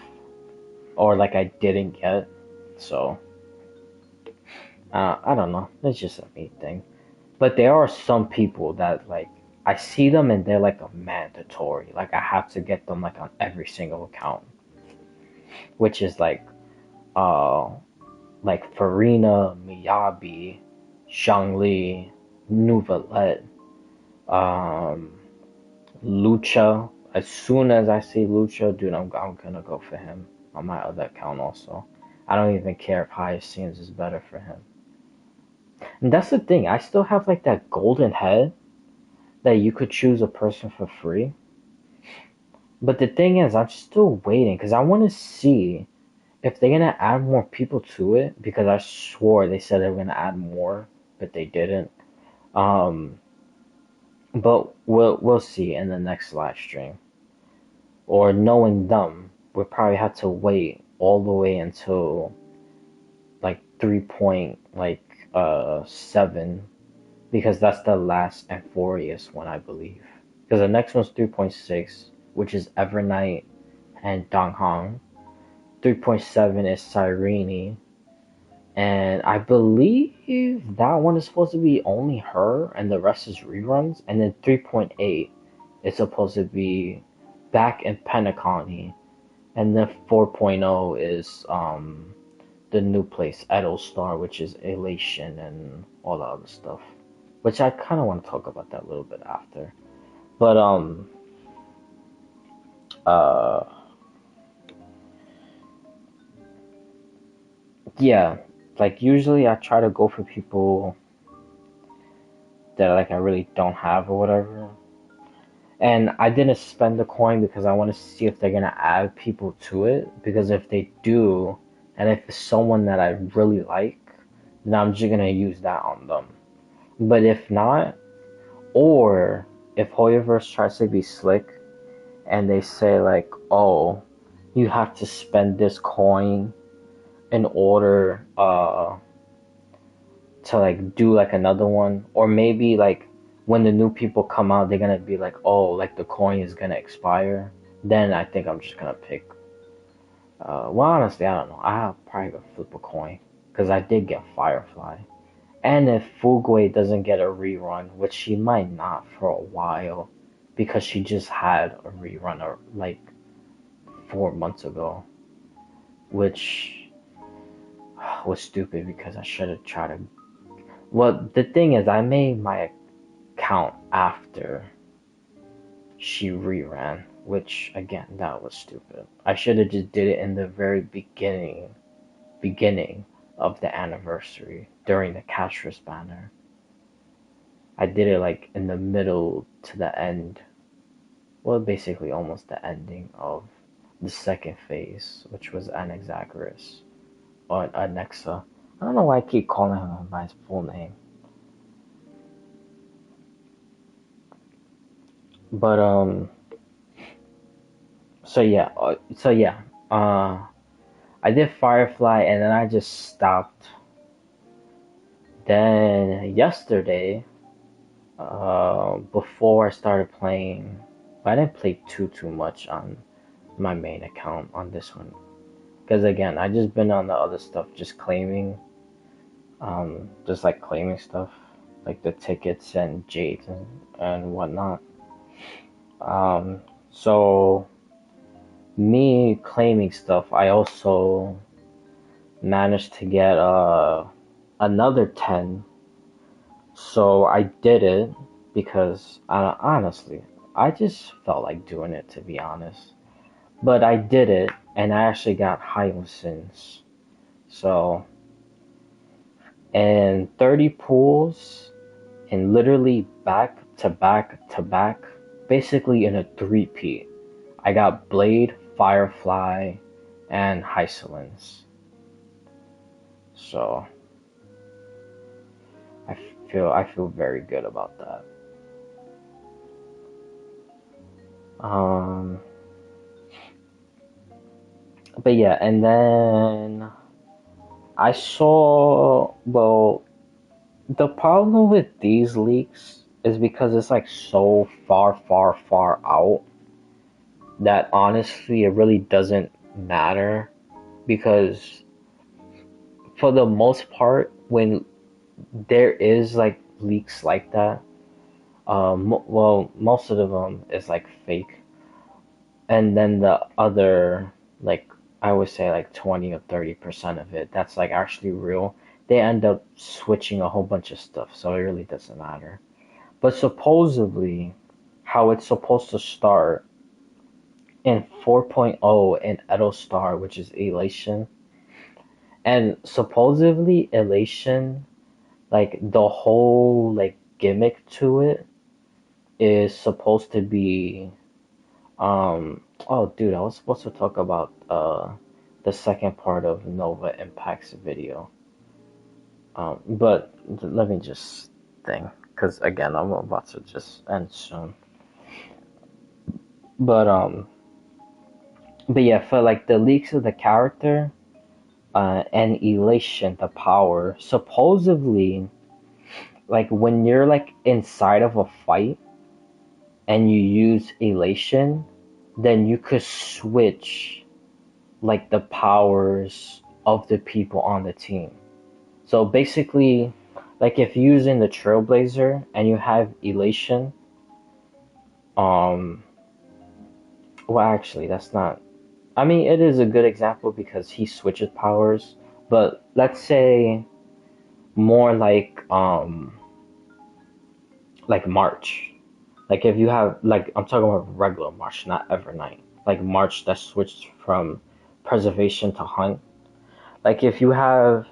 Or like I didn't get. So, I don't know. It's just a me thing. But there are some people that like, I see them and they're like a mandatory. Like I have to get them like on every single account. Which is like Farina, Miyabi, Zhangli, Nouvelette, Lucha. As soon as I see Lucha, dude, I'm gonna go for him on my other account also. I don't even care if Hyacinth is better for him. And that's the thing, I still have like that golden head that you could choose a person for free. But the thing is, I'm still waiting because I want to see if they're gonna add more people to it. Because I swore they said they were gonna add more, but they didn't. But we'll see in the next live stream. Or knowing them, we'll probably have to wait all the way until like 3.7 because that's the last and Euphorious one, I believe. Because the next one's 3.6, which is Evernight and Donghong. 3.7 is Cyrene. And I believe that one is supposed to be only her and the rest is reruns. And then 3.8 is supposed to be back in Penacony. And then 4.0 is the new place, Edelstar, which is Elation and all the other stuff. Which I kind of want to talk about that a little bit after. But, yeah, like usually I try to go for people that like I really don't have or whatever. And I didn't spend the coin because I want to see if they're gonna add people to it. Because if they do, and if it's someone that I really like, then I'm just gonna use that on them. But if not, or if Hoyoverse tries to be slick and they say like, oh, you have to spend this coin in order to like do like another one, or maybe like when the new people come out, they're gonna be like, oh, like the coin is gonna expire. Then I think I'm just gonna pick. Well, honestly, I don't know. I'll probably go flip a coin because I did get Firefly. And if Fugui doesn't get a rerun, which she might not for a while, because she just had a rerun like 4 months ago, which was stupid because I should have tried to. Well, the thing is, I made my account after she reran, which again, that was stupid. I should have just did it in the very beginning of the anniversary during the Castress banner. I did it like in the middle to the end. Well, basically almost the ending of the second phase, which was Anaxagoras or Anexa. I don't know why I keep calling him by his full name. But I did Firefly and then I just stopped. Then yesterday, before I started playing, I didn't play too much on my main account on this one, because again, I just been on the other stuff, just claiming, just like claiming stuff, like the tickets and jades and whatnot. So me claiming stuff, I also managed to get another 10. So I did it because honestly, I just felt like doing it, to be honest. But I did it, and I actually got Hylians. So, and 30 pools, and literally back to back to back, basically in a three-peat. I got Blade, Firefly, and Hylians. So I feel very good about that. But yeah, and then I saw, well, the problem with these leaks is because it's like so far out that honestly it really doesn't matter, because for the most part when there is like leaks like that, well, most of them is like fake, and then the other, like, I would say like 20 or 30% of it that's like actually real, they end up switching a whole bunch of stuff, so it really doesn't matter. But supposedly how it's supposed to start in 4.0 in Edo Star, which is Elation, and supposedly Elation, like the whole like gimmick to it is supposed to be oh dude, I was supposed to talk about the second part of Nova Impact's video. But let me just think, because again, I'm about to just end soon. But yeah, for like the leaks of the character and Elation, the power, supposedly, like when you're like inside of a fight and you use Elation, then you could switch like the powers of the people on the team. So basically, like if you're using the Trailblazer and you have Elation, well, actually, that's not. I mean, it is a good example because he switches powers, but let's say more like March. Like if you have, like, I'm talking about regular March, not Evernight. Like March that switched from Preservation to Hunt. Like if you have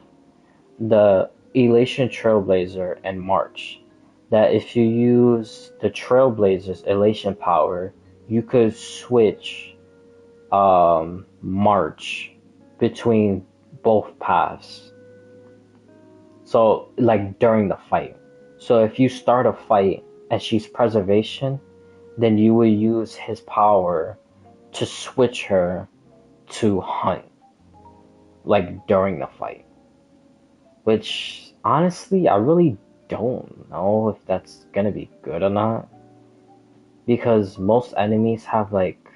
the Elation Trailblazer and March, that if you use the Trailblazer's Elation power, you could switch March between both paths. So like during the fight. So if you start a fight and she's Preservation, then you will use his power to switch her to Hunt, like during the fight. Which honestly, I really don't know if that's gonna be good or not. Because most enemies have like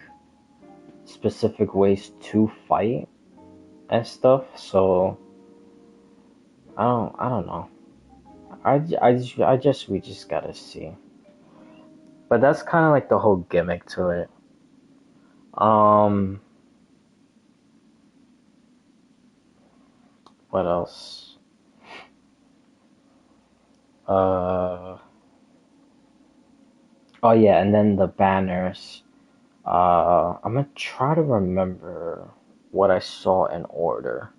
specific ways to fight and stuff, so I don't know. We just gotta see. But that's kind of like the whole gimmick to it. Um, what else? Uh, oh yeah, and then the banners. I'm gonna try to remember what I saw in order.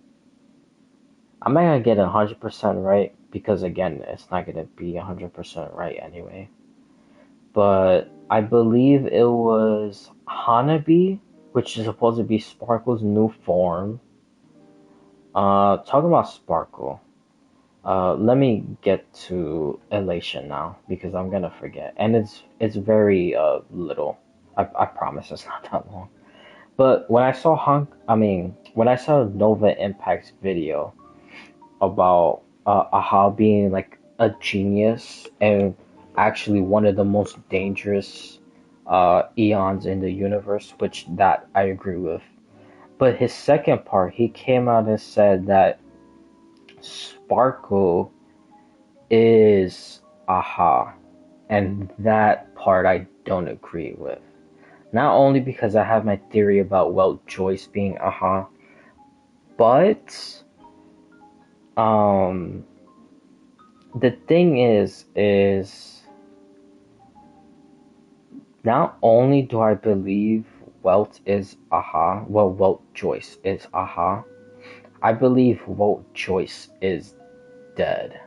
I'm not gonna get 100% right because again, it's not gonna be 100% right anyway. But I believe it was Hanabi, which is supposed to be Sparkle's new form. Talking about Sparkle. Let me get to Elation now because I'm gonna forget, and it's very little. I promise it's not that long. But when I saw Nova Impact's video about Aha being like a genius and actually one of the most dangerous eons in the universe, which that I agree with. But his second part, he came out and said that Sparkle is Aha, and that part I don't agree with. Not only because I have my theory about Joyce being Aha, but um the thing is not only do I believe Welt Joyce is Aha, I believe Welt Joyce is dead.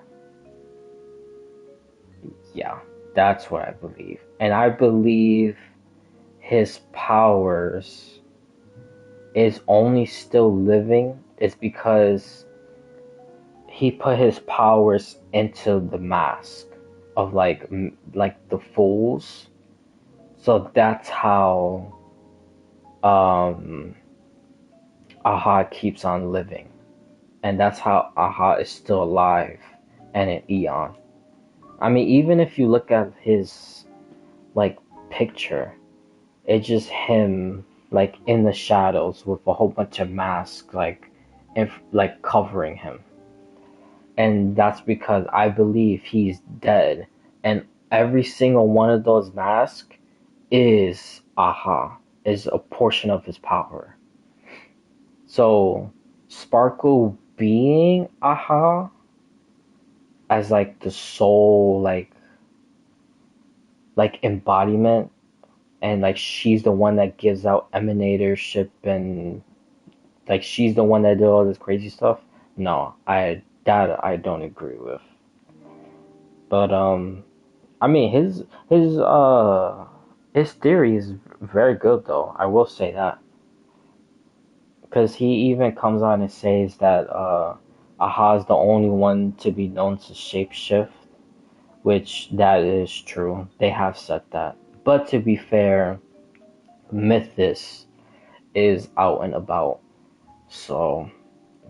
Yeah, that's what I believe. And I believe his powers is only still living is because he put his powers into the mask of like the fools. So that's how Aha keeps on living. And that's how Aha is still alive and an Eon. I mean, even if you look at his like picture, it's just him like in the shadows with a whole bunch of masks like covering him. And that's because I believe he's dead. And every single one of those masks is Aha, is a portion of his power. So Sparkle being Aha as like the soul like embodiment, and like she's the one that gives out emanatorship, and like she's the one that did all this crazy stuff. No, I don't agree with. But I mean his theory is very good though. I will say that. Because he even comes on and says that Aha is the only one to be known to shapeshift, which that is true. They have said that. But to be fair, Mythos is out and about, so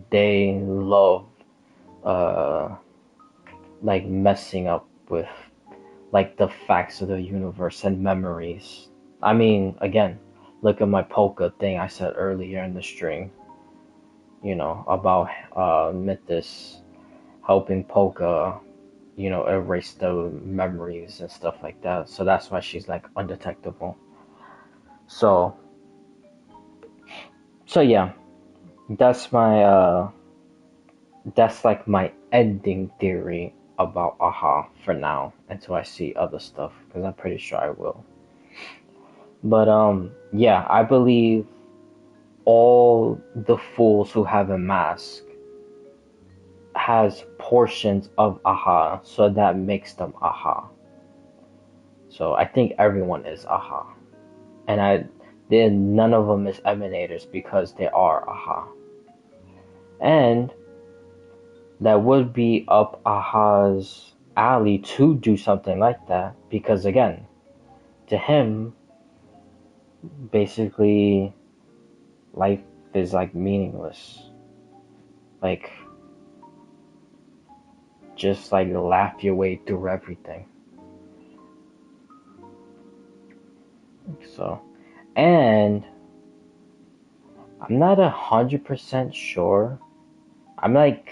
they love uh like messing up with like the facts of the universe and memories. I mean, again, look at my Polka thing I said earlier in the stream, about Mythos helping Polka, erase the memories and stuff like that. So that's why she's like undetectable. So yeah, that's like my ending theory about Aha for now until I see other stuff, because I'm pretty sure I will. But yeah, I believe all the fools who have a mask has portions of Aha, so that makes them Aha. So I think everyone is Aha, and then none of them is emanators because they are Aha, and that would be up Aha's alley to do something like that, because again, to him, basically, life is like meaningless. Like, just like laugh your way through everything. So, and I'm not 100% sure. I'm like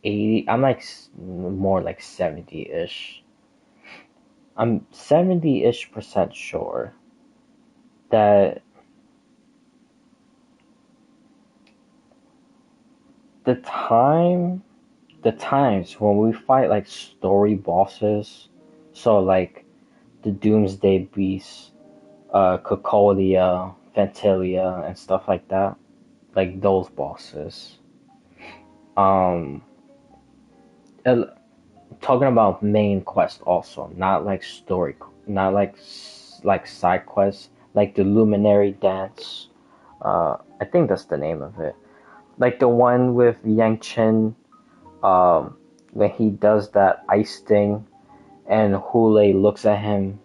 80. I'm like more like 70-ish. I'm 70-ish% sure that the times when we fight like story bosses, so like the Doomsday Beast, Cocolia, Fantalia, and stuff like that, like those bosses. Um, uh, Talking about main quest also, not like story, not like like side quests, like the Luminary Dance. I think that's the name of it. Like the one with Yang Chen, when he does that ice thing, and Hule looks at him,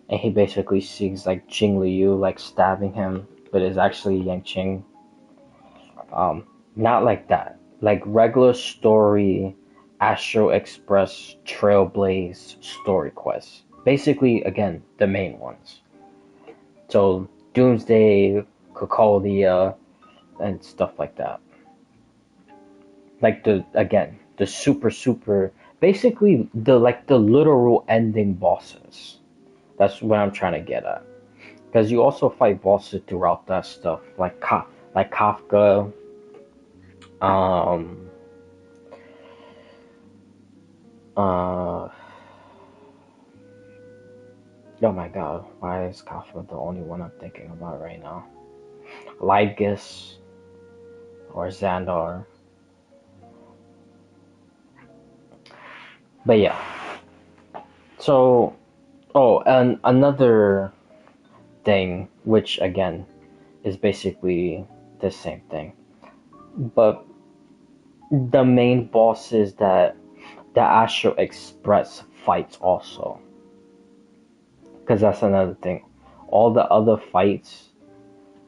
and he basically sees like Jing Liu like stabbing him, but it's actually Yang Qing. Not like that. Like regular story, Astro Express, Trailblaze story quests. Basically, again, the main ones. So Doomsday, Cocolia, and stuff like that. Like the super basically the literal ending bosses. That's what I'm trying to get at. Because you also fight bosses throughout that stuff, like Kafka, um, oh my god, why is Kafka the only one I'm thinking about right now? Lygus or Xandar. But yeah, so, oh, and another thing, which again is basically the same thing, but the main bosses that the Astro Express fights also, because that's another thing. All the other fights,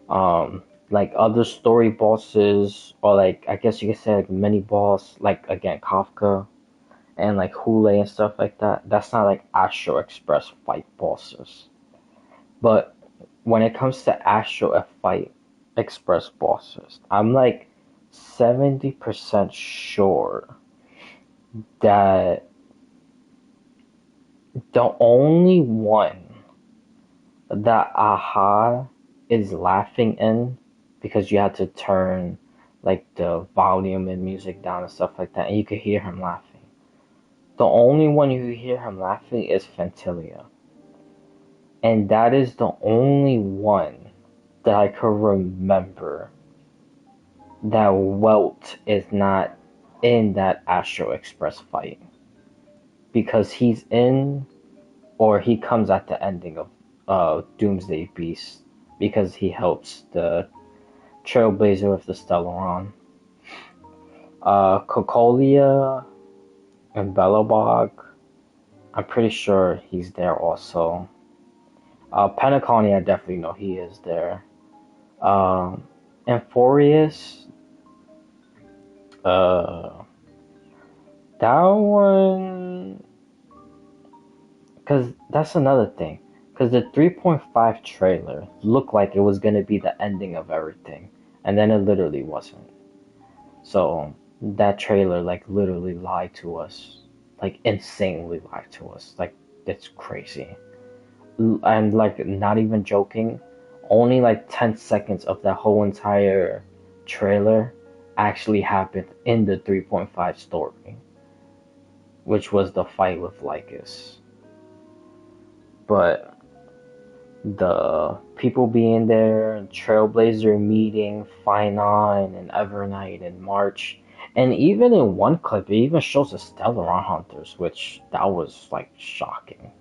like other story bosses, or like I guess you could say like mini boss, like again Kafka and like Hule and stuff like that. That's not like Astro Express fight bosses. But when it comes to Astro Fight Express bosses, I'm like 70% sure that the only one that Aha is laughing in, because you had to turn like the volume and music down and stuff like that, and you could hear him laughing. The only one you hear him laughing is Fantalia. And that is the only one that I could remember that Welt is not in that Astro Express fight. Because he's in, or he comes at the ending of Doomsday Beast, because he helps the Trailblazer with the Stellaron. Cocolia and Belobog, I'm pretty sure he's there also. Pentaconi, I definitely know he is there. Amphorius, that one, because that's another thing. Because the 3.5 trailer looked like it was going to be the ending of everything, and then it literally wasn't. So that trailer like literally lied to us, like insanely lied to us. Like it's crazy. I'm like not even joking. Only like 10 seconds of that whole entire trailer actually happened in the 3.5 story, which was the fight with Lycus. But the people being there, Trailblazer meeting Finon and Evernight in March, and even in one clip, it even shows the Stellaron Hunters, which that was like shocking.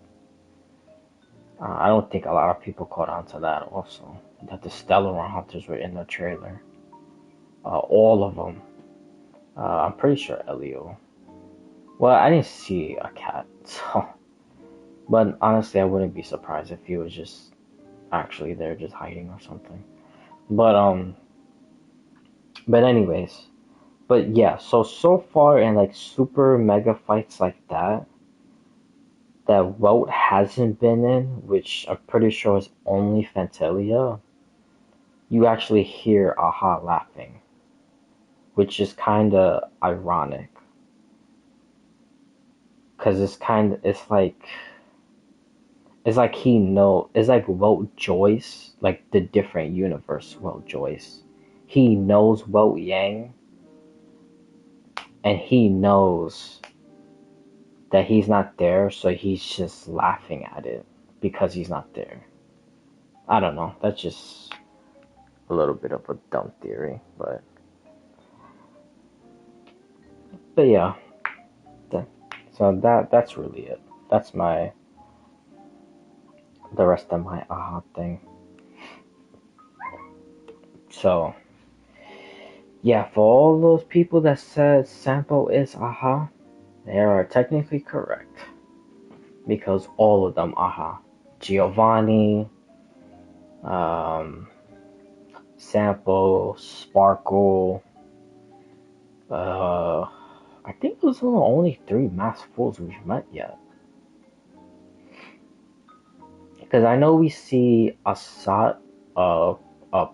I don't think a lot of people caught on to that also, that the Stellaron Hunters were in the trailer. All of them. I'm pretty sure Elio. Well, I didn't see a cat, so. But honestly, I wouldn't be surprised if he was just actually there, just hiding or something. But anyways, But yeah, so far in like super mega fights like that Welt hasn't been in, which I'm pretty sure is only Fantalia, you actually hear Aha laughing, which is kind of ironic. Because it's like it's like Welt Joyce, like the different universe Welt Joyce. He knows Welt Yang, and he knows that he's not there, so he's just laughing at it because he's not there. I don't know. That's just a little bit of a dumb theory, but yeah. So that's really it. That's the rest of my aha thing. So yeah, for all those people that said Sampo is aha, they are technically correct because all of them aha. Giovanni, um, Sampo, Sparkle. I think those are the only three masked fools we've met yet. Because I know we see Assad, a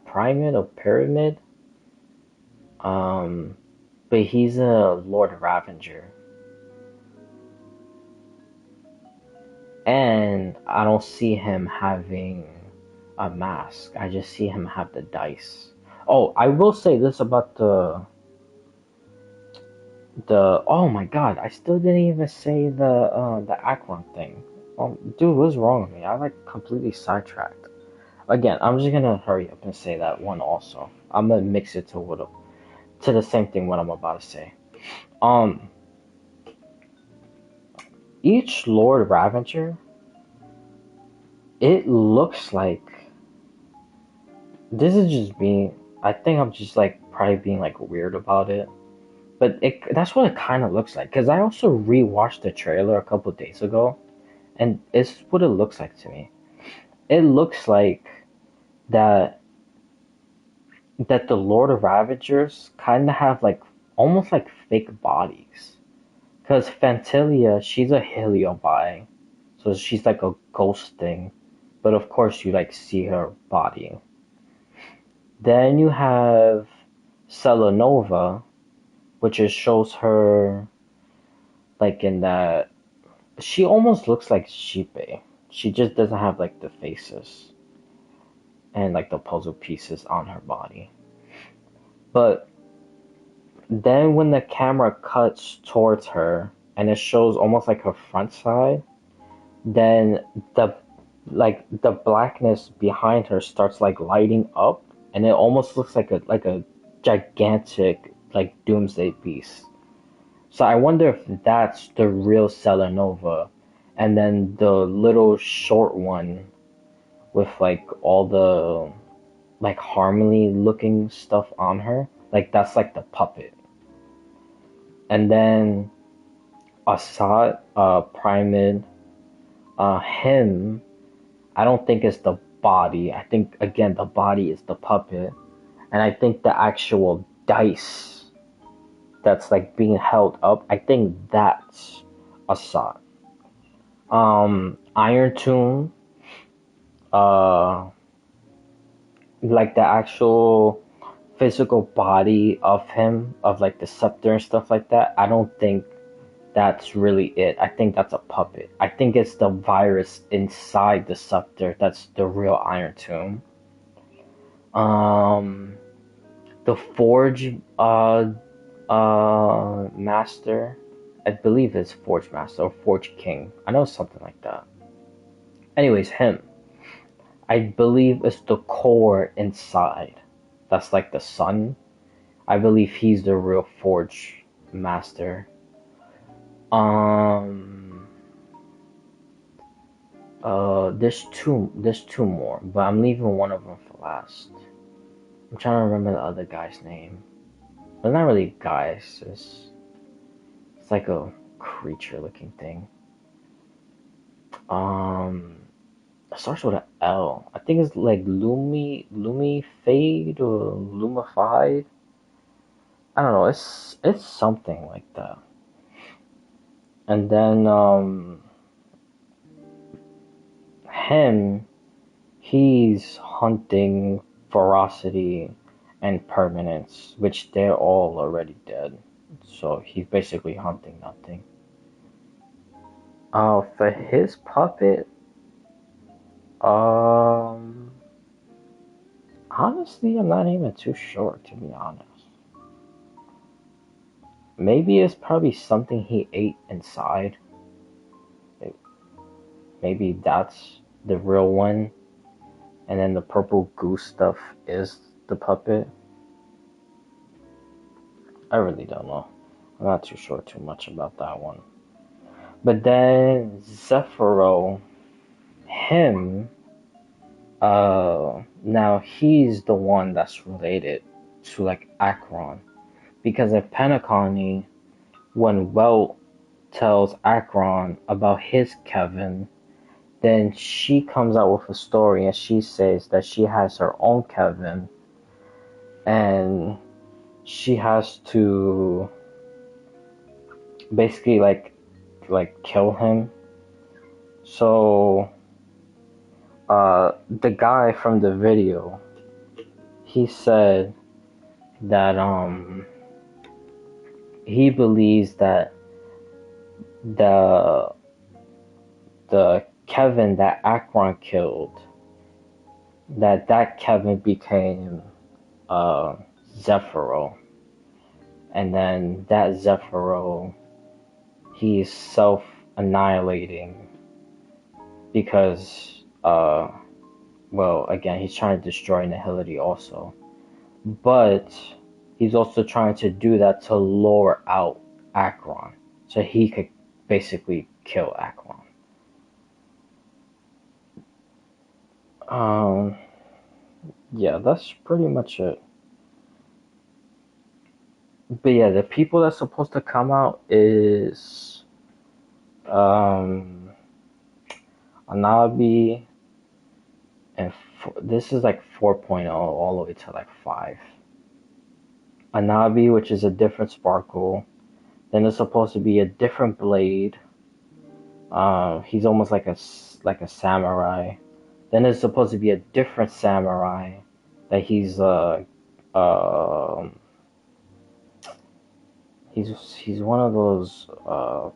primate, a pyramid, but he's a Lord Ravenger. And I don't see him having a mask. I just see him have the dice. Oh, I will say this about the oh my god, I still didn't even say the Akron thing. Oh, dude, what's wrong with me? I like completely sidetracked. Again, I'm just gonna hurry up and say that one also. I'm gonna mix it to the same thing what I'm about to say. Um, each Lord Ravager, it looks like this is just being. I think I'm just like probably being like weird about it, but that's what it kind of looks like. Cause I also rewatched the trailer a couple days ago, and it's what it looks like to me. It looks like that the Lord of Ravagers kind of have like almost like fake bodies. Because Fantilia, she's a Heliobi, so she's like a ghost thing. But of course, you like see her body. Then you have Selenova, which is shows her like in that she almost looks like Sheepe. She just doesn't have like the faces and like the puzzle pieces on her body. But then when the camera cuts towards her and it shows almost like her front side, then the blackness behind her starts like lighting up and it almost looks like a gigantic like doomsday beast. So I wonder if that's the real Selenova and then the little short one with like all the like harmony looking stuff on her, like that's like the puppet. And then Assad, Primid, him, I don't think it's the body. I think again the body is the puppet, and I think the actual dice that's like being held up, I think that's Assad. Iron Tomb, uh, like the actual physical body of him, of like the scepter and stuff like that. I don't think that's really it. I think that's a puppet. I think it's the virus inside the scepter that's the real Iron Tomb. Um, the Forge Master, I believe it's Forge Master or Forge King. I know something like that. Anyways, him. I believe it's the core inside. That's like the sun. I believe he's the real Forge Master. There's two more, but I'm leaving one of them for last. I'm trying to remember the other guy's name. They're not really guys. It's like a creature-looking thing. It starts with an L. I think it's like Lumi Fade or Lumified. I don't know. It's something like that. And then him, he's hunting ferocity and permanence, which they're all already dead. So he's basically hunting nothing. For his puppet, um, honestly, I'm not even too sure, to be honest. Maybe it's probably something he ate inside. Maybe that's the real one, and then the purple goose stuff is the puppet. I really don't know. I'm not too sure too much about that one. But then Zephyro, him, now he's the one that's related to like Akron. Because at Pentacony, when Welt tells Akron about his Kevin, then she comes out with a story and she says that she has her own Kevin and she has to basically like kill him. So the guy from the video, he said that he believes that the Kevin that Akron killed, that Kevin became Zephyro, and then that Zephyro, he's self-annihilating because well, again, he's trying to destroy Nihility also, but he's also trying to do that to lure out Akron so he could basically kill Akron. Yeah, that's pretty much it. But yeah, the people that's supposed to come out is Anabi, and this is like 4.0 all the way to like 5. Anabi, which is a different sparkle. Then there's supposed to be a different blade. He's almost like a samurai. Then there's supposed to be a different samurai that he's one of those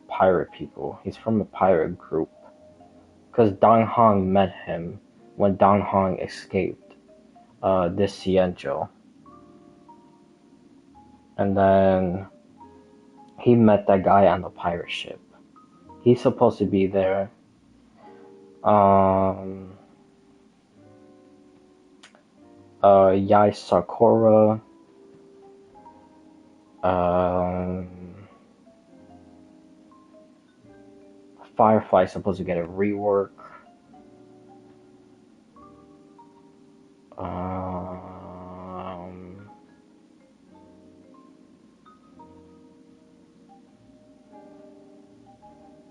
pirate people. He's from a pirate group. Because Dong Hong met him when Dong Hong escaped this Cienjo. And then he met that guy on the pirate ship. He's supposed to be there. Yai Sakura. Firefly's supposed to get a rework.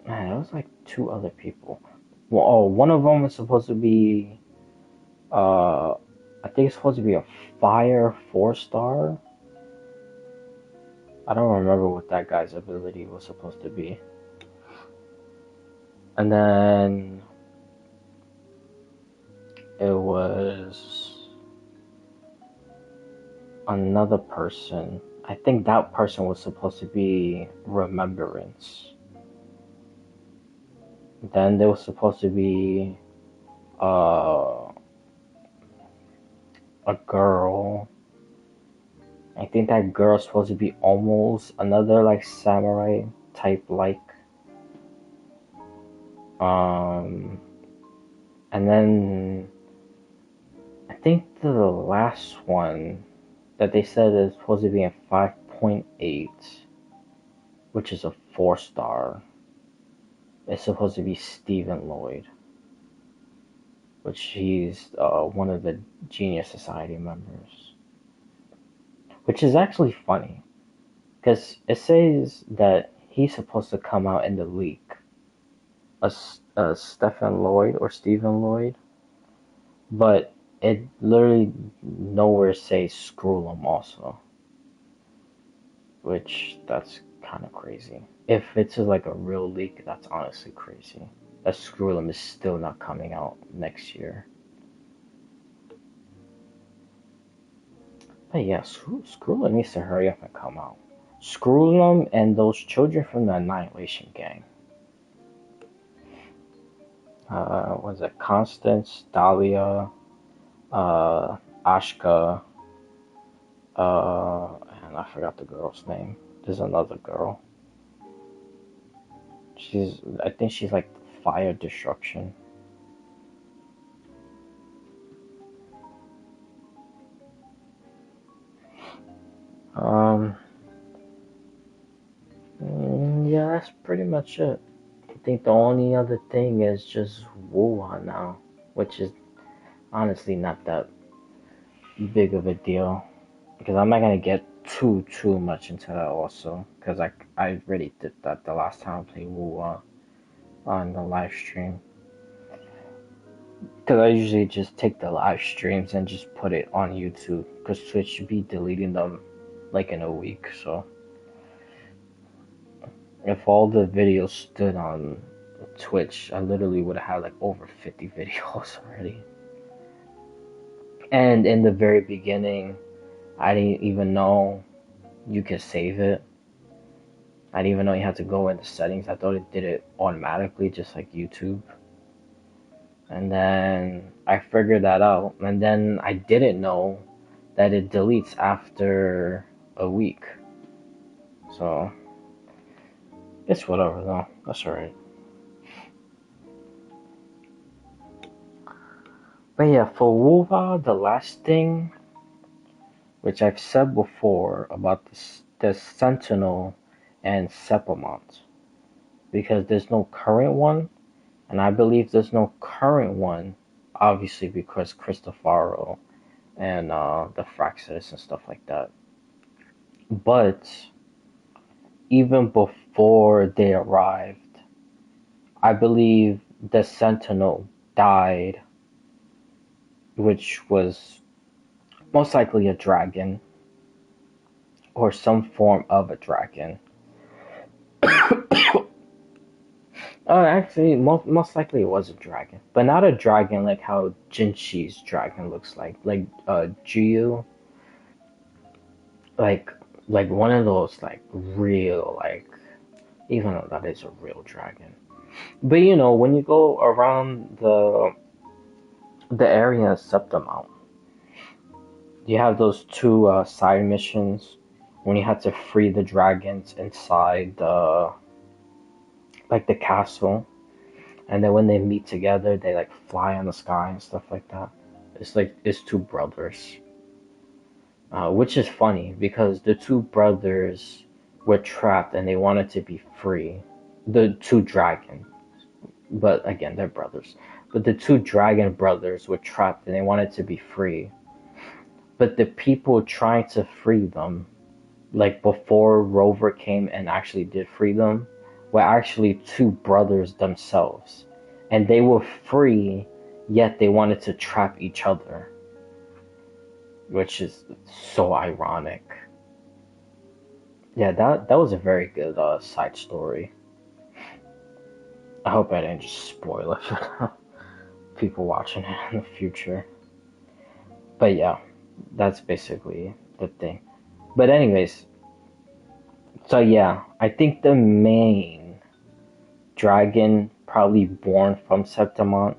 Man, it was like 2 other people. Well, one of them was supposed to be, I think it's supposed to be a fire 4-star. I don't remember what that guy's ability was supposed to be. And then it was another person. I think that person was supposed to be Remembrance. Then there was supposed to be a girl. I think that girl's supposed to be almost another like samurai type like. And then I think the last one that they said is supposed to be a 5.8, which is a 4-star. It's supposed to be Stephen Lloyd, which he's one of the Genius Society members. Which is actually funny, because it says that he's supposed to come out in the leak. Stephen Lloyd or Stephen Lloyd, but it literally nowhere says Screw'em also. which that's kind of crazy. If it's like a real leak, that's honestly crazy. That Screwlum is still not coming out next year. But yeah, Screwlum needs to hurry up and come out. Screwlum and those children from the Annihilation Gang. Was it Constance, Dahlia, Ashka, and I forgot the girl's name. There's another girl. I think she's like fire destruction. Yeah, that's pretty much it. I think the only other thing is just Wuhan now, which is honestly not that big of a deal, because I'm not gonna get too much into that also, because I already did that the last time I played Wuhan on the live stream. Because I usually just take the live streams and just put it on YouTube, because Twitch should be deleting them like in a week. So if all the videos stood on Twitch, I literally would have had like over 50 videos already. And in the very beginning, I didn't even know you could save it. I didn't even know you had to go into settings. I thought it did it automatically, just like YouTube. And then I figured that out. And then I didn't know that it deletes after a week. So, it's whatever though. That's alright. But yeah, for Wuva, the last thing, which I've said before about the Sentinel and Sepamont, because there's no current one, and I believe there's no current one, obviously because Cristofaro and the Fraxis and stuff like that. But even before they arrived, I believe the Sentinel died, which was most likely a dragon or some form of a dragon. Actually, most likely it was a dragon, but not a dragon like how Jinshi's dragon looks like Jiu, like one of those like real, like, even though that is a real dragon. But you know, when you go around the area of Septimount, you have those two side missions when you have to free the dragons inside the castle, and then when they meet together, they like fly in the sky and stuff like that. It's two brothers, which is funny because the two brothers were trapped and they wanted to be free. The two dragons, but again, they're brothers. But the two dragon brothers were trapped and they wanted to be free. But the people trying to free them, like before Rover came and actually did free them, were actually two brothers themselves. And they were free, yet they wanted to trap each other. Which is so ironic. Yeah, that was a very good side story. I hope I didn't just spoil it for people watching it in the future. But yeah, that's basically the thing. But anyways, so yeah, I think the main dragon probably born from Septimont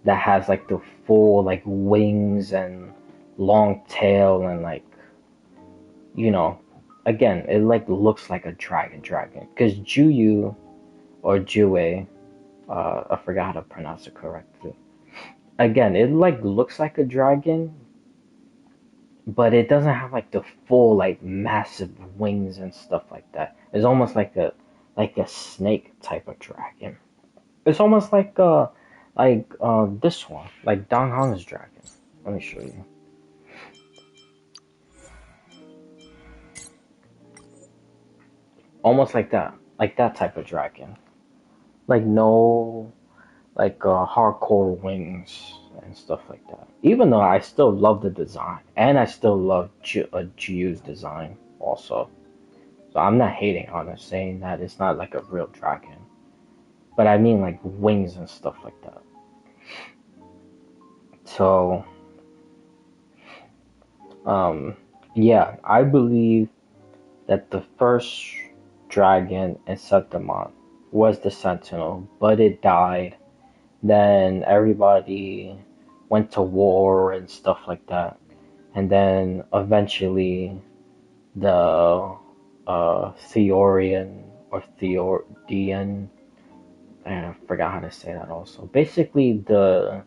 that has like the full like wings and long tail and like, you know, again, it like looks like a dragon because Juyu or Jue, I forgot how to pronounce it correctly. Again, it like looks like a dragon, but it doesn't have like the full like massive wings and stuff like that. It's almost like a snake type of dragon. It's almost like this one, like Dong Hong's dragon. Let me show you. Almost like that type of dragon. Like no, like hardcore wings and stuff like that. Even though I still love the design, and I still love Jiu's design also. So I'm not hating on it, saying that it's not like a real dragon. But I mean like wings and stuff like that. So, yeah, I believe that the first dragon in Septimon was the Sentinel, but it died. Then everybody went to war and stuff like that. And then eventually the Theorian or Theodian, I forgot how to say that also. Basically the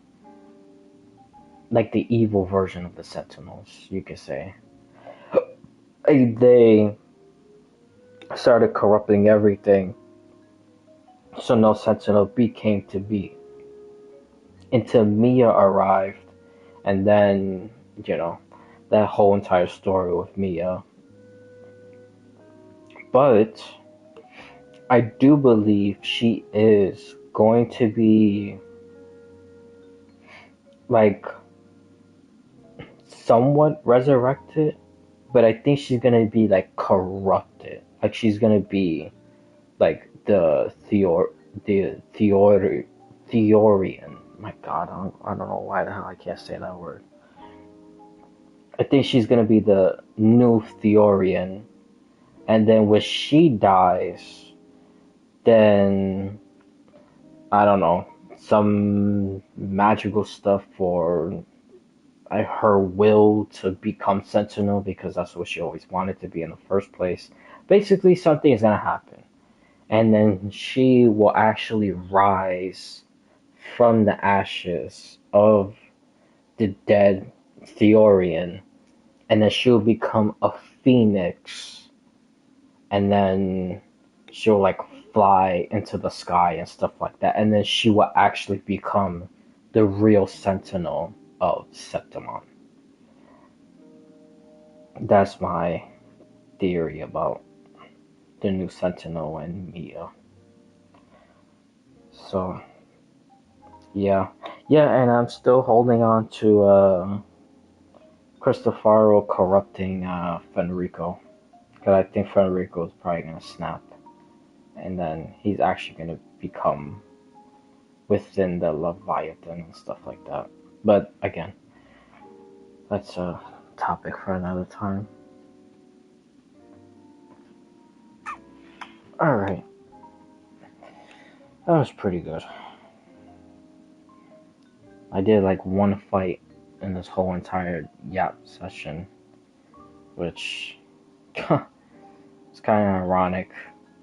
like the evil version of the Sentinels, you could say. They started corrupting everything, so no Sentinel came to be. Until Mia arrived, and then, you know, that whole entire story with Mia. But I do believe she is going to be like somewhat resurrected, but I think she's gonna be like corrupted. Like she's gonna be like Theorian. My God, I don't know why the hell I can't say that word. I think she's gonna be the new Theorian, and then when she dies, then I don't know, some magical stuff for her will to become Sentinel because that's what she always wanted to be in the first place. Basically, something is gonna happen, and then she will actually rise from the ashes of the dead Theorian, and then she'll become a phoenix, and then she'll like fly into the sky and stuff like that, and then she will actually become the real Sentinel of Septimon. That's my theory about the new Sentinel and Mia. So yeah, and I'm still holding on to Cristofaro corrupting Fenrico, because I think Fenrico is probably gonna snap, and then he's actually gonna become within the Leviathan and stuff like that. But again, that's a topic for another time. Alright. That was pretty good. I did like one fight in this whole entire Yap session, which it's kind of ironic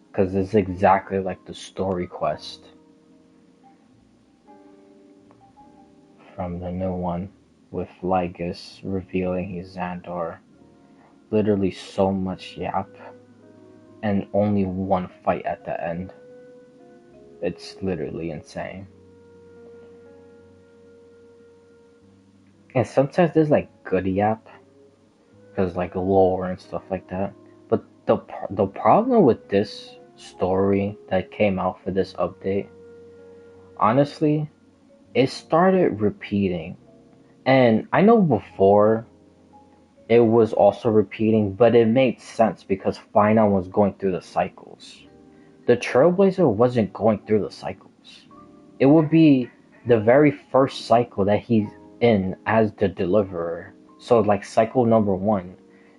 because it's exactly like the story quest from the new one with Lygus revealing he's Xandor. Literally so much Yap and only one fight at the end. It's literally insane. And sometimes there's like good Yap, because like lore and stuff like that. But the problem with this story that came out for this update, honestly, it started repeating. And I know before it was also repeating, but it made sense because Final was going through the cycles. The Trailblazer wasn't going through the cycles. It would be the very first cycle that he's in as the Deliverer. So like cycle number 1.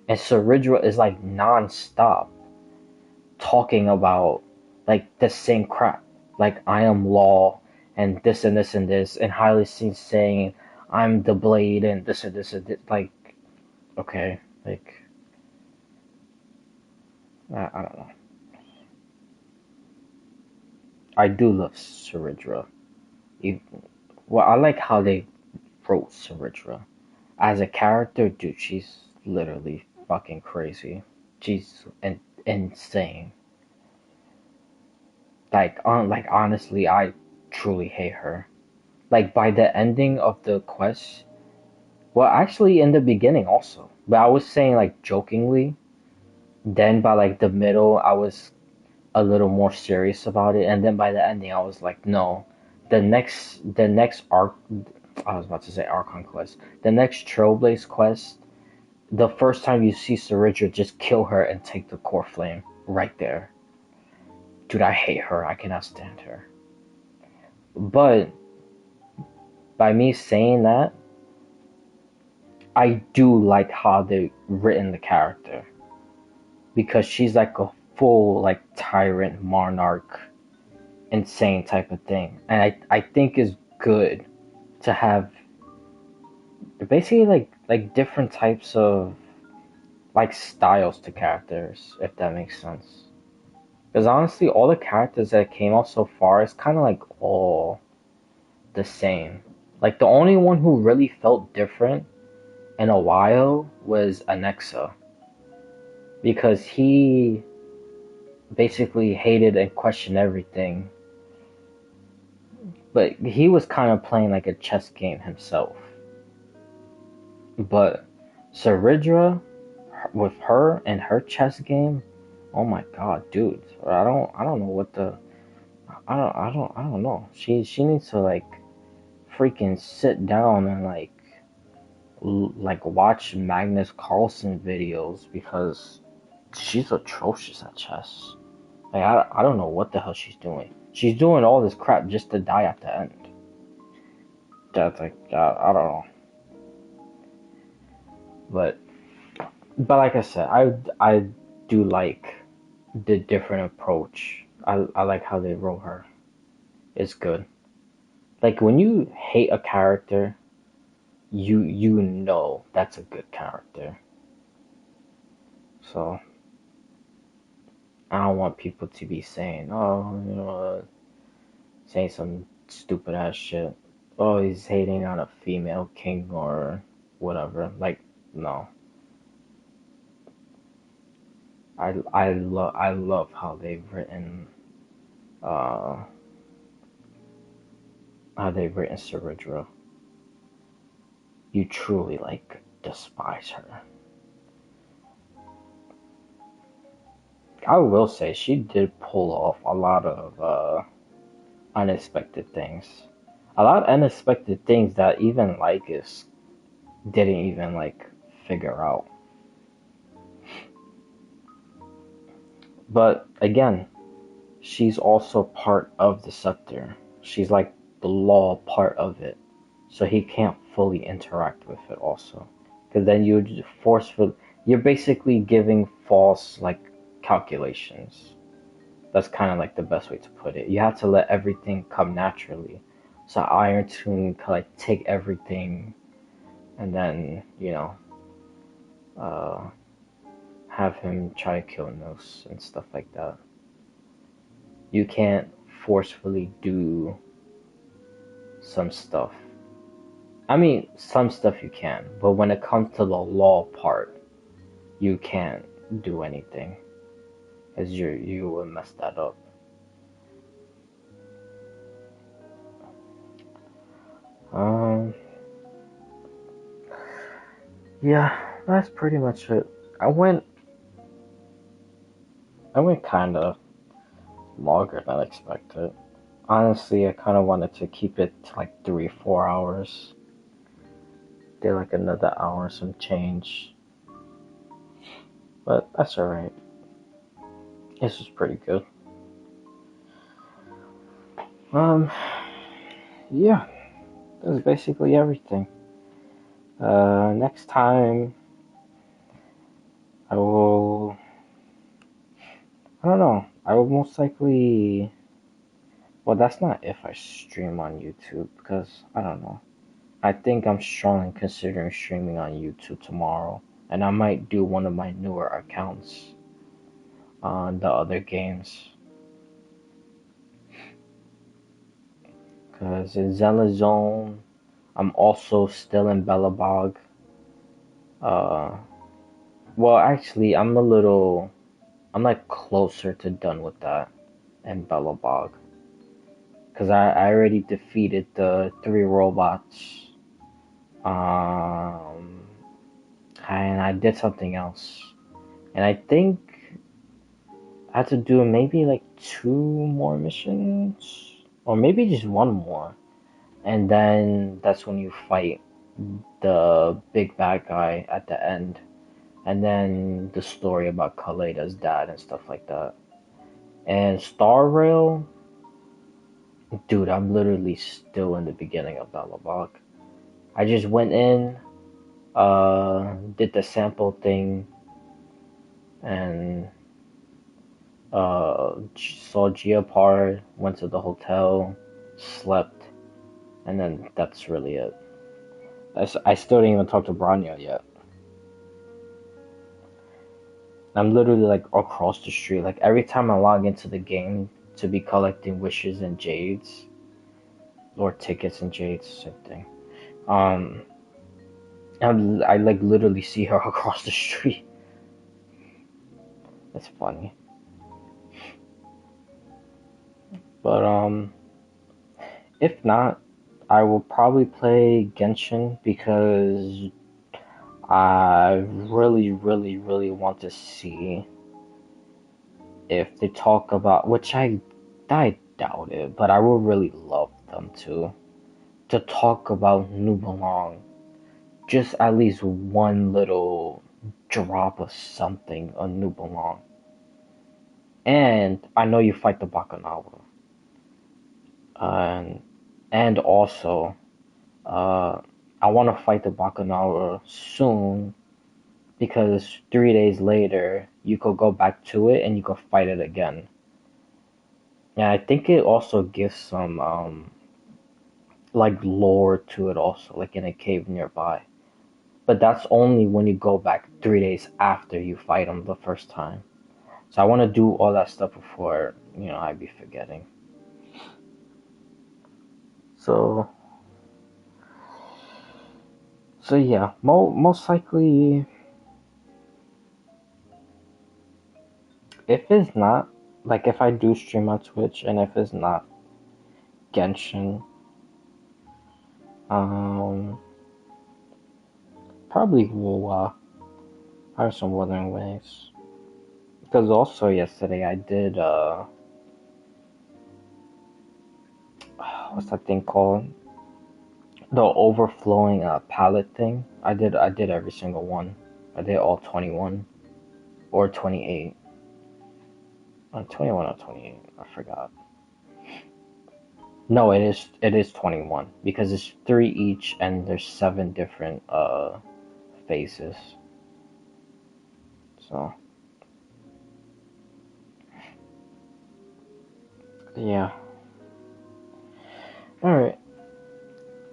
And Saridra is like non-stop talking about like the same crap. Like I am law and this and this and this, and Hylice saying I'm the blade and this and this and this. Like, okay, like I don't know. I do love Saridra. Well, I like how they wrote Saridra. As a character, dude, she's literally fucking crazy. She's insane. Like honestly, I truly hate her. Like by the ending of the quest, well, actually in the beginning also, but I was saying like jokingly. Then by like the middle, I was a little more serious about it, and then by the ending, I was like, no, the next arc. I was about to say Archon quest. The next Trailblaze quest, the first time you see Saridra, just kill her and take the core flame right there. Dude, I hate her. I cannot stand her. But by me saying that, I do like how they written the character, because she's like a full like tyrant monarch, insane type of thing, and I think it's good to have basically like different types of like styles to characters, if that makes sense. Because honestly, all the characters that came out so far is kind of like all the same. Like the only one who really felt different in a while was Anexa, because he basically hated and questioned everything, but he was kind of playing like a chess game himself. But Saridra, with her and her chess game, oh my god, dude, I don't know what the, I don't know. She needs to like freaking sit down and like watch Magnus Carlsen videos, because she's atrocious at chess. Like I don't know what the hell she's doing. She's doing all this crap just to die at the end. That's like I don't know. But like I said, I do like the different approach. I like how they wrote her. It's good. Like when you hate a character, you know that's a good character. So I don't want people to be saying, oh, saying some stupid ass shit. Oh, he's hating on a female king or whatever. Like, no. I love how they've written uh Saridra. You truly like despise her. I will say she did pull off a lot of unexpected things. A lot of unexpected things that even Lycus didn't even like figure out. But again, she's also part of the scepter. She's like the law part of it. So he can't fully interact with it also. Because then you're basically giving false like calculations. That's kind of like the best way to put it. You have to let everything come naturally. So Iron Tune can like take everything and then, uh, have him try to kill Nos and stuff like that. You can't forcefully do some stuff. I mean, some stuff you can, but when it comes to the law part, you can't do anything, as you will mess that up. Yeah, that's pretty much it. I went kind of longer than expected. Honestly, I kind of wanted to keep it to like 3-4 hours. Did like another hour some change, but that's alright. This was pretty good. Yeah, that's basically everything. Next time I don't know, I will most likely, well, that's not if I stream on YouTube, because I don't know. I think I'm strongly considering streaming on YouTube tomorrow, and I might do one of my newer accounts on the other games. Because in Zelda Zone, I'm also still in Belobog. Well, actually, I'm like closer to done with that in Belobog. Because I already defeated the 3 robots. And I did something else. And I think I had to do maybe like 2 more missions. Or maybe just 1 more. And then that's when you fight the big bad guy at the end. and then the story about Kaleda's dad and stuff like that. And Star Rail, dude, I'm literally still in the beginning of Belobog. I just went in, did the sample thing, and saw Geopard, went to the hotel, slept, and then that's really it. I still didn't even talk to Branya yet. I'm literally like across the street. Like every time I log into the game to be collecting wishes and jades, or tickets and jades, same thing. I like literally see her across the street. It's funny. But if not, I will probably play Genshin because I really, really, really want to see if they talk about, which I doubt it, but I would really love them to talk about New Belong. Just at least one little drop of something on New Belong. And I know you fight the Bakunawa. And also, I want to fight the Bakunawa soon because 3 days later you could go back to it and you could fight it again. And I think it also gives some like lore to it also, like in a cave nearby. But that's only when you go back 3 days after you fight them the first time. So I want to do all that stuff before, I'd be forgetting. So yeah, most likely, if it's not, like if I do stream on Twitch and if it's not Genshin, probably will have some Wuthering Waves. Because also yesterday I did, what's that thing called? The overflowing palette thing. I did every single one. I did all 21 or 28. 21 or 28. I forgot. No, it is 21 because it's 3 each and there's 7 different phases. So yeah. All right.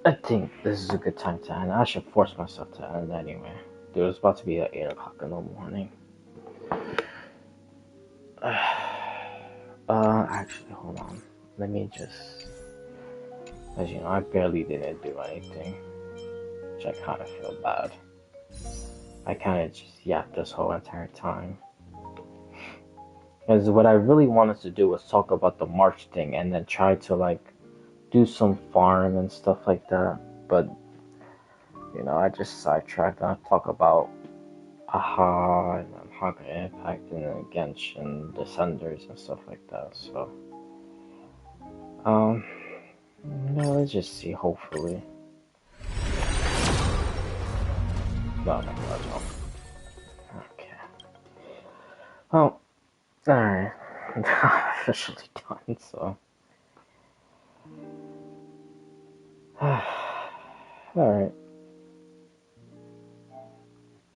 I think this is a good time to end. I should force myself to end anyway. Dude, it's about to be at 8 o'clock in the morning. Actually, hold on. Let me just... As you know, I barely didn't do anything. Which I kind of feel bad. I kind of just yapped this whole entire time. Because what I really wanted to do was talk about the March thing and then try to, like, do some farm and stuff like that. But, I just sidetracked and I talk about Aha and then Hunker Impact and then Genshin, Descenders and stuff like that. So, let's just see, hopefully. No. Okay. Well, alright. Officially done, so. Alright.